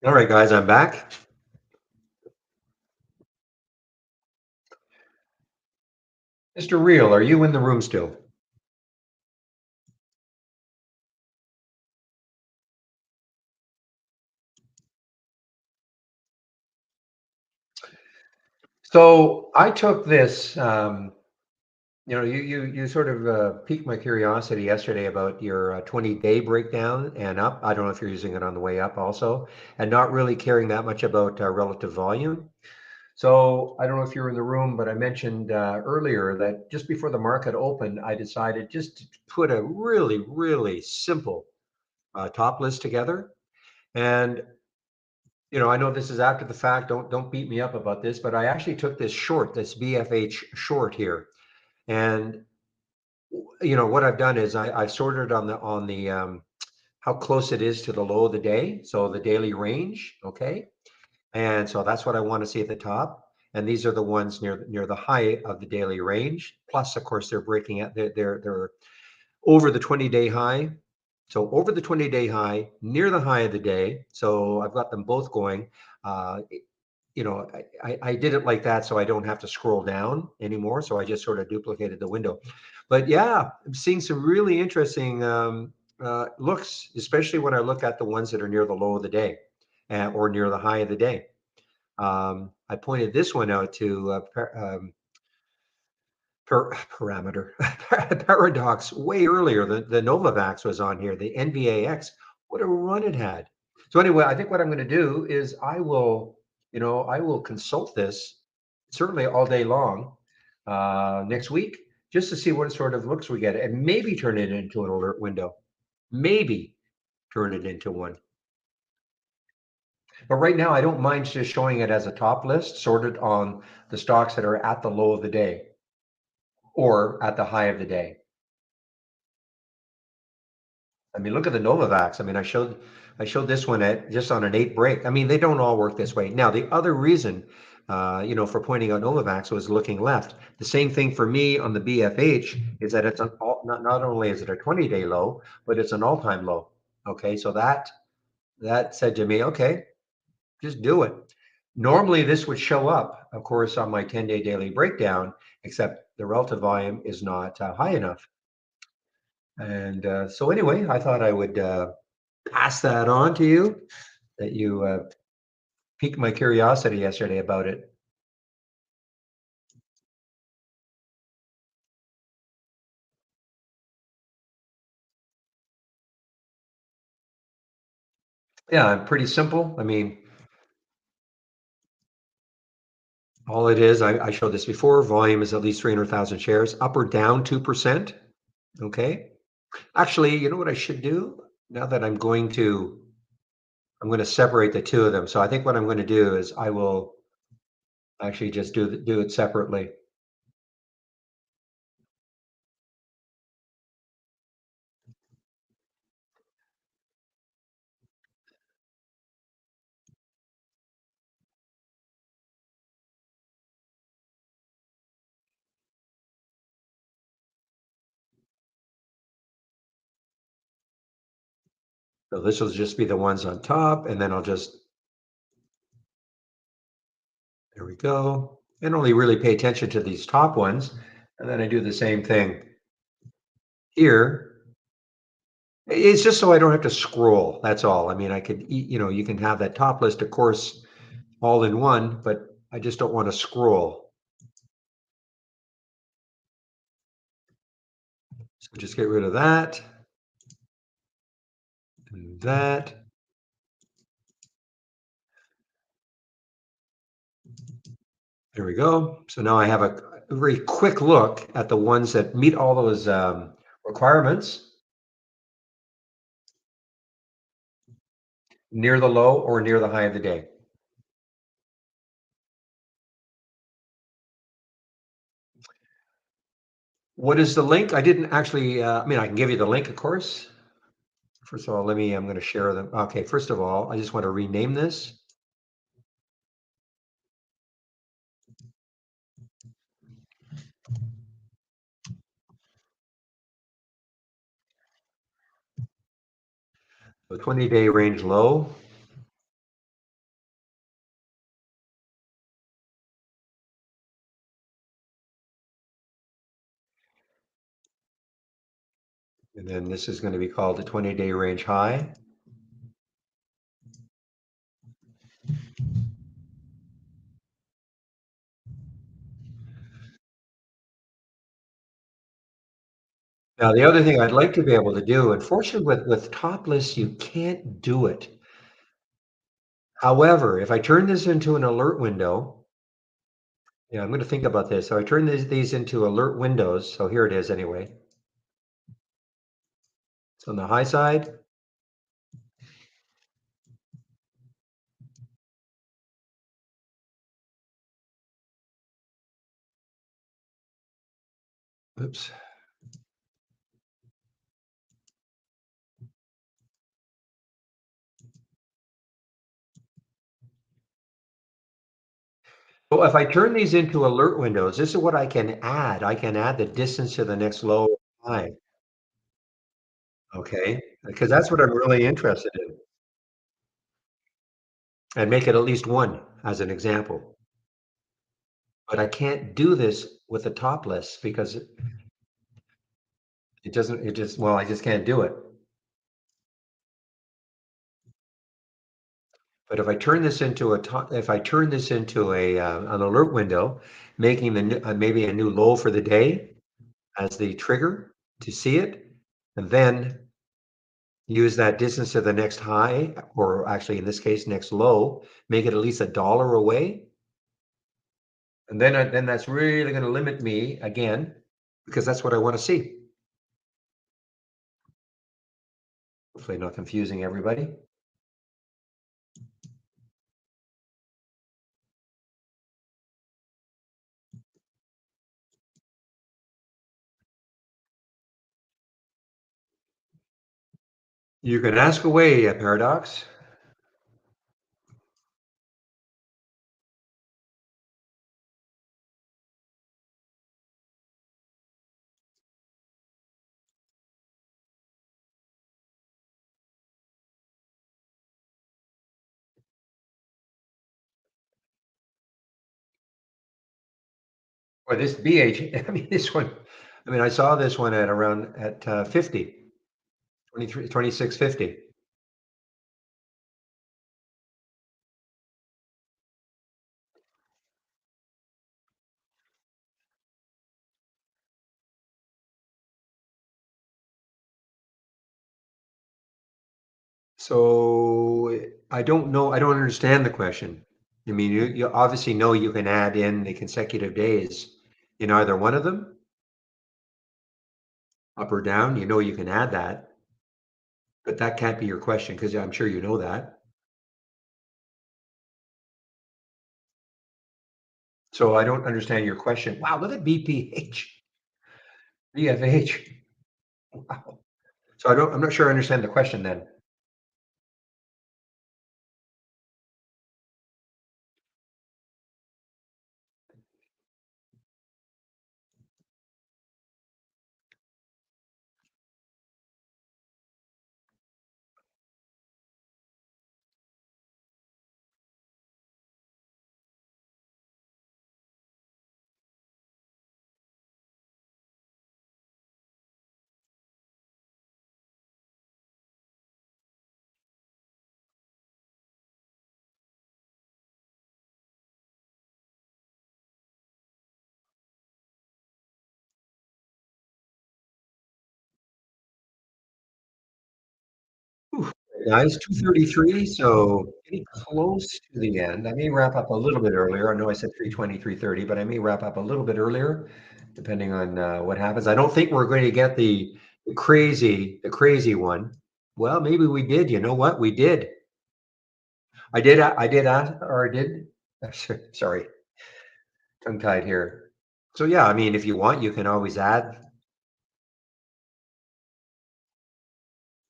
A: All right, guys, I'm back. Mr. Real, are you in the room still? So I took this. You sort of piqued my curiosity yesterday about your 20-day breakdown and up. I don't know if you're using it on the way up also, and not really caring that much about relative volume. So I don't know if you're in the room, but I mentioned earlier that just before the market opened, I decided just to put a really, really simple top list together. And I know this is after the fact. Don't beat me up about this, but I actually took this short, this BFH short here, and what I've done is I've sorted on the how close it is to the low of the day, so the daily range, okay, and so that's what I want to see at the top. And these are the ones near the high of the daily range. Plus, of course, they're breaking out. They're over the 20-day high. So over the 20-day high, near the high of the day. So I've got them both going. Uh, I did it like that so I don't have to scroll down anymore. So I just sort of duplicated the window. But yeah, I'm seeing some really interesting looks, especially when I look at the ones that are near the low of the day or near the high of the day. I pointed this one out to parameter paradox way earlier. The Novavax was on here, the NVAX. What a run it had. So anyway, I think what I'm going to do is I will consult this certainly all day long next week just to see what sort of looks we get and maybe turn it into an alert window. Maybe turn it into one. But right now, I don't mind just showing it as a top list sorted on the stocks that are at the low of the day or at the high of the day. I mean, look at the Novavax. I mean, I showed this one at just on an 8 break. I mean, they don't all work this way. Now, the other reason, for pointing out Novavax was looking left. The same thing for me on the BFH is that it's not only is it a 20-day low, but it's an all-time low. Okay, so that said to me, okay, just do it. Normally, this would show up, of course, on my 10-day daily breakdown, except the relative volume is not high enough. And so anyway, I thought I would pass that on to you, that you piqued my curiosity yesterday about it. Yeah, pretty simple. I mean, all it is, I showed this before, volume is at least 300,000 shares, up or down 2%. Okay. Actually, you know what I should do? Now that I'm going to separate the two of them. So I think what I'm going to do is I will actually just do it separately. So this will just be the ones on top, and then I'll just, there we go. And only really pay attention to these top ones. And then I do the same thing here. It's just so I don't have to scroll. That's all. I mean, I could, you can have that top list, of course, all in one, but I just don't want to scroll. So just get rid of that and that. There we go. So now I have a very quick look at the ones that meet all those requirements near the low or near the high of the day. What is the link? I didn't actually, I mean, I can give you the link, of course. First of all, I'm going to share them. Okay, first of all, I just want to rename this. The 20-day range low. And then this is going to be called the 20-day range high. Now, the other thing I'd like to be able to do, unfortunately, with topless, you can't do it. However, if I turn this into an alert window, yeah, I'm going to think about this. So I turn these into alert windows. So here it is anyway. So on the high side, oops. So if I turn these into alert windows, this is what I can add. I can add the distance to the next low high. Okay, because that's what I'm really interested in, and make it at least one as an example. But I can't do this with the topless because it doesn't. It just well, I just can't do it. But if I turn this into if I turn this into a an alert window, making maybe a new low for the day as the trigger to see it, and then use that distance to the next high, or actually in this case, next low, make it at least $1 away. And then that's really going to limit me again, because that's what I want to see. Hopefully not confusing everybody. You can ask away, Paradox. Or this BH, I mean, this one, I mean, I saw this one at around at 50, 23, 26.50. So I don't know. I don't understand the question. I mean, you obviously know you can add in the consecutive days in either one of them, up or down. You know you can add that, but that can't be your question because I'm sure you know that. So I don't understand your question. Wow, look at BPH, BFH. Wow. So I'm not sure I understand the question then. Whew, guys, 2:33, so getting close to the end. I may wrap up a little bit earlier. I know I said 3:20, 3:30, but I may wrap up a little bit earlier, depending on what happens. I don't think we're going to get the crazy one. Well, maybe we did. You know what? We did. I did ask, or I did. Sorry, tongue tied here. So yeah, I mean, if you want, you can always add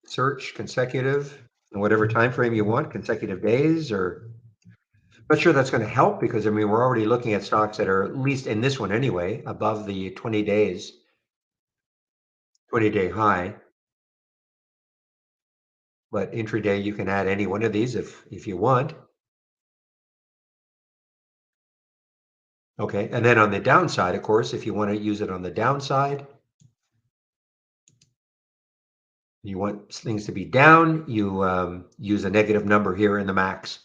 A: search consecutive in whatever time frame you want, consecutive days, or not sure that's going to help because I mean we're already looking at stocks that are at least in this one anyway above the 20 days, 20-day high. But intraday you can add any one of these if you want. Okay, and then on the downside, of course, if you want to use it on the downside, You want things to be down, you use a negative number here in the max.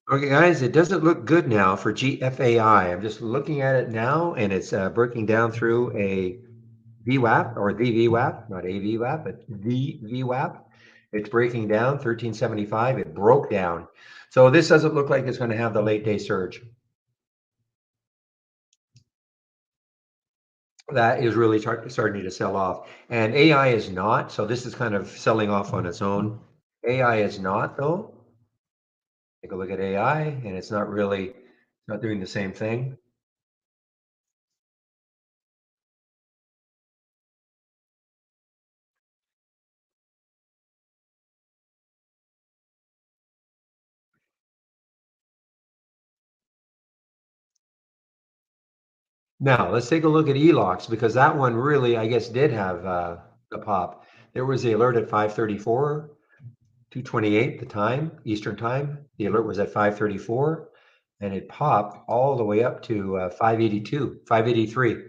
A: Okay, guys, it doesn't look good now for GFAI. I'm just looking at it now, and it's breaking down through a VWAP or the VWAP, not a VWAP, but the VWAP. It's breaking down 1375. It broke down. So this doesn't look like it's going to have the late day surge. That is really starting to sell off. And AI is not. So this is kind of selling off on its own. AI is not, though. Take a look at AI, and it's not really not doing the same thing. Now, let's take a look at ELOX because that one really, I guess, did have a pop. There was the alert at 534, 228 the time, Eastern time. The alert was at 534 and it popped all the way up to 582, 583.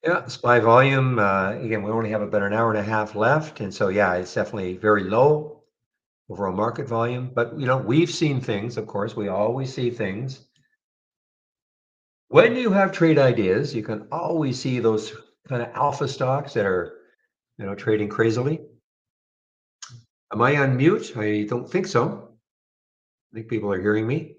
A: Yeah, SPY volume, again, we only have about an hour and a half left. And so, yeah, it's definitely very low overall market volume. But, we've seen things, of course, we always see things. When you have trade ideas, you can always see those kind of alpha stocks that are, trading crazily. Am I on mute? I don't think so. I think people are hearing me.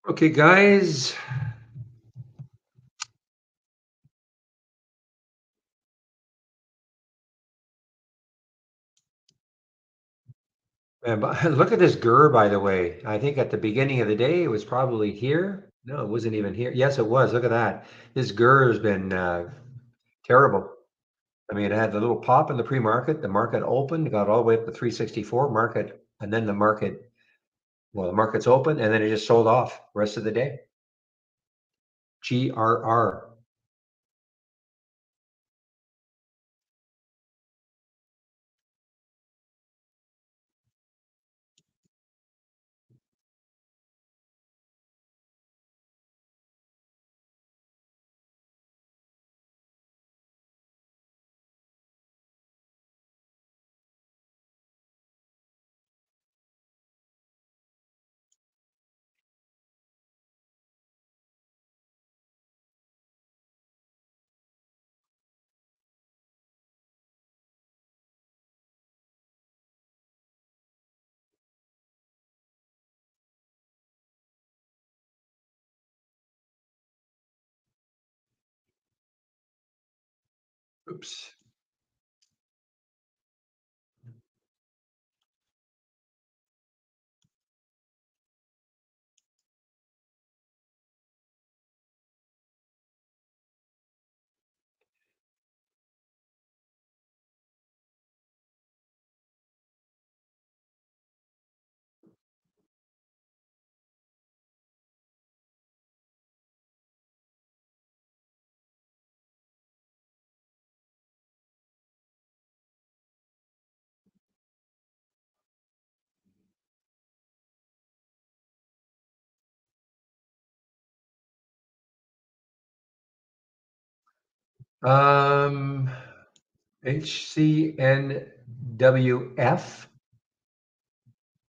A: Okay, guys. Look at this GUR, by the way. I think at the beginning of the day, it was probably here. No, it wasn't even here. Yes, it was. Look at that. This GUR has been terrible. I mean, it had the little pop in the pre-market. The market opened, got all the way up to 364 market, and then the market's open, and then it just sold off the rest of the day. GRR. Oops. Um, HCNWF.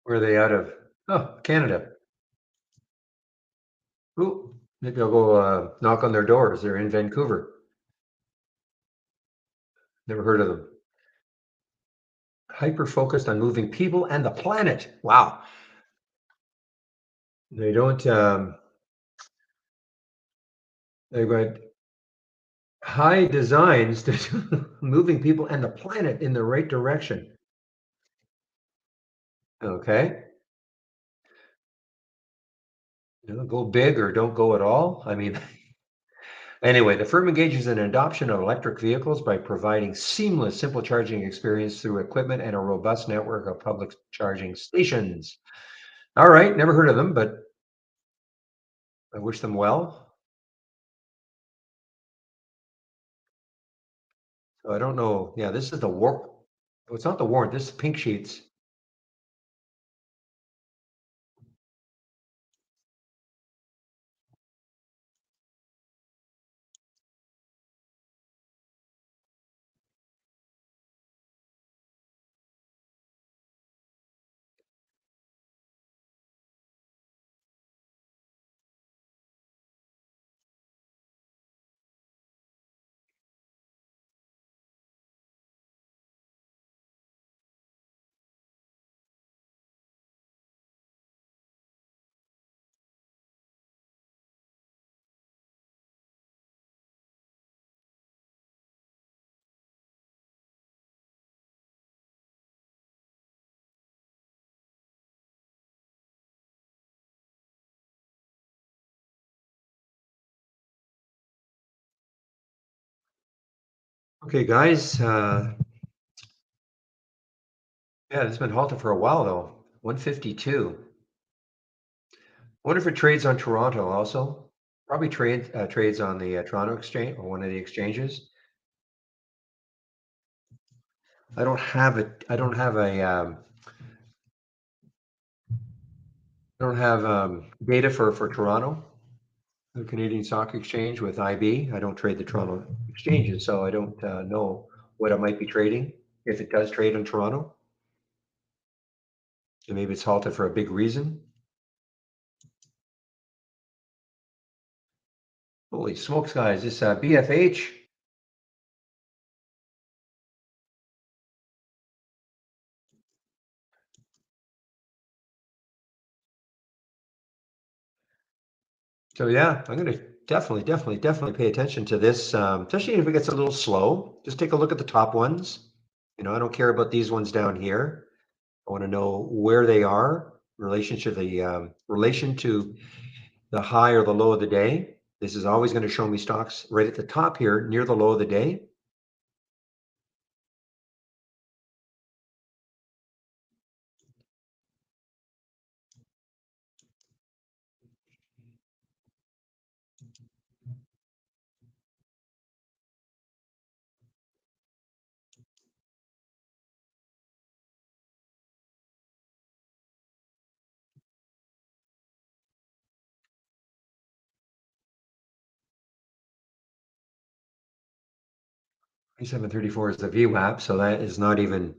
A: Where are they out of? Oh, Canada. Ooh, maybe I'll go knock on their doors. They're in Vancouver. Never heard of them. Hyper focused on moving people and the planet. Wow. They don't. They've got high designs to moving people and the planet in the right direction. Okay. Go big or don't go at all. I mean, anyway, the firm engages in adoption of electric vehicles by providing seamless, simple charging experience through equipment and a robust network of public charging stations. All right, never heard of them, but I wish them well. So I don't know. Yeah, this is the warrant. Oh, it's not the warrant. This is pink sheets. Okay, guys. Yeah, it's been halted for a while though. 152. Wonder if it trades on Toronto also. Probably trades on the Toronto exchange or one of the exchanges. I don't have it. I don't have a. I don't have data for Toronto, the Canadian Stock Exchange with IB. I don't trade the Toronto exchanges, so I don't know what it might be trading if it does trade in Toronto. And maybe it's halted for a big reason. Holy smokes, guys! This BFH. So yeah, I'm going to definitely pay attention to this, especially if it gets a little slow. Just take a look at the top ones. I don't care about these ones down here. I want to know where they are relation to the high or the low of the day. This is always going to show me stocks right at the top here near the low of the day. $27.34 is the VWAP, so that is not even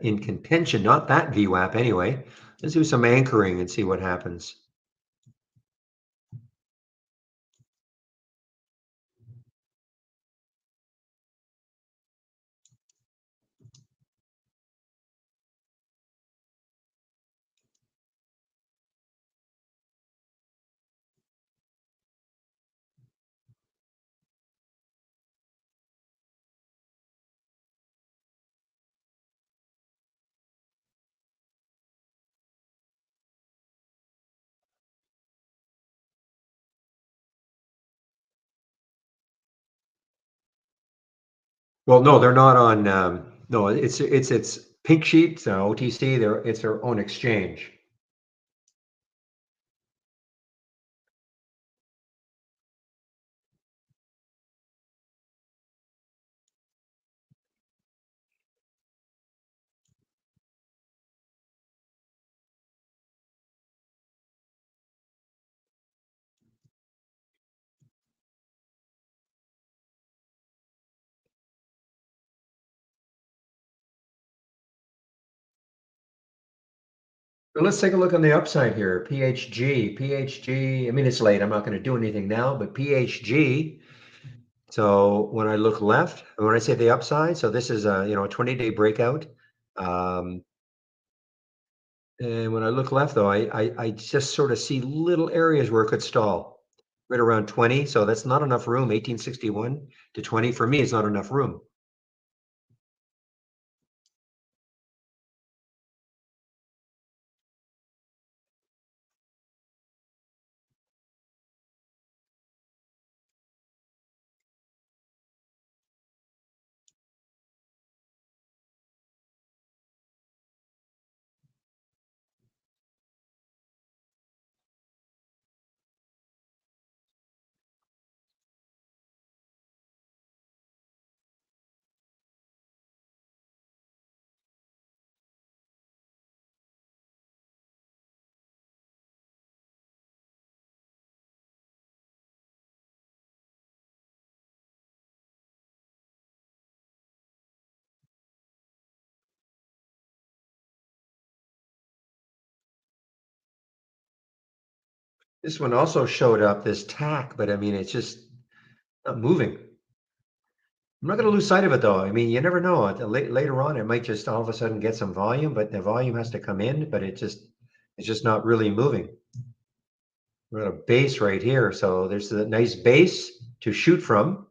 A: in contention. Not that VWAP anyway. Let's do some anchoring and see what happens. Well, no, they're not on. No, it's pink sheets, OTC. It's their own exchange. Well, let's take a look on the upside here. PHG, I mean, it's late. I'm not going to do anything now, but PHG. So when I look left, when I say the upside, so this is a, a 20-day breakout. Um, and when I look left though, I just sort of see little areas where it could stall right around 20. So that's not enough room. 1861 to 20 for me is not enough room. This one also showed up, this tack, but I mean, it's just not moving. I'm not going to lose sight of it though. I mean, you never know. Later on, it might just all of a sudden get some volume, but the volume has to come in, but it's just not really moving. We're at a base right here. So there's a nice base to shoot from.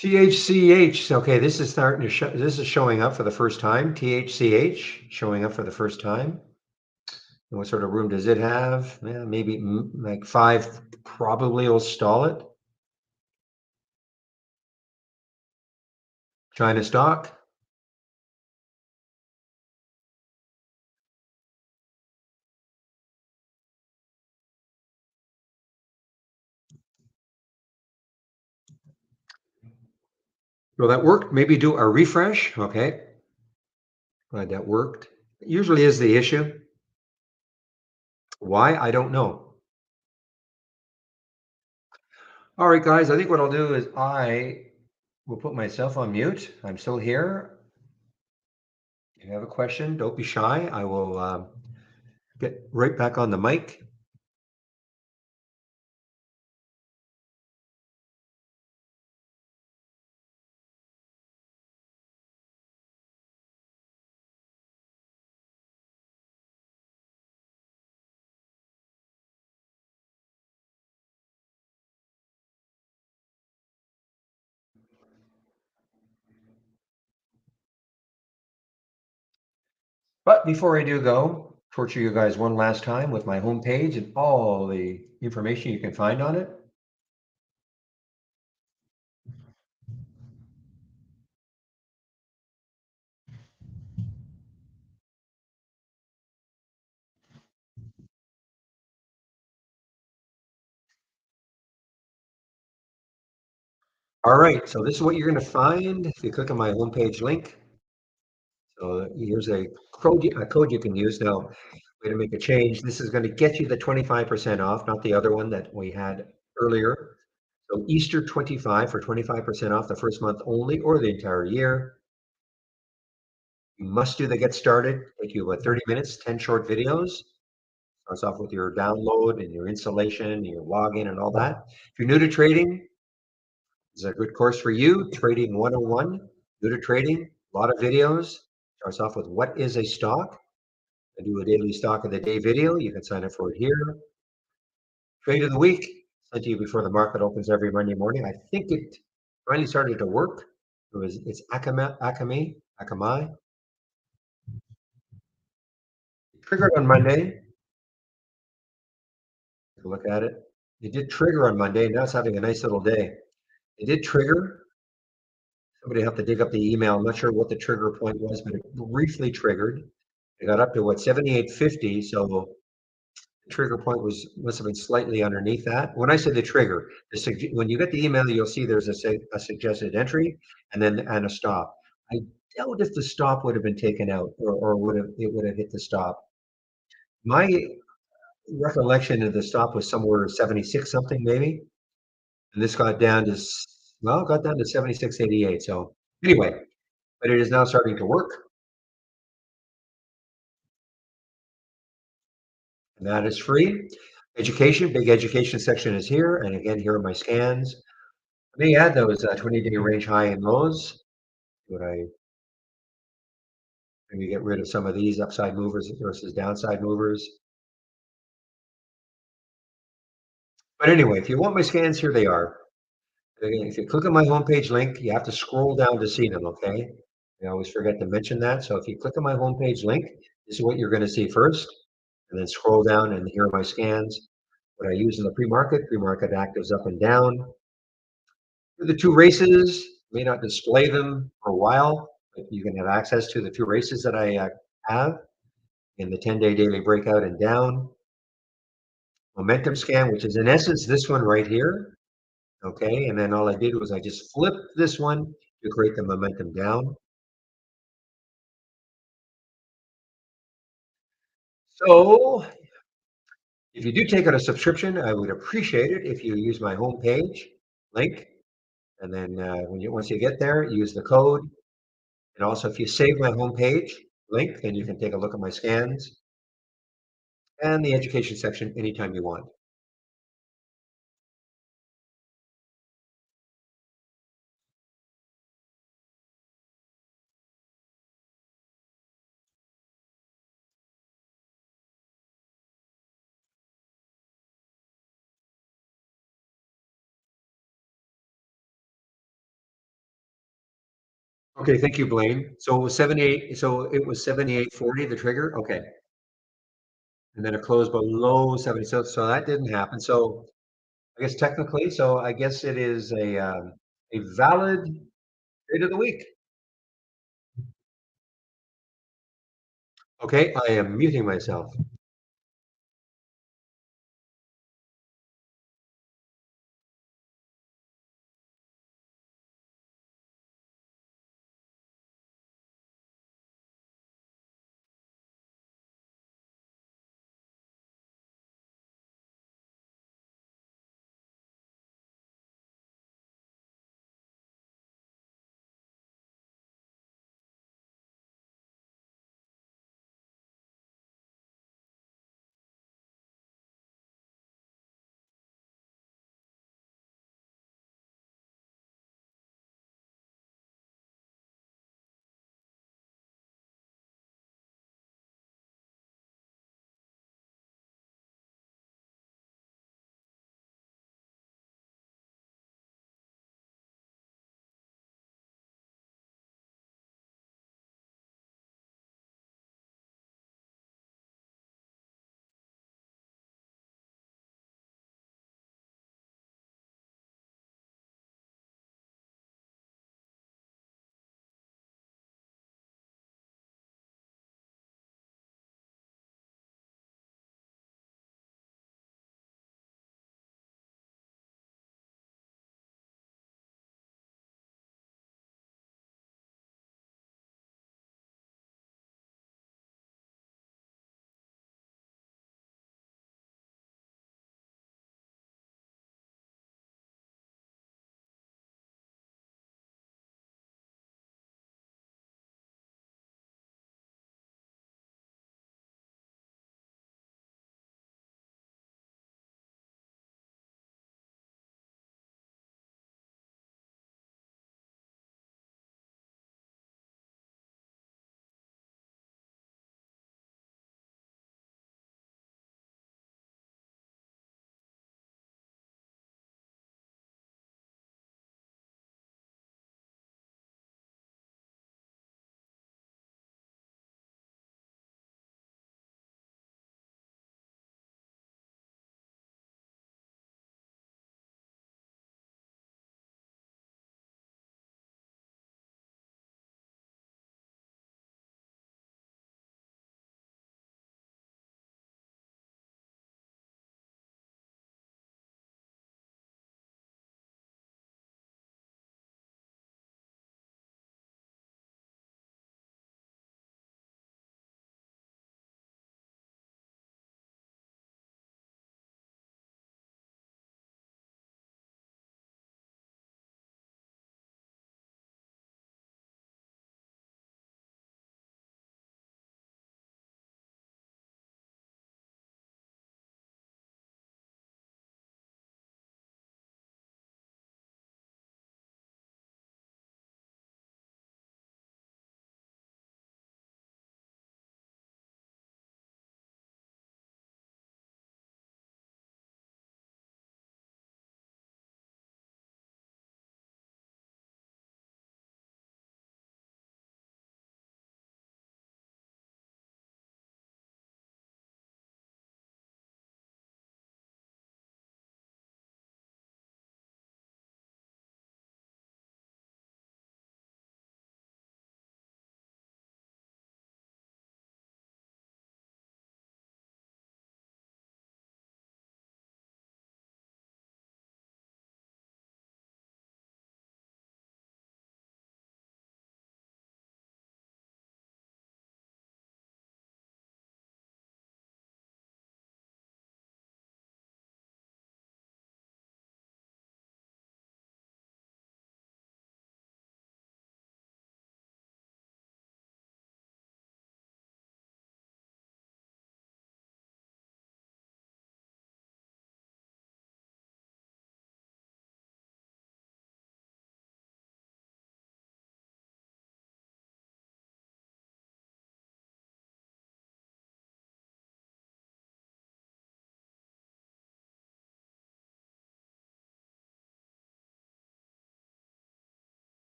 A: THCH. Okay, this is starting to show. This is showing up for the first time. THCH showing up for the first time. And what sort of room does it have? Yeah, maybe like 5 probably will stall it. China stock. Well, that worked. Maybe do a refresh. Okay, glad that worked. It usually is the issue. Why? I don't know. All right, guys, I think what I'll do is I will put myself on mute. I'm still here. If you have a question, don't be shy. I will get right back on the mic. But before I do go, torture you guys one last time with my homepage and all the information you can find on it. All right, so this is what you're going to find if you click on my homepage link. So here's a code you can use. Now, way to make a change. This is going to get you the 25% off, not the other one that we had earlier. So Easter 25 for 25% off the first month only or the entire year. You must do the get started. Take you about 30 minutes, 10 short videos. Starts off with your download and your installation, and your login and all that. If you're new to trading, this is a good course for you. Trading 101, new to trading, a lot of videos. Starts off with what is a stock. I do a daily stock of the day video. You can sign up for it here. Trade of the week, sent to you before the market opens every Monday morning. I think it finally started to work. It's Akamai. Triggered on Monday. Take a look at it. It did trigger on Monday. Now it's having a nice little day. It did trigger. Somebody have to dig up the email. I'm not sure what the trigger point was, but it briefly triggered. It got up to what 78.50. So the trigger point must have been slightly underneath that. When I say the trigger, when you get the email, you'll see there's a suggested entry and a stop. I doubt if the stop would have been taken out or would have hit the stop. My recollection of the stop was somewhere 76 something maybe. And this got down to, well, got down to 76.88. So anyway, but it is now starting to work. And that is free. Education, big education section is here. And again, here are my scans. Let me add those 20-day range high and lows. Would I maybe get rid of some of these upside movers versus downside movers? But anyway, if you want my scans, here they are. Again, if you click on my homepage link, you have to scroll down to see them, okay? I always forget to mention that. So if you click on my homepage link, this is what you're going to see first, and then scroll down and here are my scans. What I use in the pre-market actives up and down. For the two races, may not display them for a while, but you can have access to the two races that I have in the 10-day daily breakout and down. Momentum scan, which is in essence this one right here. Okay, and then all I did was I just flipped this one to create the momentum down. So if you do take out a subscription, I would appreciate it if you use my homepage link. And then once you get there, use the code. And also if you save my homepage link, then you can take a look at my scans and the education section anytime you want. Okay, thank you, Blaine. So it was 78, so it was 78.40, the trigger? Okay. And then it closed below 70. So that didn't happen. So I guess technically, so I guess it is a valid trade of the week. Okay, I am muting myself.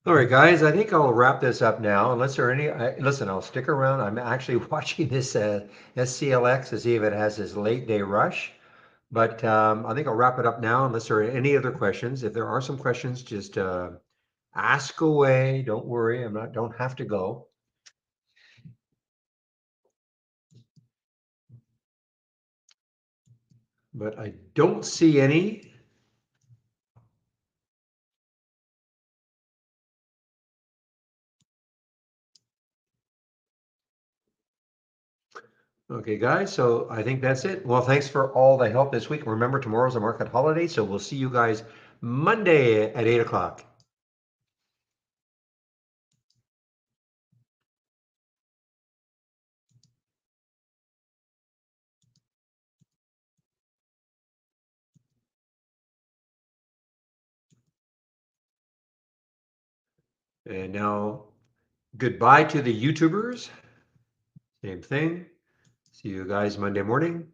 A: All right, guys, I think I'll wrap this up now. Unless there are any, listen, I'll stick around. I'm actually watching this SCLX to see if it has this late day rush. But I think I'll wrap it up now unless there are any other questions. If there are some questions, just ask away. Don't worry, don't have to go. But I don't see any. Okay, guys, so I think that's it. Well, thanks for all the help this week. Remember, tomorrow's a market holiday, so we'll see you guys Monday at 8 o'clock. And now, goodbye to the YouTubers. Same thing. See you guys Monday morning.